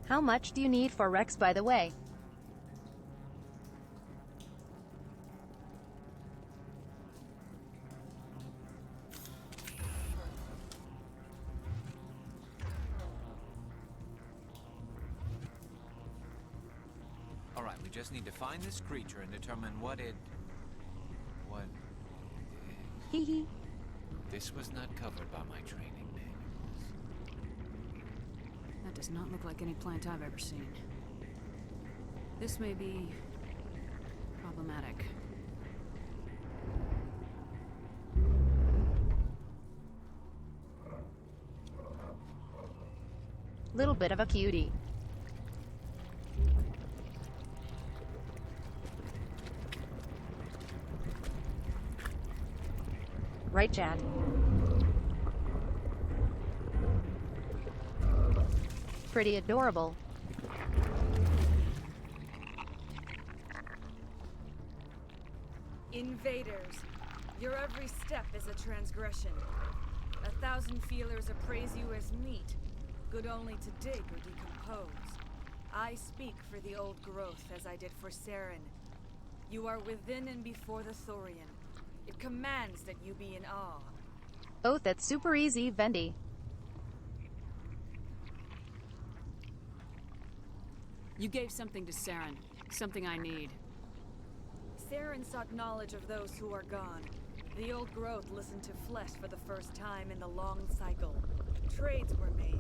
How much do you need for Rex, by the way? Alright, we just need to find this creature and determine what it... Hee hee. This was not covered by my training. That does not look like any plant I've ever seen. This may be problematic. Little bit of a cutie. Right, Chad? Pretty adorable. Invaders, your every step is a transgression. 1,000 feelers appraise you as meat, good only to dig or decompose. I speak for the old growth as I did for Saren. You are within and before the Thorian. It commands that you be in awe. Oh, that's super easy, Vendy. You gave something to Saren. Something I need. Saren sought knowledge of those who are gone. The old growth listened to flesh for the first time in the long cycle. Trades were made.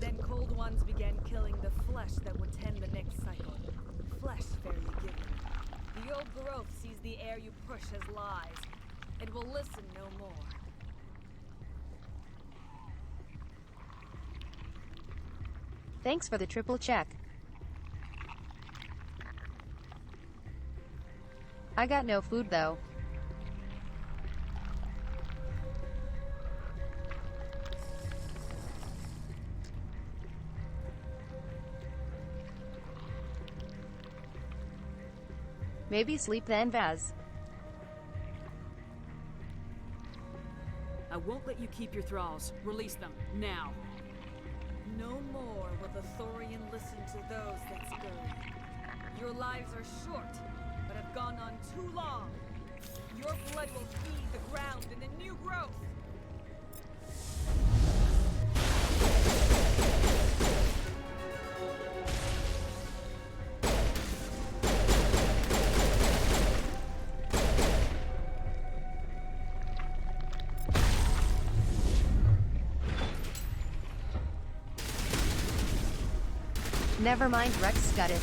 Then cold ones began killing the flesh that would tend the next cycle. Flesh fairly given. The old growth sees the air you push as lies. It will listen no more. Thanks for the triple check. I got no food though. Maybe sleep then, Vaz. I won't let you keep your thralls. Release them, now. No more will the Thorian listen to those that scurry. Your lives are short, but have gone on too long. Your blood will feed the ground in the new growth. Never mind, Rex got it.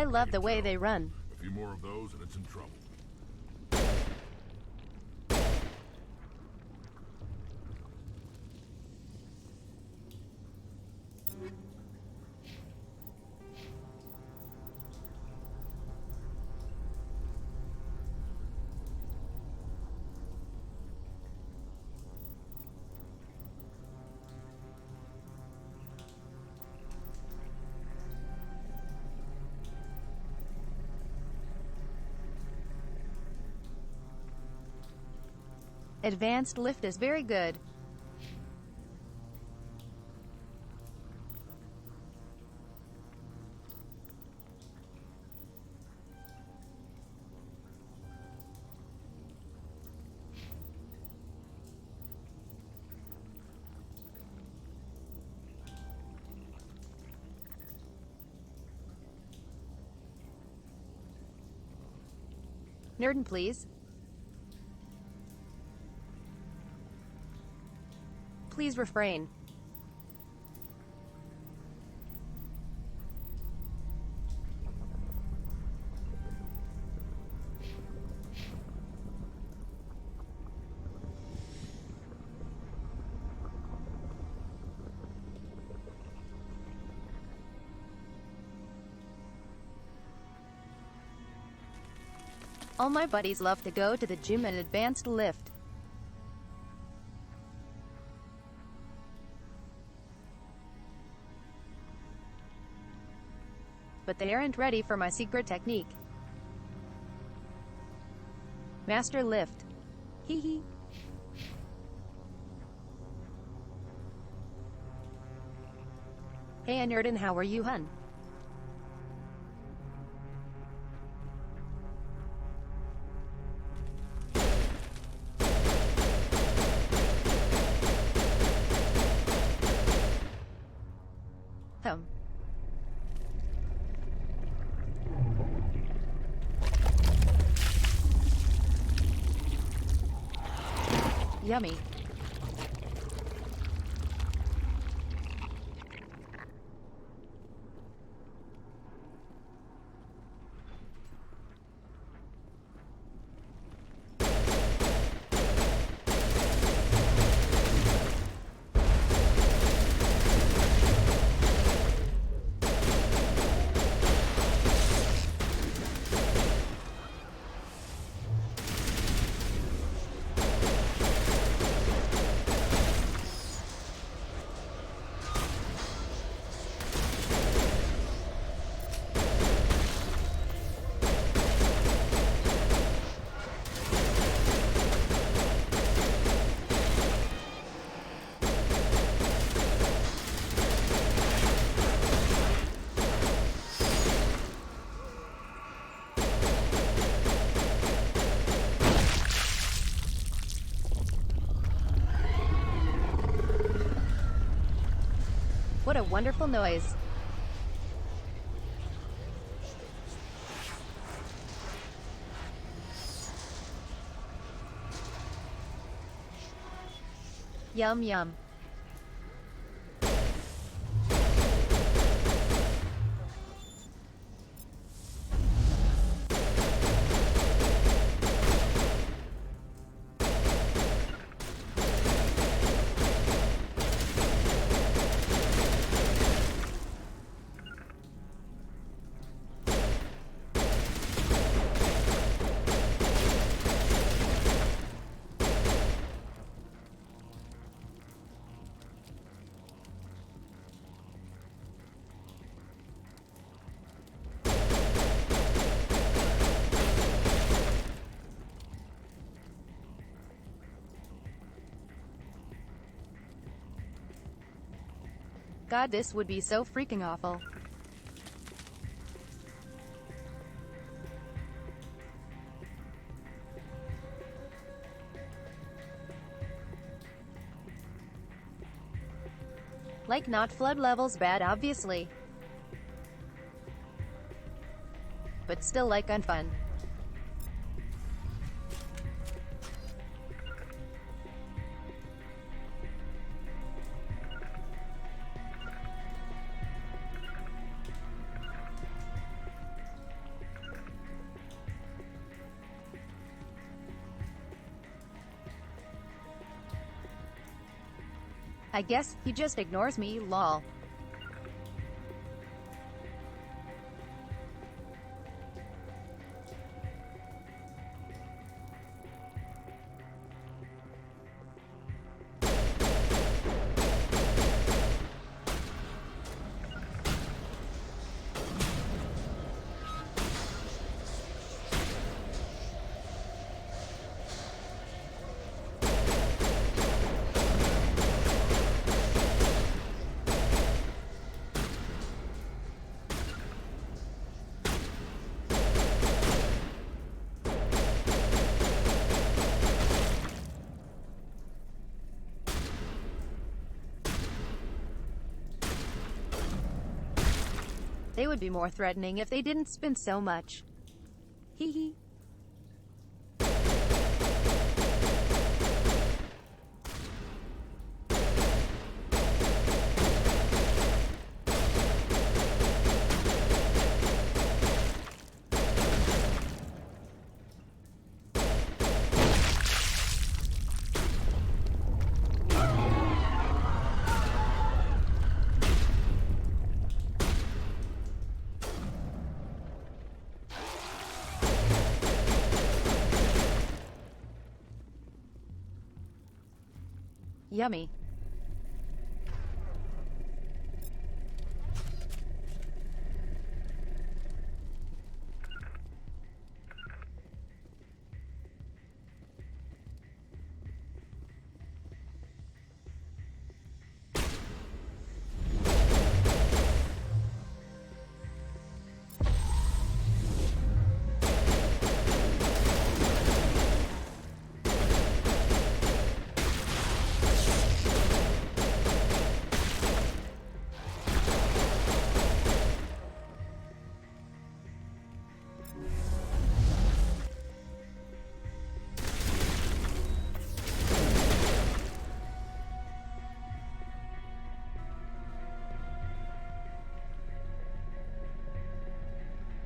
I love the way they run. A few more of those and it's in trouble. Advanced lift is very good. Nerdin, please. Please refrain. All my buddies love to go to the gym and advanced lift. But they aren't ready for my secret technique. Master lift. Hee hee. Hey Nerdin, how are you, hun? Yummy. What a wonderful noise. Yum yum. God, this would be so freaking awful. Like not flood levels bad, obviously. But still like unfun. I guess he just ignores me, lol. They would be more threatening if they didn't spin so much. Hee hee. Yummy.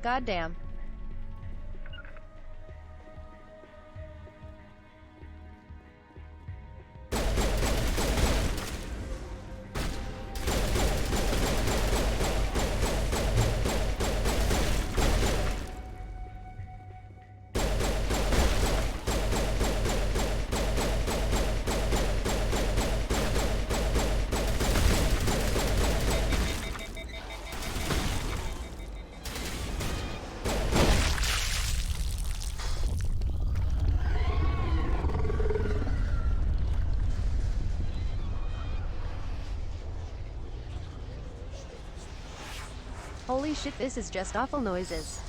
Goddamn. Holy shit, this is just awful noises.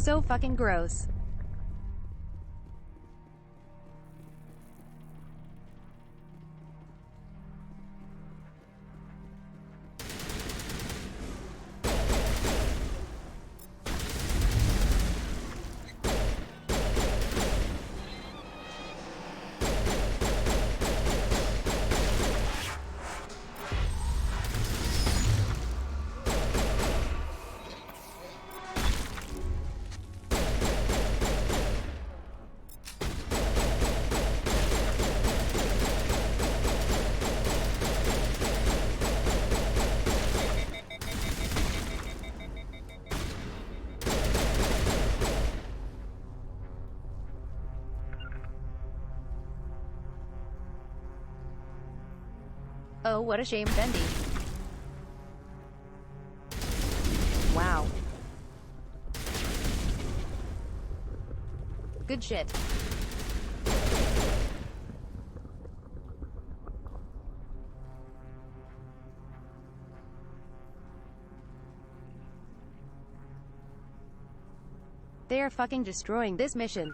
So fucking gross. Oh, what a shame, Bendy. Wow. Good shit. They are fucking destroying this mission.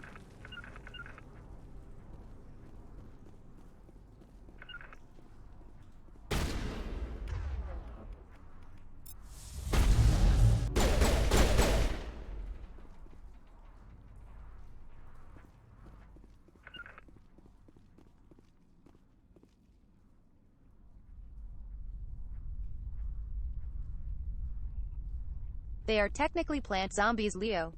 They are technically plant zombies, Leo.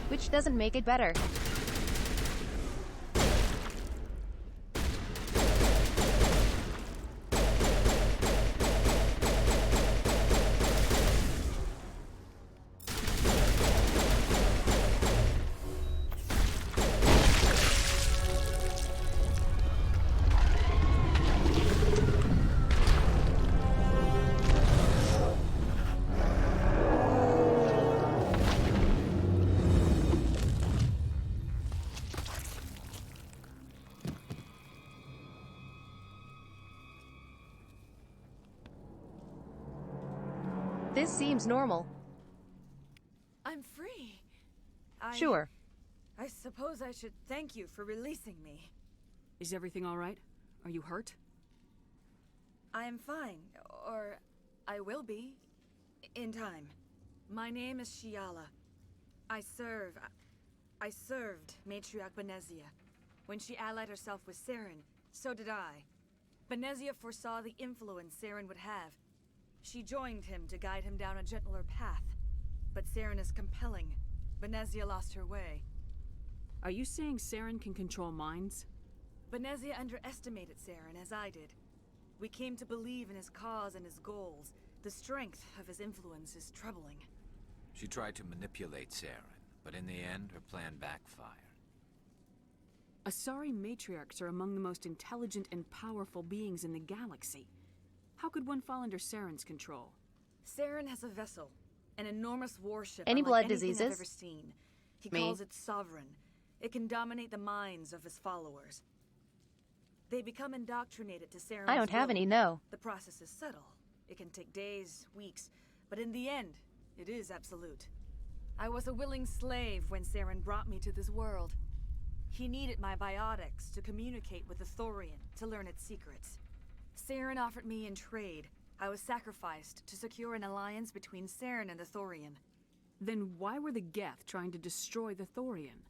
Which doesn't make it better. This seems normal. I'm free. Sure. I suppose I should thank you for releasing me. Is everything all right? Are you hurt? I am fine, or I will be, in time. My name is Shiala. I served Matriarch Benezia. When she allied herself with Saren, so did I. Benezia foresaw the influence Saren would have. She joined him to guide him down a gentler path. But Saren is compelling. Benezia lost her way. Are you saying Saren can control minds? Benezia underestimated Saren, as I did. We came to believe in his cause and his goals. The strength of his influence is troubling. She tried to manipulate Saren, but in the end, her plan backfired. Asari matriarchs are among the most intelligent and powerful beings in the galaxy. How could one fall under Saren's control? Saren has a vessel, an enormous warship Any unlike blood anything diseases? I've ever seen. He Me. calls it Sovereign. It can dominate the minds of his followers. They become indoctrinated to Saren's I don't have will. any, no. The process is subtle. It can take days, weeks, but in the end, it is absolute. I was a willing slave when Saren brought me to this world. He needed my biotics to communicate with the Thorian, to learn its secrets. Saren offered me in trade. I was sacrificed to secure an alliance between Saren and the Thorian. Then why were the Geth trying to destroy the Thorian?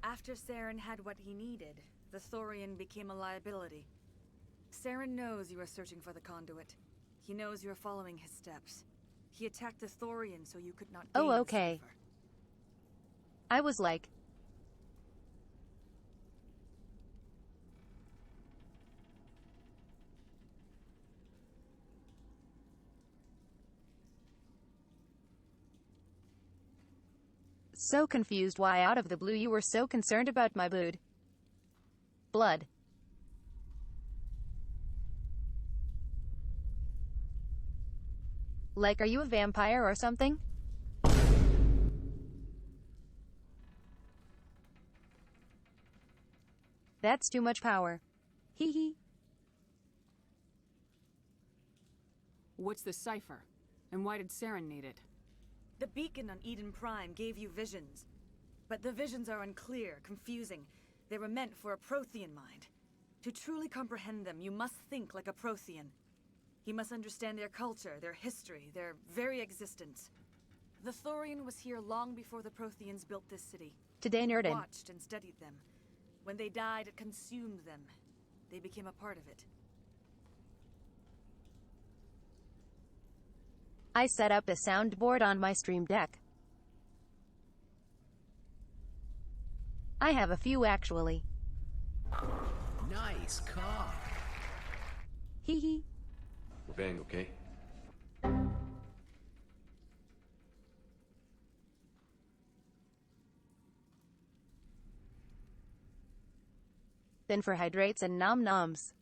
After Saren had what he needed, the Thorian became a liability. Saren knows you are searching for the conduit. He knows you are following his steps. He attacked the Thorian so you could not gain Oh, okay. the cipher. I was like... so confused why out of the blue you were so concerned about my blood. Like, are you a vampire or something? That's too much power. Hee hee. What's the cipher? And why did Saren need it? The beacon on Eden Prime gave you visions. But the visions are unclear, confusing. They were meant for a Prothean mind. To truly comprehend them, you must think like a Prothean. You must understand their culture, their history, their very existence. The Thorian was here long before the Protheans built this city. Today, He nerdin. watched and studied them. When they died, it consumed them. They became a part of it. I set up a soundboard on my stream deck. I have a few actually. Nice car. Hee hee. We're paying, okay? Then for hydrates and nom noms.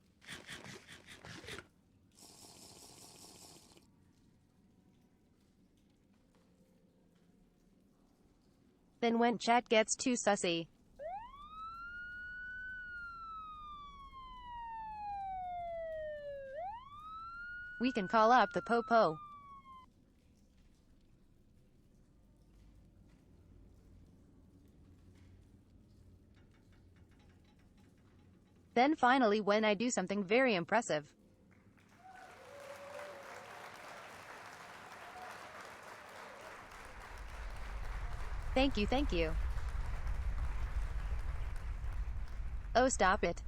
Then when chat gets too sussy. We can call up the Popo. Then finally when I do something very impressive. Thank you, thank you. Oh, stop it.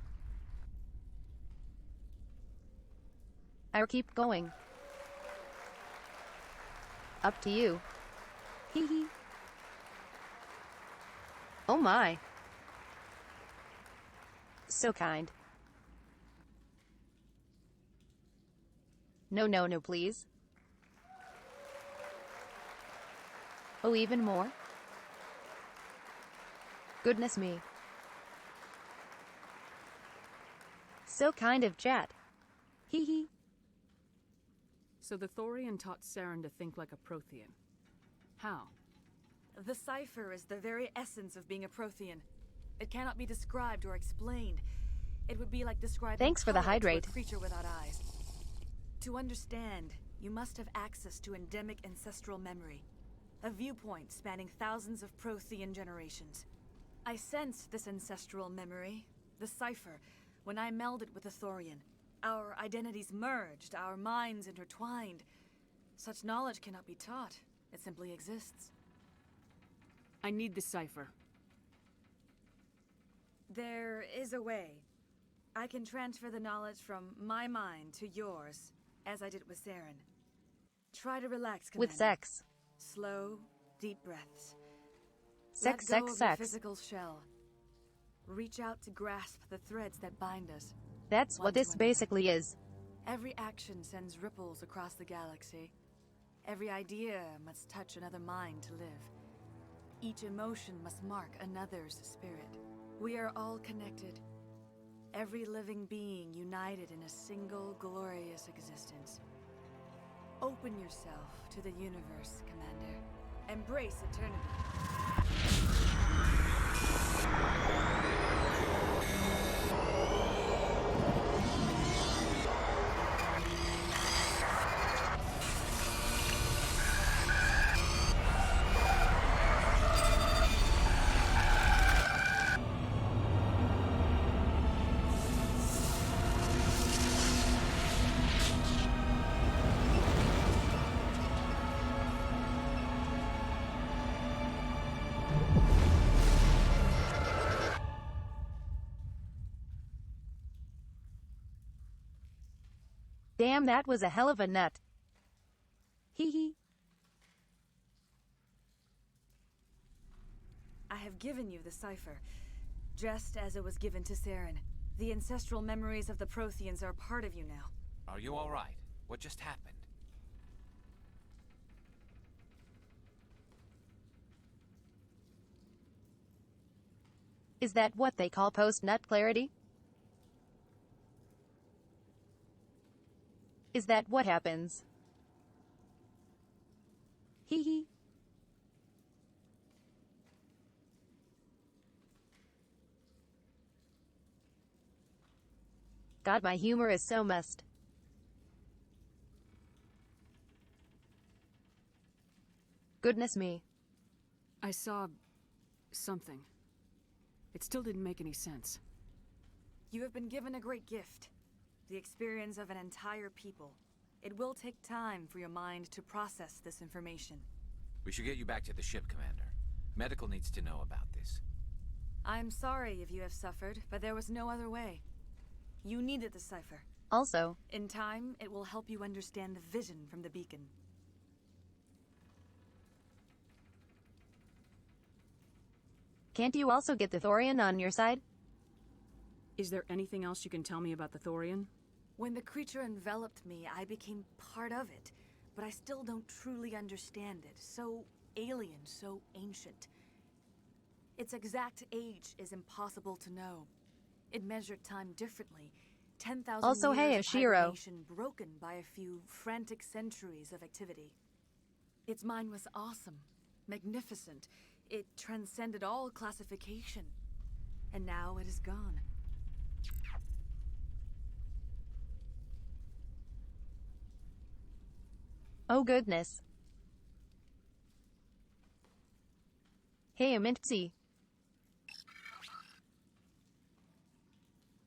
I'll keep going. Up to you. Hee hee. Oh my. So kind. No, no, no, please. Oh, even more? Goodness me. So kind of chat. Hee hee. So the Thorian taught Saren to think like a Prothean. How? The cipher is the very essence of being a Prothean. It cannot be described or explained. It would be like describing Thanks for the color to hydrate. a creature without eyes. To understand, you must have access to endemic ancestral memory. A viewpoint spanning thousands of Prothean generations. I sensed this ancestral memory, the cipher, when I melded with the Thorian. Our identities merged, our minds intertwined. Such knowledge cannot be taught. It simply exists. I need the cipher. There is a way. I can transfer the knowledge from my mind to yours, as I did with Saren. Try to relax, Commander. With sex. Slow, deep breaths. Sex, Let go sex, of your sex. physical shell. Reach out to grasp the threads that bind us. That's one what to this another. basically is. Every action sends ripples across the galaxy. Every idea must touch another mind to live. Each emotion must mark another's spirit. We are all connected. Every living being united in a single glorious existence. Open yourself to the universe, Commander. Embrace eternity. Damn, that was a hell of a nut. Hee hee. I have given you the cipher, just as it was given to Saren. The ancestral memories of the Protheans are part of you now. Are you all right? What just happened? Is that what they call post-nut clarity? Is that what happens? Hee hee. God, my humor is so messed. Goodness me. I saw something. It still didn't make any sense. You have been given a great gift. The experience of an entire people. It will take time for your mind to process this information. We should get you back to the ship, Commander. Medical needs to know about this. I'm sorry if you have suffered, but there was no other way. You needed the cipher. Also, In time, it will help you understand the vision from the beacon. Can't you also get the Thorian on your side? Is there anything else you can tell me about the Thorian? When the creature enveloped me, I became part of it, but I still don't truly understand it. So alien, so ancient. Its exact age is impossible to know. It measured time differently. 10,000 Also, hey, years of Ashiro. hibernation broken by a few frantic centuries of activity. Its mind was awesome, magnificent. It transcended all classification. And now it is gone. Oh goodness. Hey, Mintzy.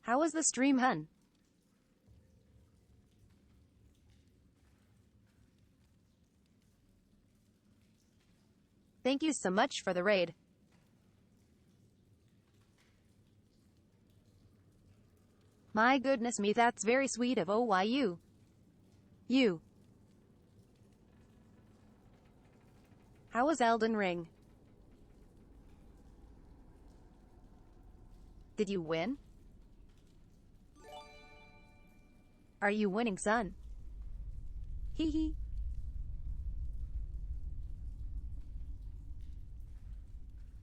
How was the stream, hun? Thank you so much for the raid. My goodness me, that's very sweet of OYU. You. How was Elden Ring? Did you win? Are you winning, son? Hee hee.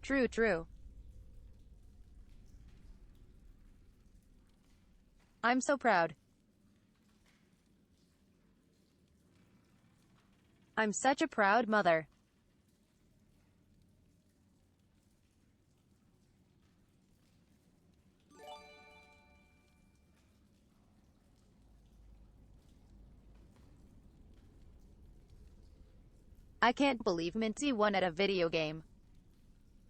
True, true. I'm so proud. I'm such a proud mother. I can't believe Minty won at a video game.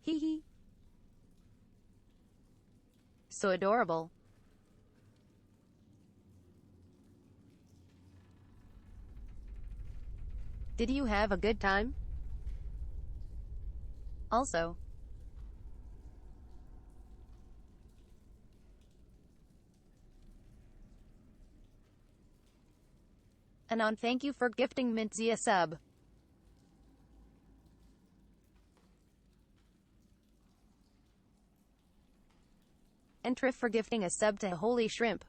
Hee hee. So adorable. Did you have a good time? Also. Anon, thank you for gifting Minty a sub. And Triff for gifting a sub to Holy Shrimp.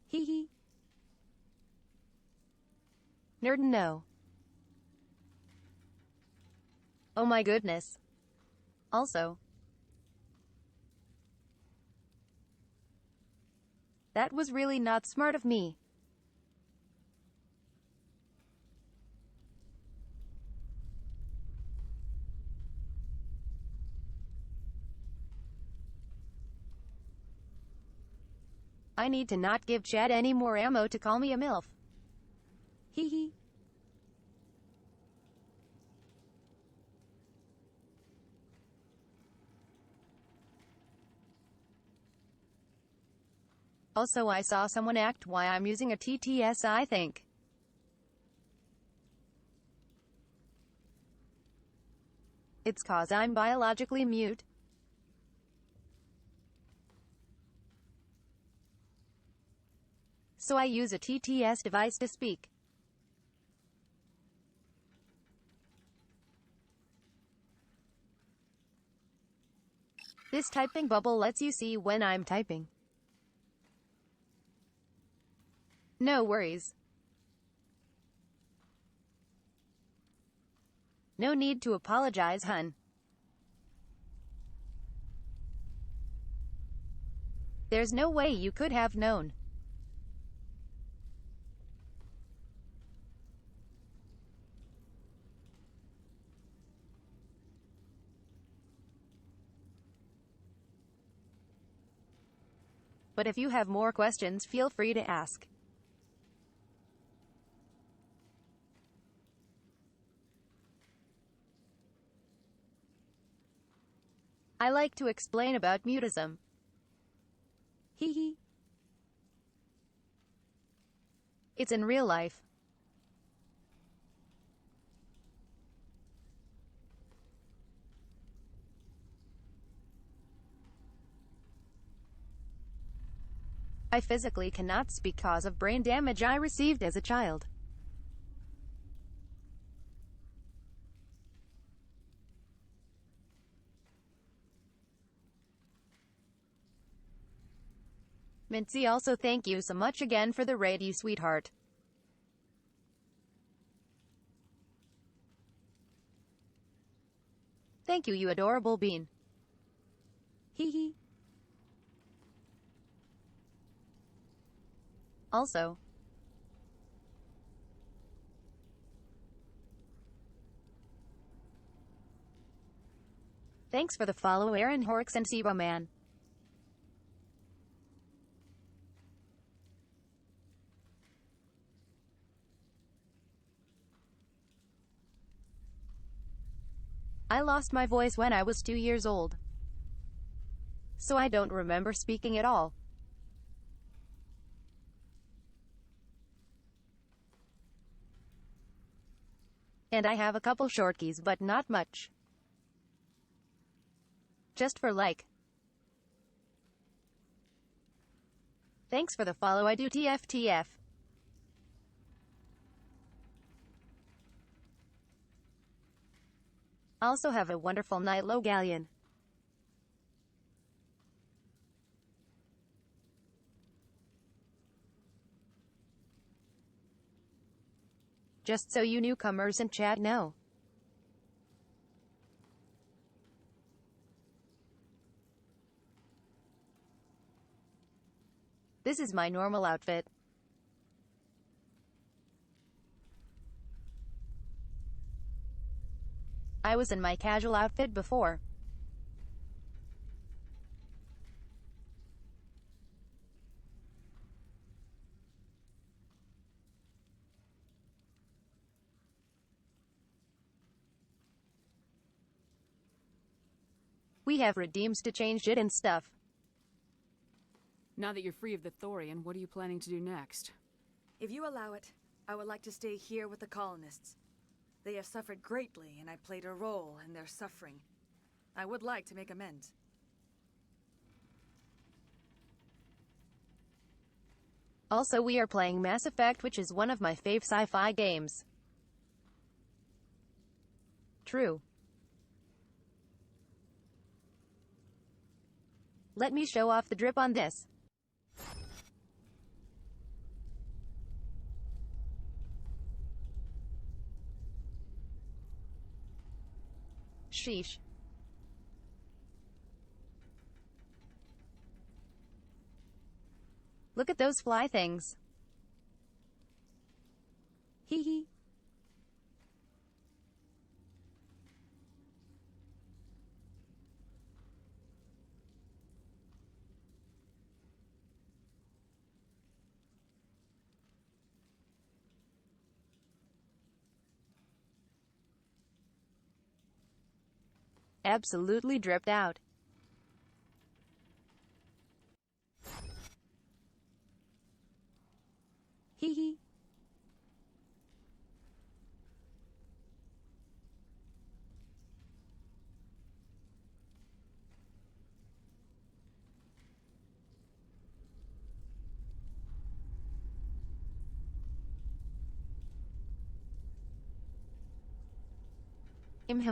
Hee hee. Nerd no. Oh my goodness. Also. That was really not smart of me. I need to not give Chad any more ammo to call me a MILF. Hee hee. Also, I saw someone act why I'm using a TTS, I think. It's cause I'm biologically mute. So I use a TTS device to speak. This typing bubble lets you see when I'm typing. No worries. No need to apologize, hun. There's no way you could have known. But if you have more questions, feel free to ask. I like to explain about mutism. Hee hee. It's in real life. I physically cannot speak cause of brain damage I received as a child. Mincy, also thank you so much again for the raid, you sweetheart. Thank you, you adorable bean. Hee hee. Also, thanks for the follow, Aaron Horks and Sibo Man. I lost my voice when I was 2 years old, so I don't remember speaking at all. And I have a couple short keys, but not much. Just for like. Thanks for the follow, I do TFTF. Also have a wonderful night, Low Galleon. Just so you newcomers in chat know. This is my normal outfit. I was in my casual outfit before. We have redeems to change it and stuff. Now that you're free of the Thorian, what are you planning to do next? If you allow it, I would like to stay here with the colonists. They have suffered greatly, and I played a role in their suffering. I would like to make amends. Also, we are playing Mass Effect, which is one of my fave sci-fi games. True. Let me show off the drip on this. Sheesh. Look at those fly things. Hee hee. Absolutely dripped out. Hee hee.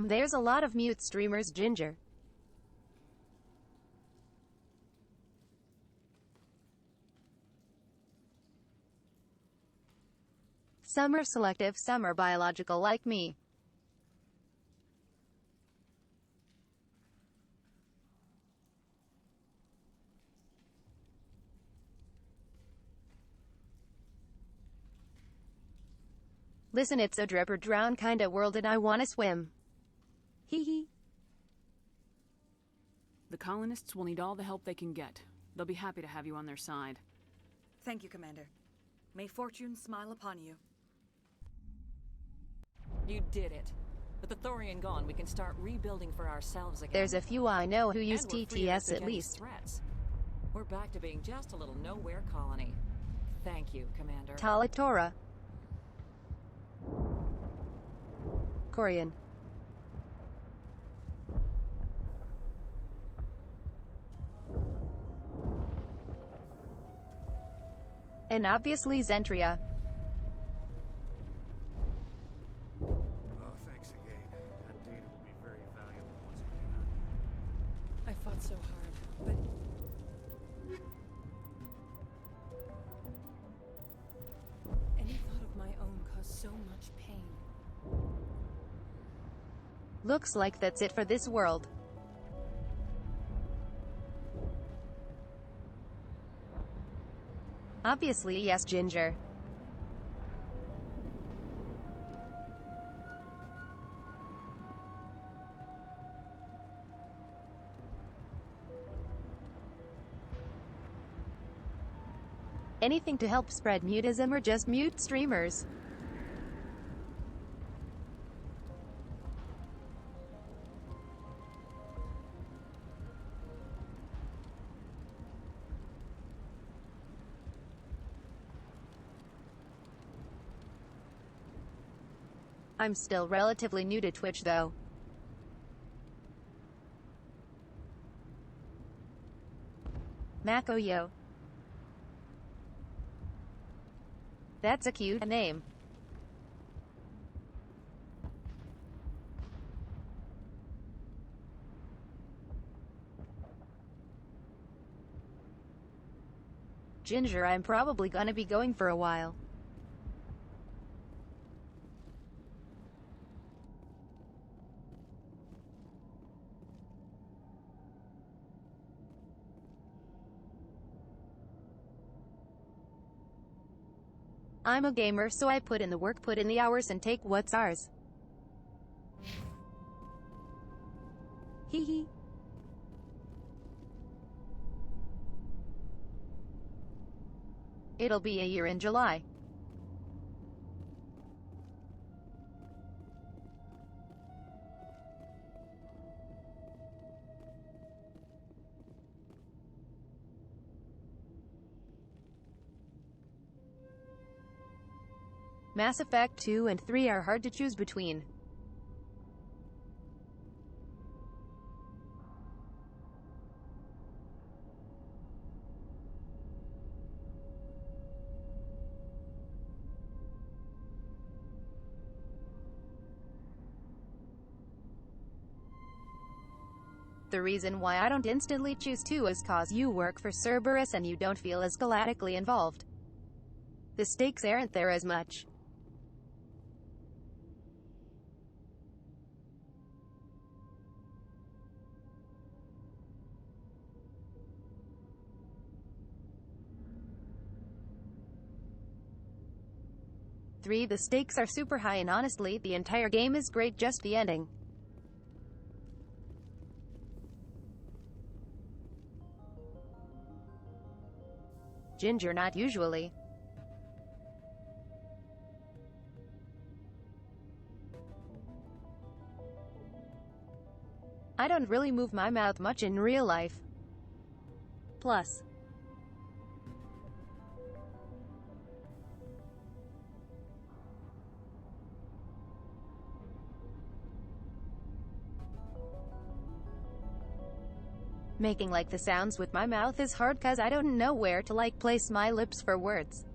There's a lot of mute streamers, Ginger. Some are selective, some are biological like me. Listen, it's a drip or drown kinda world and I wanna swim. Hee hee. The colonists will need all the help they can get. They'll be happy to have you on their side. Thank you, Commander. May fortune smile upon you. You did it. With the Thorian gone, we can start rebuilding for ourselves again. There's a few I know who use And we're free of TTS at Exogeni's least. Threats. We're back to being just a little nowhere colony. Thank you, Commander. Talatora. Korean. And obviously Zentria. Oh, thanks again. That data will be very valuable once we get out of here. I fought so hard, but Looks like that's it for this world. Obviously yes, Ginger. Anything to help spread mutism or just mute streamers. I'm still relatively new to Twitch though. Makoyo. That's a cute name. Ginger, I'm probably gonna be going for a while. I'm a gamer, so I put in the work, put in the hours, and take what's ours. Hee hee. It'll be a year in July. Mass Effect 2 and 3 are hard to choose between. The reason why I don't instantly choose 2 is cause you work for Cerberus and you don't feel as galactically involved. The stakes aren't there as much. Three, the stakes are super high and honestly, the entire game is great, just the ending. Ginger, not usually. I don't really move my mouth much in real life. Plus, making like the sounds with my mouth is hard cause I don't know where to like place my lips for words.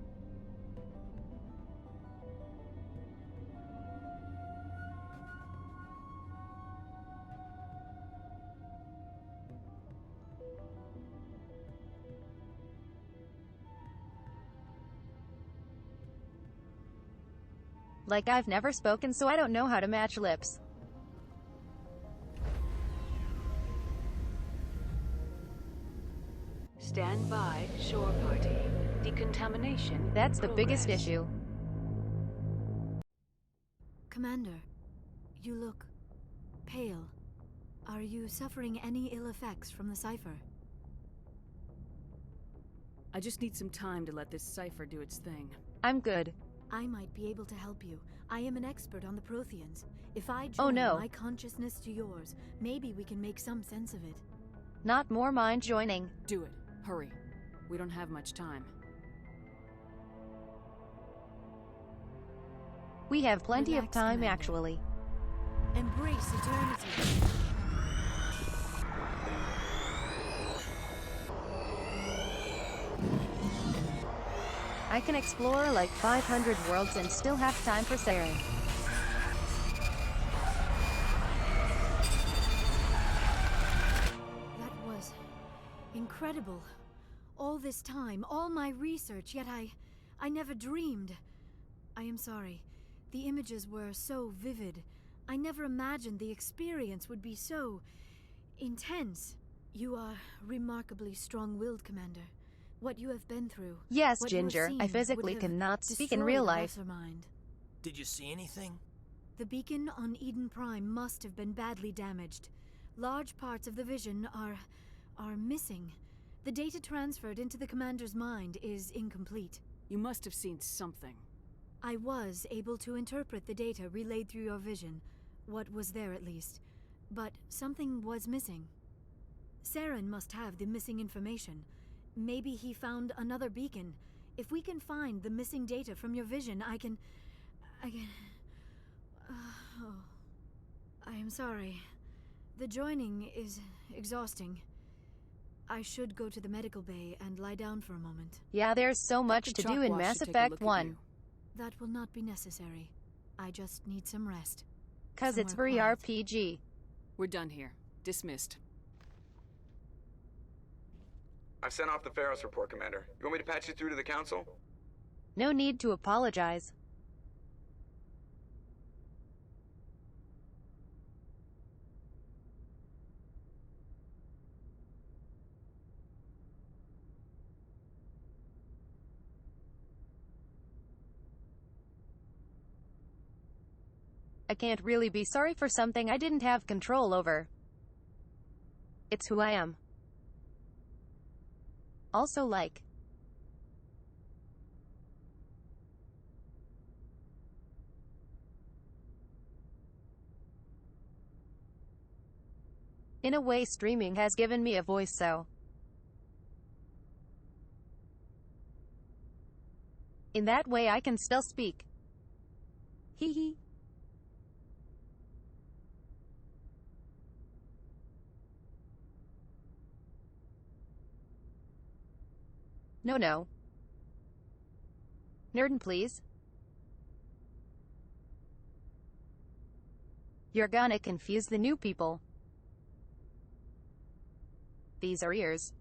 Like I've never spoken, so I don't know how to match lips. Stand by, shore party. Decontamination. That's the biggest issue. Commander, you look pale. Are you suffering any ill effects from the cipher? I just need some time to let this cipher do its thing. I'm good. I might be able to help you. I am an expert on the Protheans. If I join my consciousness to yours, maybe we can make some sense of it. Not more mind joining. Do it. Hurry. We don't have much time. We have plenty of time, actually. Embrace eternity. I can explore like 500 worlds and still have time for Saren. That was incredible. All this time, all my research, yet I never dreamed. I am sorry. The images were so vivid. I never imagined the experience would be so intense. You are remarkably strong-willed, Commander. What you have been through. Yes, what you have Ginger, I seen physically would have cannot speak in destroyed real a life. lesser mind. Did you see anything? The beacon on Eden Prime must have been badly damaged. Large parts of the vision are missing. The data transferred into the commander's mind is incomplete. You must have seen something. I was able to interpret the data relayed through your vision, what was there at least, but something was missing. Saren must have the missing information. Maybe he found another beacon. If we can find the missing data from your vision, I can... oh. I am sorry. The joining is exhausting. I should go to the medical bay and lie down for a moment. Yeah, there's so much to do in Mass Effect 1. That will not be necessary. I just need some rest. 'Cause it's free RPG. We're done here. Dismissed. I've sent off the Pharos report, Commander. You want me to patch you through to the Council? No need to apologize. I can't really be sorry for something I didn't have control over. It's who I am. Also like. In a way, streaming has given me a voice, so. In that way I can still speak. Hee hee. No. Nerdin, please. You're gonna confuse the new people. These are ears.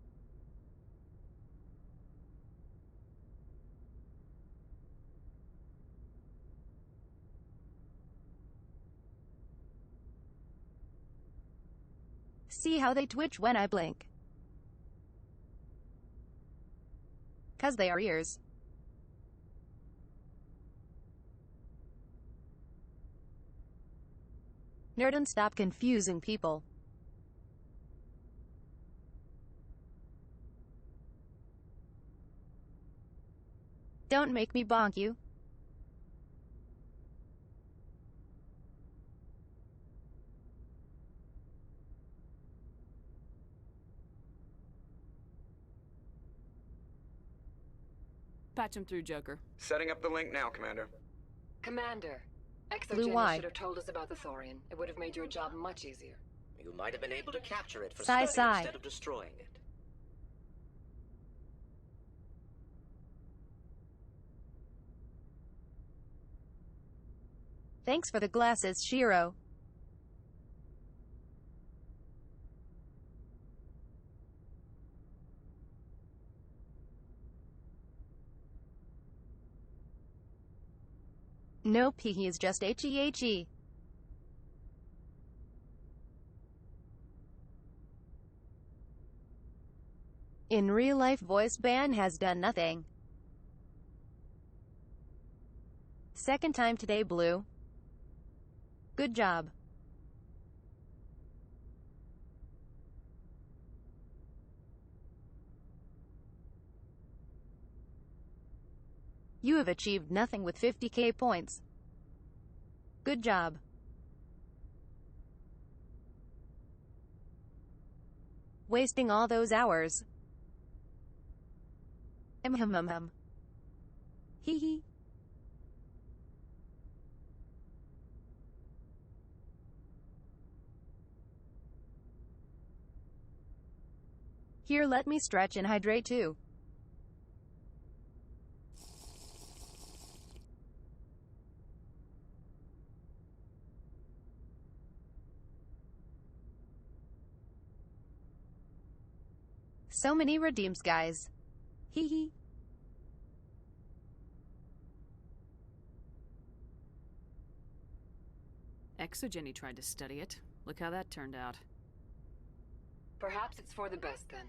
See how they twitch when I blink? 'Cause they are ears. Nerdin, stop confusing people. Don't make me bonk you. Patch him through, Joker. Setting up the link now, Commander. Commander, Blue, ExoGen why? should have told us about the Thorian. It would have made your job much easier. You might have been able to capture it for Sigh, study sigh. instead of destroying it. Thanks for the glasses, Shiro. Nope, he is just HEHE. In real life, voice ban has done nothing. Second time today, Blue. Good job. You have achieved nothing with 50k points. Good job. Wasting all those hours. Hee hee. Here, let me stretch and hydrate too. So many redeems, guys. Hee hee. Exogeny tried to study it. Look how that turned out. Perhaps it's for the best then.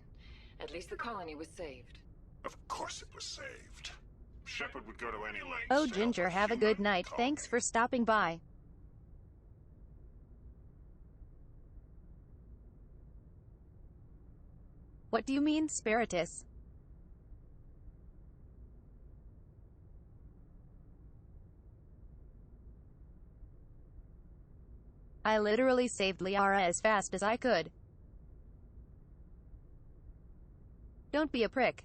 At least the colony was saved. Of course it was saved. Shepard would go to any lengths. Oh, Ginger, have a good night. Thanks for stopping by. What do you mean, Spiritus? I literally saved Liara as fast as I could. Don't be a prick.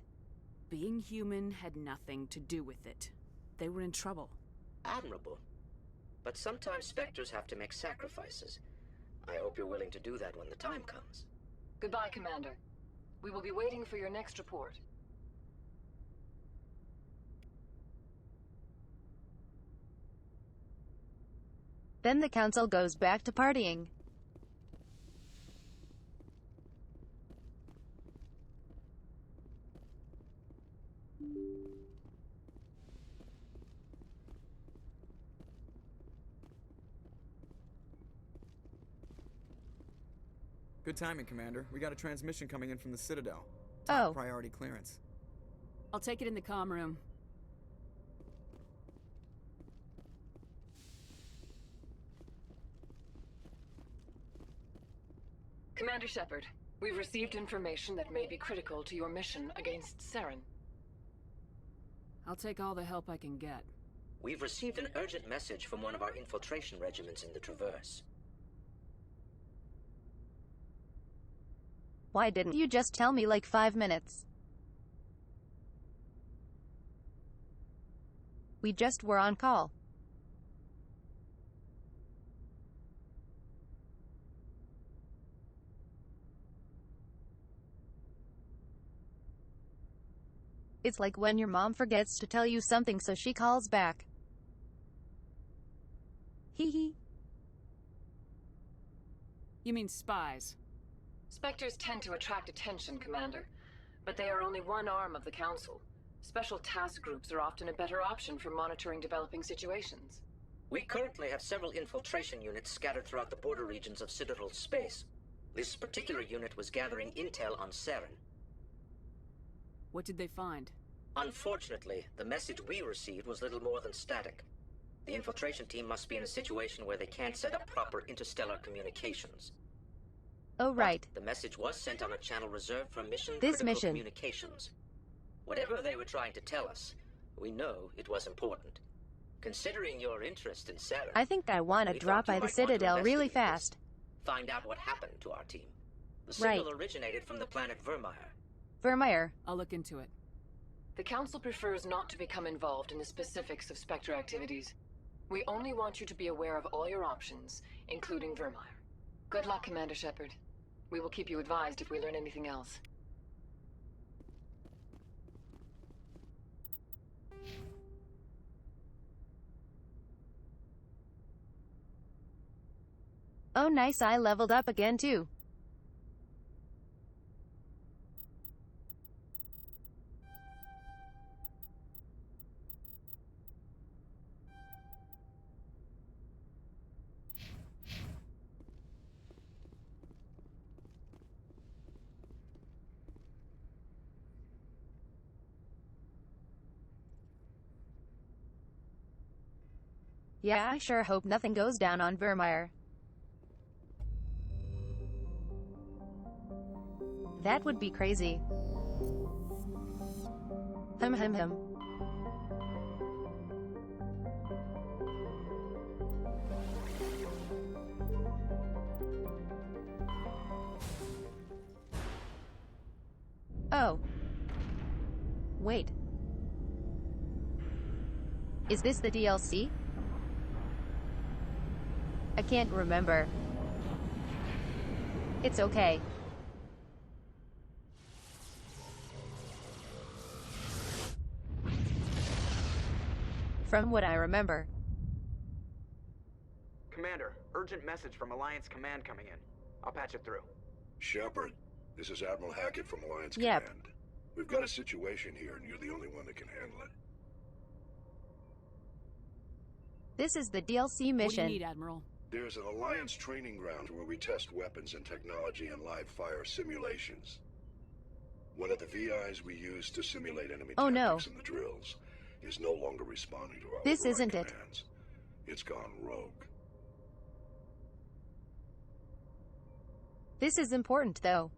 Being human had nothing to do with it. They were in trouble. Admirable. But sometimes Spectres have to make sacrifices. I hope you're willing to do that when the time comes. Goodbye, Commander. We will be waiting for your next report. Then the council goes back to partying. Good timing, Commander. We got a transmission coming in from the Citadel. Top priority clearance. I'll take it in the comm room. Commander Shepard, we've received information that may be critical to your mission against Saren. I'll take all the help I can get. We've received an urgent message from one of our infiltration regiments in the Traverse. Why didn't you just tell me like 5 minutes? We just were on call. It's like when your mom forgets to tell you something so she calls back. Hee hee. You mean spies? Spectres tend to attract attention, Commander, but they are only one arm of the Council. Special task groups are often a better option for monitoring developing situations. We currently have several infiltration units scattered throughout the border regions of Citadel space. This particular unit was gathering intel on Saren. What did they find? Unfortunately, the message we received was little more than static. The infiltration team must be in a situation where they can't set up proper interstellar communications. Oh, right. But the message was sent on a channel reserved for This mission. communications. Whatever they were trying to tell us, we know it was important. Considering your interest in Saren, I think I want to drop by the Citadel really fast. Find out what happened to our team. The signal originated from the planet Vermeer. Vermeer. I'll look into it. The Council prefers not to become involved in the specifics of Spectre activities. We only want you to be aware of all your options, including Vermeer. Good luck, Commander Shepard. We will keep you advised if we learn anything else. Oh nice, I leveled up again too. Yeah, I sure hope nothing goes down on Vermeer. That would be crazy. Hum. Oh. Wait. Is this the DLC? I can't remember. It's okay. From what I remember. Commander, urgent message from Alliance Command coming in. I'll patch it through. Shepard, this is Admiral Hackett from Alliance Yep. Command. We've got a situation here, and you're the only one that can handle it. This is the DLC mission. What do you need, Admiral? There's an Alliance training ground where we test weapons and technology in live fire simulations. One of the VIs we use to simulate enemy tactics in the drills is no longer responding to our This isn't commands. It's gone rogue. This is important, though.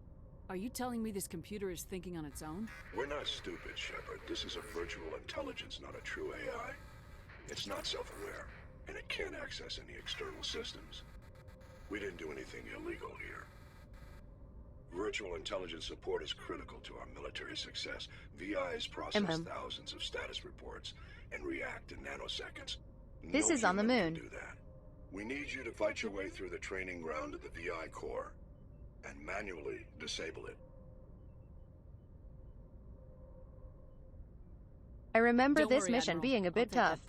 Are you telling me this computer is thinking on its own? We're not stupid, Shepard. This is a virtual intelligence, not a true AI. It's not self-aware, and it can't access any external systems. We didn't do anything illegal here. Virtual intelligence support is critical to our military success. VIs process thousands of status reports and react in nanoseconds. This is on the moon. Do that. We need you to fight your way through the training ground of the VI core and manually disable it. I remember this mission being a bit tough.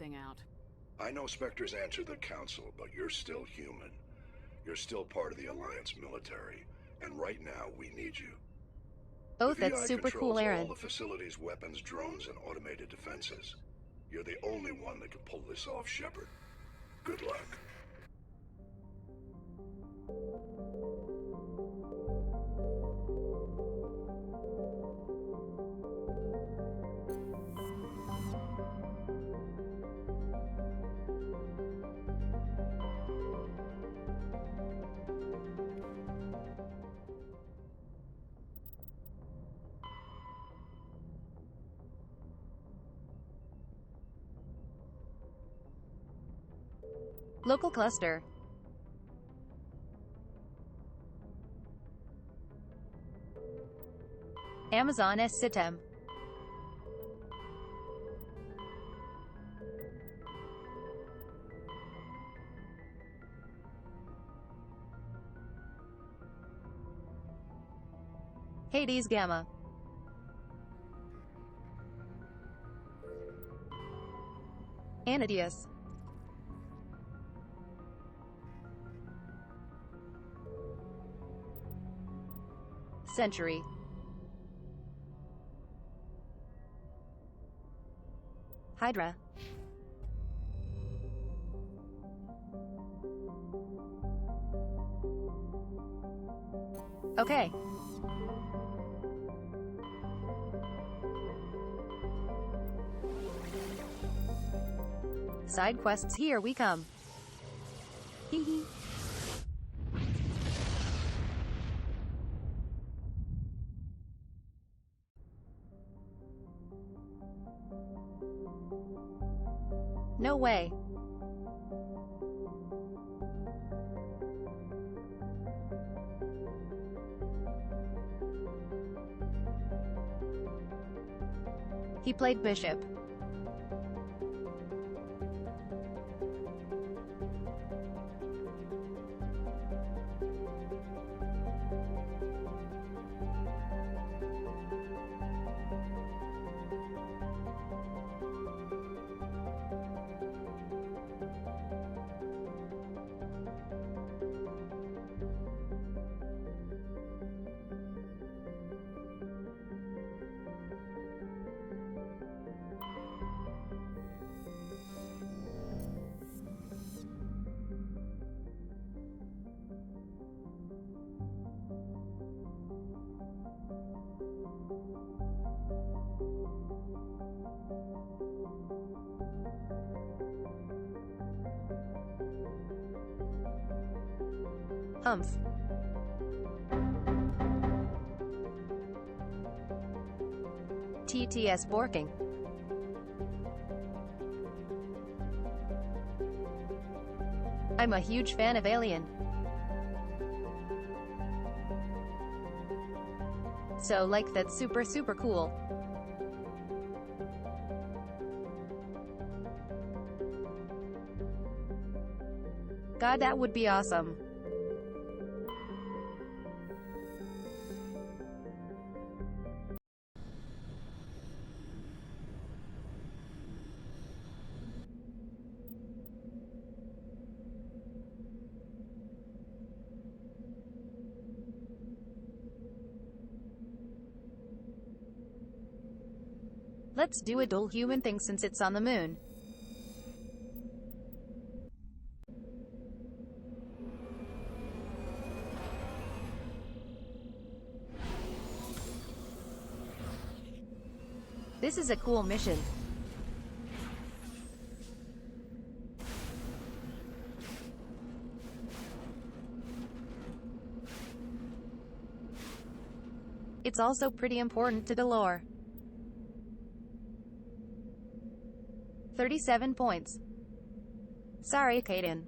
I know Spectres answer the Council, but you're still human. You're still part of the Alliance military, and right now we need you. Oh, that's super cool, Aaron. All the facilities, weapons, drones, and automated defenses. You're the only one that can pull this off, Shepard. Good luck. Local cluster. Amazon S System. Hades Gamma. Anadius. Century. Hydra. Okay. Side quests, here we come. Hee hee. No way. He played Bishop. Humph. TTS Borking. I'm a huge fan of Alien. So like that's super cool. God, that would be awesome. Let's do a dual human thing since it's on the moon. This is a cool mission. It's also pretty important to the lore. 37 points. Sorry, Kaden.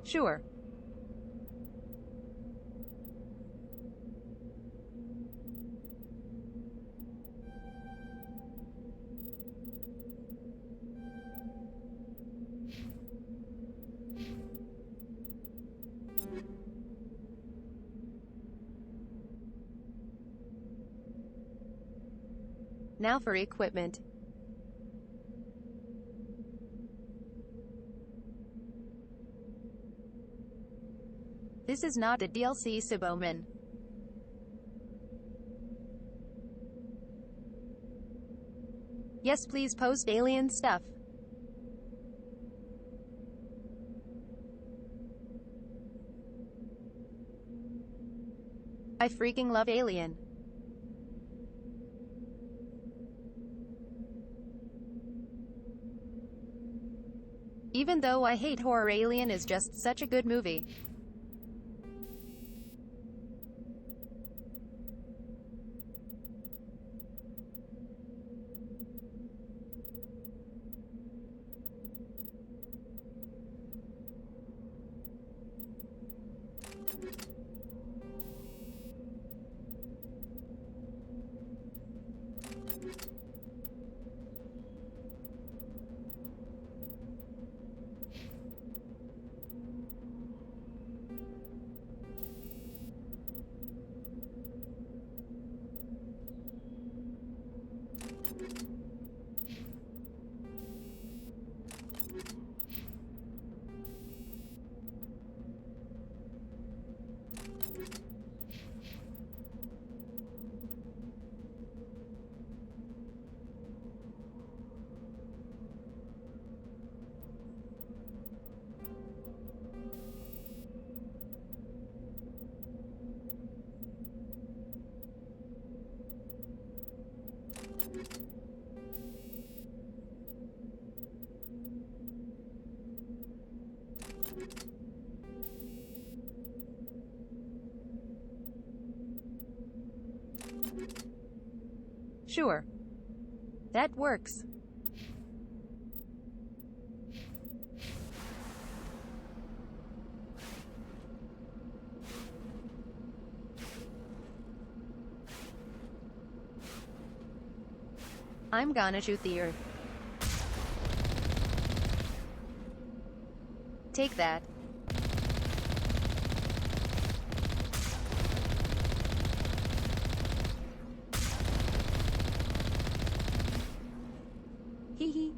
Sure. Now for equipment. This is not a DLC, Siboman. Yes, please post alien stuff. I freaking love Alien. Even though I hate horror, Alien is just such a good movie. Sure. That works. I'm gonna shoot the Earth. Take that. Hee hee.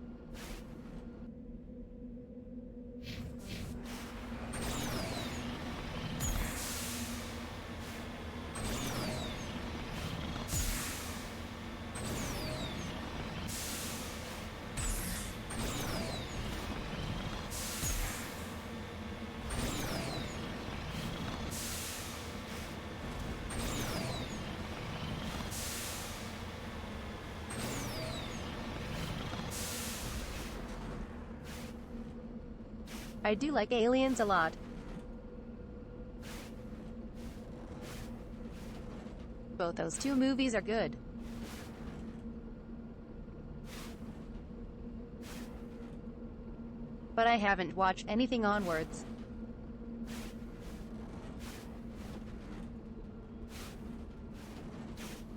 I do like Aliens a lot. Both those two movies are good. but I haven't watched anything onwards.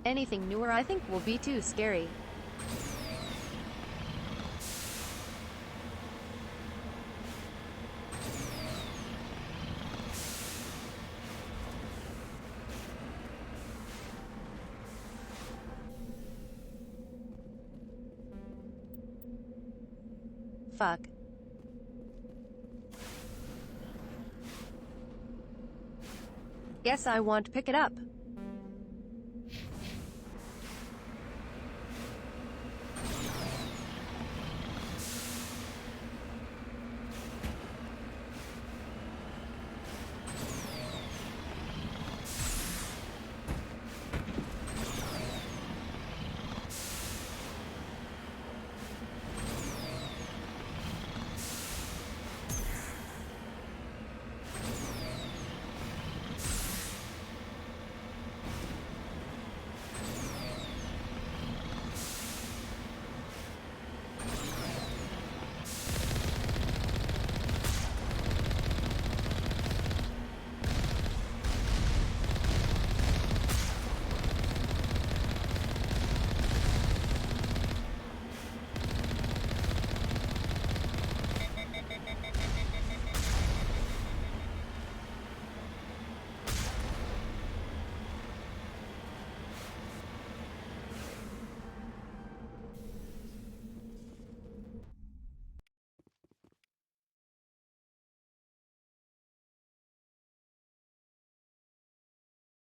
Anything newer I think will be too scary. Fuck. Guess I won't pick it up.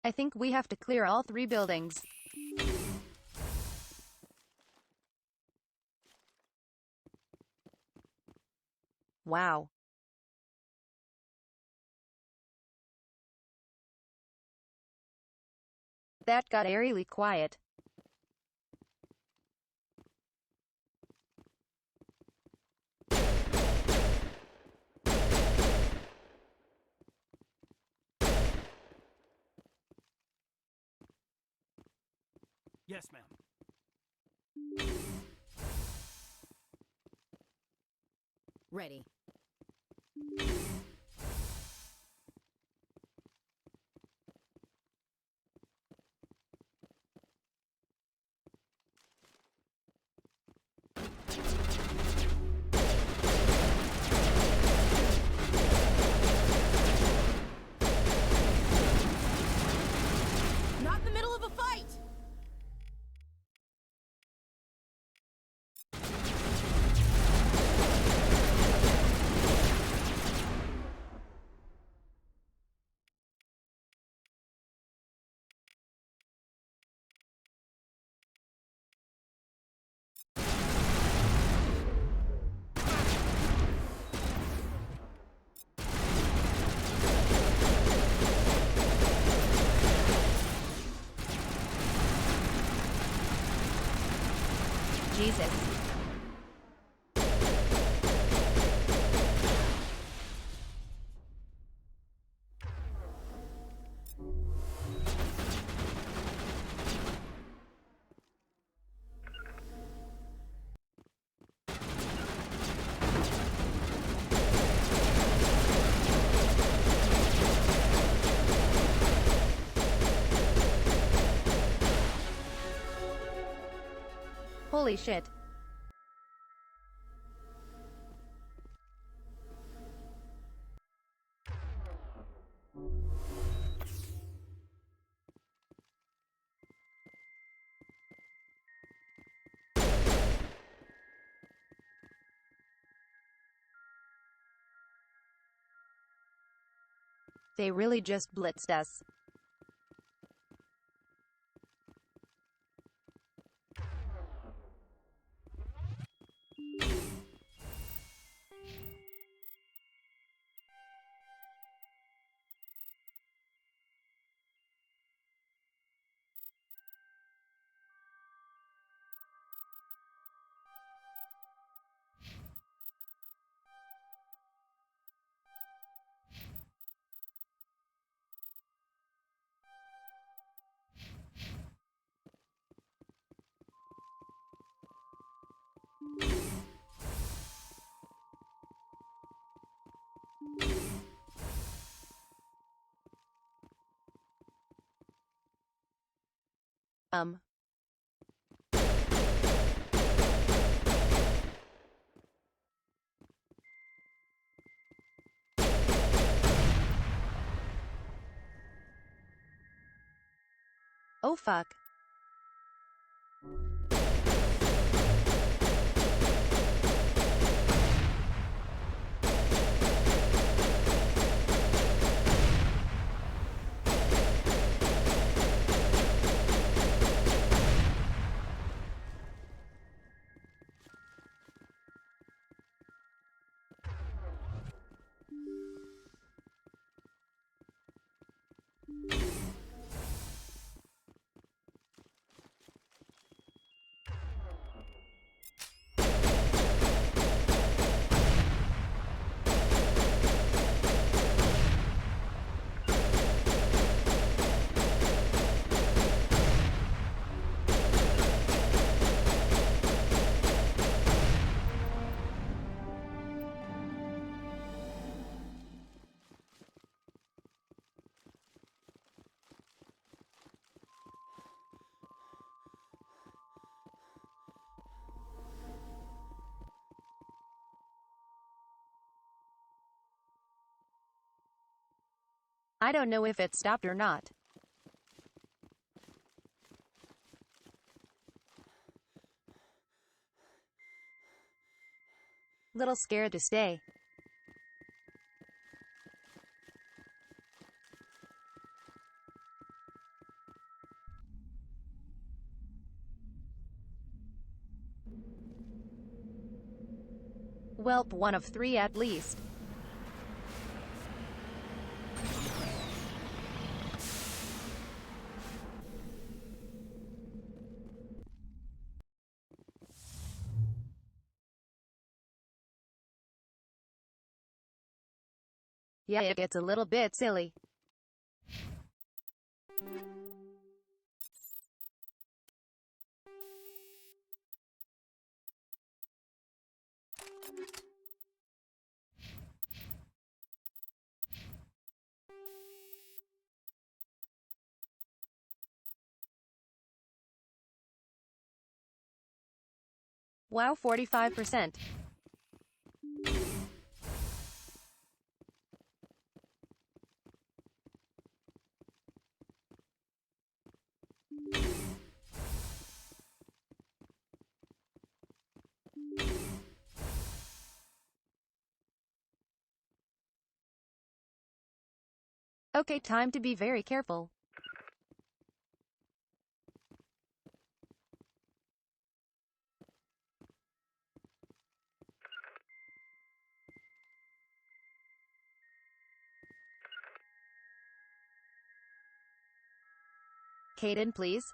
I think we have to clear all 3 buildings. Wow. That got eerily quiet. Yes, ma'am. Ready. Not in the middle of a fight! Jesus. Holy shit. They really just blitzed us. Oh fuck. I don't know if it stopped or not. Little scared to stay. Welp, one of 3 at least. Yeah, it gets a little bit silly. Wow, 45%. Okay, time to be very careful. Caden, please.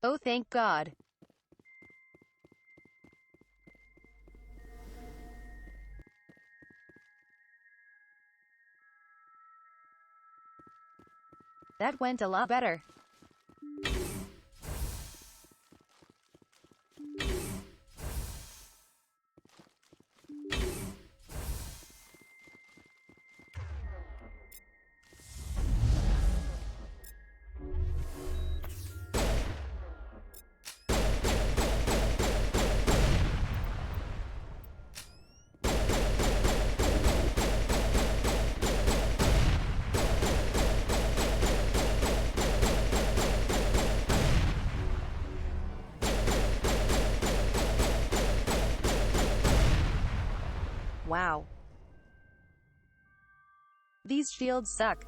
Oh, thank God. That went a lot better. Wow. These shields suck.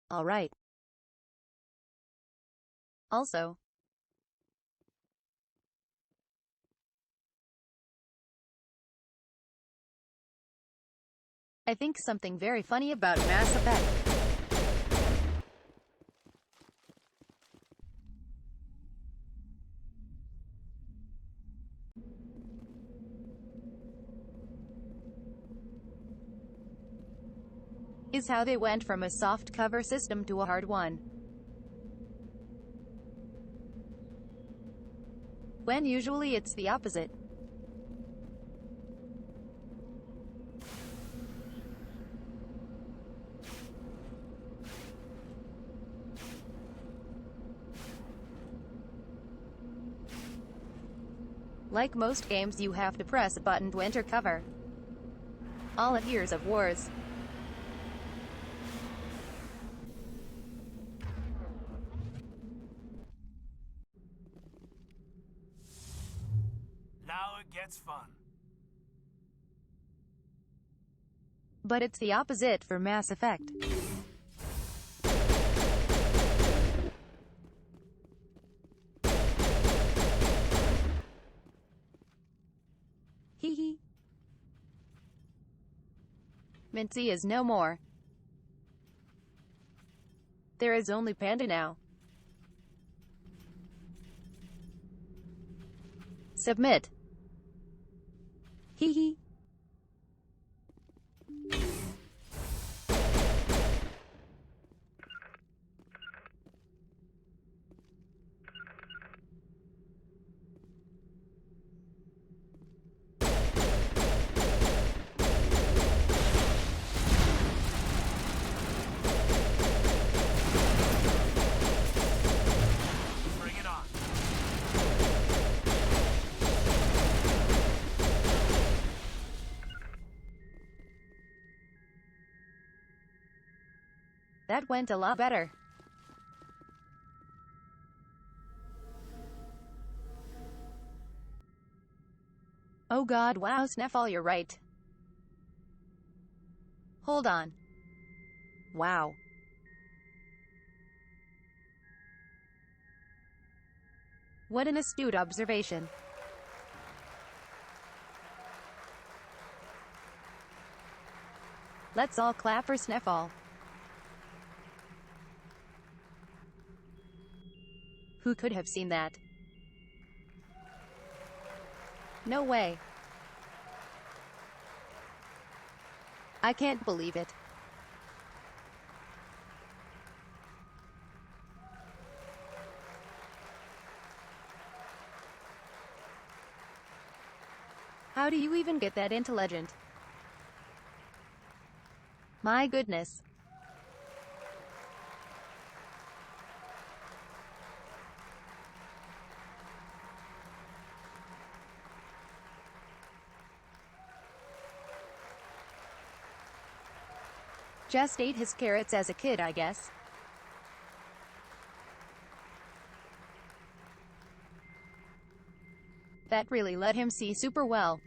All right. Also, I think something very funny about Mass Effect is how they went from a soft cover system to a hard one, when usually it's the opposite. Like most games, you have to press a button to enter cover. All at Years of Wars. Now it gets fun. But it's the opposite for Mass Effect. Hee hee. Mincy is no more. There is only Panda now. Submit. Hee hee. Bring it on. That went a lot better. Oh god, wow, Sneffall, you're right. Hold on. Wow. What an astute observation. Let's all clap for Sneffall. Who could have seen that? No way. I can't believe it. How do you even get that intelligent? My goodness. Just ate his carrots as a kid, I guess. That really let him see super well.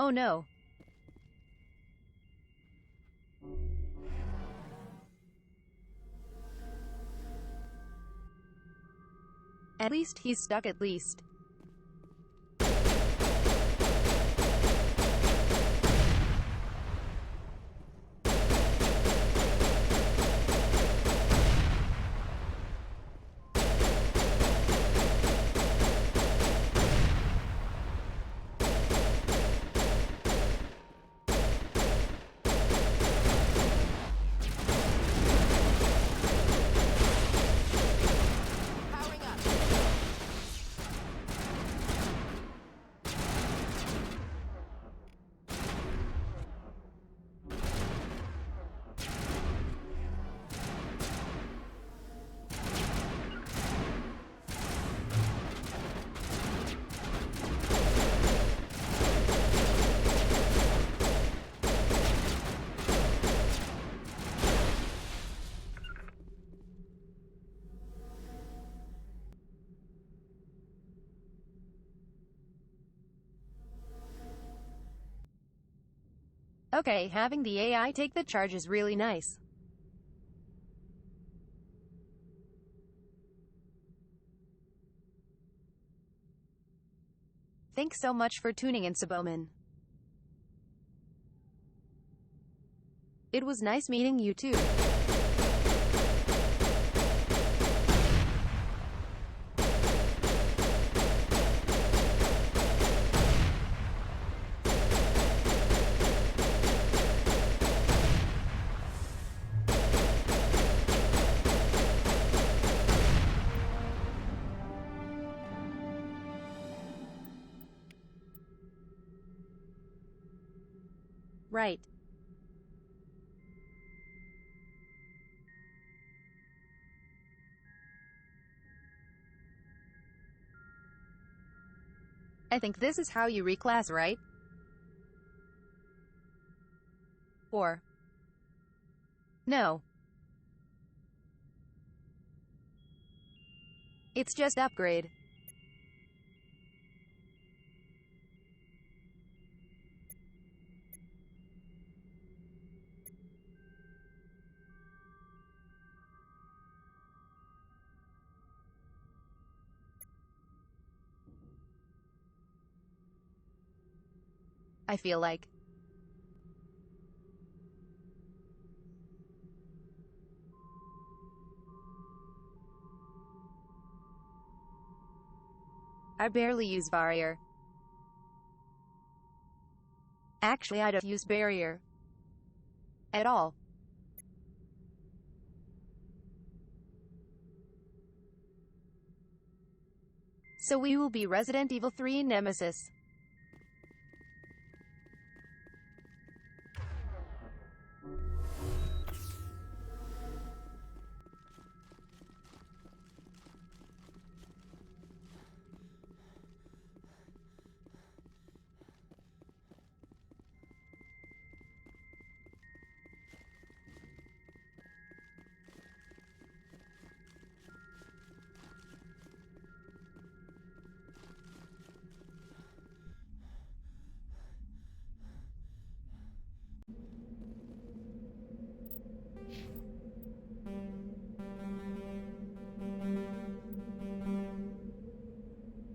Oh no. At least he's stuck at least. Okay, having the AI take the charge is really nice. Thanks so much for tuning in, Saboman. It was nice meeting you too. Right. I think this is how you reclass, right? Or... no. It's just upgrade. I feel like. I barely use barrier. Actually, I don't use barrier at all. So we will be Resident Evil 3 Nemesis.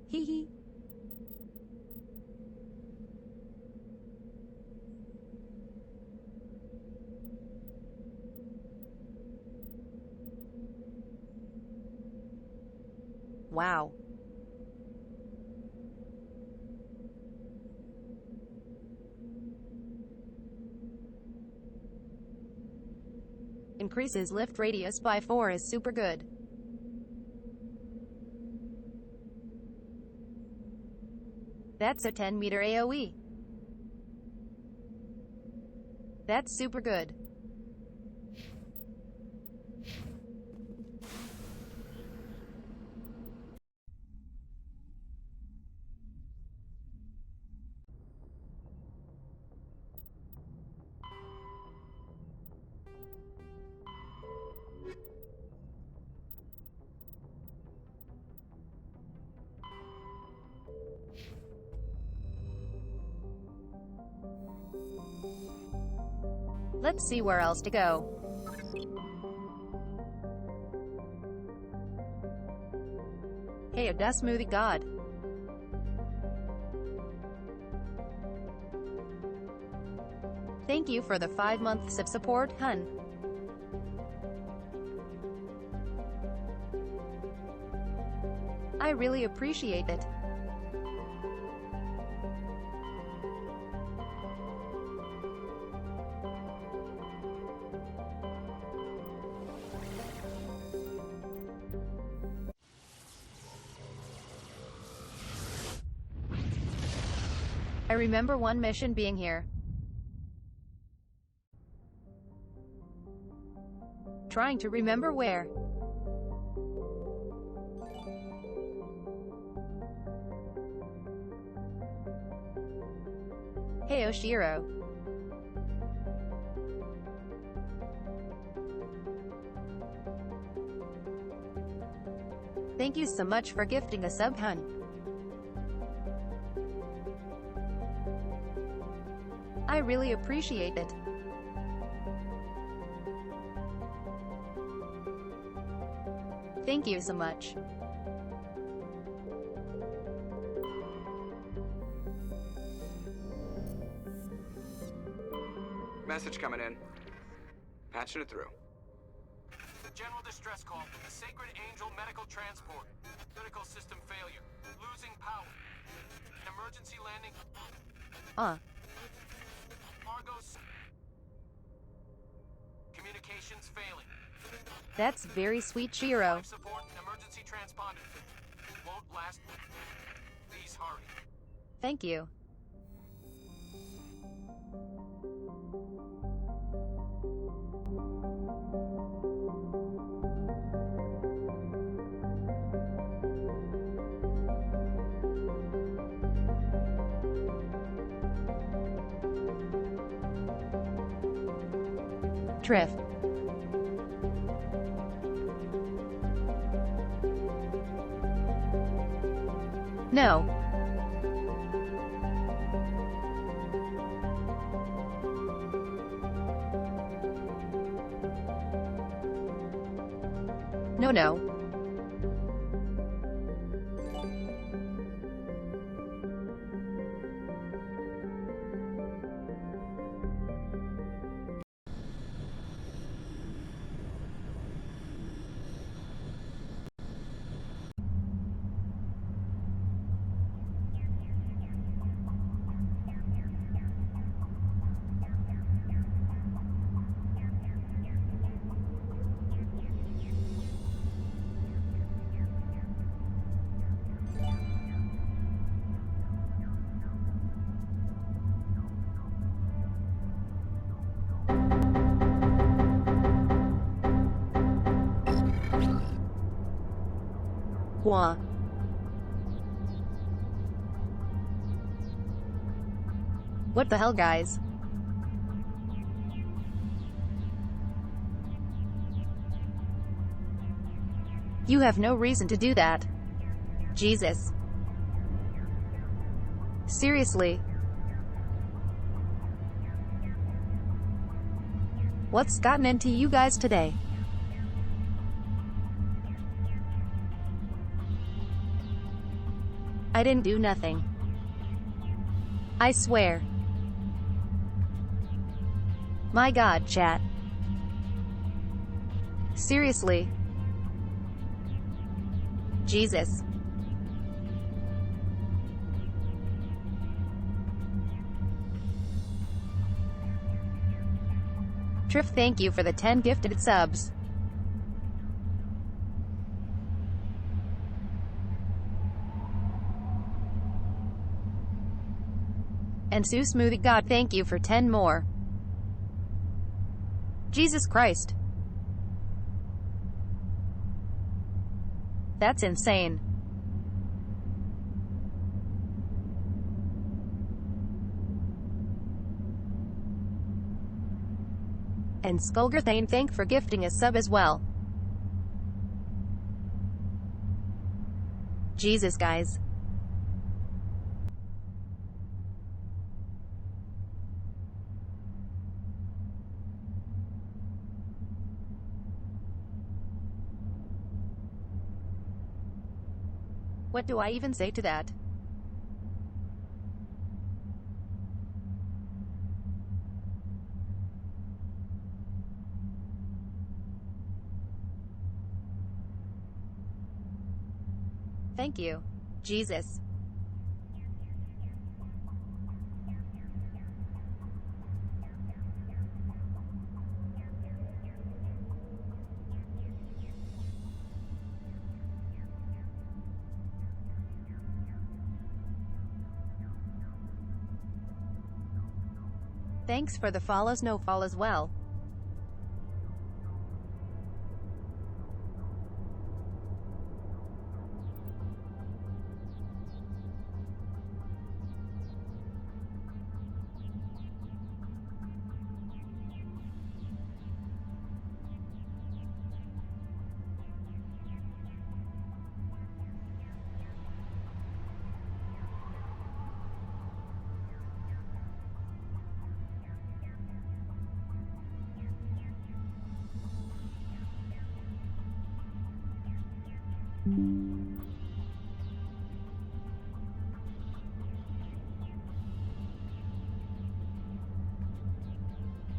Hee hee. Wow. Increases lift radius by 4 is super good. That's a 10-meter AoE. That's super good. Let's see where else to go. Hey, a smoothie god. Thank you for the 5 months of support, hun. I really appreciate it. I remember one mission being here. Trying to remember where. Hey Oshiro. Thank you so much for gifting a sub, hun. I really appreciate it. Thank you so much. Message coming in. Patching it through. General distress call from the Sacred Angel Medical Transport. Critical system failure. Losing power. An emergency landing. Argos. Communications failing. That's very sweet, Shiro. Life support and emergency transponder. Won't last. Please hurry. Thank you. Triff. No. No. Wah. What the hell, guys? You have no reason to do that. Jesus. Seriously. What's gotten into you guys today? I didn't do nothing. I swear. My God, chat. Seriously. Jesus. Triff, thank you for the 10 gifted subs. And Sue Smoothie God, thank you for 10 more. Jesus Christ. That's insane. And Skulgerthane, thank for gifting a sub as well. Jesus, guys. What do I even say to that? Thank you. Jesus. Thanks for the follows, no fall as well.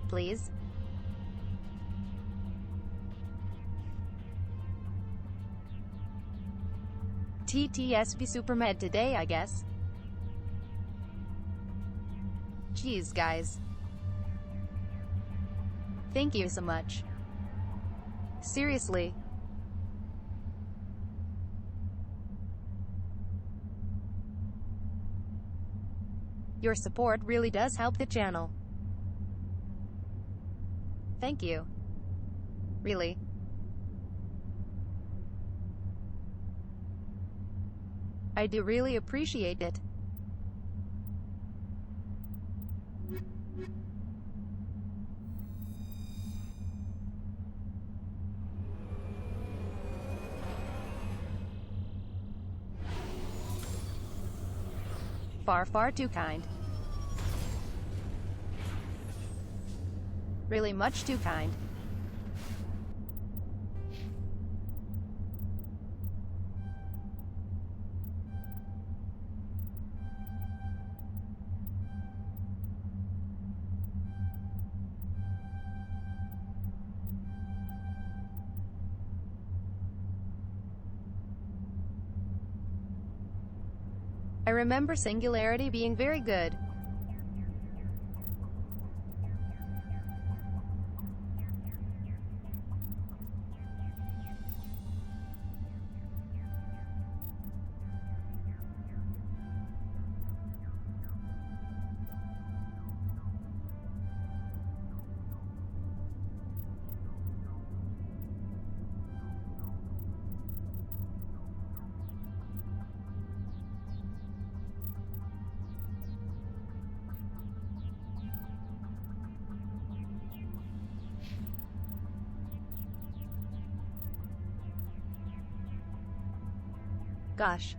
Please? TTSB Supermed today, I guess. Jeez, guys. Thank you so much. Seriously. Your support really does help the channel. Thank you. Really. I do really appreciate it. Far, far too kind. Really much too kind. I remember Singularity being very good. Gosh.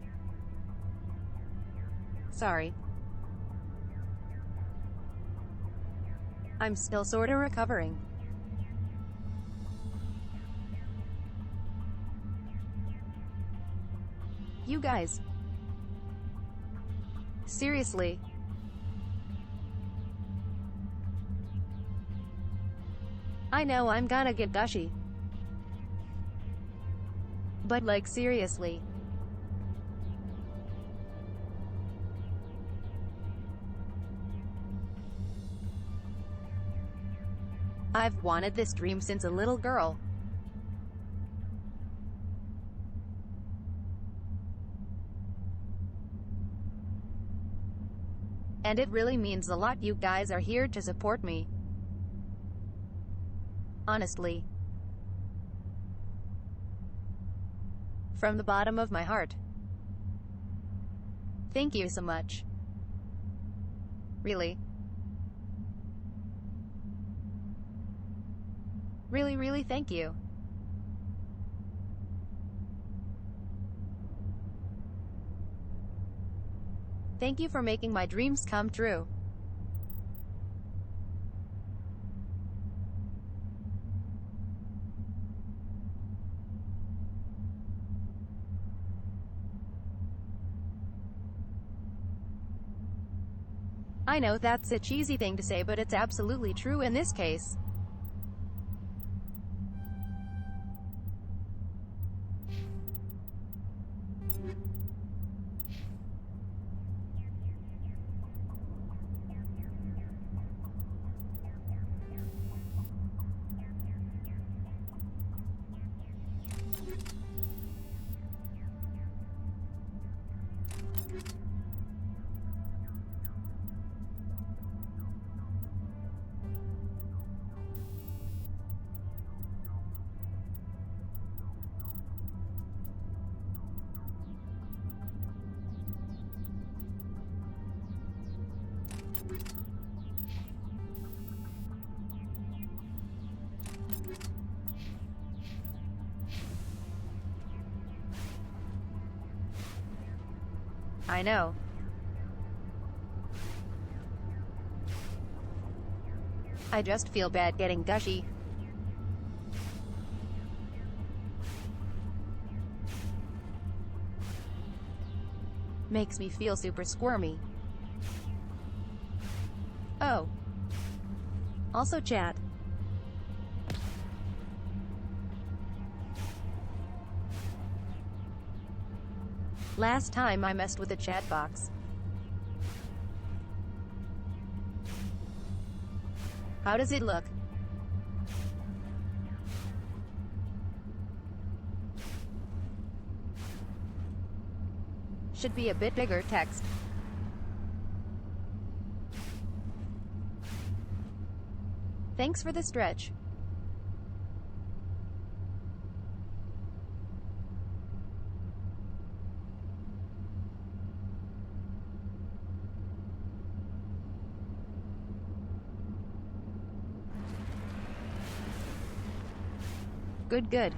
Sorry. I'm still sorta recovering. You guys. Seriously. I know I'm gonna get gushy. But like seriously. I've wanted this dream since a little girl. And it really means a lot you guys are here to support me. Honestly. From the bottom of my heart. Thank you so much. Really. Really, really thank you. Thank you for making my dreams come true. I know that's a cheesy thing to say, but it's absolutely true in this case. I know. I just feel bad getting gushy. Makes me feel super squirmy. Oh. Also chat. Last time I messed with the chat box. How does it look? Should be a bit bigger text. Thanks for the stretch. Good, good.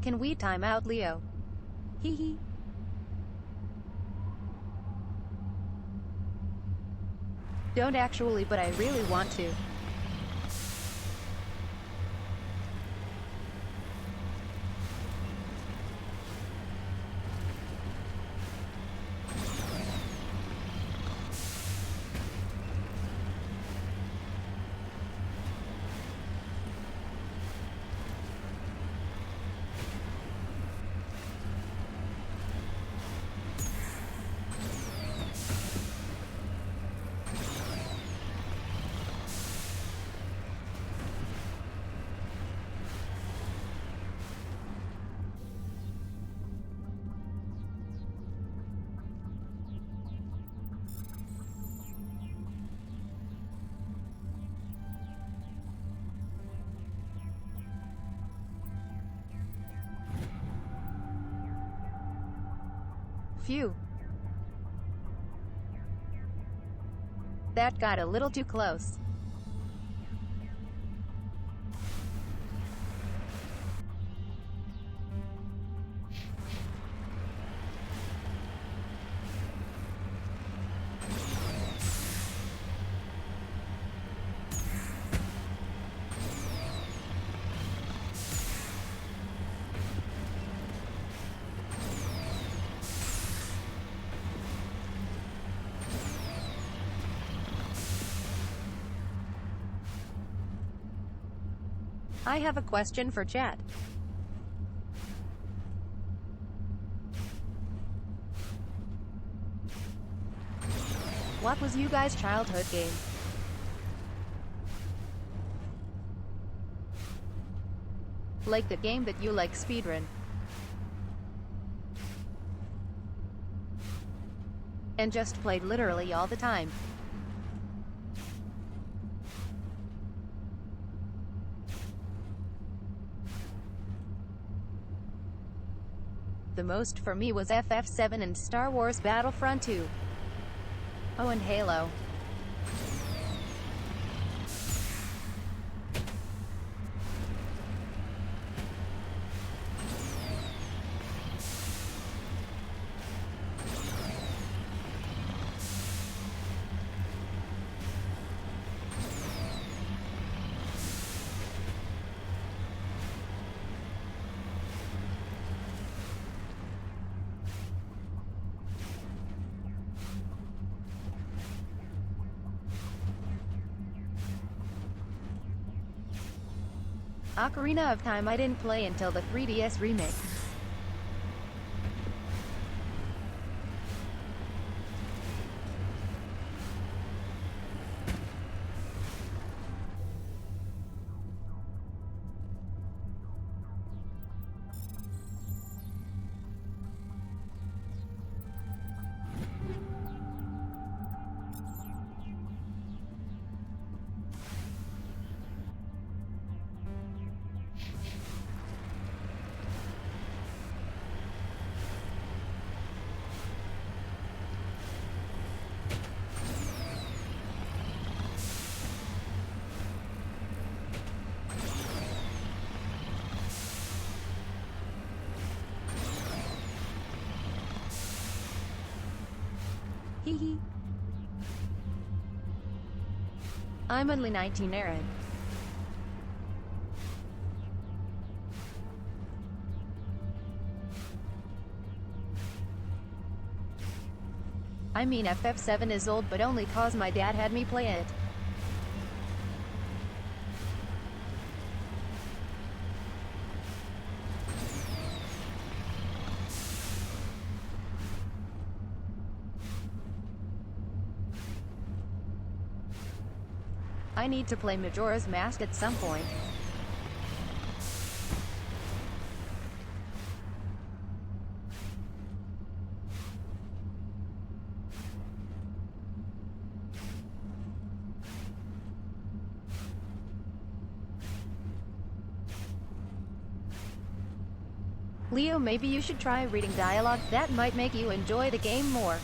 Can we time out Leo? Hee hee. Don't actually, but I really want to. Phew. That got a little too close. I have a question for chat. What was you guys' childhood game? Like the game that you like speedrun. And just played literally all the time. The most for me was FF7 and Star Wars Battlefront 2. Oh, and Halo. Ocarina of Time I didn't play until the 3DS remake. Hehe. I'm only 19, Aaron. I mean FF7 is old but only cause my dad had me play it. I need to play Majora's Mask at some point. Leo, maybe you should try reading dialogue. That might make you enjoy the game more.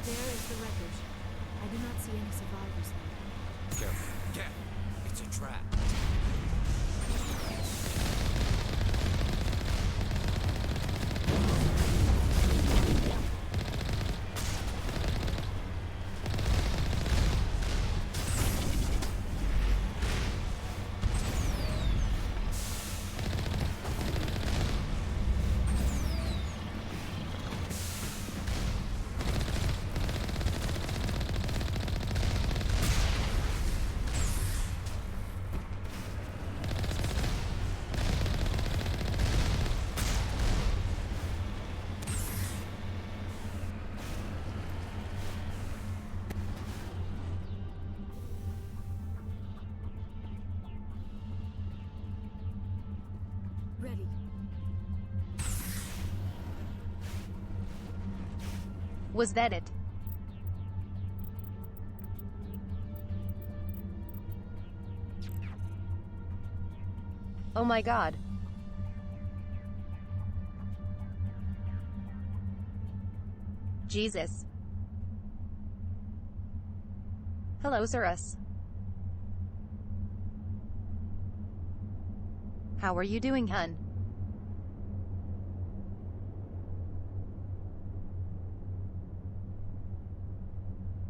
There is the wreckage. I do not see any survivors though. Careful. Get! It's a trap. Ready. Was that it? Oh my god. Jesus. Hello, Cirrus. How are you doing, hun?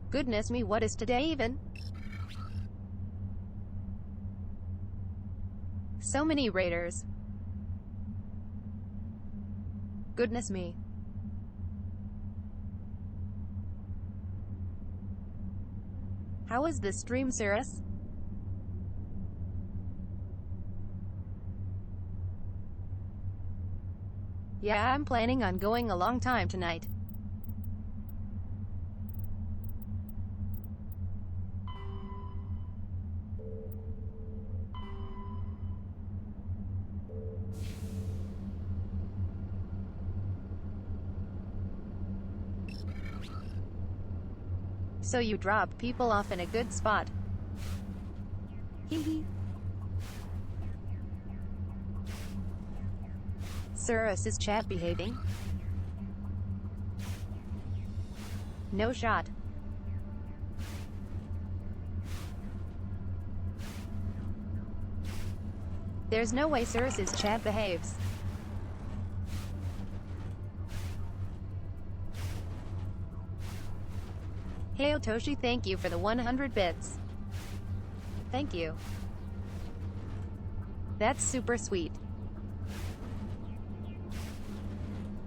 Goodness me, what is today even? So many raiders. Goodness me. How is this stream, Cirrus? Yeah, I'm planning on going a long time tonight. So you drop people off in a good spot. Hee. Cirrus, is chat behaving? No shot. There's no way Cirrus's chat behaves. Hey Otoshi, thank you for the 100 bits. Thank you. That's super sweet.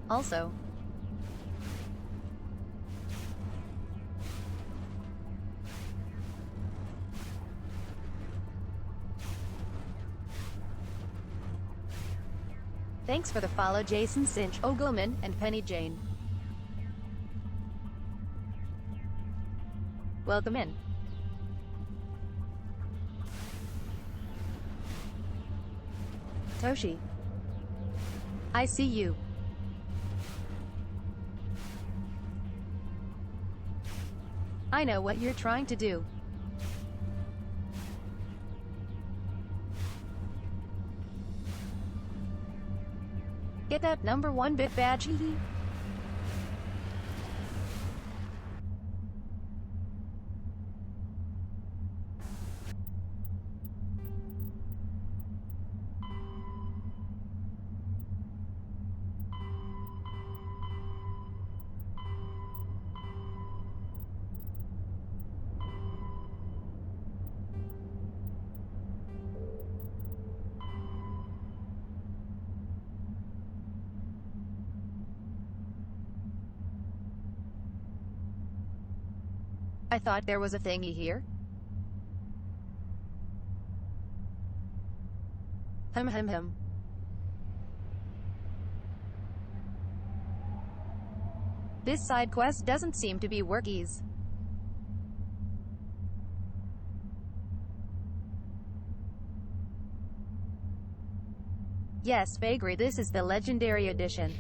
Also, thanks for the follow Jason Cinch, Ogoman, and Penny Jane. Welcome in. Toshi. I see you. I know what you're trying to do. Get that number 1 bit badge, hee. I thought there was a thingy here. Hum. This side quest doesn't seem to be workies. Yes, Vagri, this is the Legendary Edition.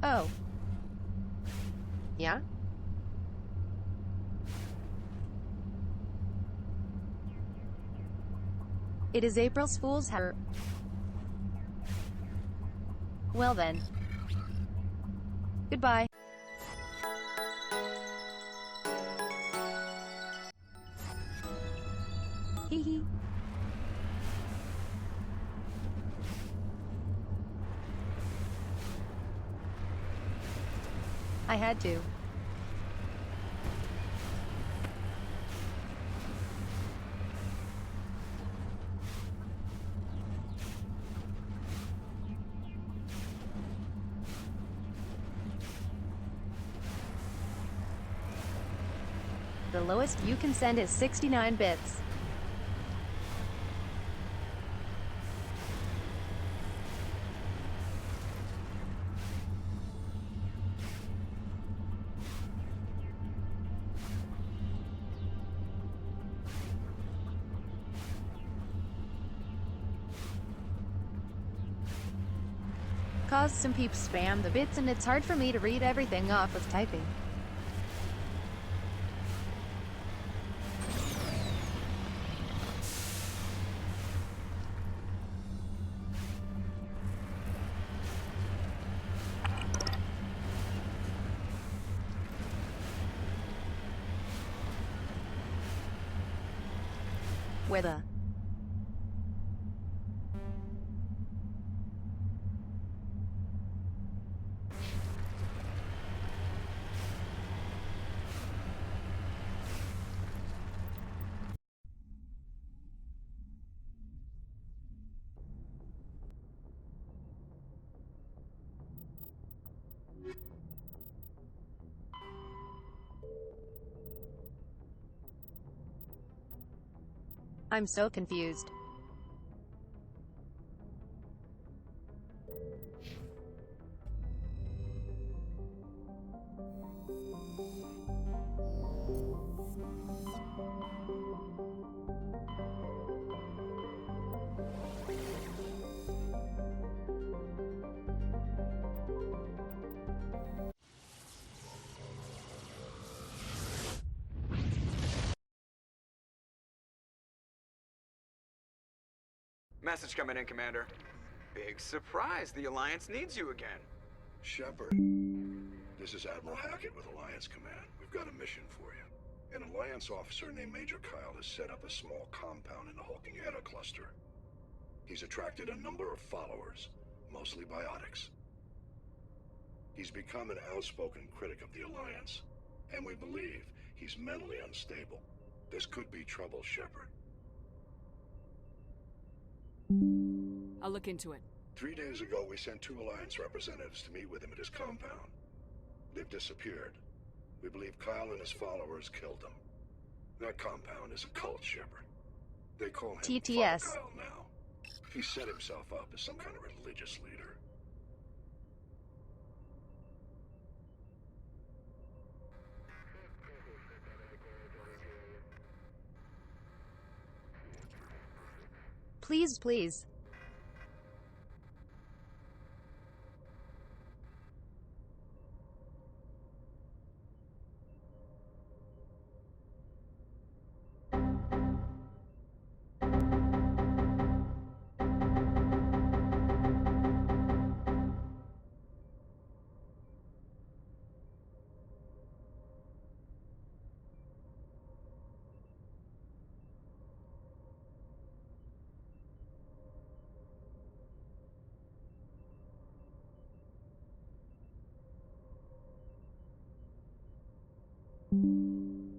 Oh. Yeah? It is April's Fool's Hour. Well then. Goodbye. Hee hee. I had to. The lowest you can send is 69 bits. Cause some peeps spam the bits and it's hard for me to read everything off of typing. Weather. I'm so confused. Message coming in, Commander. Big surprise, the Alliance needs you again. Shepard, This is Admiral Hackett with Alliance Command. We've got a mission for you. An Alliance officer named Major Kyle has set up a small compound in the Hulking Eta cluster. He's attracted a number of followers, mostly biotics. He's become an outspoken critic of the Alliance, and we believe he's mentally unstable. This could be trouble, Shepard. I'll look into it. 3 days ago, we sent 2 Alliance representatives to meet with him at his compound. They've disappeared. We believe Kyle and his followers killed them. That compound is a cult, Shepard. They call him TTS. Father Kyle now. He set himself up as some kind of religious leader. Please, please.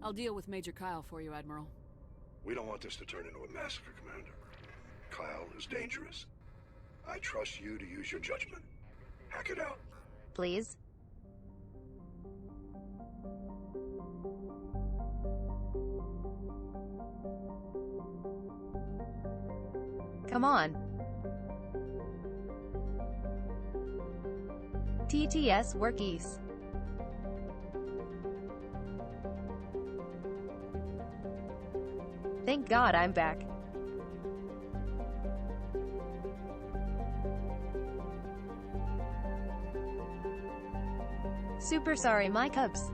I'll deal with Major Kyle for you, Admiral. We don't want this to turn into a massacre, Commander. Kyle is dangerous. I trust you to use your judgment. Hack it out. Please. Come on. TTS workies. Thank God I'm back. Super sorry, my cubs.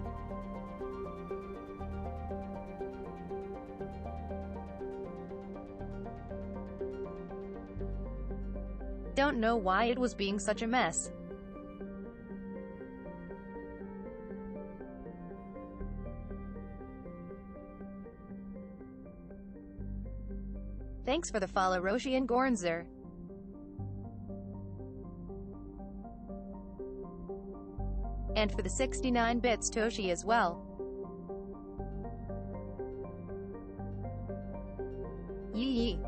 Don't know why it was being such a mess. Thanks for the follow, Roshi and Gornzer. And for the 69 bits, Toshi as well. Yee.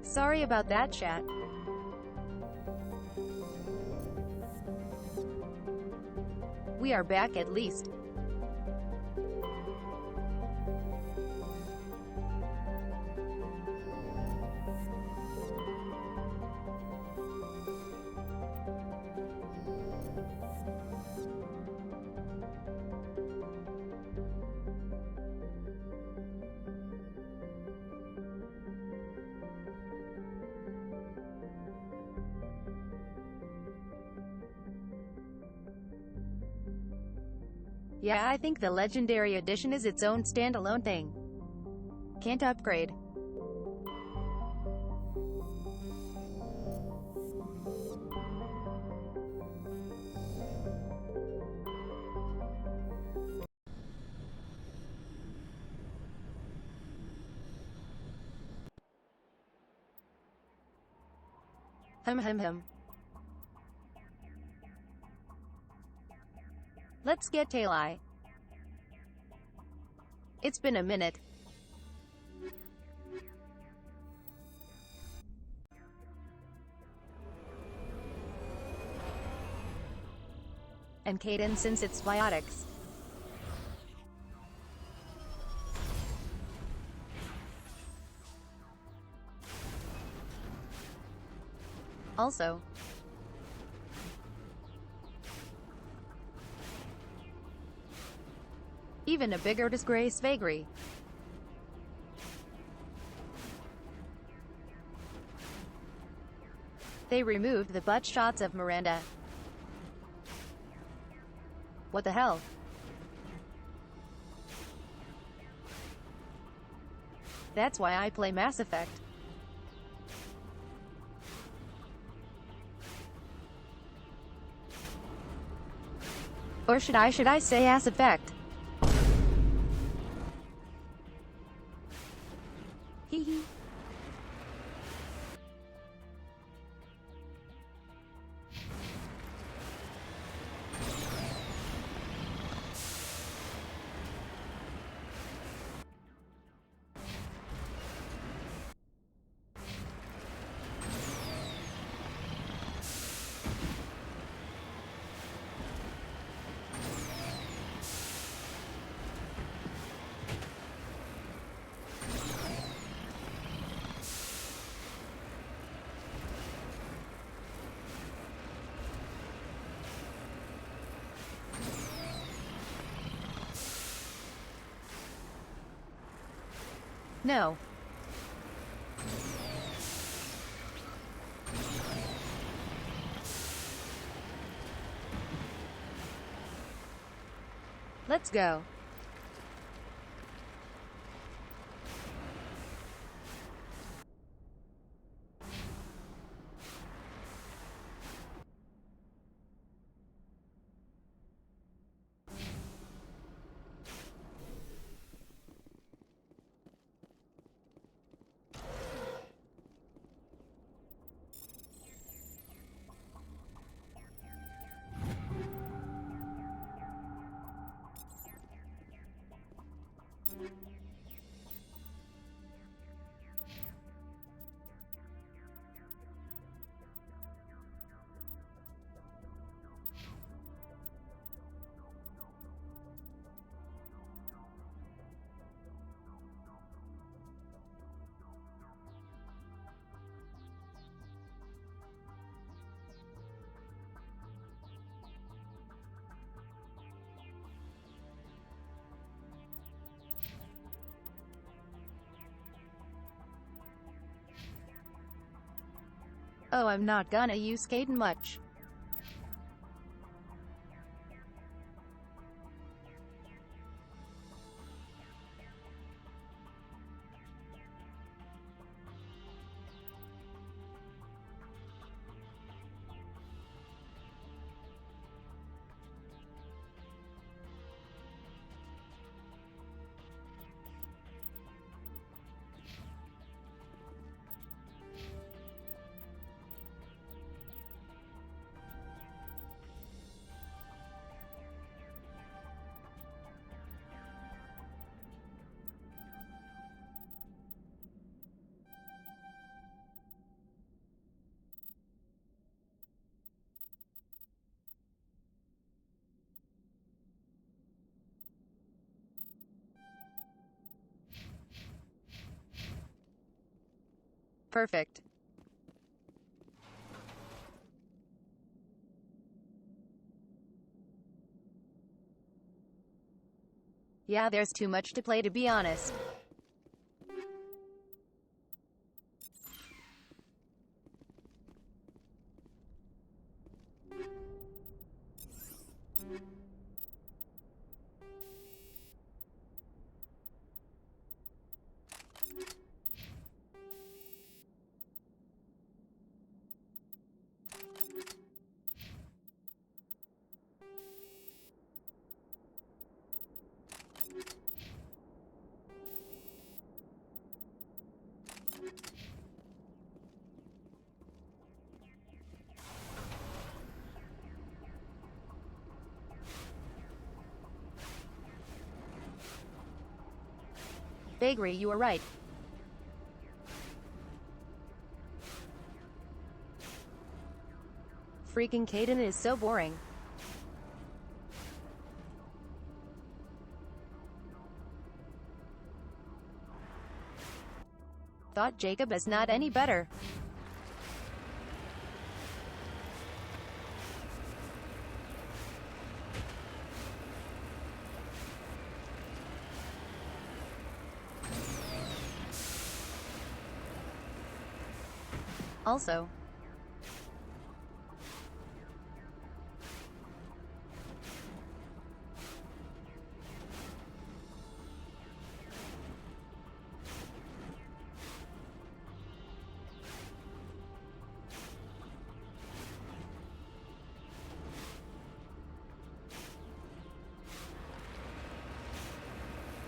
Sorry about that, chat. We are back at least. Yeah, I think the Legendary Edition is its own standalone thing. Can't upgrade. Hum. Let's get Taileye. It's been a minute. And Kaden since it's biotics. Also, even a bigger disgrace, vagary. They removed the butt shots of Miranda. What the hell? That's why I play Mass Effect. Or should I say ass effect? Hee hee. No. Let's go. Oh, I'm not gonna use Caden much. Perfect. Yeah, there's too much to play, to be honest. Bakery, you were right. Freaking Caden is so boring. Thought Jacob is not any better. Also,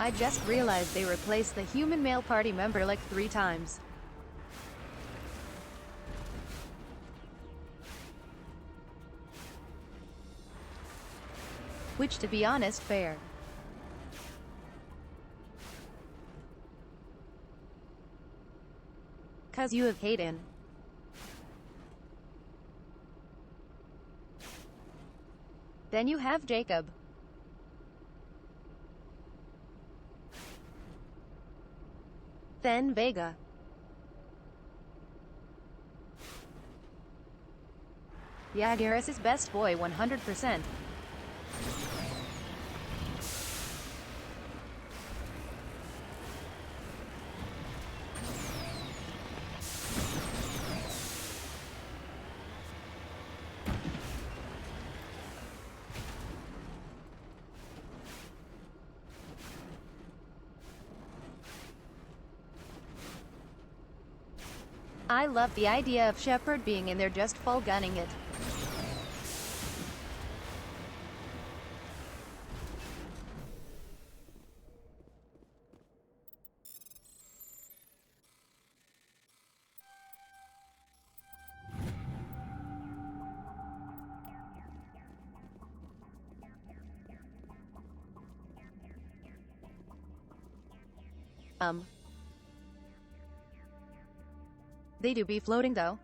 I just realized they replaced the human male party member like 3 times. Which, to be honest, fair. Cause you have Hayden. Then you have Jacob. Then Vega. Yeah, Garrus is best boy 100%. I love the idea of Shepard being in there just full gunning it. They do be floating though.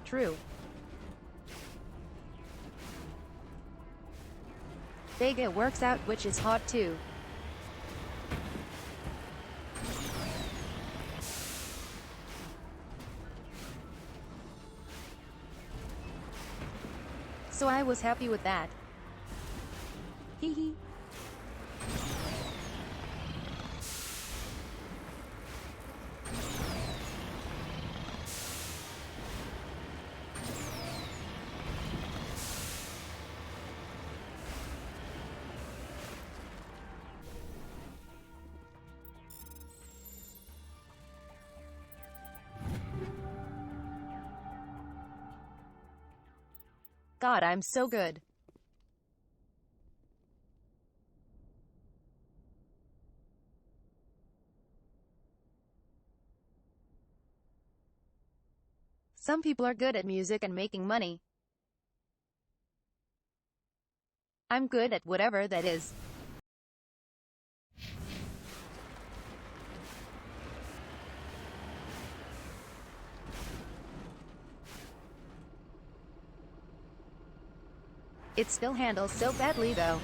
True. Vega works out, which is hot too. So I was happy with that. Hee hee. God, I'm so good. Some people are good at music and making money. I'm good at whatever that is. It still handles so badly though.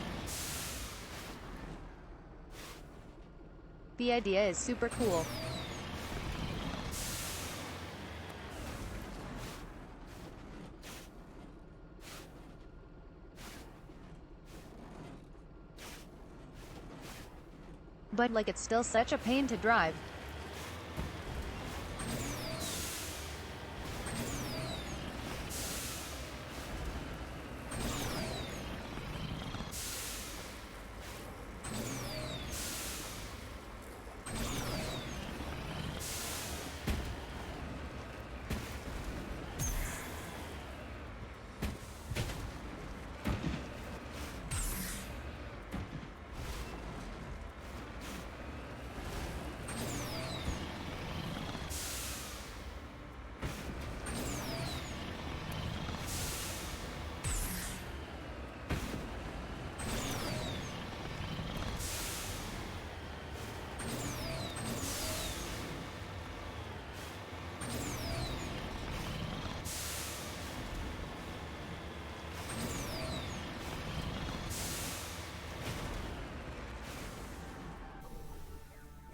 The idea is super cool. But like, it's still such a pain to drive.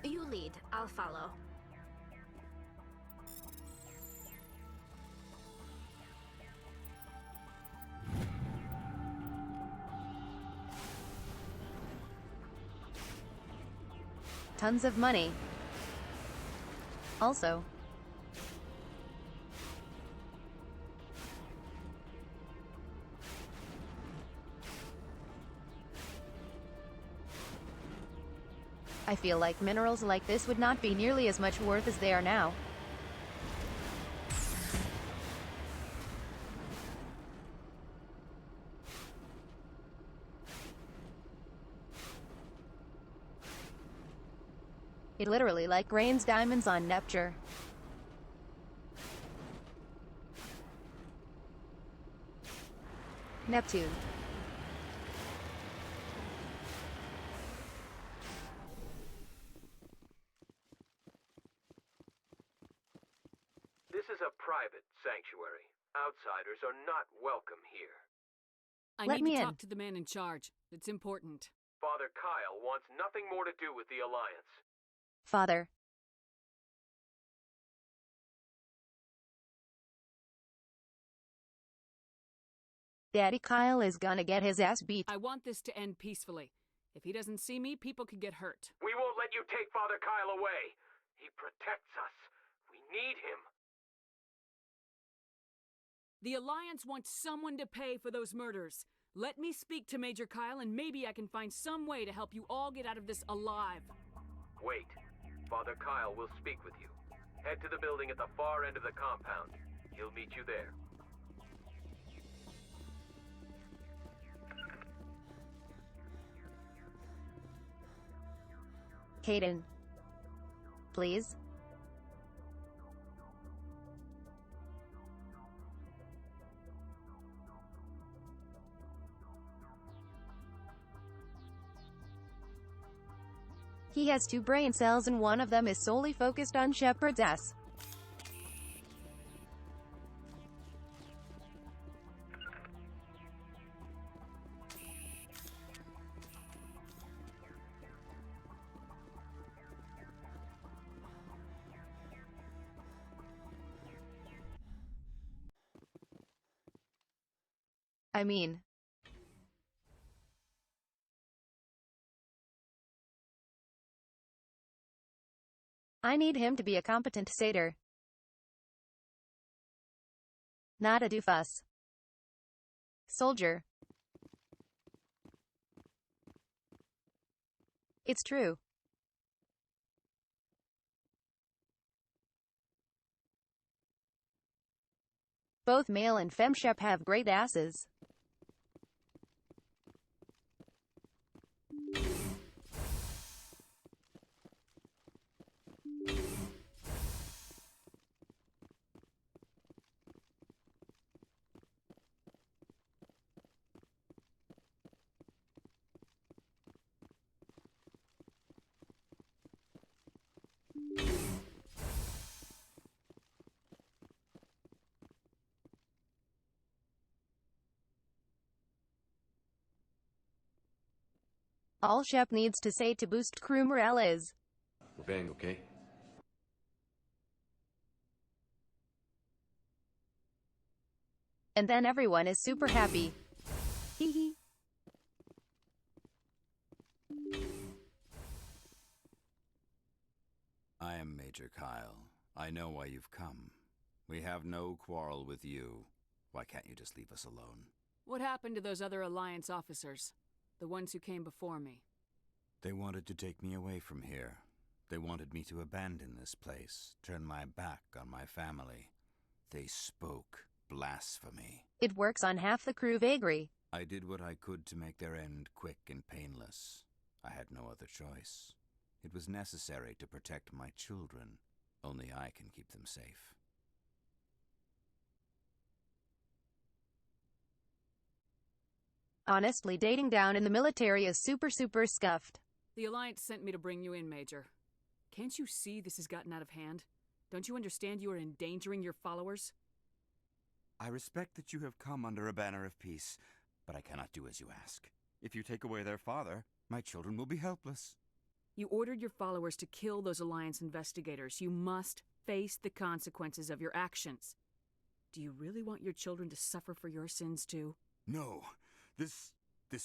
You lead, I'll follow. Tons of money. I feel like minerals like this would not be nearly as much worth as they are now. It literally like rains diamonds on Neptune. Neptune. This is a private sanctuary. Outsiders are not welcome here. I Let need me to in. talk to the man in charge. It's important. Father Kyle wants nothing more to do with the Alliance. Father. Daddy Kyle is gonna get his ass beat. I want this to end peacefully. If he doesn't see me, people could get hurt. We won't let you take Father Kyle away. He protects us. We need him. The Alliance wants someone to pay for those murders. Let me speak to Major Kyle and maybe I can find some way to help you all get out of this alive. Wait. Father Kyle will speak with you. Head to the building at the far end of the compound. He'll meet you there. Caden. Please? He has 2 brain cells and one of them is solely focused on Shepard's ass. I mean, I need him to be a competent satyr, not a doofus. Soldier. It's true. Both male and femme shep have great asses. All Shep needs to say to boost crew morale is, "We're bang, okay?" and then everyone is super happy. Hee hee. I am Major Kyle. I know why you've come. We have no quarrel with you. Why can't you just leave us alone? What happened to those other Alliance officers? The ones who came before me? They wanted to take me away from here. They wanted me to abandon this place, turn my back on my family. They spoke blasphemy. It works on half the crew vagary. I did what I could to make their end quick and painless. I had no other choice. It was necessary to protect my children. Only I can keep them safe. Honestly, dating down in the military is super scuffed. The Alliance sent me to bring you in, Major. Can't you see this has gotten out of hand? Don't you understand you are endangering your followers? I respect that you have come under a banner of peace, but I cannot do as you ask. If you take away their father, my children will be helpless. You ordered your followers to kill those Alliance investigators. You must face the consequences of your actions. Do you really want your children to suffer for your sins too? No. This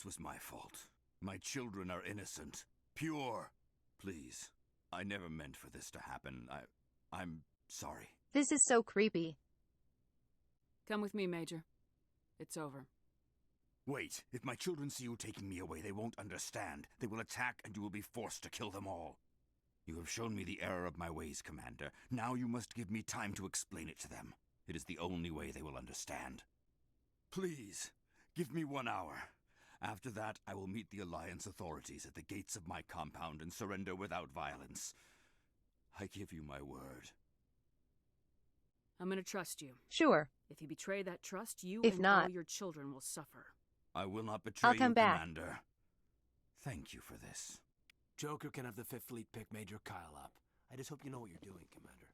was my fault. My children are innocent. Pure. Please. I never meant for this to happen. I'm sorry. This is so creepy. Come with me, Major. It's over. Wait, if my children see you taking me away, they won't understand. They will attack, and you will be forced to kill them all. You have shown me the error of my ways, Commander. Now you must give me time to explain it to them. It is the only way they will understand. Please, give me 1 hour. After that, I will meet the Alliance authorities at the gates of my compound and surrender without violence. I give you my word. I'm gonna trust you. Sure. If you betray that trust, you If and not, all your children will suffer. I will not betray I'll come you, back. Commander. Thank you for this. Joker can have the 5th Fleet pick Major Kyle up. I just hope you know what you're doing, Commander.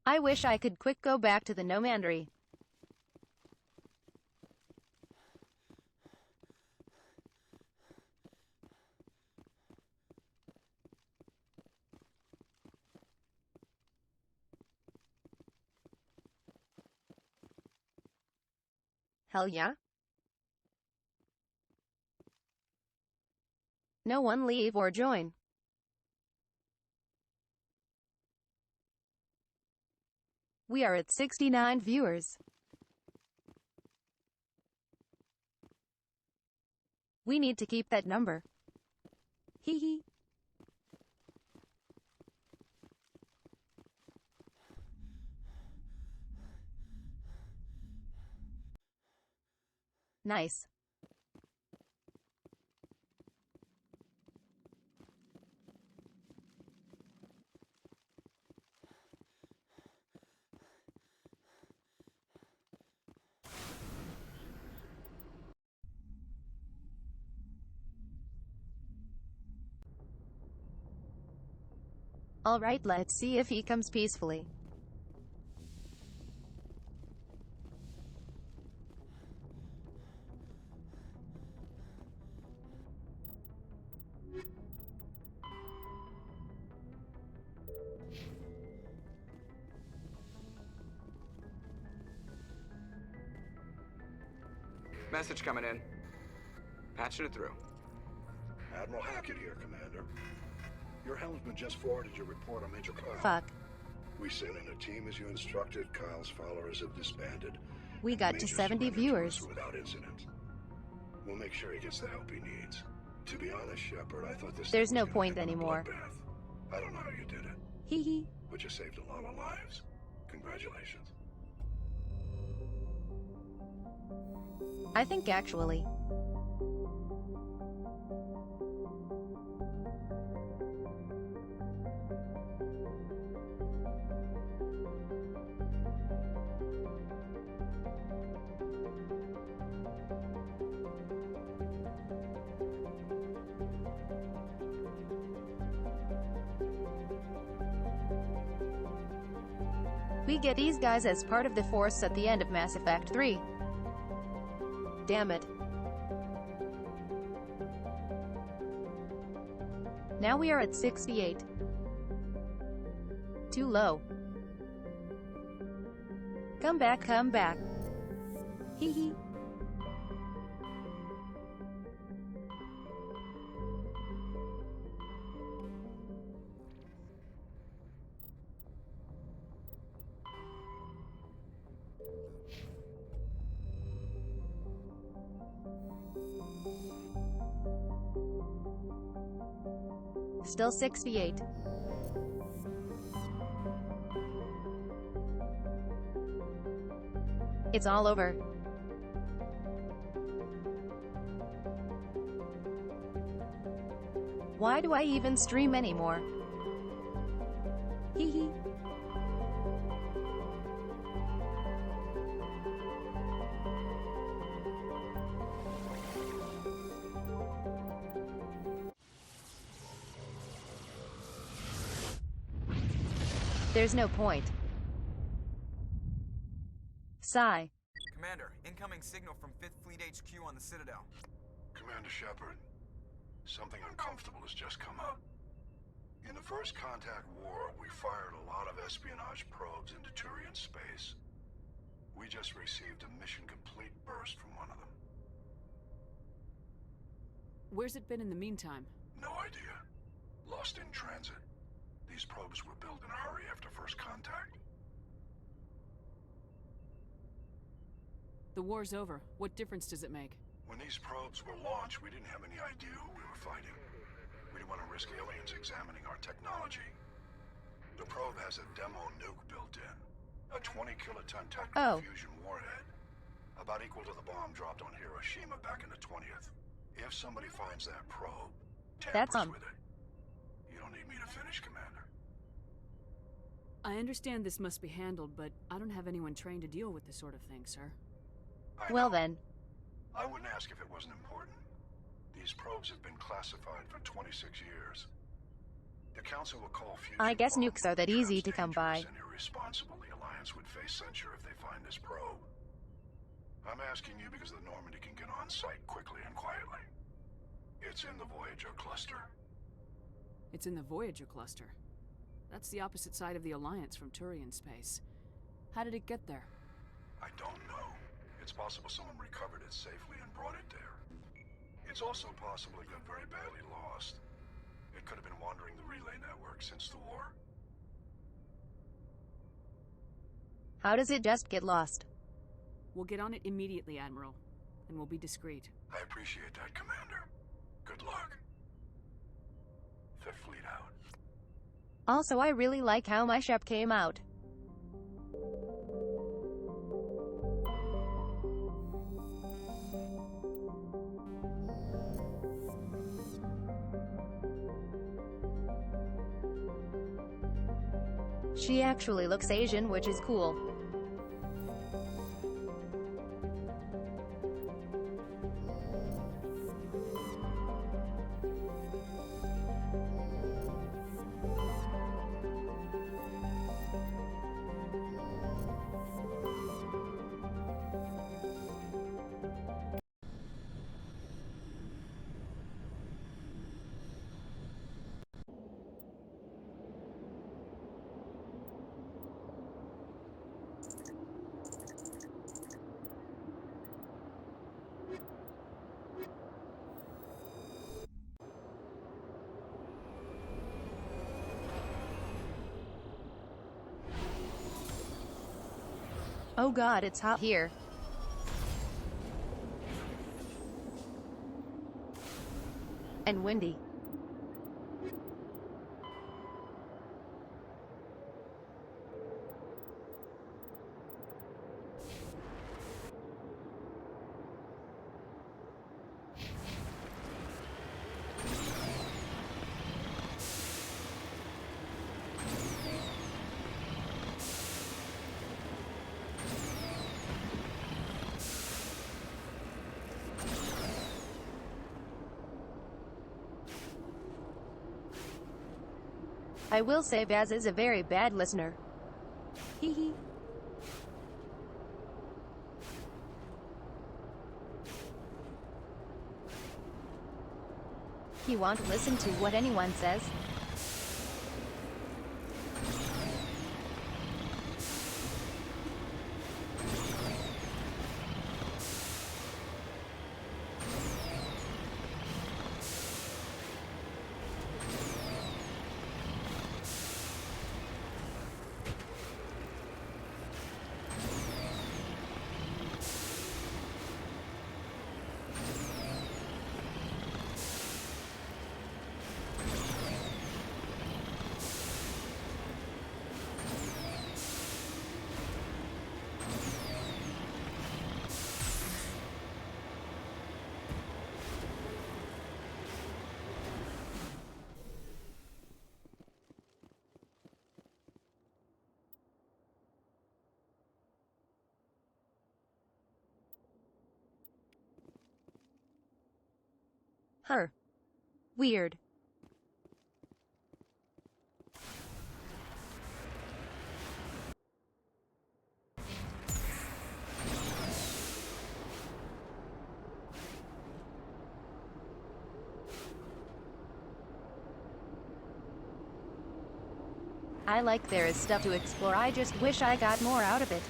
I wish I could quick go back to the No Mandary. Hell yeah. No one leave or join. We are at 69 viewers. We need to keep that number. Hee hee. Nice. Alright, let's see if he comes peacefully. Message coming in. Patching it through. Admiral Hackett here, Commander. Your helmsman just forwarded your report on Major Kyle. Fuck. We sent in a team as you instructed. Kyle's followers have disbanded. We got to 70 viewers. Without incident. We'll make sure he gets the help he needs. To be honest, Shepard, I thought this There's thing no was gonna point end in a anymore. bloodbath. I don't know how you did it. Hee hee. But you saved a lot of lives. Congratulations. I think actually. We get these guys as part of the Force at the end of Mass Effect 3. Damn it. Now we are at 68. Too low. Come back, come back. Hee hee. Still 68. It's all over. Why do I even stream anymore? Hee hee. there's no point. Sigh. Commander, incoming signal from 5th Fleet HQ on the Citadel. Commander Shepard, something uncomfortable has just come up. In the First Contact War, we fired a lot of espionage probes into Turian space. We just received a mission-complete burst from one of them. Where's it been in the meantime? No idea. Lost in transit. These probes were built in a hurry after First Contact. The war's over. What difference does it make? When these probes were launched, we didn't have any idea who we were fighting. We didn't want to risk aliens examining our technology. The probe has a demo nuke built in. A 20-kiloton tactical fusion warhead. About equal to the bomb dropped on Hiroshima back in the 20th. If somebody finds that probe, tampers with it. You don't need me to finish, Commander. I understand this must be handled, but I don't have anyone trained to deal with this sort of thing, sir. Well then. I wouldn't ask if it wasn't important. These probes have been classified for 26 years. The Council will call fusion I guess nukes are that easy to come by. and irresponsible. The Alliance would face censure if they find this probe. I'm asking you because the Normandy can get on site quickly and quietly. It's in the Voyager cluster. It's in the Voyager cluster. That's the opposite side of the Alliance from Turian space. How did it get there? I don't know. It's possible someone recovered it safely and brought it there. It's also possible it got very badly lost. It could have been wandering the relay network since the war. How does it just get lost? We'll get on it immediately, Admiral. And we'll be discreet. I appreciate that, Commander. Good luck. 5th Fleet out. Also, I really like how my ship came out. She actually looks Asian, which is cool. Oh god, it's hot here. And windy. I will say Baz is a very bad listener. Hee hee. He won't listen to what anyone says. Her. Weird. I like there is stuff to explore, I just wish I got more out of it.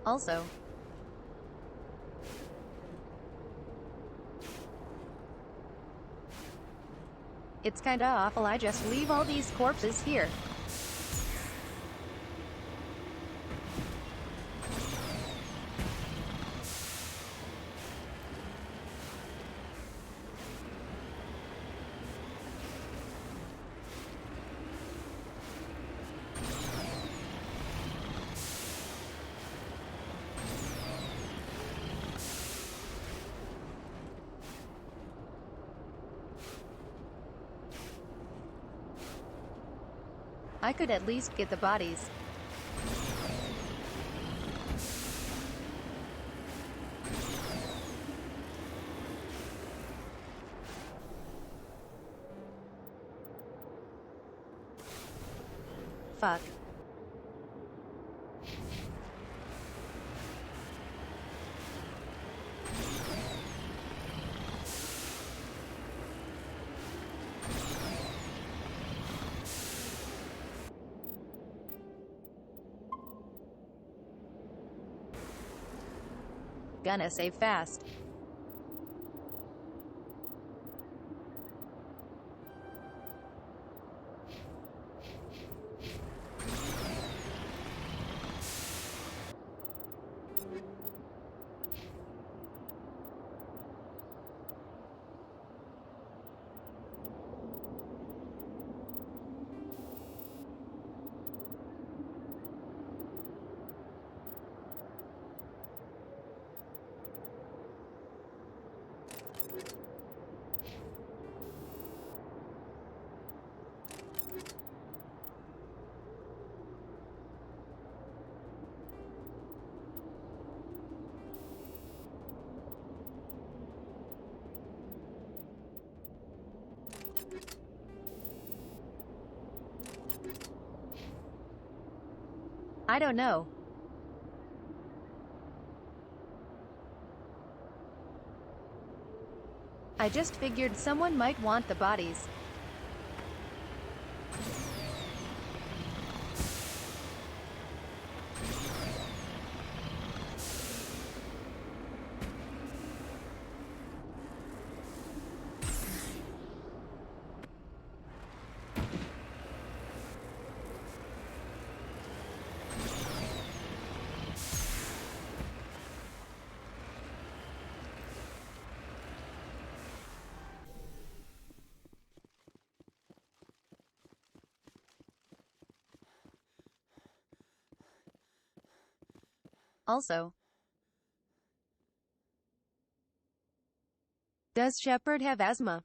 Also, it's kinda awful I just leave all these corpses here. I could at least get the bodies. Fuck. Gonna save fast. I don't know. I just figured someone might want the bodies. Also, does Shepard have asthma?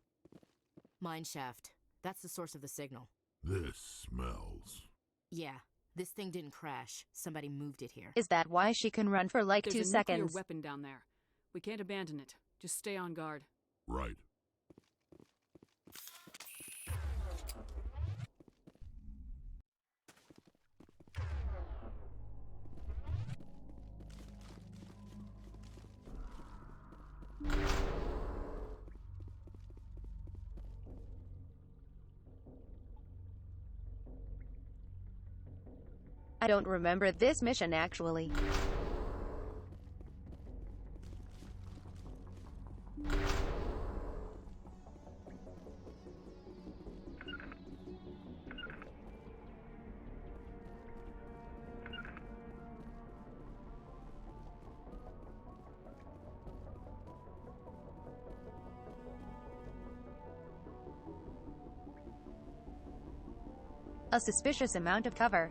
Mine shaft. That's the source of the signal. This smells. Yeah, this thing didn't crash. Somebody moved it here. Is that why she can run for like 2 There's a seconds? nuclear weapon down there. We can't abandon it. Just stay on guard. Right. I don't remember this mission actually. A suspicious amount of cover.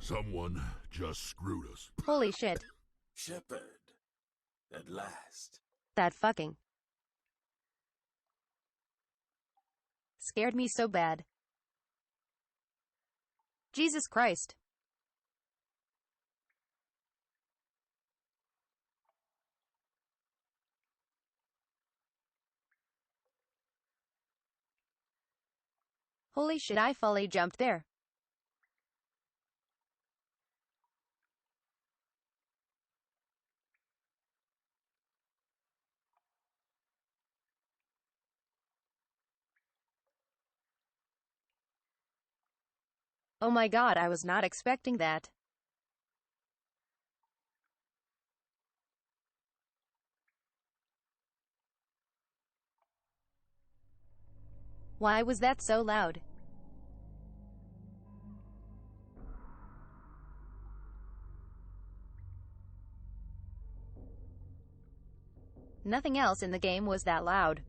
Someone just screwed us. Holy shit. Shepard. At last. That fucking scared me so bad. Jesus Christ. Holy shit, I fully jumped there. Oh my god, I was not expecting that. Why was that so loud? Nothing else in the game was that loud.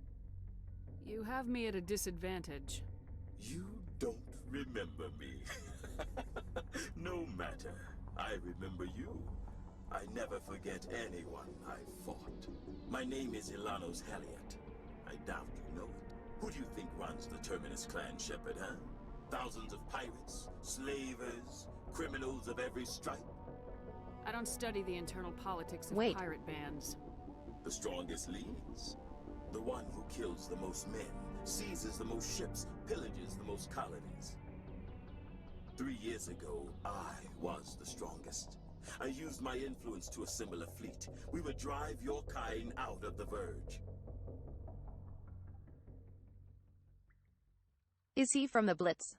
You have me at a disadvantage. You don't remember me. No matter. I remember you. I never forget anyone I fought. My name is Ilanos Heliot. I doubt you know it. Who do you think runs the Terminus clan, Shepard, huh? Thousands of pirates, slavers, criminals of every stripe? I don't study the internal politics of pirate bands. The strongest leads. The one who kills the most men, seizes the most ships, pillages the most colonies. 3 years ago, I was the strongest. I used my influence to assemble a fleet. We would drive your kind out of the Verge. Is he from the Blitz?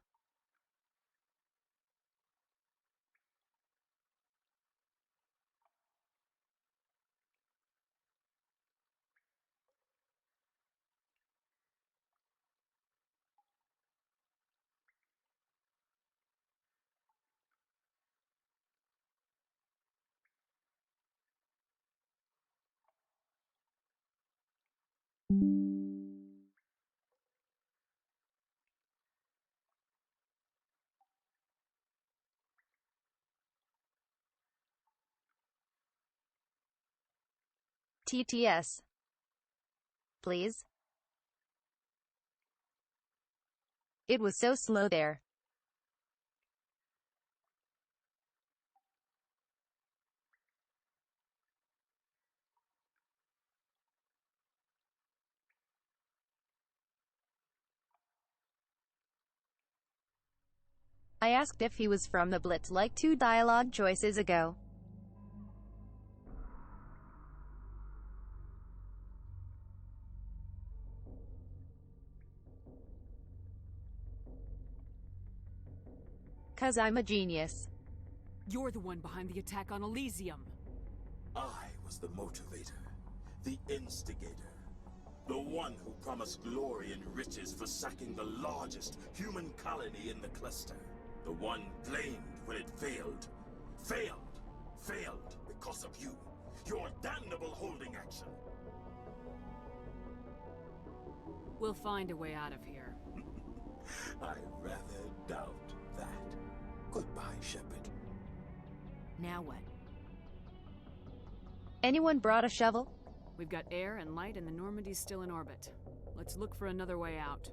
TTS. Please? It was so slow there. I asked if he was from the Blitz like 2 dialogue choices ago. Cause I'm a genius. You're the one behind the attack on Elysium. I was the motivator, the instigator, the one who promised glory and riches for sacking the largest human colony in the cluster. The one blamed when it failed. Failed because of you. Your damnable holding action. We'll find a way out of here. I rather doubt that. Goodbye, Shepard. Now what? Anyone brought a shovel? We've got air and light and the Normandy's still in orbit. Let's look for another way out.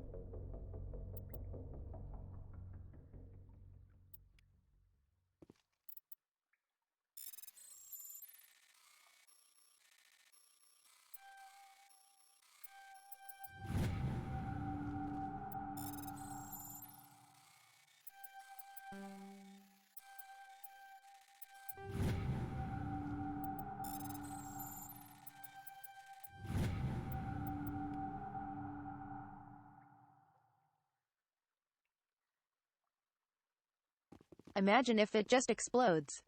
Imagine if it just explodes.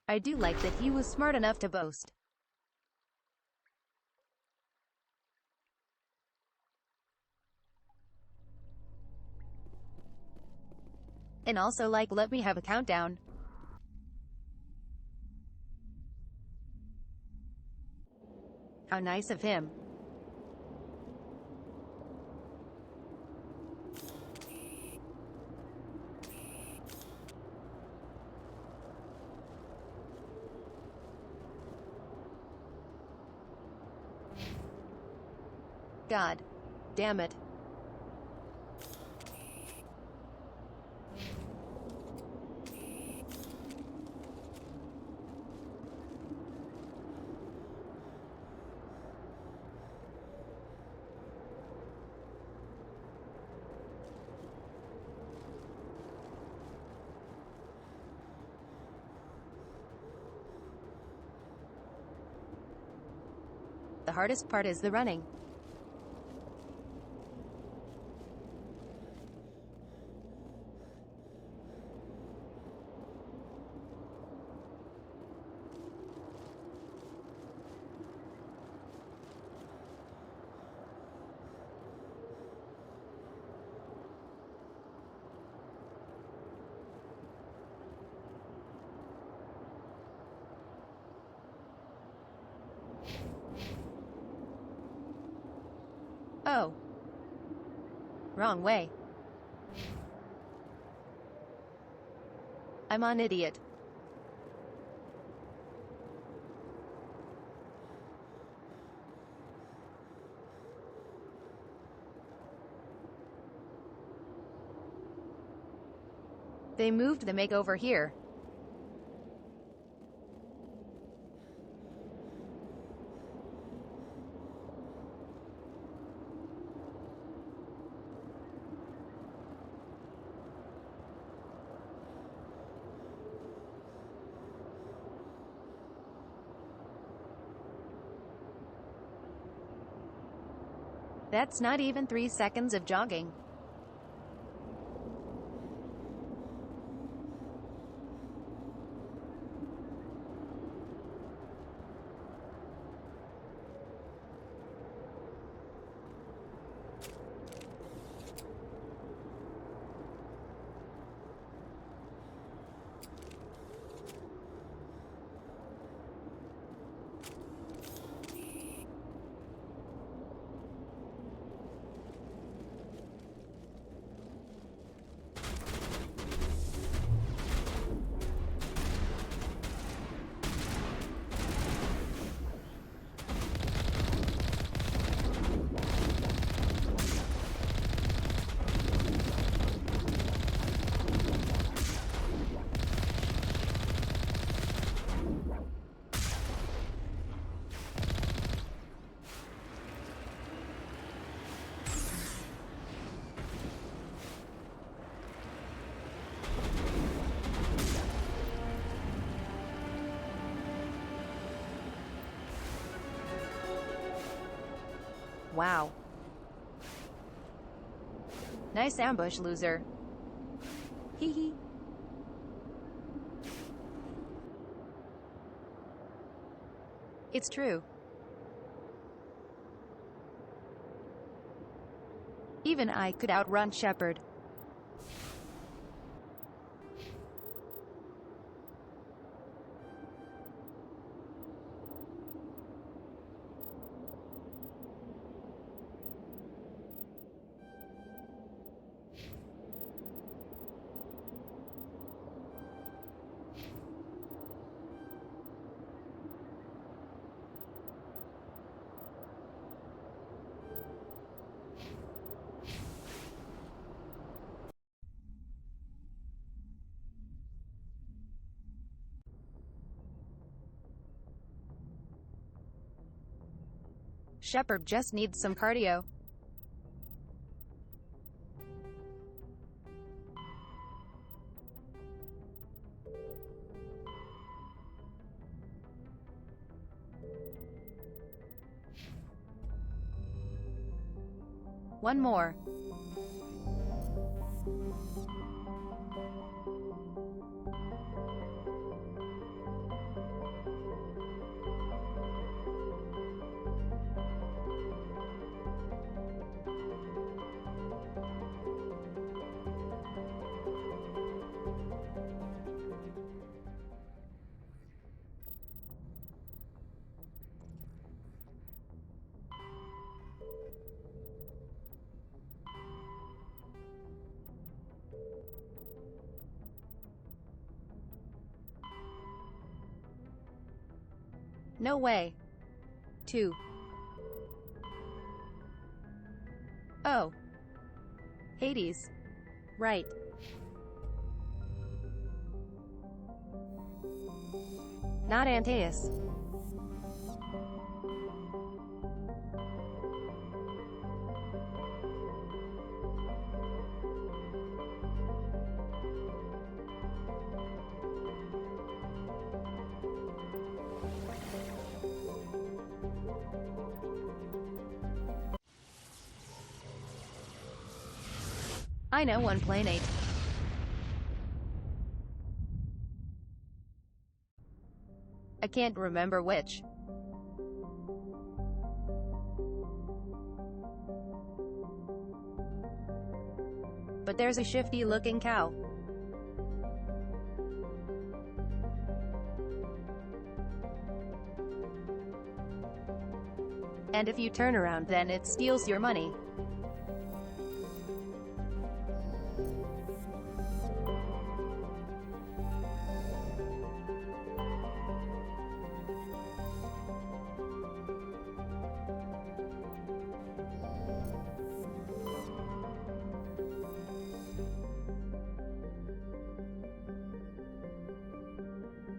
I do like that he was smart enough to boast. And also like let me have a countdown. How nice of him. God damn it. The hardest part is the running. Oh. Wrong way. I'm an idiot. They moved the makeover here. That's not even 3 seconds of jogging. Wow. Nice ambush, loser. Hee hee. It's true. Even I could outrun Shepard. Shepard just needs some cardio. One more. No way. 2. Oh. Hades. Right. Not Antaeus. I know one planate. I can't remember which. But there's a shifty-looking cow. And if you turn around, then it steals your money.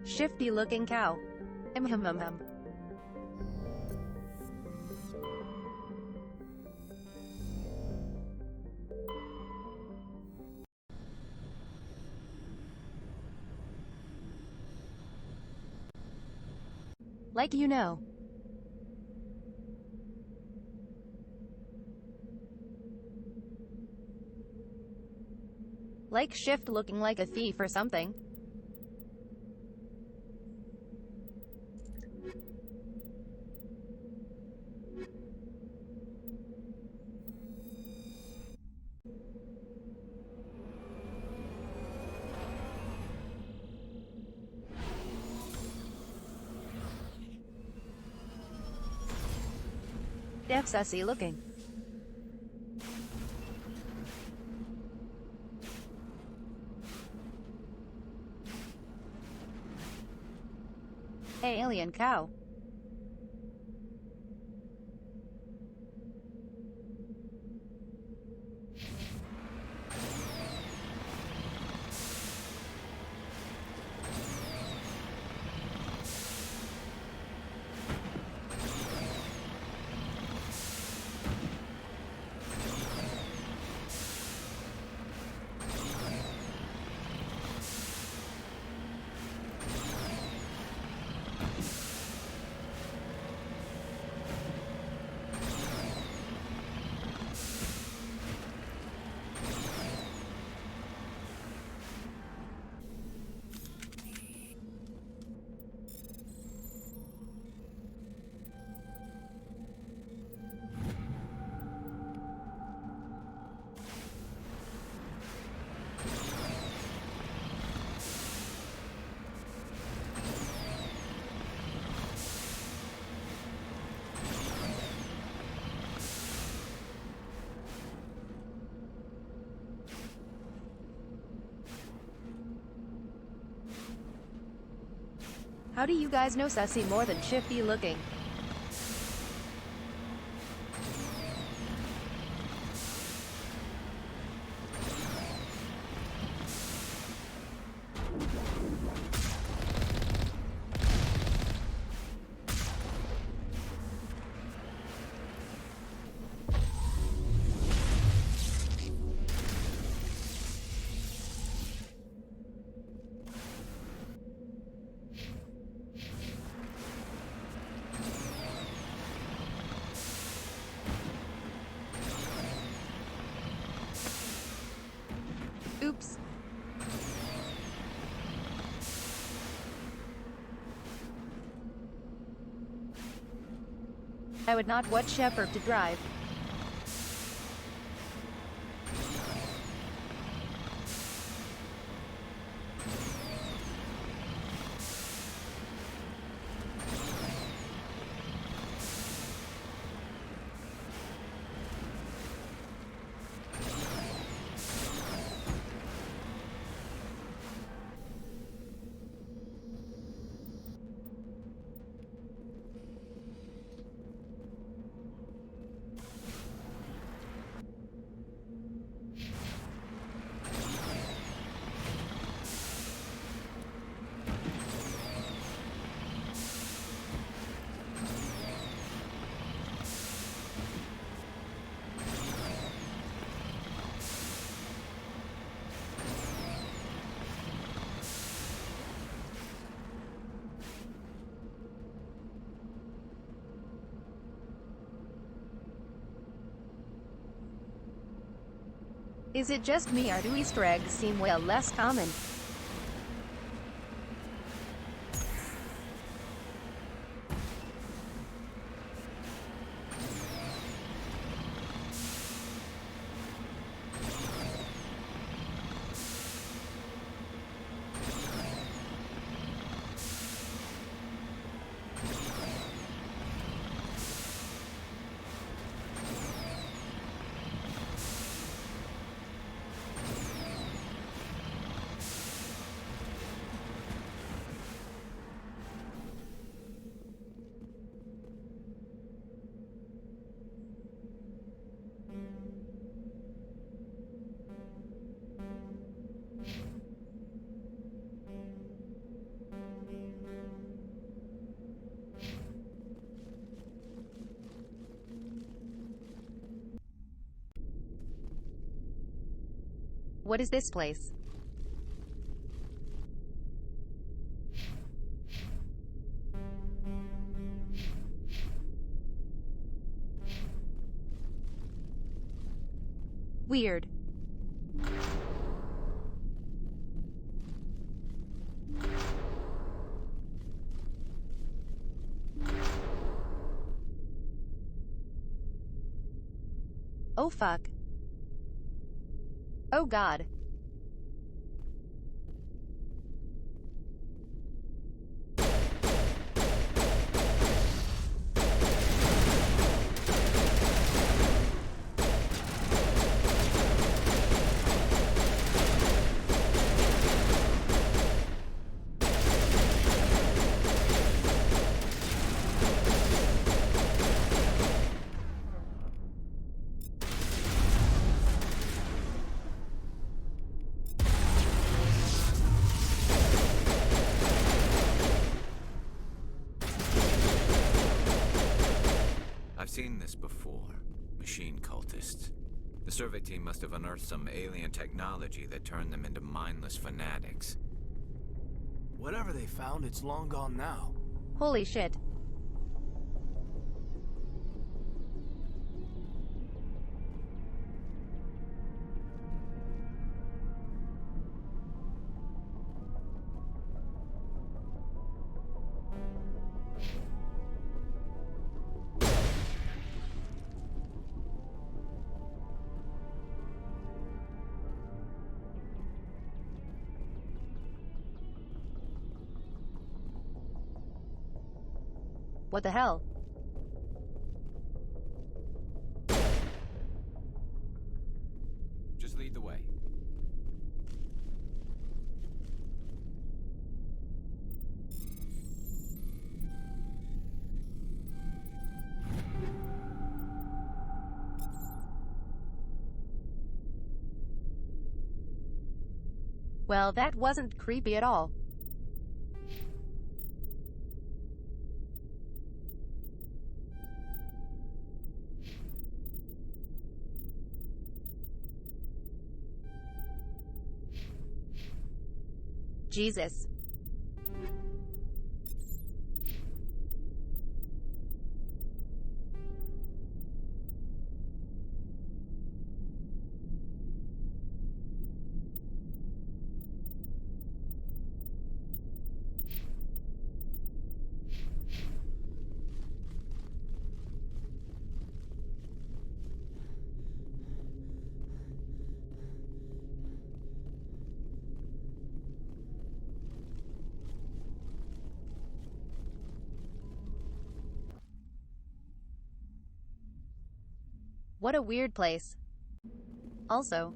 Shifty-looking cow. Like you know. Like Shift looking like a thief or something. Def sussy looking. Hey, alien cow. How do you guys know sussy more than shifty looking? Oops. I would not want Shepard to drive. Is it just me or do Easter eggs seem way less common? What is this place? Weird. Oh fuck. Oh god. I've seen this before. Machine cultists. The survey team must have unearthed some alien technology that turned them into mindless fanatics. Whatever they found, it's long gone now. Holy shit. What the hell? Just lead the way. Well, that wasn't creepy at all. Jesus. What a weird place. Also,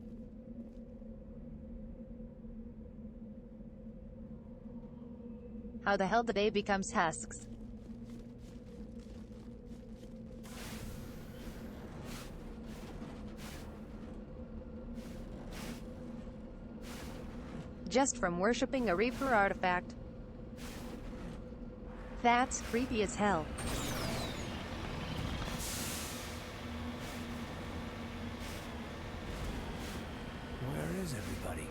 how the hell did they become husks? Just from worshipping a Reaper artifact. That's creepy as hell. Where is everybody?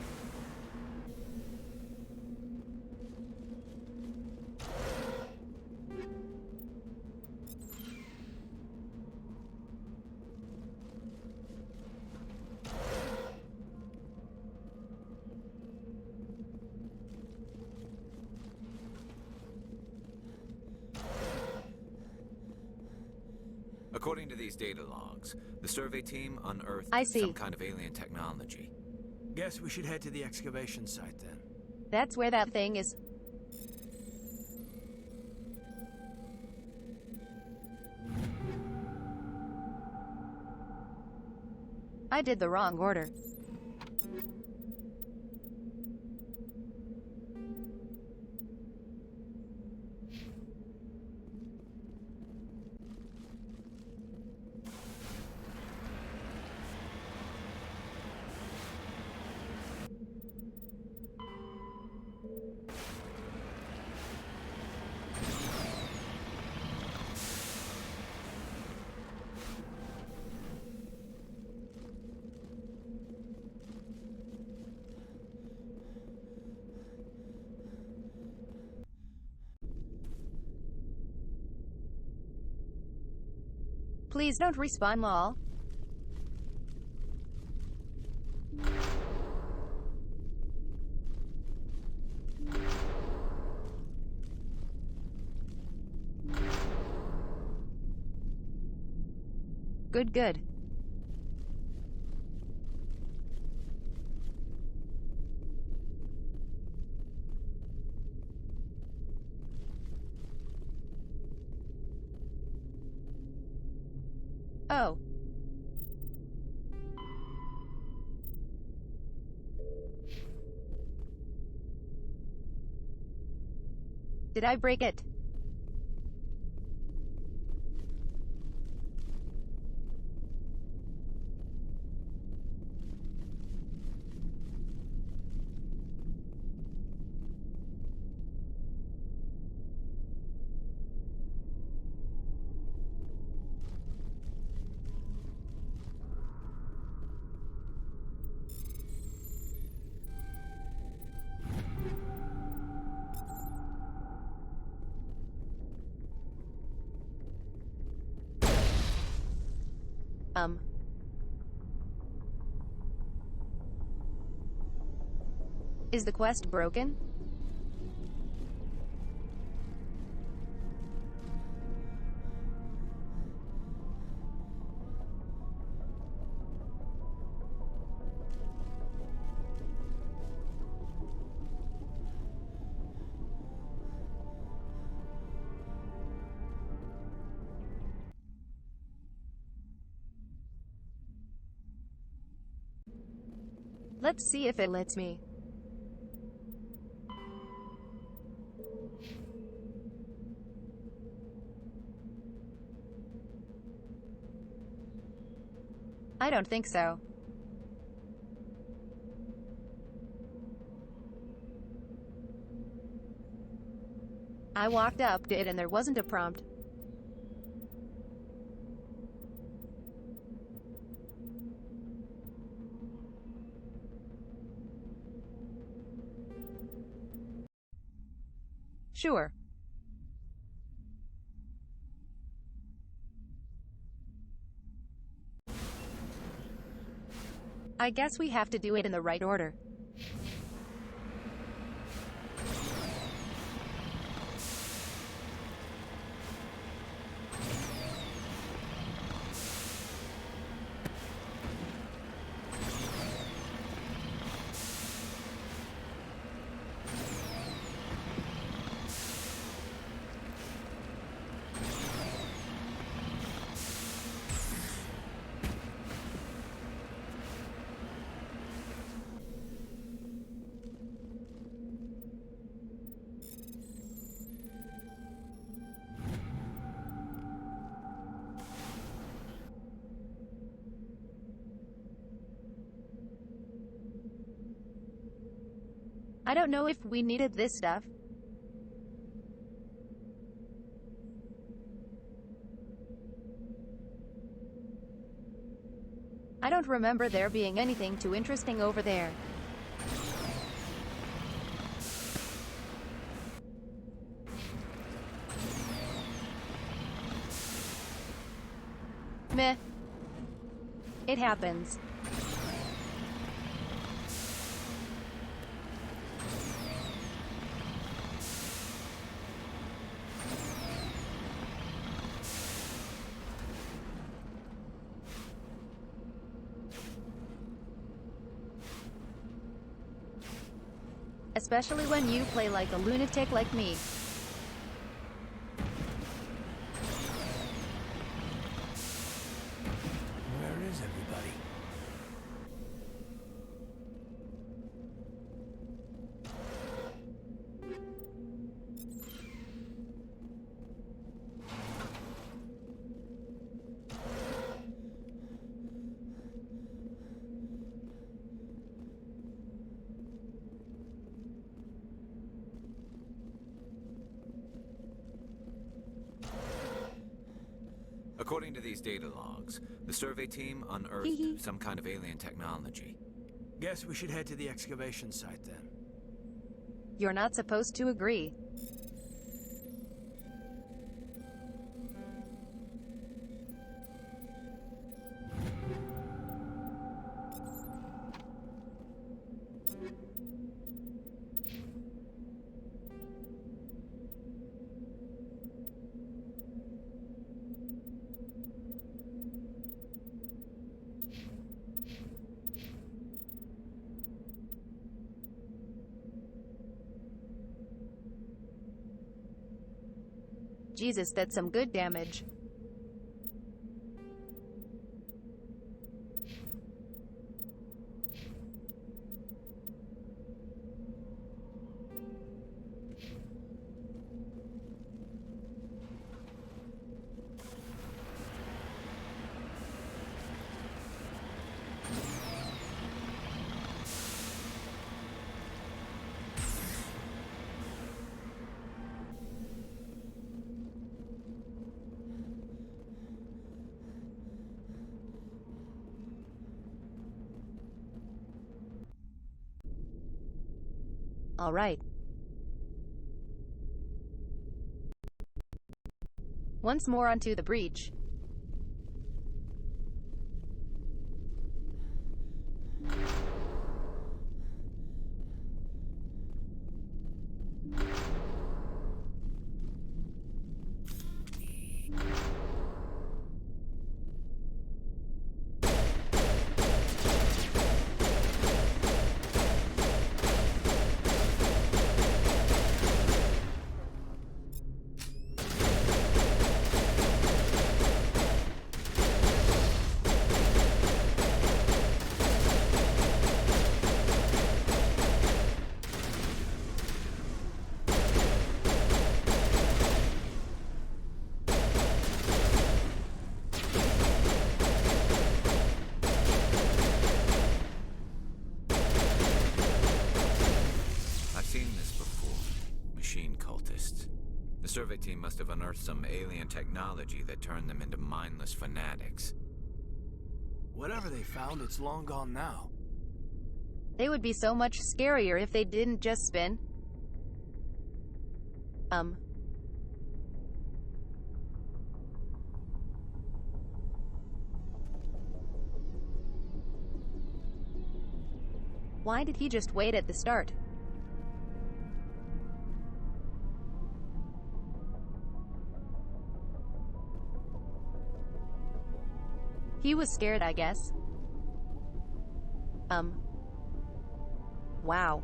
According to these data logs, the survey team unearthed some kind of alien technology. Guess we should head to the excavation site then. That's where that thing is. I did the wrong order. Please don't respawn, lol. Good. Oh. Did I break it? Is the quest broken? Let's see if it lets me. I don't think so. I walked up to it and there wasn't a prompt. Sure. I guess we have to do it in the right order. I don't know if we needed this stuff. I don't remember there being anything too interesting over there. Meh. It happens. Especially when you play like a lunatic like me. Where is everybody? According to these data logs, the survey team unearthed some kind of alien technology. Guess we should head to the excavation site then. You're not supposed to agree. Jesus, that's some good damage. All right. Once more onto the breach. The survey team must have unearthed some alien technology that turned them into mindless fanatics. Whatever they found, it's long gone now. They would be so much scarier if they didn't just spin. Why did he just wait at the start? He was scared, I guess. Wow.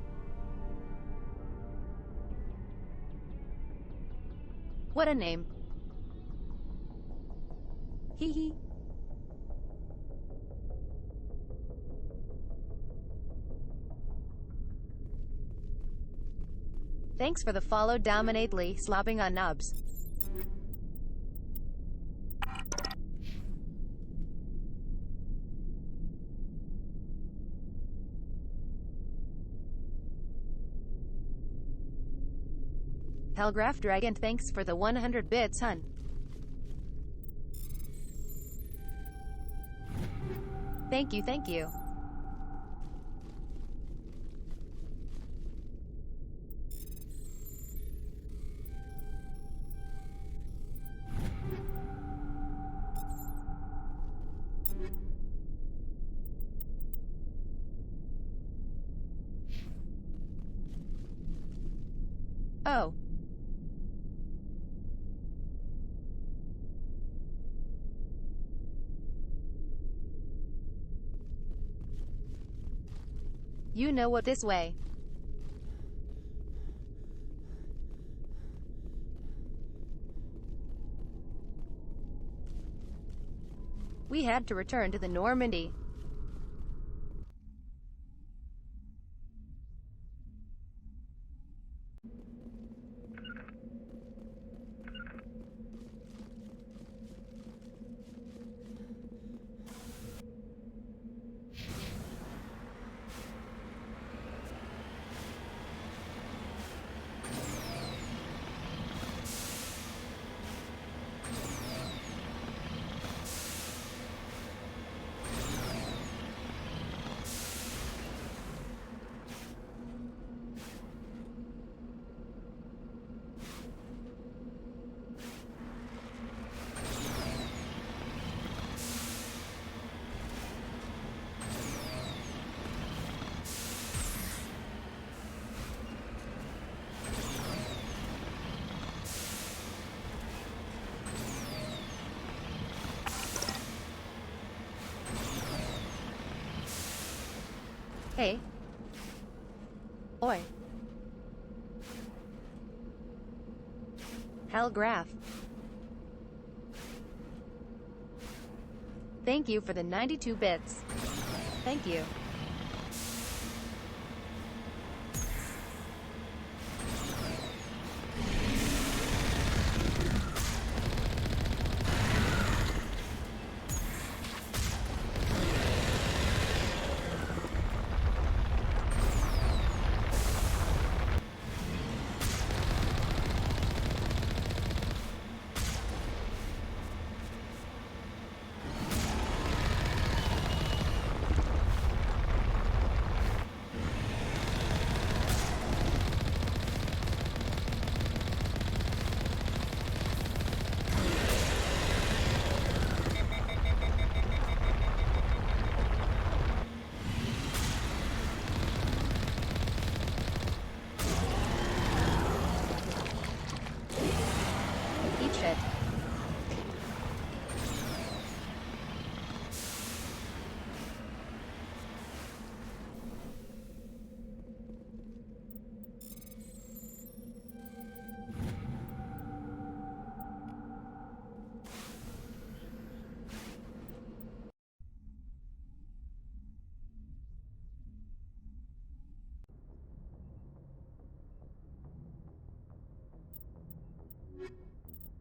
What a name. Hee hee. Thanks for the follow, Dominately, slopping on knobs. Hellgraph Dragon, thanks for the 100 bits, hun. Thank you, thank you. Oh. You know what, this way. We had to return to the Normandy. Hey. Oi. Hellgraph. Thank you for the 92 bits. Thank you.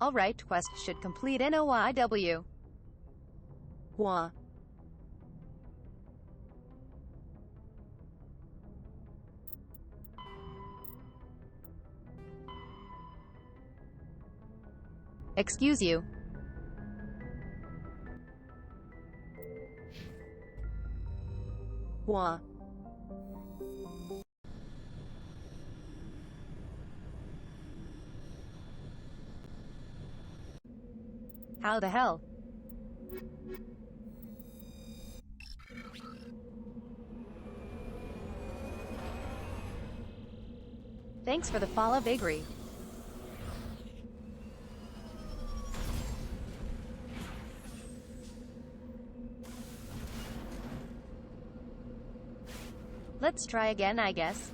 Alright, quest should complete NOIW. Wah. Excuse you. Wah. How the hell? Thanks for the follow, Vigri. Let's try again, I guess.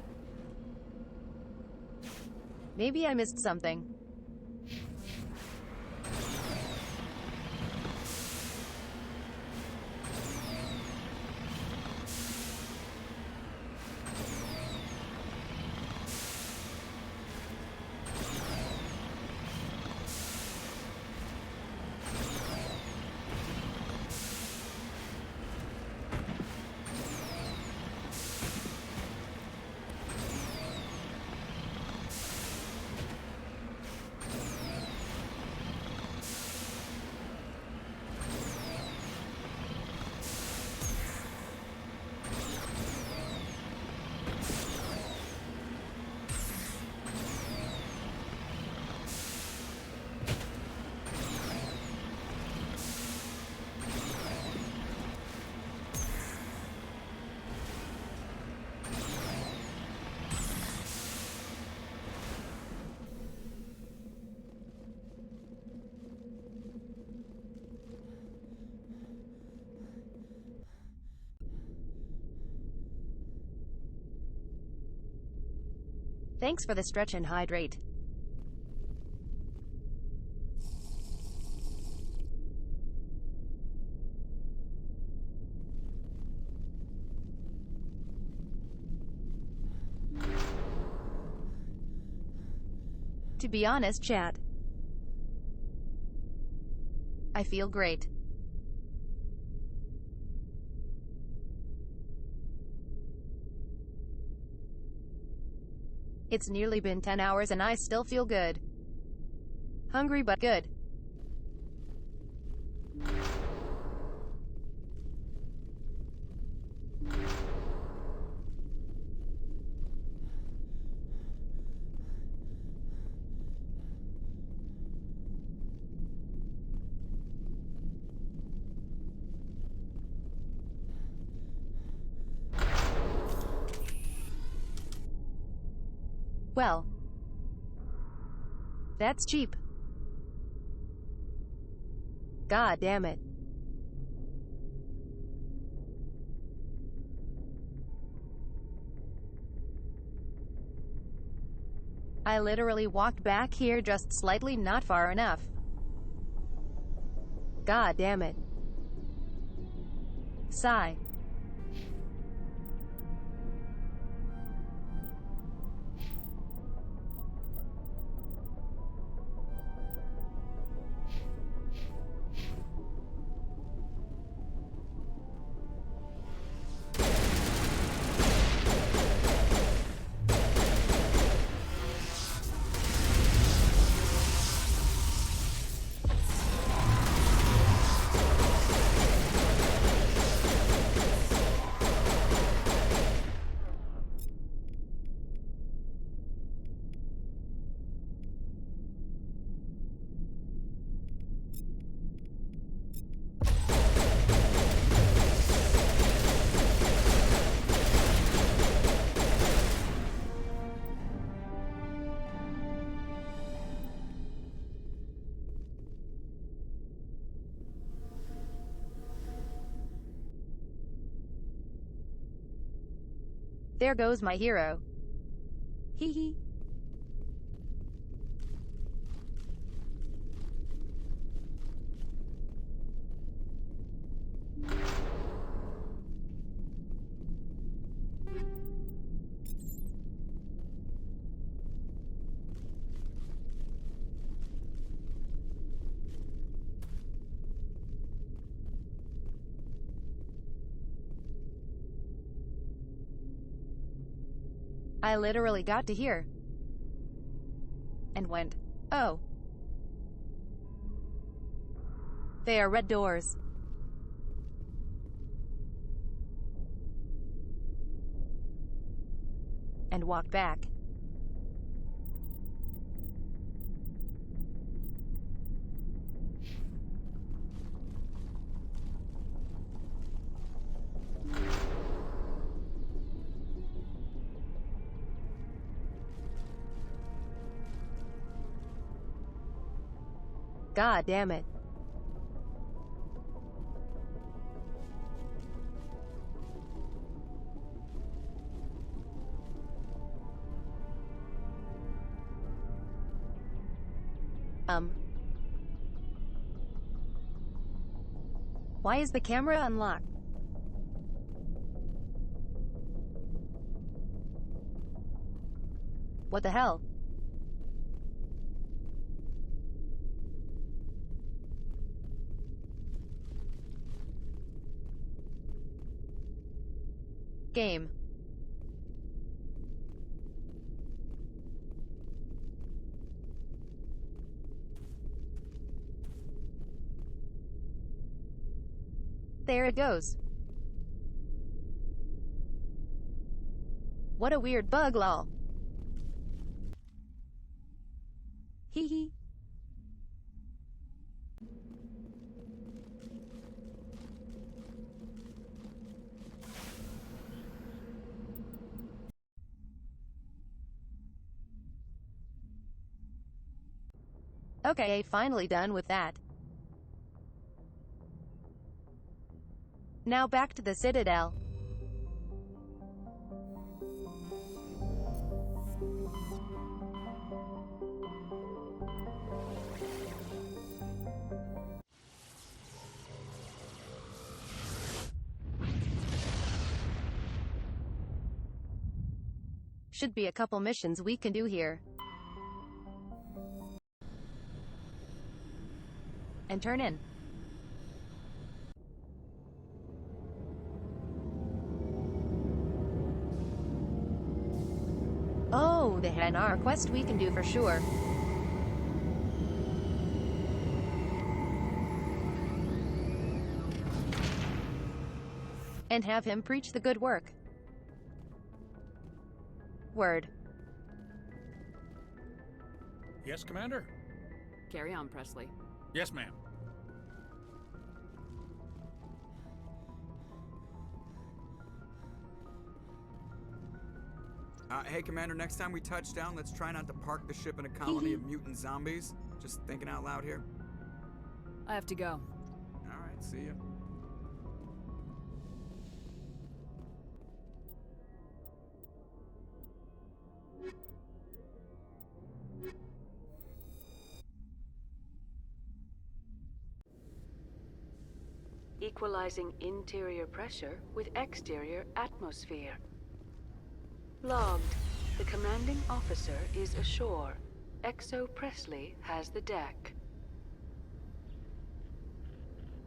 Maybe I missed something. Thanks for the stretch and hydrate. To be honest, chat, I feel great. It's nearly been 10 hours and I still feel good. Hungry but good. Well, that's cheap. God damn it. I literally walked back here just slightly not far enough. God damn it. Sigh. There goes my hero. Hee hee. I literally got to here and went, oh. They are red doors. And walked back. God damn it. Why is the camera unlocked? What the hell? Game. There it goes. What a weird bug, lol. Hee hee. Okay, finally done with that. Now back to the Citadel. Should be a couple missions we can do here. and turn in. Oh, the Hanar quest we can do for sure. And have him preach the good work. Word. Yes, Commander? Carry on, Presley. Yes, ma'am. Hey, Commander, next time we touch down, let's try not to park the ship in a colony of mutant zombies. Just thinking out loud here. I have to go. All right, see ya. Equalizing interior pressure with exterior atmosphere. Logged. The commanding officer is ashore. Exo Presley has the deck.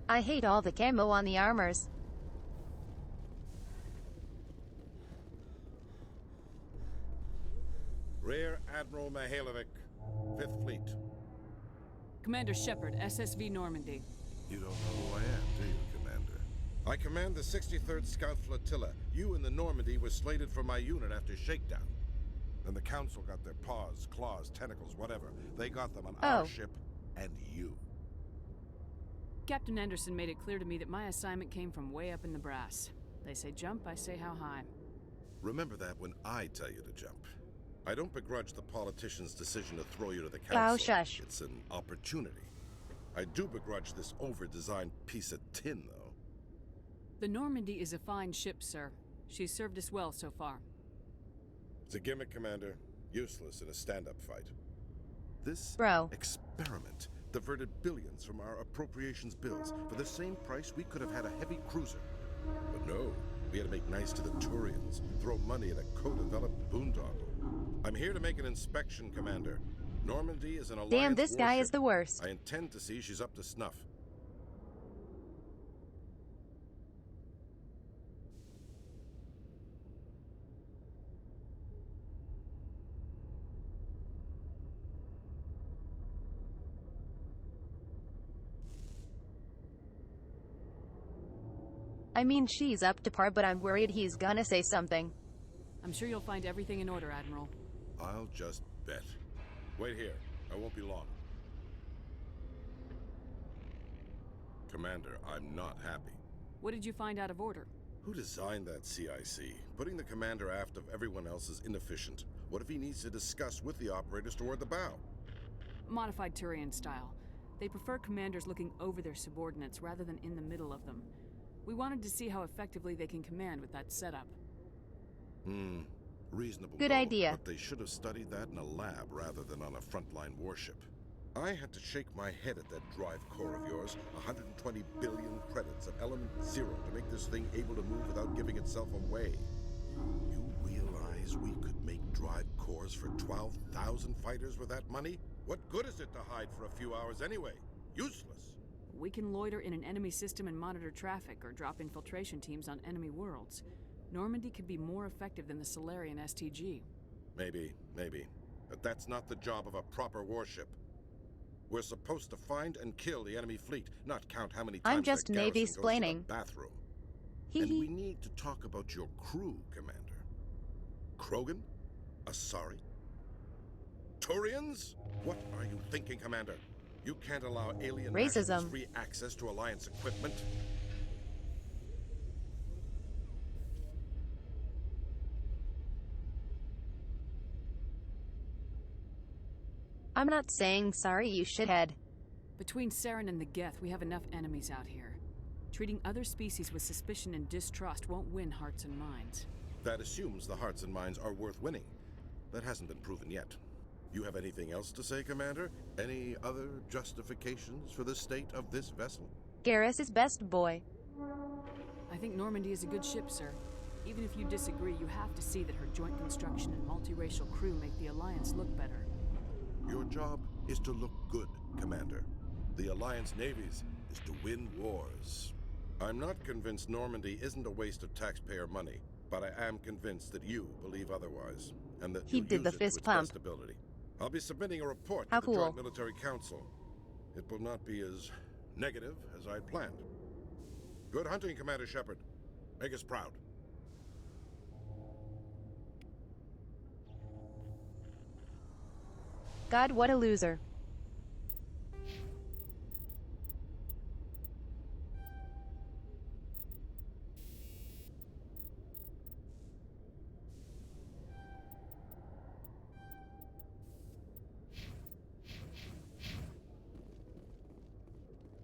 I hate all the camo on the armors. Rear Admiral Mihailovic, 5th Fleet. Commander Shepard, SSV Normandy. You don't know who I am, do you, Commander? I command the 63rd Scout Flotilla. You and the Normandy were slated for my unit after shakedown. Then the Council got their paws, claws, tentacles, whatever. They got them on our ship and you. Captain Anderson made it clear to me that my assignment came from way up in the brass. They say jump, I say how high. Remember that when I tell you to jump. I don't begrudge the politician's decision to throw you to the Wow, Council. shush. It's an opportunity. I do begrudge this over-designed piece of tin, though. The Normandy is a fine ship, sir. She's served us well so far. It's a gimmick, Commander. Useless in a stand-up fight. This experiment diverted billions from our appropriations bills. For the same price, we could have had a heavy cruiser. But no, we had to make nice to the Turians, throw money at a co-developed boondoggle. I'm here to make an inspection, Commander. Normandy is an Alliance Damn, this guy warship. is the worst. I intend to see she's up to snuff. I mean, she's up to par, but I'm worried he's gonna say something. I'm sure you'll find everything in order, Admiral. I'll just bet. Wait here. I won't be long. Commander, I'm not happy. What did you find out of order? Who designed that CIC? Putting the commander aft of everyone else is inefficient. What if he needs to discuss with the operators toward the bow? Modified Turian style. They prefer commanders looking over their subordinates rather than in the middle of them. We wanted to see how effectively they can command with that setup. Reasonable. Good idea. But they should have studied that in a lab rather than on a frontline warship. I had to shake my head at that drive core of yours. 120 billion credits of element 0 to make this thing able to move without giving itself away. You realize we could make drive cores for 12,000 fighters with that money? What good is it to hide for a few hours anyway? Useless. We can loiter in an enemy system and monitor traffic or drop infiltration teams on enemy worlds. Normandy could be more effective than the Solarian STG. Maybe. But that's not the job of a proper warship. We're supposed to find and kill the enemy fleet, not count how many times I'm just Navy-splaining. Bathroom. And we need to talk about your crew, Commander. Krogan? Asari? Turians? What are you thinking, Commander? You can't allow alien nationals free access to Alliance equipment. I'm not saying sorry, you shithead. Between Saren and the Geth, we have enough enemies out here. Treating other species with suspicion and distrust won't win hearts and minds. That assumes the hearts and minds are worth winning. That hasn't been proven yet. You have anything else to say, Commander? Any other justifications for the state of this vessel? Garrus is best boy. I think Normandy is a good ship, sir. Even if you disagree, you have to see that her joint construction and multiracial crew make the Alliance look better. Your job is to look good, Commander. The Alliance navies is to win wars. I'm not convinced Normandy isn't a waste of taxpayer money, but I am convinced that you believe otherwise, and that He you'll did use the it to fist its pump. best ability. I'll be submitting a report How to the cool. Joint Military Council. It will not be as negative as I'd planned. Good hunting, Commander Shepard. Make us proud. God, what a loser.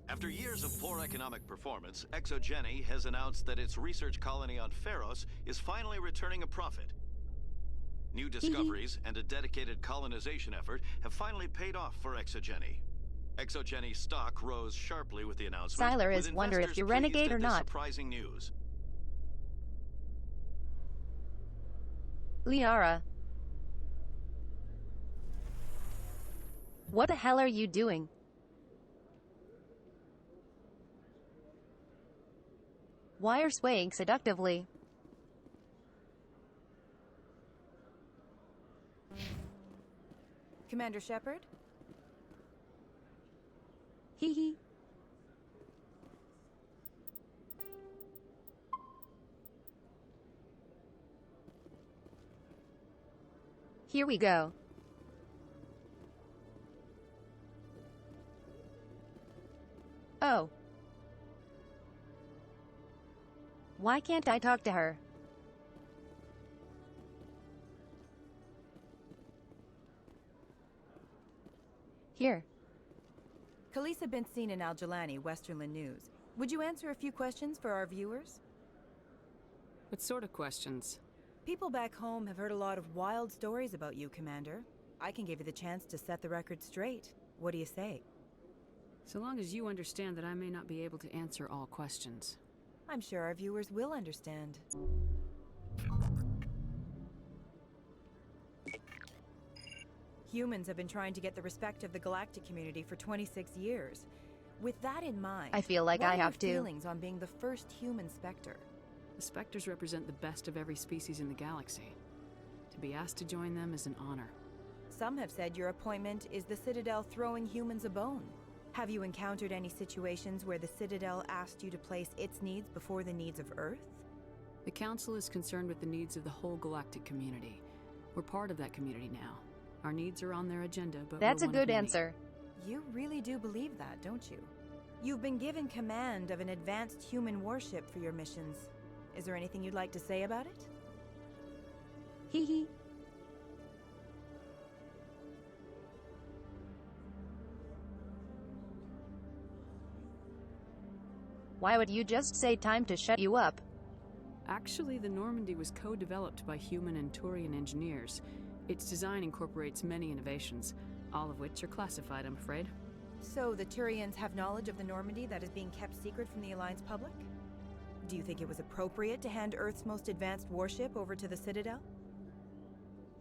After years of poor economic performance, ExoGeni has announced that its research colony on Pharos is finally returning a profit. New discoveries and a dedicated colonization effort have finally paid off for ExoGeni. ExoGeni's stock rose sharply with the announcement. Siler with is wonder if investors you're pleased renegade at or this not. surprising news. Liara. What the hell are you doing? Wire swaying seductively. Commander Shepard? Hee hee. Here we go. Oh. Why can't I talk to her? Here. Khaleesa been seen in Al-Jalani, Westerland News. Would you answer a few questions for our viewers? What sort of questions? People back home have heard a lot of wild stories about you, Commander. I can give you the chance to set the record straight. What do you say? So long as you understand that I may not be able to answer all questions. I'm sure our viewers will understand. Humans have been trying to get the respect of the galactic community for 26 years. With that in mind, I feel like what I are your have to. feelings on being the first human Spectre? The Spectres represent the best of every species in the galaxy. To be asked to join them is an honor. Some have said your appointment is the Citadel throwing humans a bone. Have you encountered any situations where the Citadel asked you to place its needs before the needs of Earth? The Council is concerned with the needs of the whole galactic community. We're part of that community now. Our needs are on their agenda, but That's we're a one of good many. answer. You really do believe that, don't you? You've been given command of an advanced human warship for your missions. Is there anything you'd like to say about it? Hee hee. Why would you just say time to shut you up? Actually, the Normandy was co-developed by human and Turian engineers. Its design incorporates many innovations, all of which are classified, I'm afraid. So the Turians have knowledge of the Normandy that is being kept secret from the Alliance public? Do you think it was appropriate to hand Earth's most advanced warship over to the Citadel?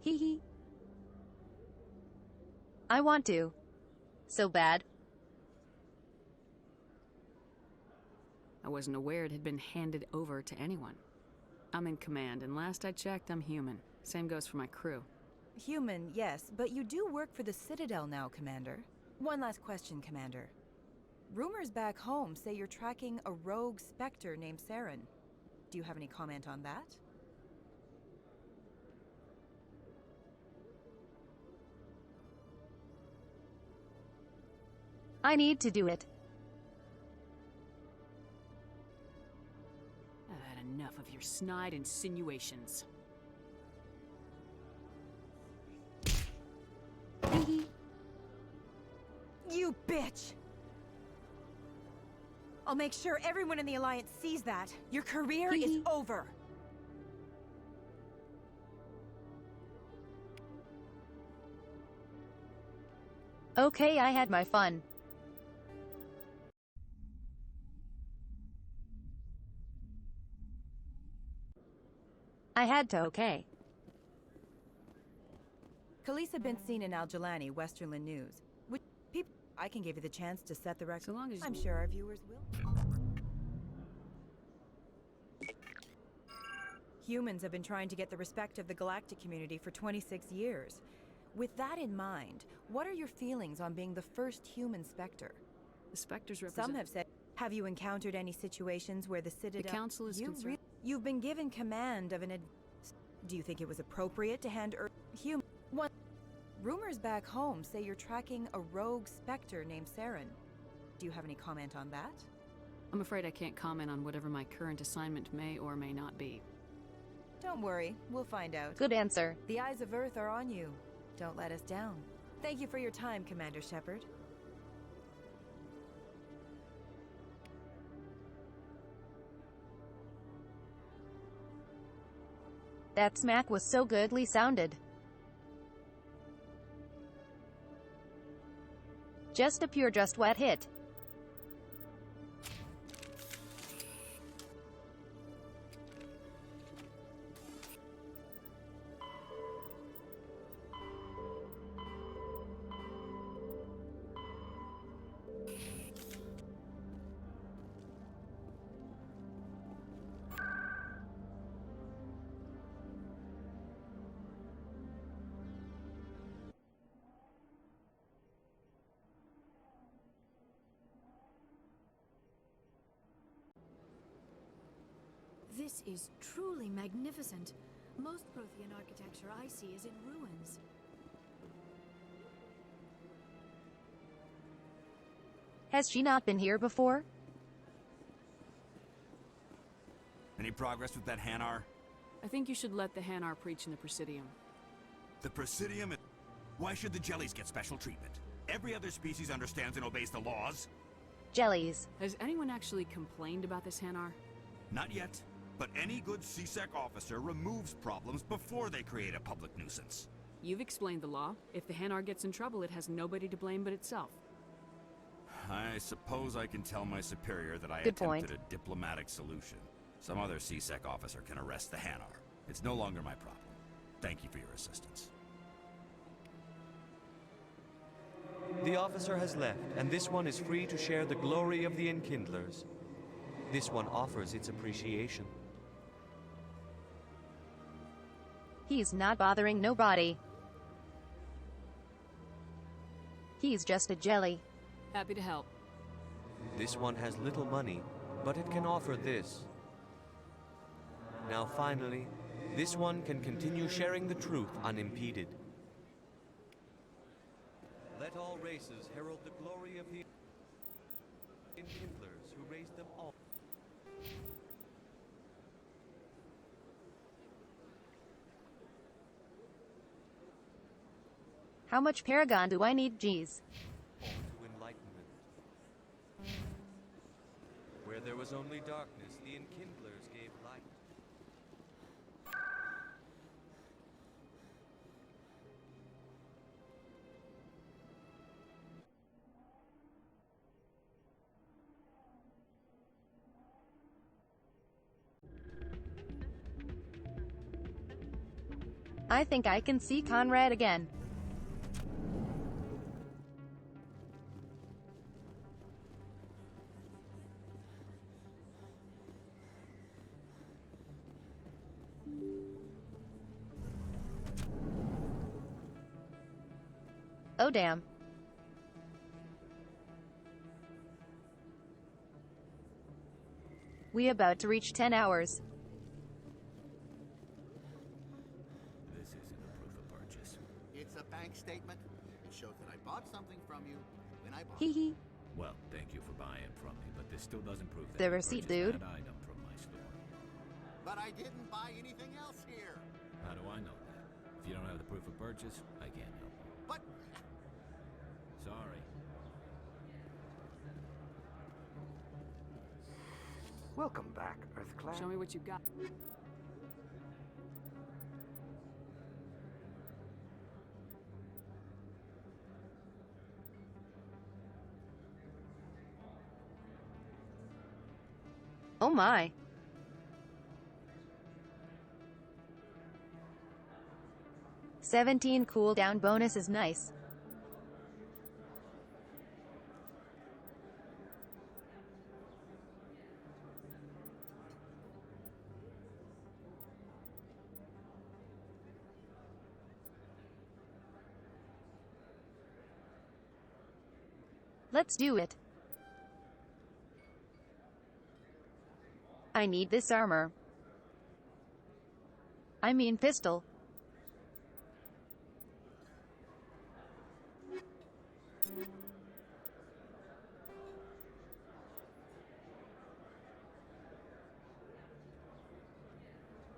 Hee hee. I want to. So bad. I wasn't aware it had been handed over to anyone. I'm in command, and last I checked, I'm human. Same goes for my crew. Human, yes, but you do work for the Citadel now, Commander. One last question, Commander. Rumors back home say you're tracking a rogue Spectre named Saren. Do you have any comment on that? I need to do it. I've had enough of your snide insinuations. You bitch! I'll make sure everyone in the Alliance sees that. Your career is over. Okay, I had my fun. I had to, okay. Khaleesa been seen in Al-Jalani, Westerland News. I can give you the chance to set the record. So long as I'm sure our viewers will. Humans have been trying to get the respect of the galactic community for 26 years. With that in mind, what are your feelings on being the first human Spectre? The Spectres represent... Some have said, have you encountered any situations where the Citadel... The Council is concerned... You've been given command of an... Do you think it was appropriate to hand human... What? Rumors back home say you're tracking a rogue Spectre named Saren. Do you have any comment on that? I'm afraid I can't comment on whatever my current assignment may or may not be. Don't worry, we'll find out. Good answer. The eyes of Earth are on you. Don't let us down. Thank you for your time, Commander Shepard. That smack was so goodly sounded. Just a pure just wet hit. This is truly magnificent. Most Prothean architecture I see is in ruins. Has she not been here before? Any progress with that Hanar? I think you should let the Hanar preach in the Presidium. The Presidium? Why should the jellies get special treatment? Every other species understands and obeys the laws. Jellies. Has anyone actually complained about this Hanar? Not yet. But any good CSEC officer removes problems before they create a public nuisance. You've explained the law. If the Hanar gets in trouble, it has nobody to blame but itself. I suppose I can tell my superior that I Good attempted point. a diplomatic solution. Some other CSEC officer can arrest the Hanar. It's no longer my problem. Thank you for your assistance. The officer has left, and this one is free to share the glory of the Enkindlers. This one offers its appreciation. He's not bothering nobody. He's just a jelly. Happy to help. This one has little money, but it can offer this. Now finally, this one can continue sharing the truth unimpeded. Let all races herald the glory of the Enkindlers who raised them all. How much Paragon do I need? Geez. To enlightenment. Where there was only darkness, the Enkindlers gave light. I think I can see Conrad again. Oh damn. We about to reach 10 hours. This isn't a proof of purchase. It's a bank statement. It shows that I bought something from you when I bought Hee hee. Well, thank you for buying from me, but this still doesn't prove that The you receipt, purchased dude. that item from my store. But I didn't buy anything else here. How do I know that? If you don't have the proof of purchase, I can't help you. But sorry. Welcome back, Earthclad. Show me what you got. Oh my. $17 cooldown bonus is nice. Let's do it. I need this armor. I mean pistol.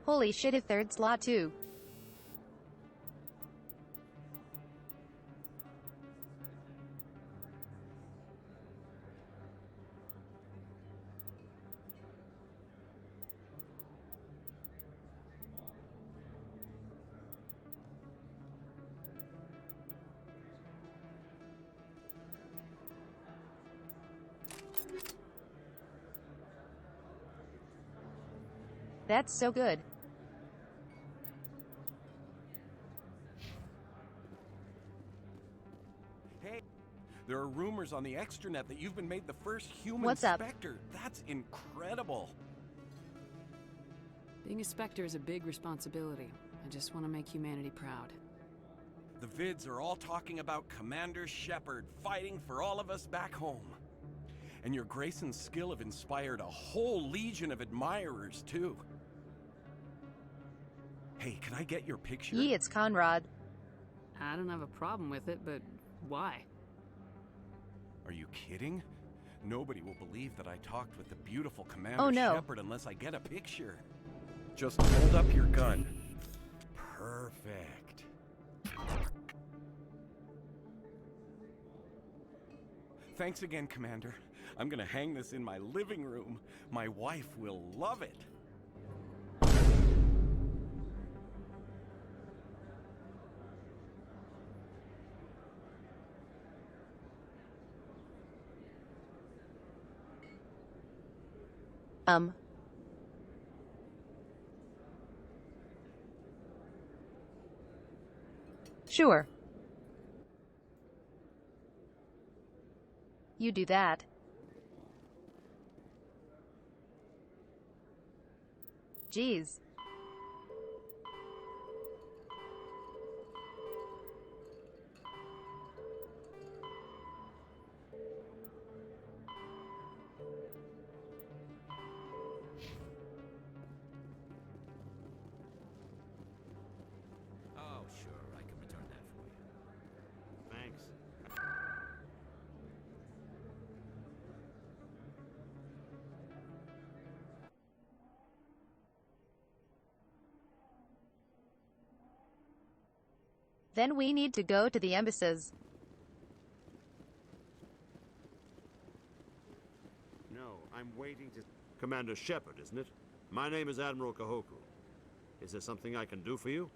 Holy shit, a third slot too. That's so good. Hey, there are rumors on the extranet that you've been made the first human What's up? Spectre. That's incredible. Being a Spectre is a big responsibility. I just want to make humanity proud. The vids are all talking about Commander Shepard fighting for all of us back home. And your grace and skill have inspired a whole legion of admirers, too. Hey, can I get your picture? Yee, it's Conrad. I don't have a problem with it, but why? Are you kidding? Nobody will believe that I talked with the beautiful Commander Shepard unless I get a picture. Just hold up your gun. Perfect. Thanks again, Commander. I'm gonna hang this in my living room. My wife will love it. Sure. You do that. Jeez. Oh, sure, I can return that for you. Thanks. Then we need to go to the embassies. No, I'm waiting to... Commander Shepard, isn't it? My name is Admiral Kahoku. Is there something I can do for you?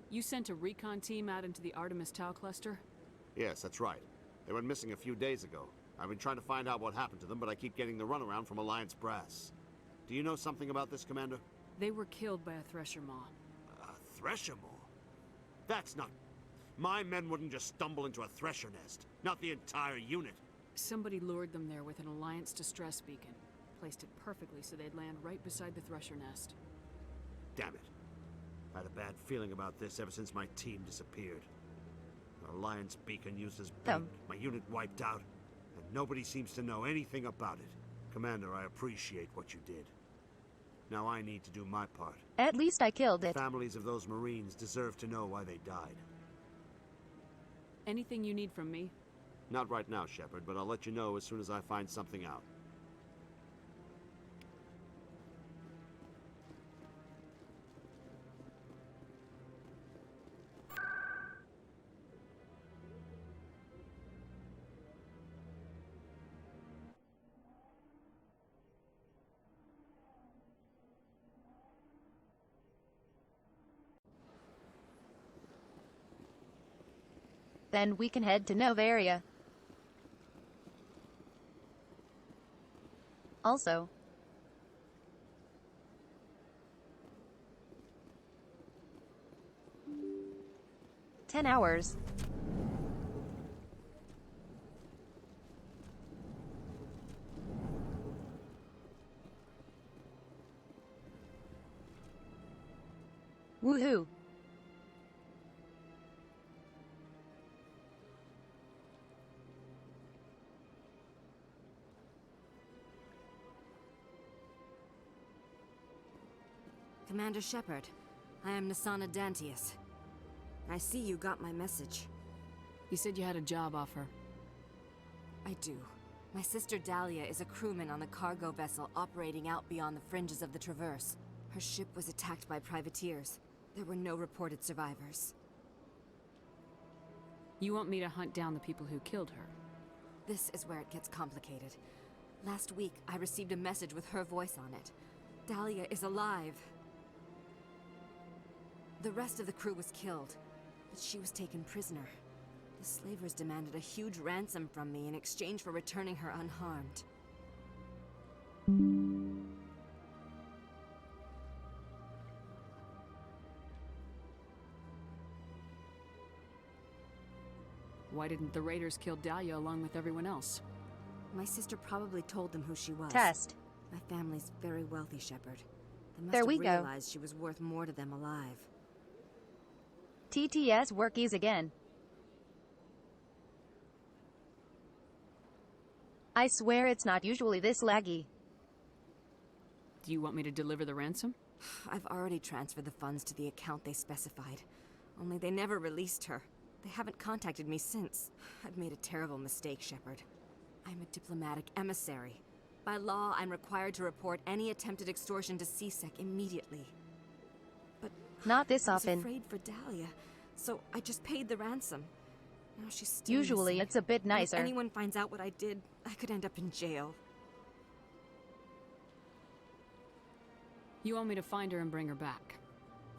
You sent a recon team out into the Artemis Tau cluster? Yes, that's right. They went missing a few days ago. I've been trying to find out what happened to them, but I keep getting the runaround from Alliance brass. Do you know something about this, Commander? They were killed by a Thresher Maw. A Thresher Maw? That's not... My men wouldn't just stumble into a Thresher nest. Not the entire unit. Somebody lured them there with an Alliance distress beacon. Placed it perfectly so they'd land right beside the Thresher nest. Damn it. I had a bad feeling about this ever since my team disappeared. An Alliance beacon used as bait, my unit wiped out, and nobody seems to know anything about it. Commander, I appreciate what you did. Now I need to do my part. At least I killed it. The families of those Marines deserve to know why they died. Anything you need from me? Not right now, Shepard, but I'll let you know as soon as I find something out. Then we can head to Novaria. Also, "10 hours. Woohoo. Commander Shepard. I am Nasana Dantius. I see you got my message. You said you had a job offer. I do. My sister Dahlia is a crewman on the cargo vessel operating out beyond the fringes of the Traverse. Her ship was attacked by privateers. There were no reported survivors. You want me to hunt down the people who killed her? This is where it gets complicated. Last week, I received a message with her voice on it. Dahlia is alive. The rest of the crew was killed, but she was taken prisoner. The slavers demanded a huge ransom from me in exchange for returning her unharmed. Why didn't the raiders kill Dahlia along with everyone else? My sister probably told them who she was. Test. My family's very wealthy, Shepard. They must There have we go. realized she was worth more to them alive. TTS workies again. I swear it's not usually this laggy. Do you want me to deliver the ransom? I've already transferred the funds to the account they specified. Only they never released her. They haven't contacted me since. I've made a terrible mistake, Shepard. I'm a diplomatic emissary. By law, I'm required to report any attempted extortion to CSEC immediately. But not this I was often. afraid for Dahlia, so I just paid the ransom. Now she's still Usually missing. it's a bit nicer. If anyone finds out what I did, I could end up in jail. You want me to find her and bring her back?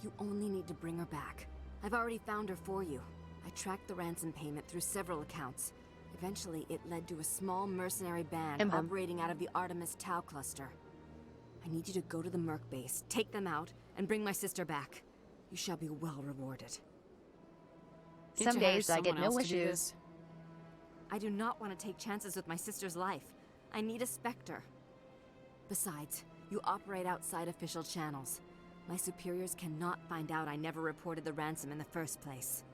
You only need to bring her back. I've already found her for you. I tracked the ransom payment through several accounts. Eventually, it led to a small mercenary band operating out of the Artemis Tau cluster. I need you to go to the Merc base, take them out, and bring my sister back. You shall be well rewarded. Some days I get no issues. I do not want to take chances with my sister's life. I need a Spectre. Besides, you operate outside official channels. My superiors cannot find out I never reported the ransom in the first place.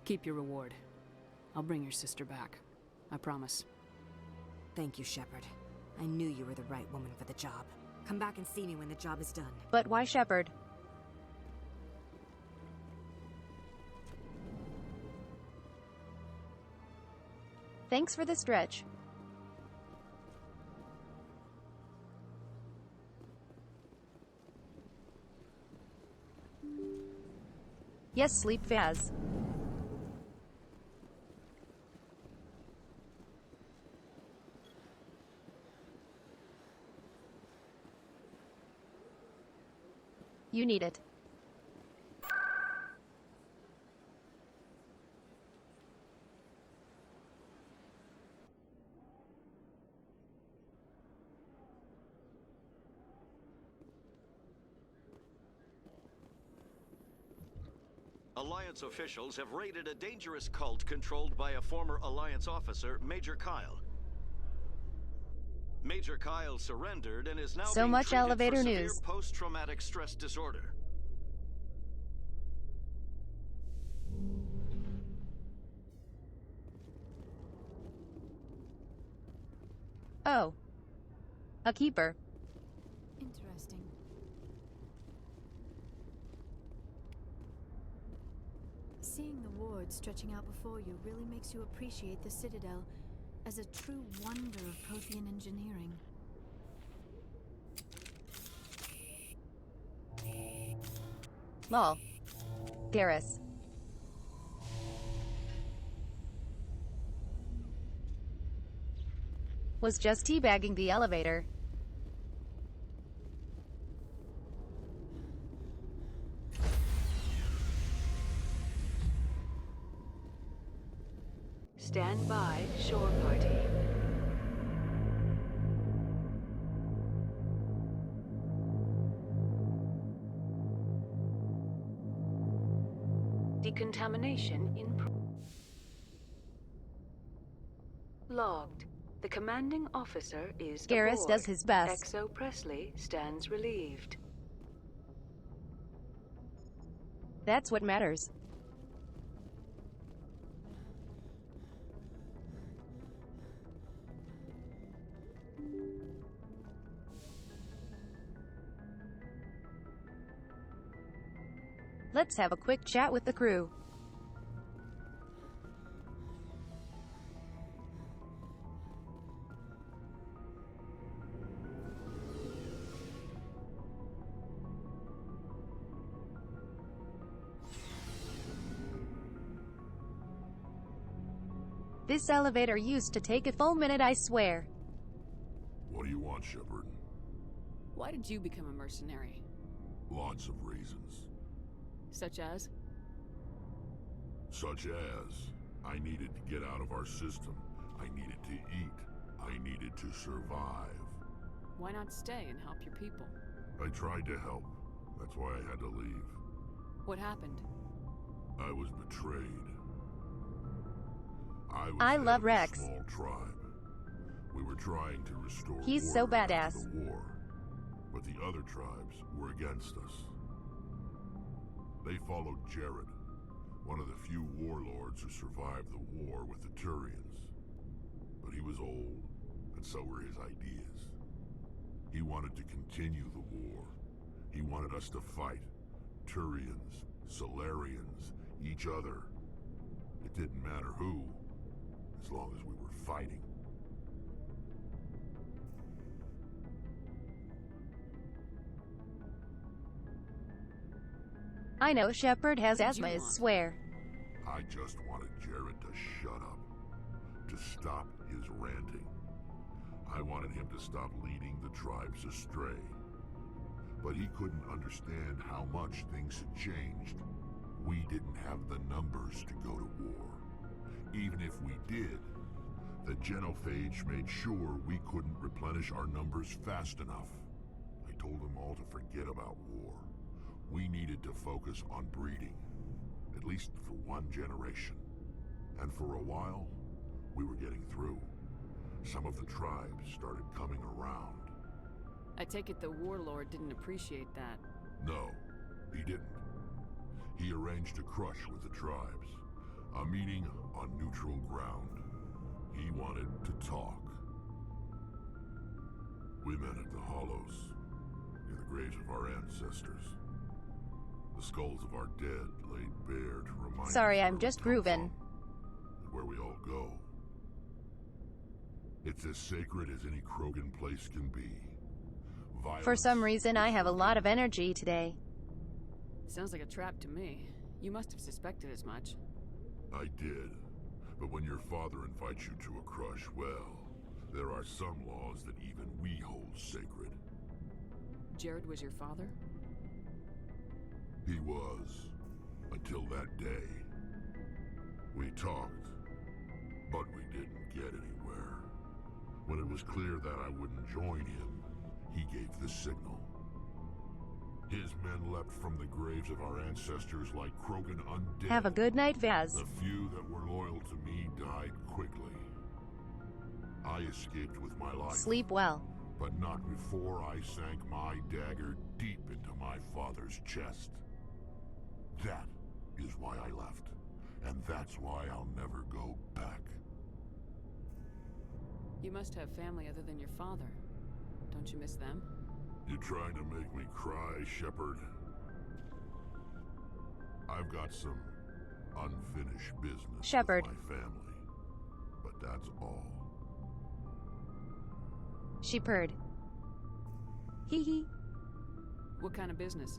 Keep your reward. I'll bring your sister back. I promise. Thank you, Shepard. I knew you were the right woman for the job. Come back and see me when the job is done. But why Shepard? Thanks for the stretch. Yes, sleep Faz. You need it. Alliance officials have raided a dangerous cult controlled by a former Alliance officer, Major Kyle. Major Kyle surrendered and is now so being much treated elevator for severe news. Post-traumatic stress disorder. Oh. A keeper. Interesting. Seeing the ward stretching out before you really makes you appreciate the Citadel as a true wonder of Prothean engineering. Lol. Garrus. Was just teabagging the elevator. Stand by, shore party. Decontamination in logged. The commanding officer is Garrus aboard. does his best. XO Presley stands relieved. That's what matters. Let's have a quick chat with the crew. This elevator used to take a full minute, I swear. What do you want, Shepard? Why did you become a mercenary? Lots of reasons. Such as? Such as, I needed to get out of our system. I needed to eat. I needed to survive. Why not stay and help your people? I tried to help. That's why I had to leave. What happened? I was betrayed. I was love head of a Rex. small tribe. We were trying to restore He's so order after badass. the war, but the other tribes were against us. They followed Jared, one of the few warlords who survived the war with the Turians. But he was old, and so were his ideas. He wanted to continue the war. He wanted us to fight. Turians, Solarians, each other. It didn't matter who, as long as we were fighting. I know Shepard has asthma, I swear. I just wanted Jared to shut up, to stop his ranting. I wanted him to stop leading the tribes astray. But he couldn't understand how much things had changed. We didn't have the numbers to go to war. Even if we did, the genophage made sure we couldn't replenish our numbers fast enough. I told them all to forget about war. We needed to focus on breeding, at least for one generation. And for a while, we were getting through. Some of the tribes started coming around. I take it the warlord didn't appreciate that. No, he didn't. He arranged a crush with the tribes. A meeting on neutral ground. He wanted to talk. We met at the Hollows, near the graves of our ancestors. The skulls of our dead laid bare to remind Sorry, us I'm where just we come grooving. from and where we all go. It's as sacred as any Krogan place can be. For some reason, I have a lot of energy today. Sounds like a trap to me. You must have suspected as much. I did. But when your father invites you to a crush, well, there are some laws that even we hold sacred. Jared was your father? He was. Until that day. We talked, but we didn't get anywhere. When it was clear that I wouldn't join him, he gave the signal. His men leapt from the graves of our ancestors like Krogan undead. Have a good night, Vaz. The few that were loyal to me died quickly. I escaped with my life. Sleep well. But not before I sank my dagger deep into my father's chest. That is why I left. And that's why I'll never go back. You must have family other than your father. Don't you miss them? You trying to make me cry, Shepard? I've got some unfinished business Shepard. with my family. But that's all. She purred. Hee hee. What kind of business?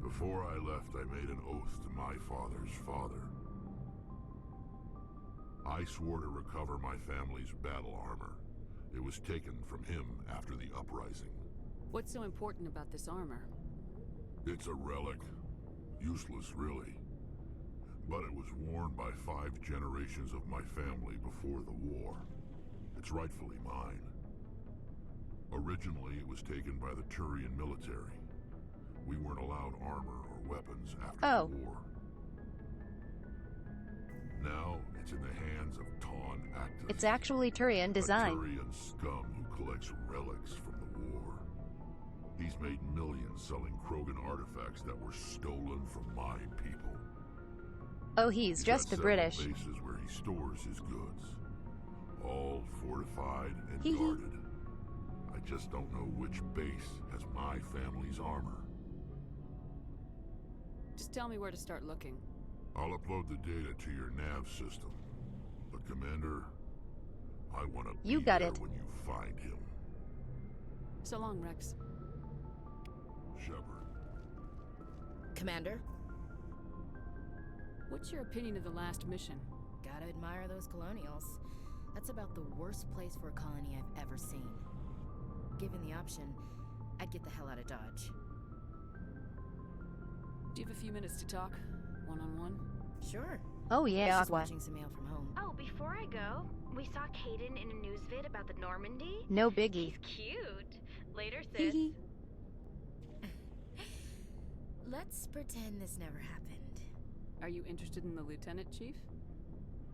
Before I left, I made an oath to my father's father. I swore to recover my family's battle armor. It was taken from him after the uprising. What's so important about this armor? It's a relic. Useless, really. But it was worn by 5 generations of my family before the war. It's rightfully mine. Originally, it was taken by the Turian military. We weren't allowed armor or weapons after the war. Now, it's in the hands of Taun Actus. It's actually Turian design. A Turian scum who collects relics from the war. He's made millions selling Krogan artifacts that were stolen from my people. Oh, he's just got the British. several bases where he stores his goods. All fortified and Hee hee. guarded. I just don't know which base has my family's armor. Just tell me where to start looking. I'll upload the data to your nav system. But Commander, I want to be there when you find him. So long, Rex. Shepard. Commander? What's your opinion of the last mission? Gotta admire those colonials. That's about the worst place for a colony I've ever seen. Given the option, I'd get the hell out of Dodge. Do you have a few minutes to talk? One-on-one? Sure. Oh yeah, Just Aqua. watching some mail from home. Oh, before I go, we saw Caden in a news vid about the Normandy. No biggie. He's cute. Later, sis. Let's pretend this never happened. Are you interested in the Lieutenant, Chief?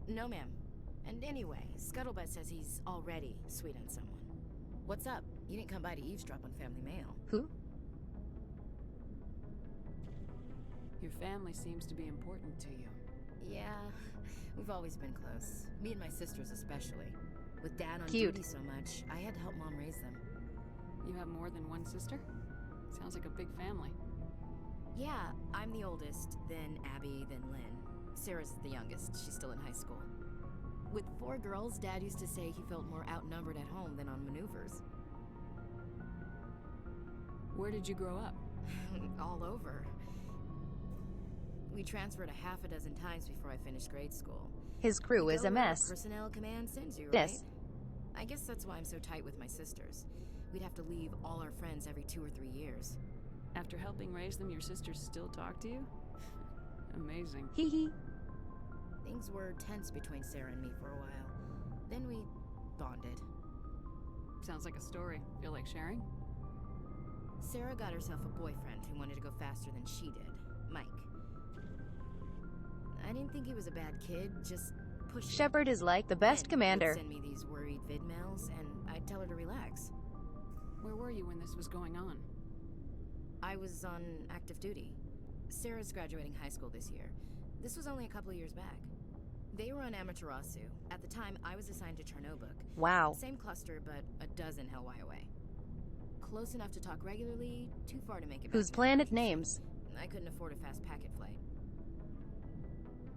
No, ma'am. And anyway, Scuttlebutt says he's already sweet on someone. What's up? You didn't come by to eavesdrop on family mail. Who? Your family seems to be important to you. Yeah, we've always been close. Me and my sisters especially. With Dad on Cute. duty so much, I had to help Mom raise them. You have more than one sister? Sounds like a big family. Yeah, I'm the oldest, then Abby, then Lynn. Sarah's the youngest. She's still in high school. With 4 girls, Dad used to say he felt more outnumbered at home than on maneuvers. Where did you grow up? All over. We transferred a half a dozen times before I finished grade school. His crew is a mess. Personnel command sends you, right? Yes. I guess that's why I'm so tight with my sisters. We'd have to leave all our friends every 2 or 3 years. After helping raise them, your sisters still talk to you? Amazing. Hee hee. Things were tense between Sarah and me for a while. Then we bonded. Sounds like a story. Feel like sharing? Sarah got herself a boyfriend who wanted to go faster than she did, Mike. I didn't think he was a bad kid, just pushy. Shepard is like the best commander. He'd send me these worried vid mails, and I'd tell her to relax. Where were you when this was going on? I was on active duty. Sarah's graduating high school this year. This was only a couple of years back. They were on Amaterasu. At the time, I was assigned to Chernobog. Wow. Same cluster, but a dozen Hellwire away. Close enough to talk regularly, too far to make it. Whose planet names? I couldn't afford a fast packet flight.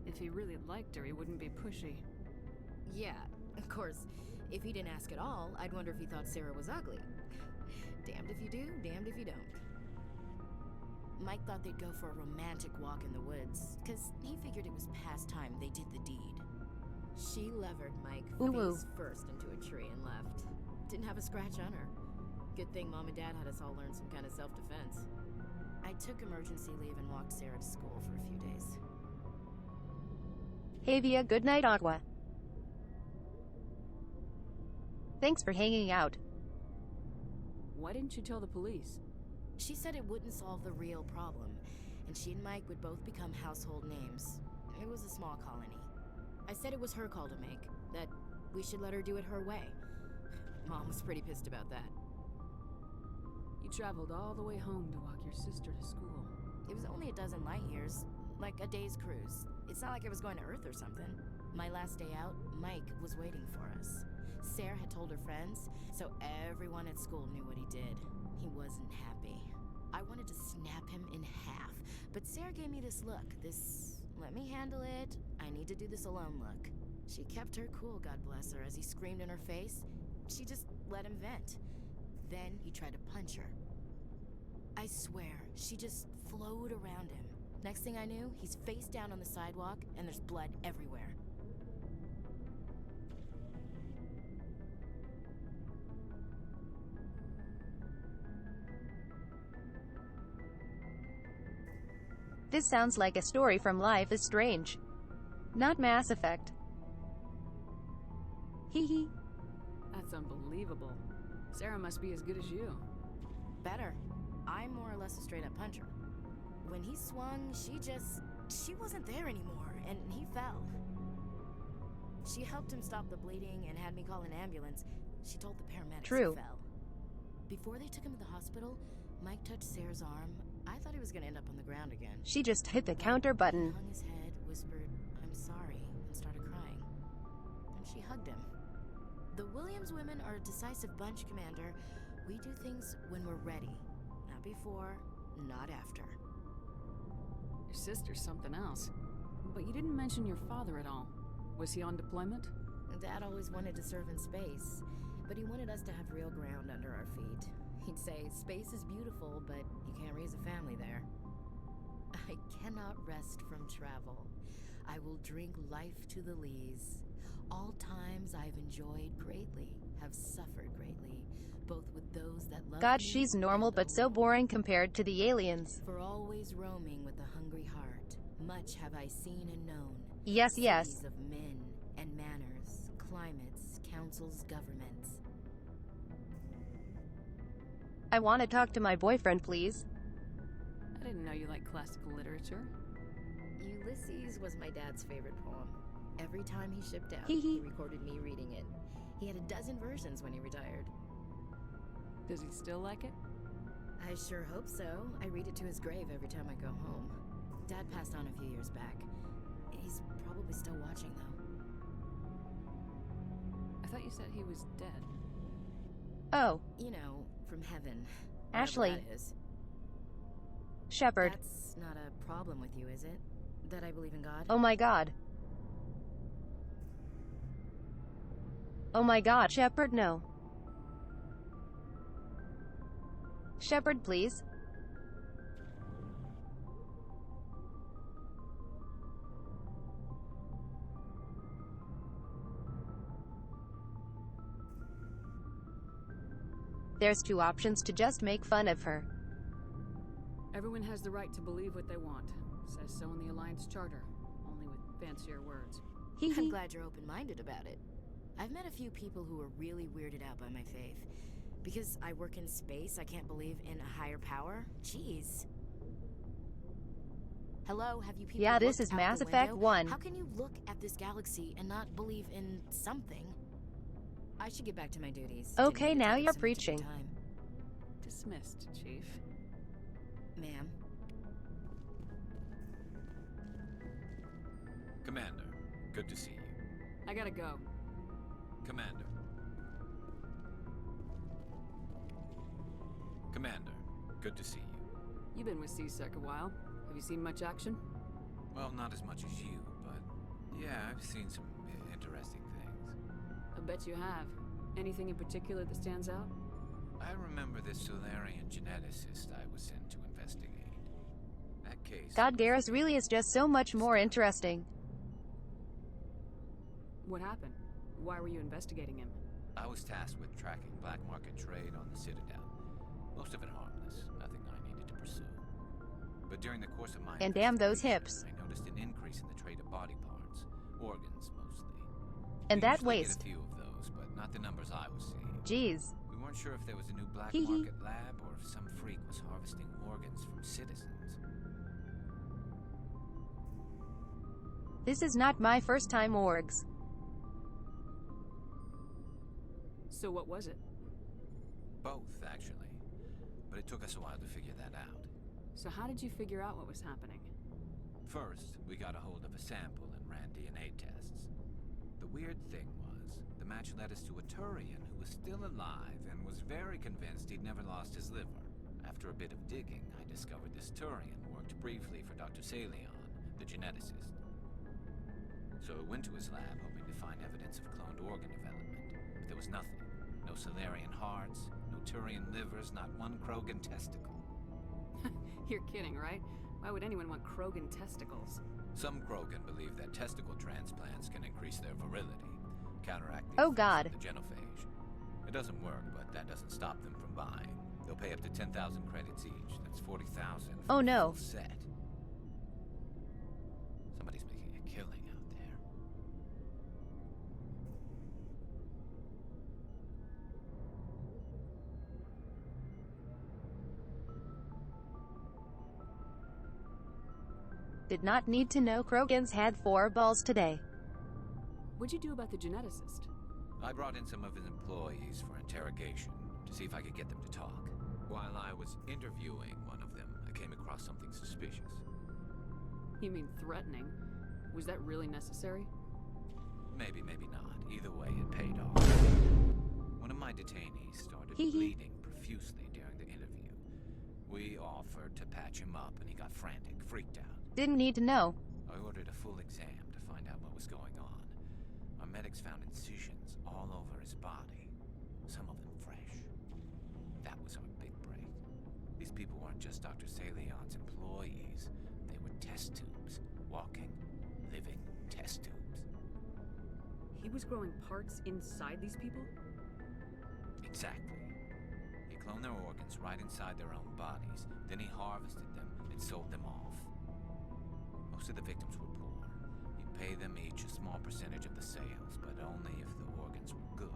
If he really liked her, he wouldn't be pushy. Yeah, of course. If he didn't ask at all, I'd wonder if he thought Sarah was ugly. Damned if you do, damned if you don't. Mike thought they'd go for a romantic walk in the woods, because he figured it was past time they did the deed. She levered Mike face first into a tree and left. Didn't have a scratch on her. Good thing Mom and Dad had us all learn some kind of self-defense. I took emergency leave and walked Sarah to school for a few days. Havia, good night, Aqua. Thanks for hanging out. Why didn't you tell the police? She said it wouldn't solve the real problem, and she and Mike would both become household names. It was a small colony. I said it was her call to make, that we should let her do it her way. Mom was pretty pissed about that. You traveled all the way home to walk your sister to school. It was only a dozen light years, like a day's cruise. It's not like I was going to Earth or something. My last day out, Mike was waiting for us. Sarah had told her friends, so everyone at school knew what he did. He wasn't happy. I wanted to snap him in half, but Sarah gave me this look, this let me handle it, I need to do this alone look. She kept her cool, God bless her, as he screamed in her face. She just let him vent. Then he tried to punch her. I swear, she just flowed around him. Next thing I knew, he's face down on the sidewalk, and there's blood everywhere. This sounds like a story from Life is Strange. Not Mass Effect. Hee hee. That's unbelievable. Sarah must be as good as you. Better. I'm more or less a straight-up puncher. When he swung, she wasn't there anymore, and he fell. She helped him stop the bleeding and had me call an ambulance. She told the paramedics he fell. Before they took him to the hospital, Mike touched Sarah's arm. I thought he was going to end up on the ground again. She just hit the counter button. He hung his head, whispered, "I'm sorry," and started crying. And she hugged him. The Williams women are a decisive bunch, Commander. We do things when we're ready. Not before, not after. Your sister's something else. But you didn't mention your father at all. Was he on deployment? Dad always wanted to serve in space, but he wanted us to have real ground under our feet. He'd say, space is beautiful, but you can't raise a family there. I cannot rest from travel. I will drink life to the lees. All times I've enjoyed greatly, have suffered greatly, both with those that love God, me she's normal but so boring compared to the aliens. For always roaming with a hungry heart, much have I seen and known. Yes, yes. Cities of men and manners, climates, councils, governments. I want to talk to my boyfriend, please. I didn't know you liked classical literature. Ulysses was my dad's favorite poem. Every time he shipped out, Hee hee. he recorded me reading it. He had a dozen versions when he retired. Does he still like it? I sure hope so. I read it to his grave every time I go home. Dad passed on a few years back. He's probably still watching, though. I thought you said he was dead. Oh. You know, from heaven. Ashley. That is. Shepard. That's not a problem with you, is it? That I believe in God? Oh my god. Oh my god, Shepard, no. Shepard, please. There's two options to just make fun of her. Everyone has the right to believe what they want. Says so in the Alliance Charter, only with fancier words. I'm glad you're open-minded about it. I've met a few people who are really weirded out by my faith. Because I work in space, I can't believe in a higher power? Jeez. Hello, have you people Yeah, this looked is out Mass the Effect window? 1. How can you look at this galaxy and not believe in something? I should get back to my duties. Okay, Didn't mean to now take you're up so much of your preaching. time. Dismissed, Chief. Ma'am. Commander, good to see you. I gotta go. Commander. Commander, good to see you. You've been with C-Sec a while. Have you seen much action? Well, not as much as you, but yeah, I've seen some interesting things. I bet you have. Anything in particular that stands out? I remember this Solarian geneticist I was sent to investigate. That case... God, Garrus really is just so much more interesting. What happened? Why were you investigating him? I was tasked with tracking black market trade on the Citadel. Most of it harmless, nothing I needed to pursue. But during the course of my And damn those hips. I noticed an increase in the trade of body parts, organs mostly. And We that usually waste. get a few of those, but not the numbers I was seeing. Jeez. We weren't sure if there was a new black Hee hee. market lab or if some freak was harvesting organs from citizens. This is not my first time orgs. So what was it? Both, actually. But it took us a while to figure that out. So how did you figure out what was happening? First, we got a hold of a sample and ran DNA tests. The weird thing was, the match led us to a Turian who was still alive and was very convinced he'd never lost his liver. After a bit of digging, I discovered this Turian worked briefly for Dr. Salion, the geneticist. So I went to his lab hoping to find evidence of cloned organ development, but there was nothing. No Solarian hearts, no Turian livers, not one Krogan testicle. You're kidding, right? Why would anyone want Krogan testicles? Some Krogan believe that testicle transplants can increase their virility, counteract the Oh effects God. of the genophage. It doesn't work, but that doesn't stop them from buying. They'll pay up to 10,000 credits each. That's 40,000 for Oh, a no. full set. Somebody's making a killing out there. Did not need to know Krogans had 4 balls today. What'd you do about the geneticist? I brought in some of his employees for interrogation to see if I could get them to talk. While I was interviewing one of them, I came across something suspicious. You mean threatening? Was that really necessary? Maybe, maybe not. Either way, it paid off. One of my detainees started Hee hee. bleeding profusely during the interview. We offered to patch him up, and he got frantic, freaked out. Didn't need to know. I ordered a full exam to find out what was going on. Our medics found incisions all over his body, some of them fresh. That was our big break. These people weren't just Dr. Salion's employees. They were test tubes. Walking, living test tubes. He was growing parts inside these people? Exactly. He cloned their organs right inside their own bodies. Then he harvested them and sold them off. Most of the victims were poor. He'd pay them each a small percentage of the sales, but only if the organs were good.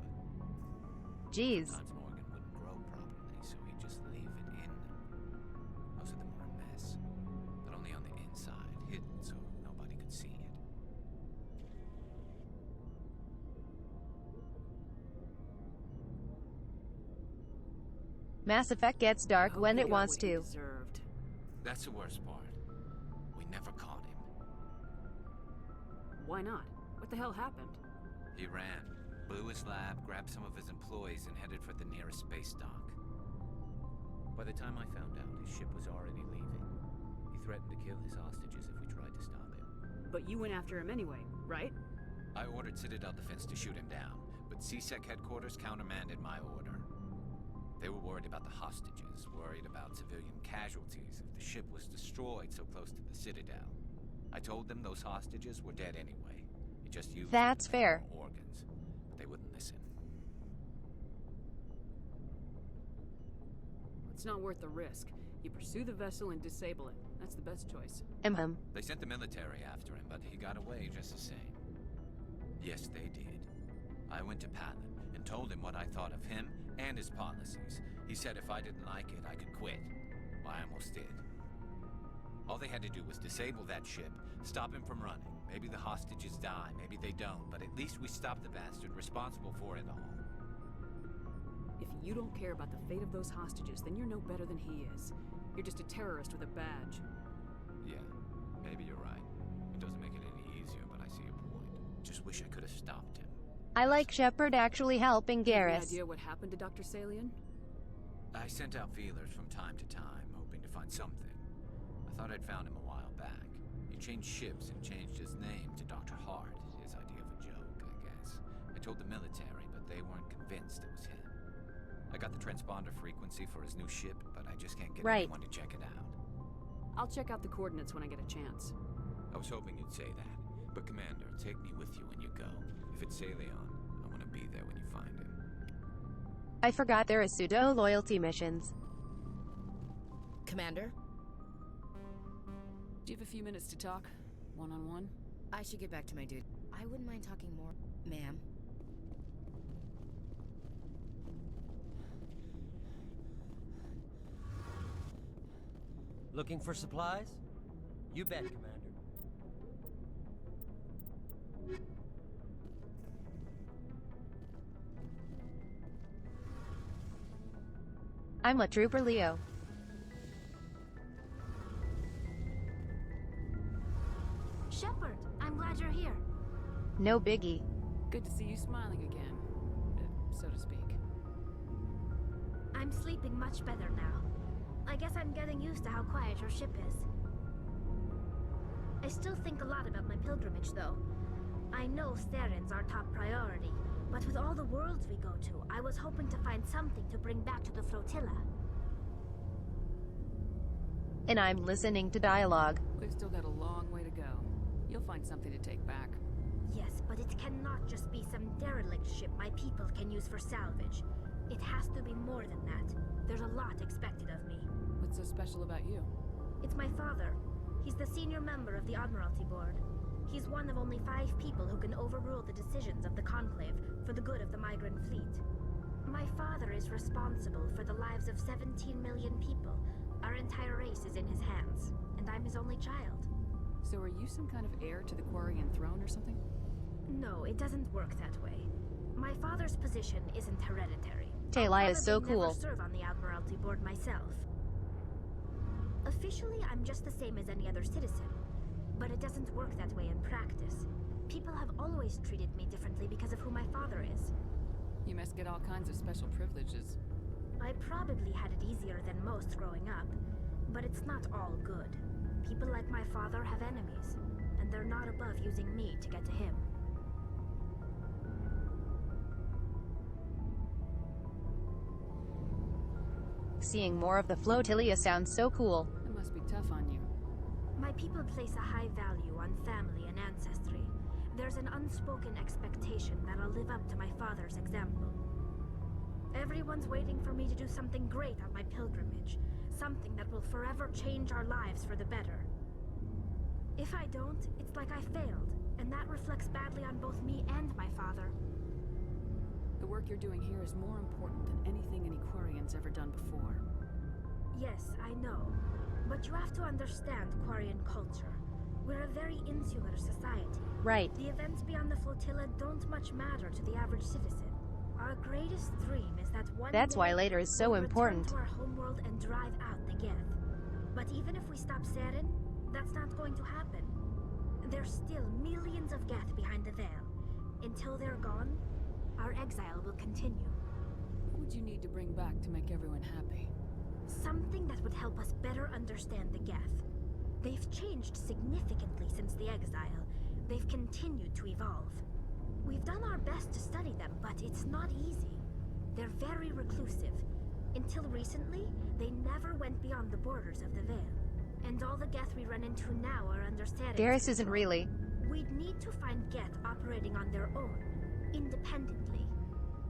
Jeez. Sometimes an organ wouldn't grow properly, so he'd just leave it in them. Most of them were a mess, but only on the inside, hidden so nobody could see it. Mass Effect gets dark when it wants to. That's the worst part. We never caught him. Why not? What the hell happened? He ran, blew his lab, grabbed some of his employees, and headed for the nearest space dock. By the time I found out, his ship was already leaving. He threatened to kill his hostages if we tried to stop him. But you went after him anyway, right? I ordered Citadel Defense to shoot him down, but CSEC headquarters countermanded my order. They were worried about the hostages, worried about civilian casualties if the ship was destroyed so close to the Citadel. I told them those hostages were dead anyway. It just used That's fair. Organs, but they wouldn't listen. It's not worth the risk. You pursue the vessel and disable it. That's the best choice. They sent the military after him, but he got away just the same. Yes, they did. I went to Panda and told him what I thought of him and his policies. He said if I didn't like it, I could quit. Well, I almost did. All they had to do was disable that ship, stop him from running. Maybe the hostages die, maybe they don't, but at least we stopped the bastard responsible for it all. If you don't care about the fate of those hostages, then you're no better than he is. You're just a terrorist with a badge. Yeah, maybe you're right. It doesn't make it any easier, but I see your point. Just wish I could have stopped him. I like Shepard actually helping Garrus. Any idea what happened to Dr. Salion? I sent out feelers from time to time, hoping to find something. I thought I'd found him a while back. He changed ships and changed his name to Dr. Hart, his idea of a joke, I guess. I told the military, but they weren't convinced it was him. I got the transponder frequency for his new ship, but I just can't get anyone to check it out. I'll check out the coordinates when I get a chance. I was hoping you'd say that. But Commander, take me with you when you go. If it's Salion, I want to be there when you find him. I forgot there is pseudo-loyalty missions. Commander? Do you have a few minutes to talk? One-on-one? I should get back to my dude. I wouldn't mind talking more. Ma'am? Looking for supplies? You bet, Commander. I'm a Trooper Leo. Shepard, I'm glad you're here. No biggie. Good to see you smiling again, so to speak. I'm sleeping much better now. I guess I'm getting used to how quiet your ship is. I still think a lot about my pilgrimage, though. I know Saren's our top priority, but with all the worlds we go to, I was hoping to find something to bring back to the flotilla. And I'm listening to dialogue. We've still got a long way to go. You'll find something to take back. Yes, but it cannot just be some derelict ship my people can use for salvage. It has to be more than that. There's a lot expected of me. What's so special about you? It's my father. He's the senior member of the Admiralty Board. He's one of only 5 people who can overrule the decisions of the Conclave for the good of the migrant fleet. My father is responsible for the lives of 17 million people. Our entire race is in his hands, and I'm his only child. So are you some kind of heir to the Quarian throne or something? No, it doesn't work that way. My father's position isn't hereditary. Taylai is so cool. I'll serve on the Admiralty Board myself. Officially, I'm just the same as any other citizen. But it doesn't work that way in practice. People have always treated me differently because of who my father is. You must get all kinds of special privileges. I probably had it easier than most growing up, but it's not all good. People like my father have enemies, and they're not above using me to get to him. Seeing more of the flotilla sounds so cool. It must be tough on you. My people place a high value on family and ancestry. There's an unspoken expectation that I'll live up to my father's example. Everyone's waiting for me to do something great on my pilgrimage. Something that will forever change our lives for the better. If I don't, it's like I failed, and that reflects badly on both me and my father. The work you're doing here is more important than anything an Aquarian's ever done before. Yes, I know. But you have to understand Quarian culture. We're a very insular society. Right. The events beyond the flotilla don't much matter to the average citizen. Our greatest dream is that one That's day why later is so we'll important. return to our homeworld and drive out the Geth. But even if we stop Saren, that's not going to happen. There's still millions of Geth behind the veil. Until they're gone, our exile will continue. What would you need to bring back to make everyone happy? Something that would help us better understand the Geth. They've changed significantly since the exile. They've continued to evolve. We've done our best to study them, but it's not easy. They're very reclusive. Until recently, they never went beyond the borders of the Veil. And all the Geth we run into now are under Saren's Garrus isn't control. really. We'd need to find Geth operating on their own, independently.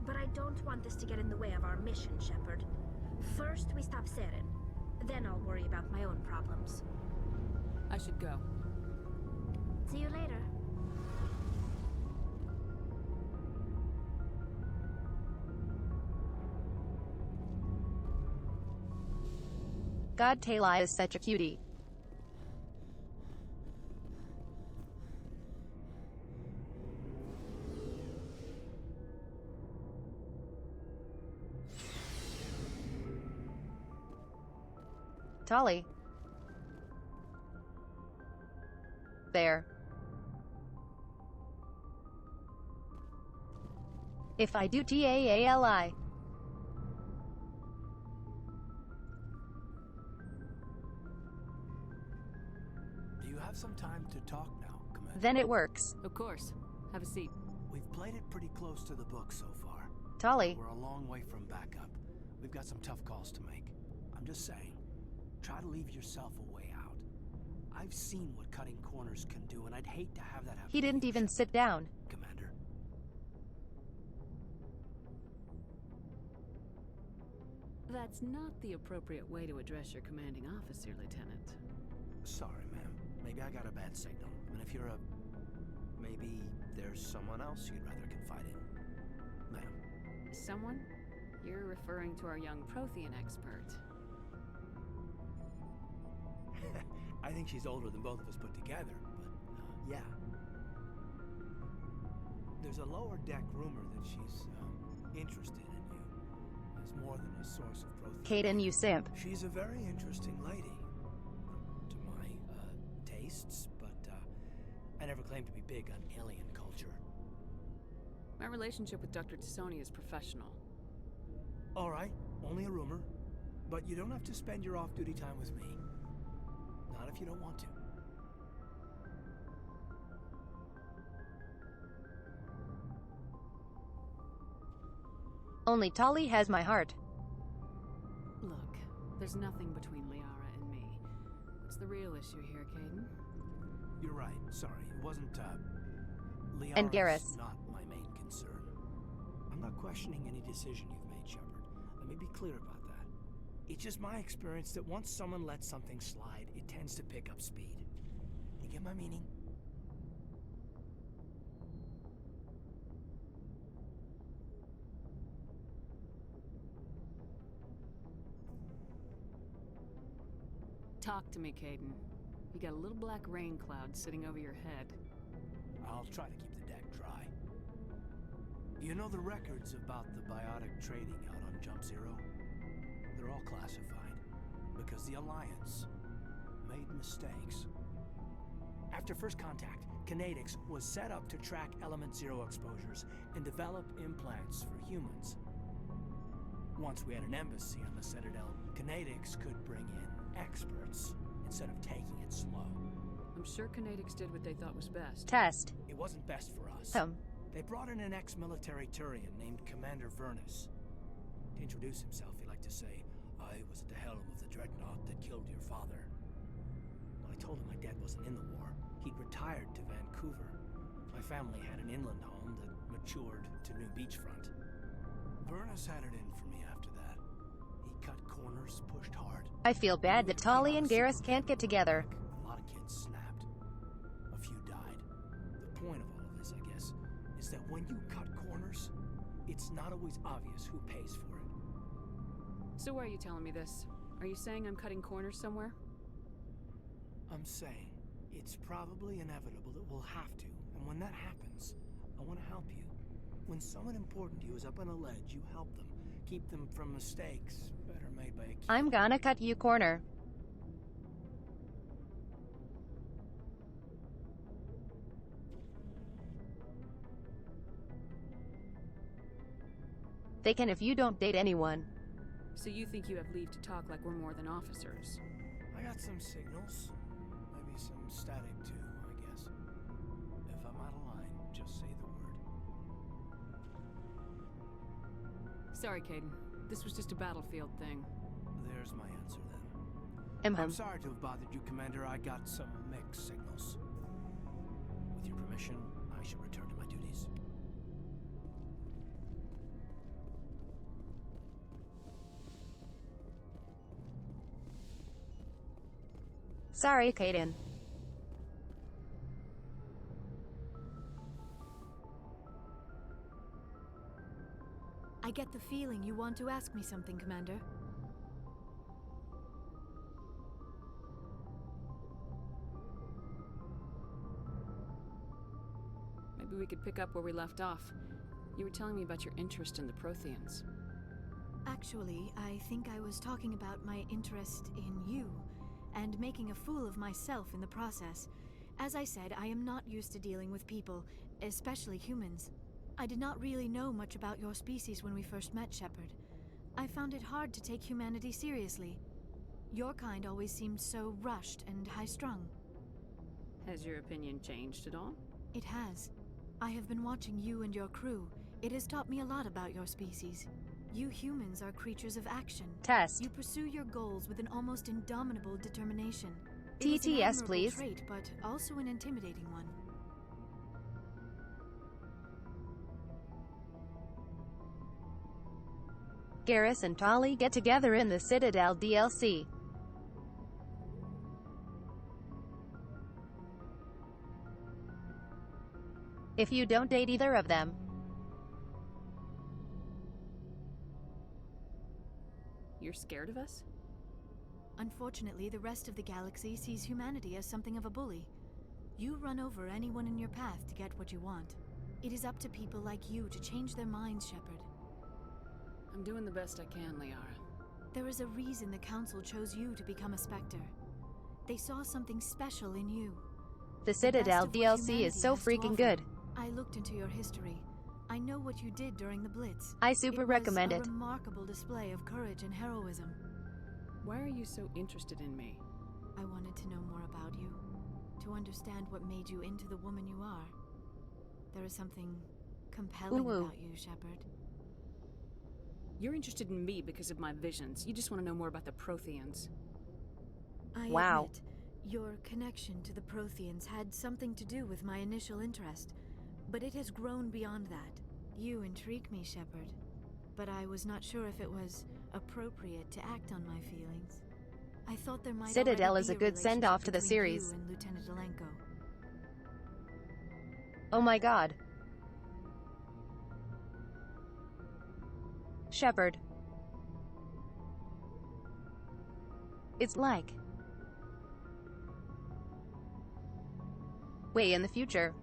But I don't want this to get in the way of our mission, Shepard. First, we stop Saren. Then I'll worry about my own problems. I should go. See you later. God, Taylor is such a cutie. Tali. There. If I do TAALI. Do you have some time to talk now, Commander? Then it works. Of course. Have a seat. We've played it pretty close to the book so far. Tali. We're a long way from backup. We've got some tough calls to make. I'm just saying, try to leave yourself a way out. I've seen what cutting corners can do, and I'd hate to have that happen. He didn't even sit down. Commander. That's not the appropriate way to address your commanding officer, Lieutenant. Sorry, ma'am. Maybe I got a bad signal. And if you're a... maybe there's someone else you'd rather confide in. Ma'am. Someone? You're referring to our young Prothean expert. I think she's older than both of us put together, but, yeah. There's a lower deck rumor that she's, interested in you. As more than a source of Prothean. Caden, you simp. She's a very interesting lady. To my, tastes, but, I never claimed to be big on alien culture. My relationship with Dr. T'Soni is professional. All right, only a rumor. But you don't have to spend your off-duty time with me. Not if you don't want to. Only Tali has my heart. Look, there's nothing between Liara and me. What's the real issue here, Caden? You're right. Sorry, it wasn't, Liara's And Garrus. not my main concern. I'm not questioning any decision you've made, Shepard. Let me be clear about that. It's just my experience that once someone lets something slide, it tends to pick up speed. You get my meaning? Talk to me, Caden. You got a little black rain cloud sitting over your head. I'll try to keep the deck dry. You know the records about the biotic trading out on Jump Zero? They're all classified because the Alliance made mistakes. After first contact, Kinetics was set up to track Element Zero exposures and develop implants for humans. Once we had an embassy on the Citadel, Kinetics could bring in experts instead of taking it slow. I'm sure Canadics did what they thought was best. Test. It wasn't best for us. They brought in an ex-military Turian named Commander Vernus. To introduce himself, he liked to say, "I was at the helm of the dreadnought that killed your father." Well, I told him my dad wasn't in the war. He'd retired to Vancouver. My family had an inland home that matured to new beachfront. Vernus had it in for me after that. He cut corners, pushed hard. I feel bad that Tali and Garrus can't get together. A lot of kids snapped. A few died. The point of all of this, I guess, is that when you cut corners, it's not always obvious who pays for it. So why are you telling me this? Are you saying I'm cutting corners somewhere? I'm saying it's probably inevitable that we'll have to, and when that happens, I want to help you. When someone important to you is up on a ledge, you help them. Keep them from mistakes better made by a kid. I'm gonna cut you corner. They can if you don't date anyone. So you think you have leave to talk like we're more than officers? I got some signals. Maybe some static too, I guess. If I'm out of line, just say the word. Sorry, Caden. This was just a battlefield thing. There's my answer then. I'm I'm sorry to have bothered you, Commander. I got some mixed signals. With your permission, I shall return to my duties. sorry, Caden. I get the feeling you want to ask me something, Commander. Maybe we could pick up where we left off. You were telling me about your interest in the Protheans. Actually, I think I was talking about my interest in you, and making a fool of myself in the process. As I said, I am not used to dealing with people, especially humans. I did not really know much about your species when we first met, Shepard. I found it hard to take humanity seriously. Your kind always seemed so rushed and high-strung. Has your opinion changed at all? It has. I have been watching you and your crew. It has taught me a lot about your species. You humans are creatures of action. Test. You pursue your goals with an almost indomitable determination. It is an TTS, admirable please. trait, but also an intimidating one. Garrus and Tali get together in the Citadel DLC. If you don't date either of them. You're scared of us? Unfortunately, the rest of the galaxy sees humanity as something of a bully. You run over anyone in your path to get what you want. It is up to people like you to change their minds, Shepard. I'm doing the best I can, Liara. There is a reason the Council chose you to become a Spectre. They saw something special in you. The Citadel DLC is so freaking good. I looked into your history. I know what you did during the Blitz. I super recommend it. it. Was a remarkable display of courage and heroism. Why are you so interested in me? I wanted to know more about you. To understand what made you into the woman you are. There is something compelling about you, Shepard. You're interested in me because of my visions. You just want to know more about the Protheans. I admit, your connection to the Protheans had something to do with my initial interest, but it has grown beyond that. You intrigue me, Shepard, but I was not sure if it was appropriate to act on my feelings. I thought there might Citadel is be a good send-off to the between series. you and Lieutenant Alenko. Oh my god. Shepard. It's like way in the future.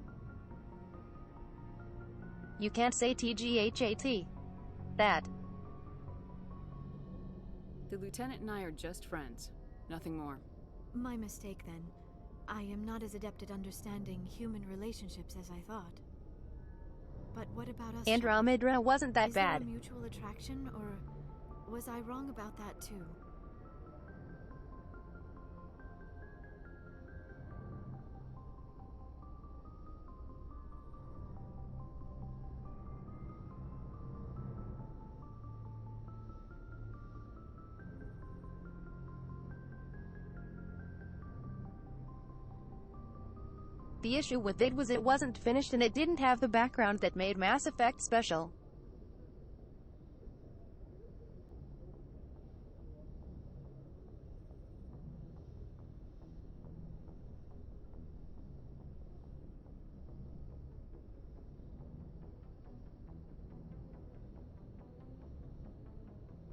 You can't say TGHAT. That. The Lieutenant and I are just friends. Nothing more. My mistake, then. I am not as adept at understanding human relationships as I thought. But what about us? Andromeda wasn't that bad. Is there a mutual attraction, or was I wrong about that too? The issue with it was it wasn't finished and it didn't have the background that made Mass Effect special.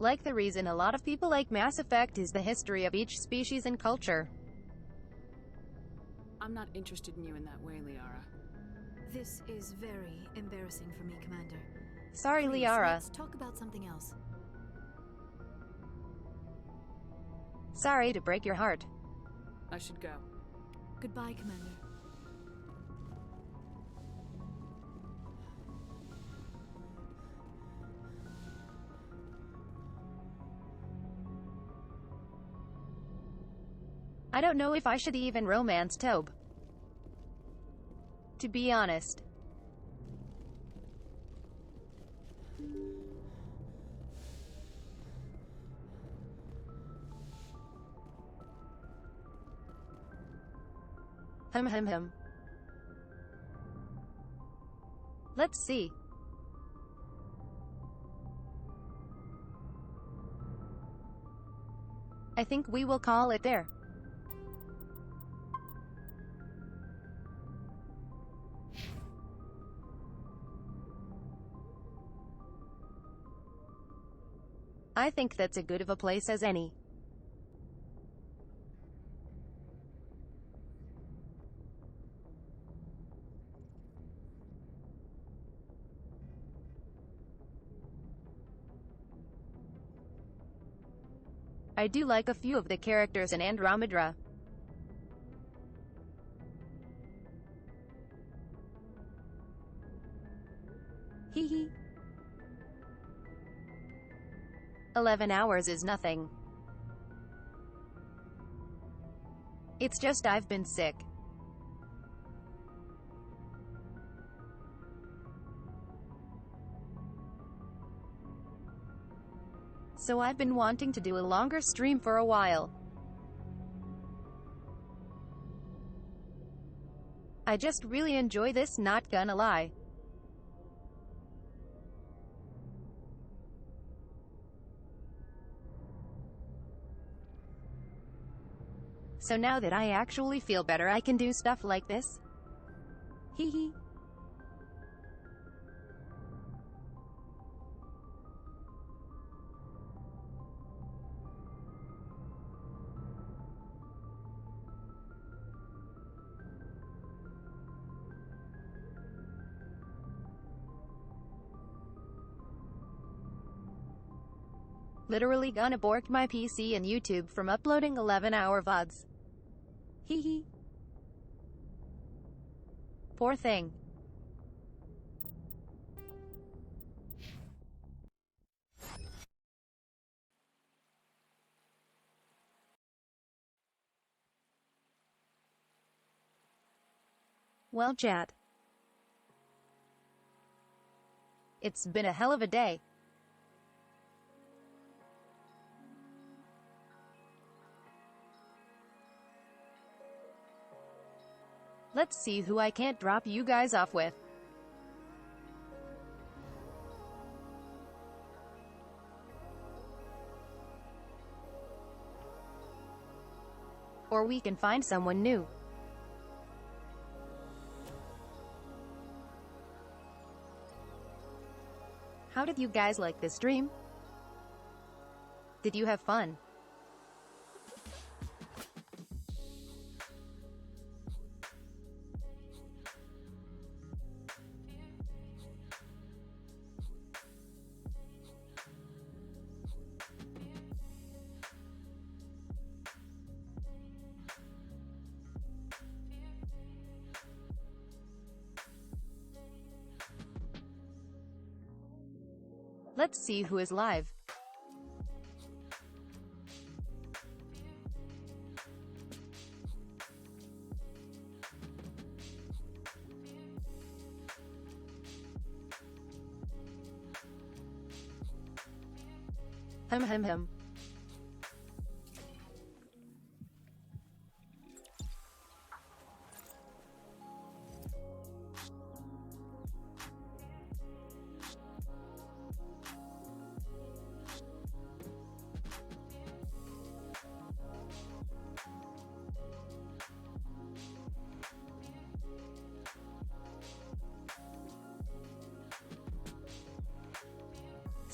Like the reason a lot of people like Mass Effect is the history of each species and culture. I'm not interested in you in that way, Liara. This is very embarrassing for me, Commander. Sorry, Please, Liara. let's talk about something else. Sorry to break your heart. I should go. Goodbye, Commander. I don't know if I should even romance Tobe. To be honest. Hum. Let's see. I think we will call it there. I think that's as good of a place as any. I do like a few of the characters in Andromeda. Hee. 11 hours is nothing. It's just I've been sick. So I've been wanting to do a longer stream for a while. I just really enjoy this, not gonna lie. So now that I actually feel better, I can do stuff like this. Hee. Literally gonna bork my PC and YouTube from uploading 11-hour VODs. Hee. Poor thing. Well, chat. It's been a hell of a day. Let's see who I can't drop you guys off with. Or we can find someone new. How did you guys like this stream? Did you have fun? Let's see who is live. Hum.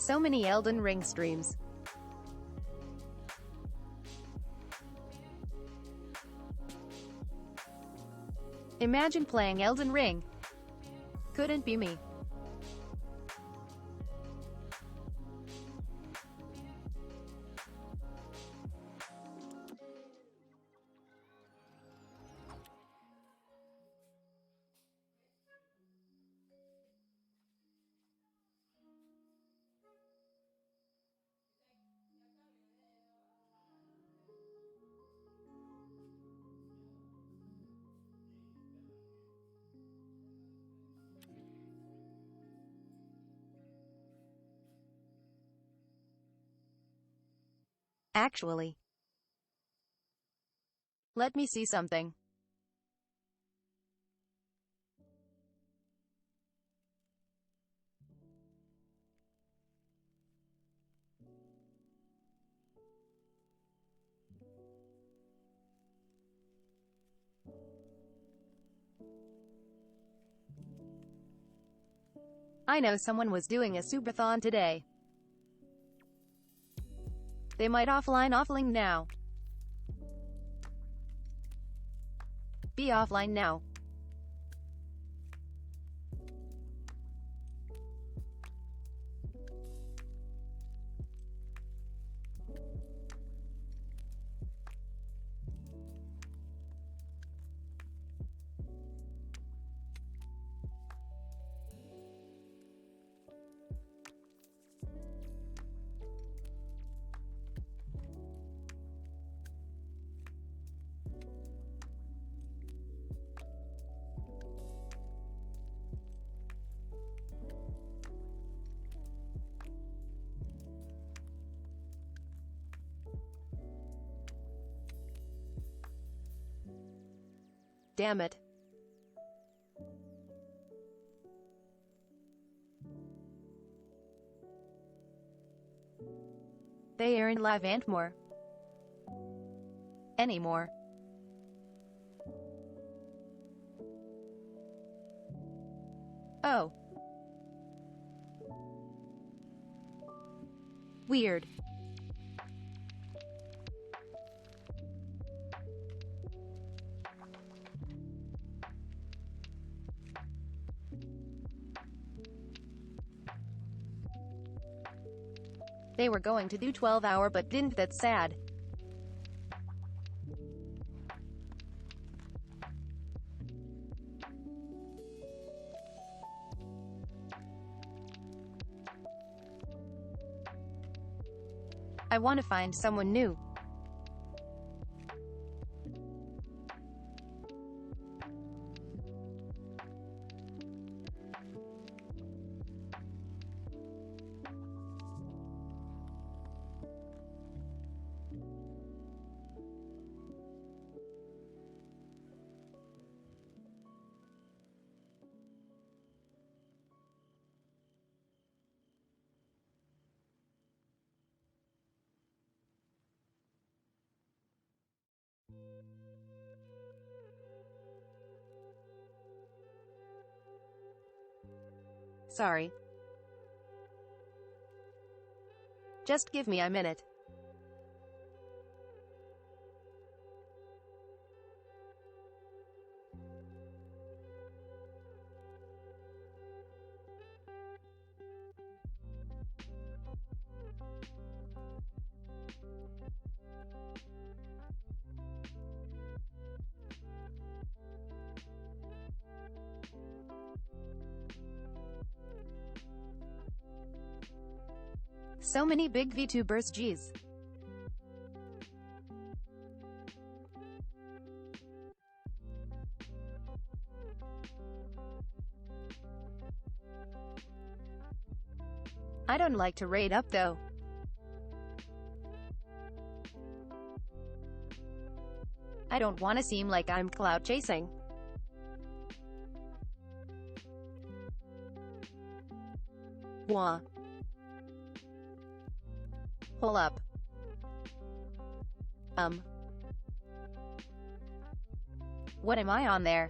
So many Elden Ring streams. Imagine playing Elden Ring. Couldn't be me. Actually, let me see something. I know someone was doing a subathon today. They might offline now. Be offline now. Damn it. They aren't live and more. Anymore. Oh. Weird. They were going to do 12-hour but didn't. That's sad. I want to find someone new. Sorry. Just give me a minute. So many big VTubers, geez. I don't like to rate up though. I don't want to seem like I'm clout chasing. Wah. Pull up. What am I on there?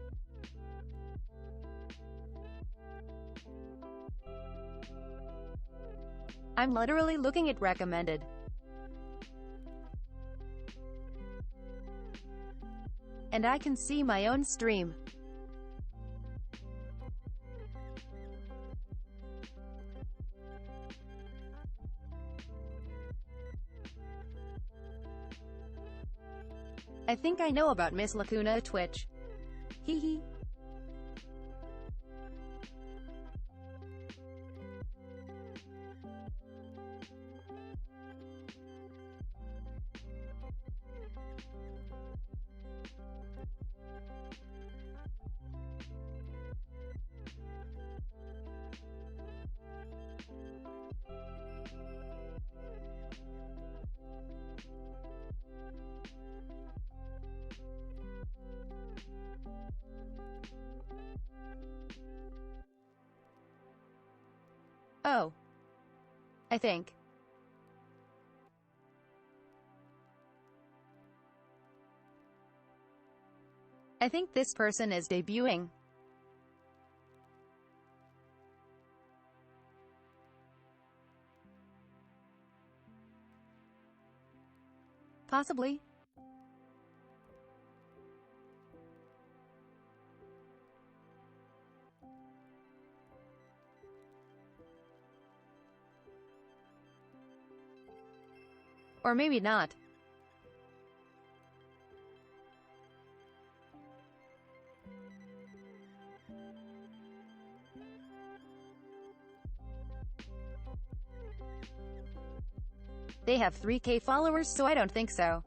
I'm literally looking at recommended. And I can see my own stream. I think I know about Miss Lacuna Twitch. Hee hee. Oh. I think. I think this person is debuting. Possibly. Or maybe not. They have 3K followers, so I don't think so.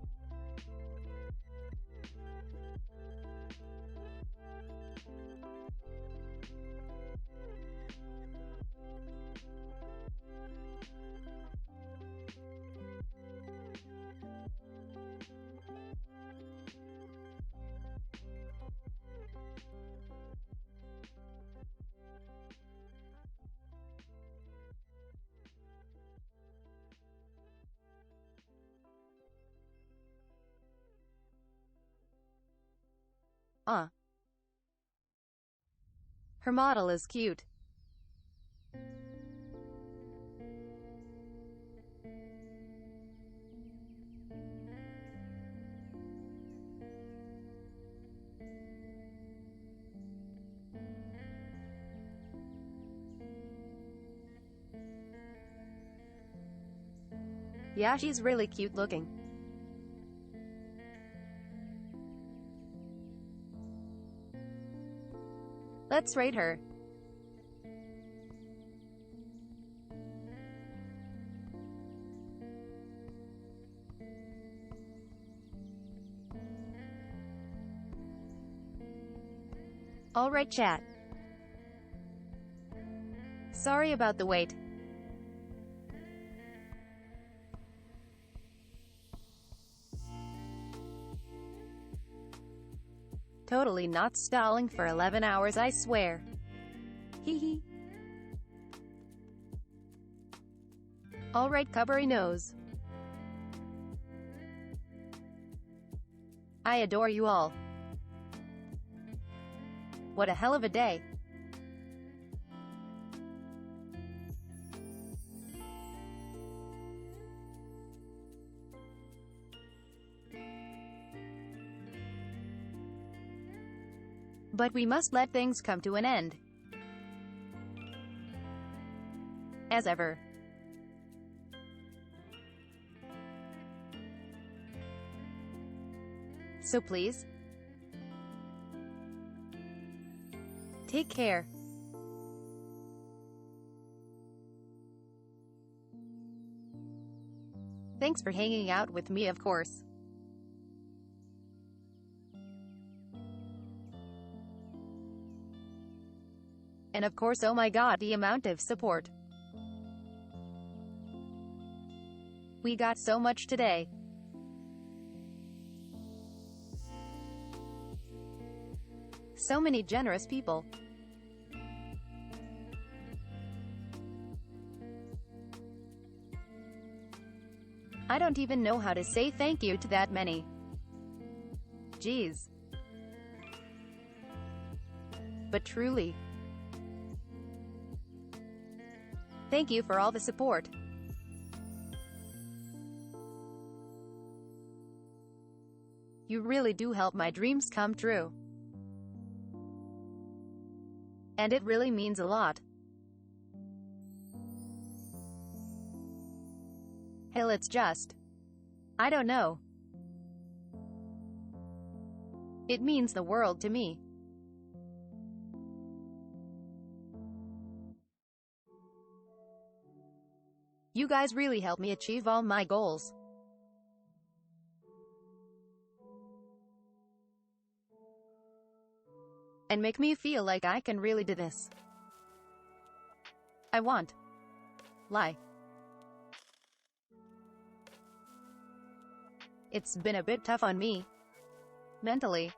Her model is cute. Yeah, she's really cute looking. Let's rate her. Alright, chat. Sorry about the wait. Totally not stalling for 11 hours, I swear. Hee hee. Alright, Cubbery knows. I adore you all. What a hell of a day. But we must let things come to an end. As ever. So please, take care. Thanks for hanging out with me, of course. And of course, oh my god, the amount of support. We got so much today. So many generous people. I don't even know how to say thank you to that many. Jeez. But truly, thank you for all the support. You really do help my dreams come true. And it really means a lot. Hell, it's just, I don't know. It means the world to me. You guys really help me achieve all my goals. And make me feel like I can really do this. I want. Lie. It's been a bit tough on me. Mentally.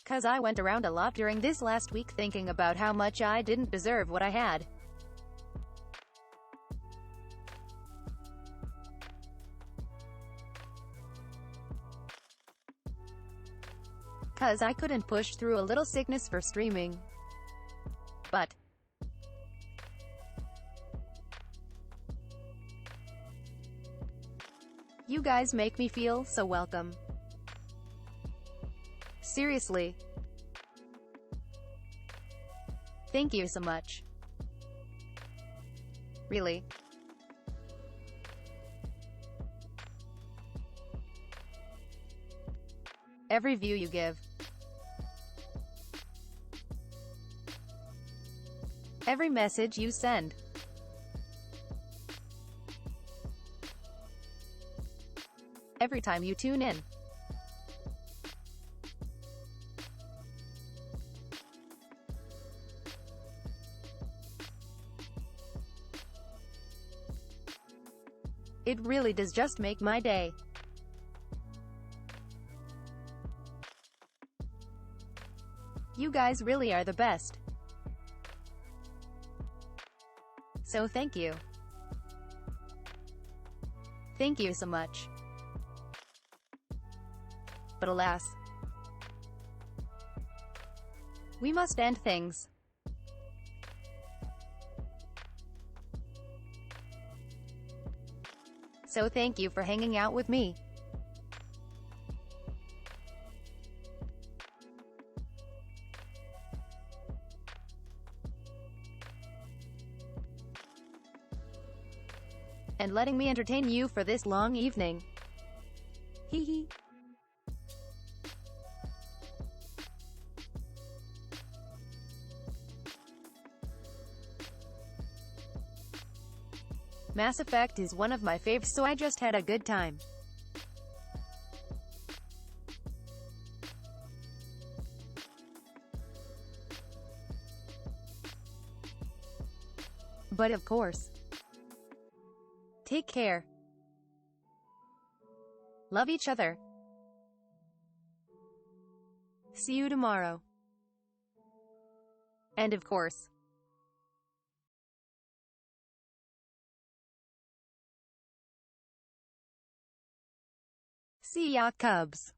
Cause I went around a lot during this last week thinking about how much I didn't deserve what I had. Cause I couldn't push through a little sickness for streaming. But you guys make me feel so welcome. Seriously. Thank you so much. Really. Every view you give. Every message you send. Every time you tune in. It really does just make my day. You guys really are the best. So thank you. Thank you so much. But alas, we must end things. So thank you for hanging out with me. And letting me entertain you for this long evening. Hee hee. Mass Effect is one of my faves, so I just had a good time. But of course, take care. Love each other. See you tomorrow. And of course, see ya, Cubs.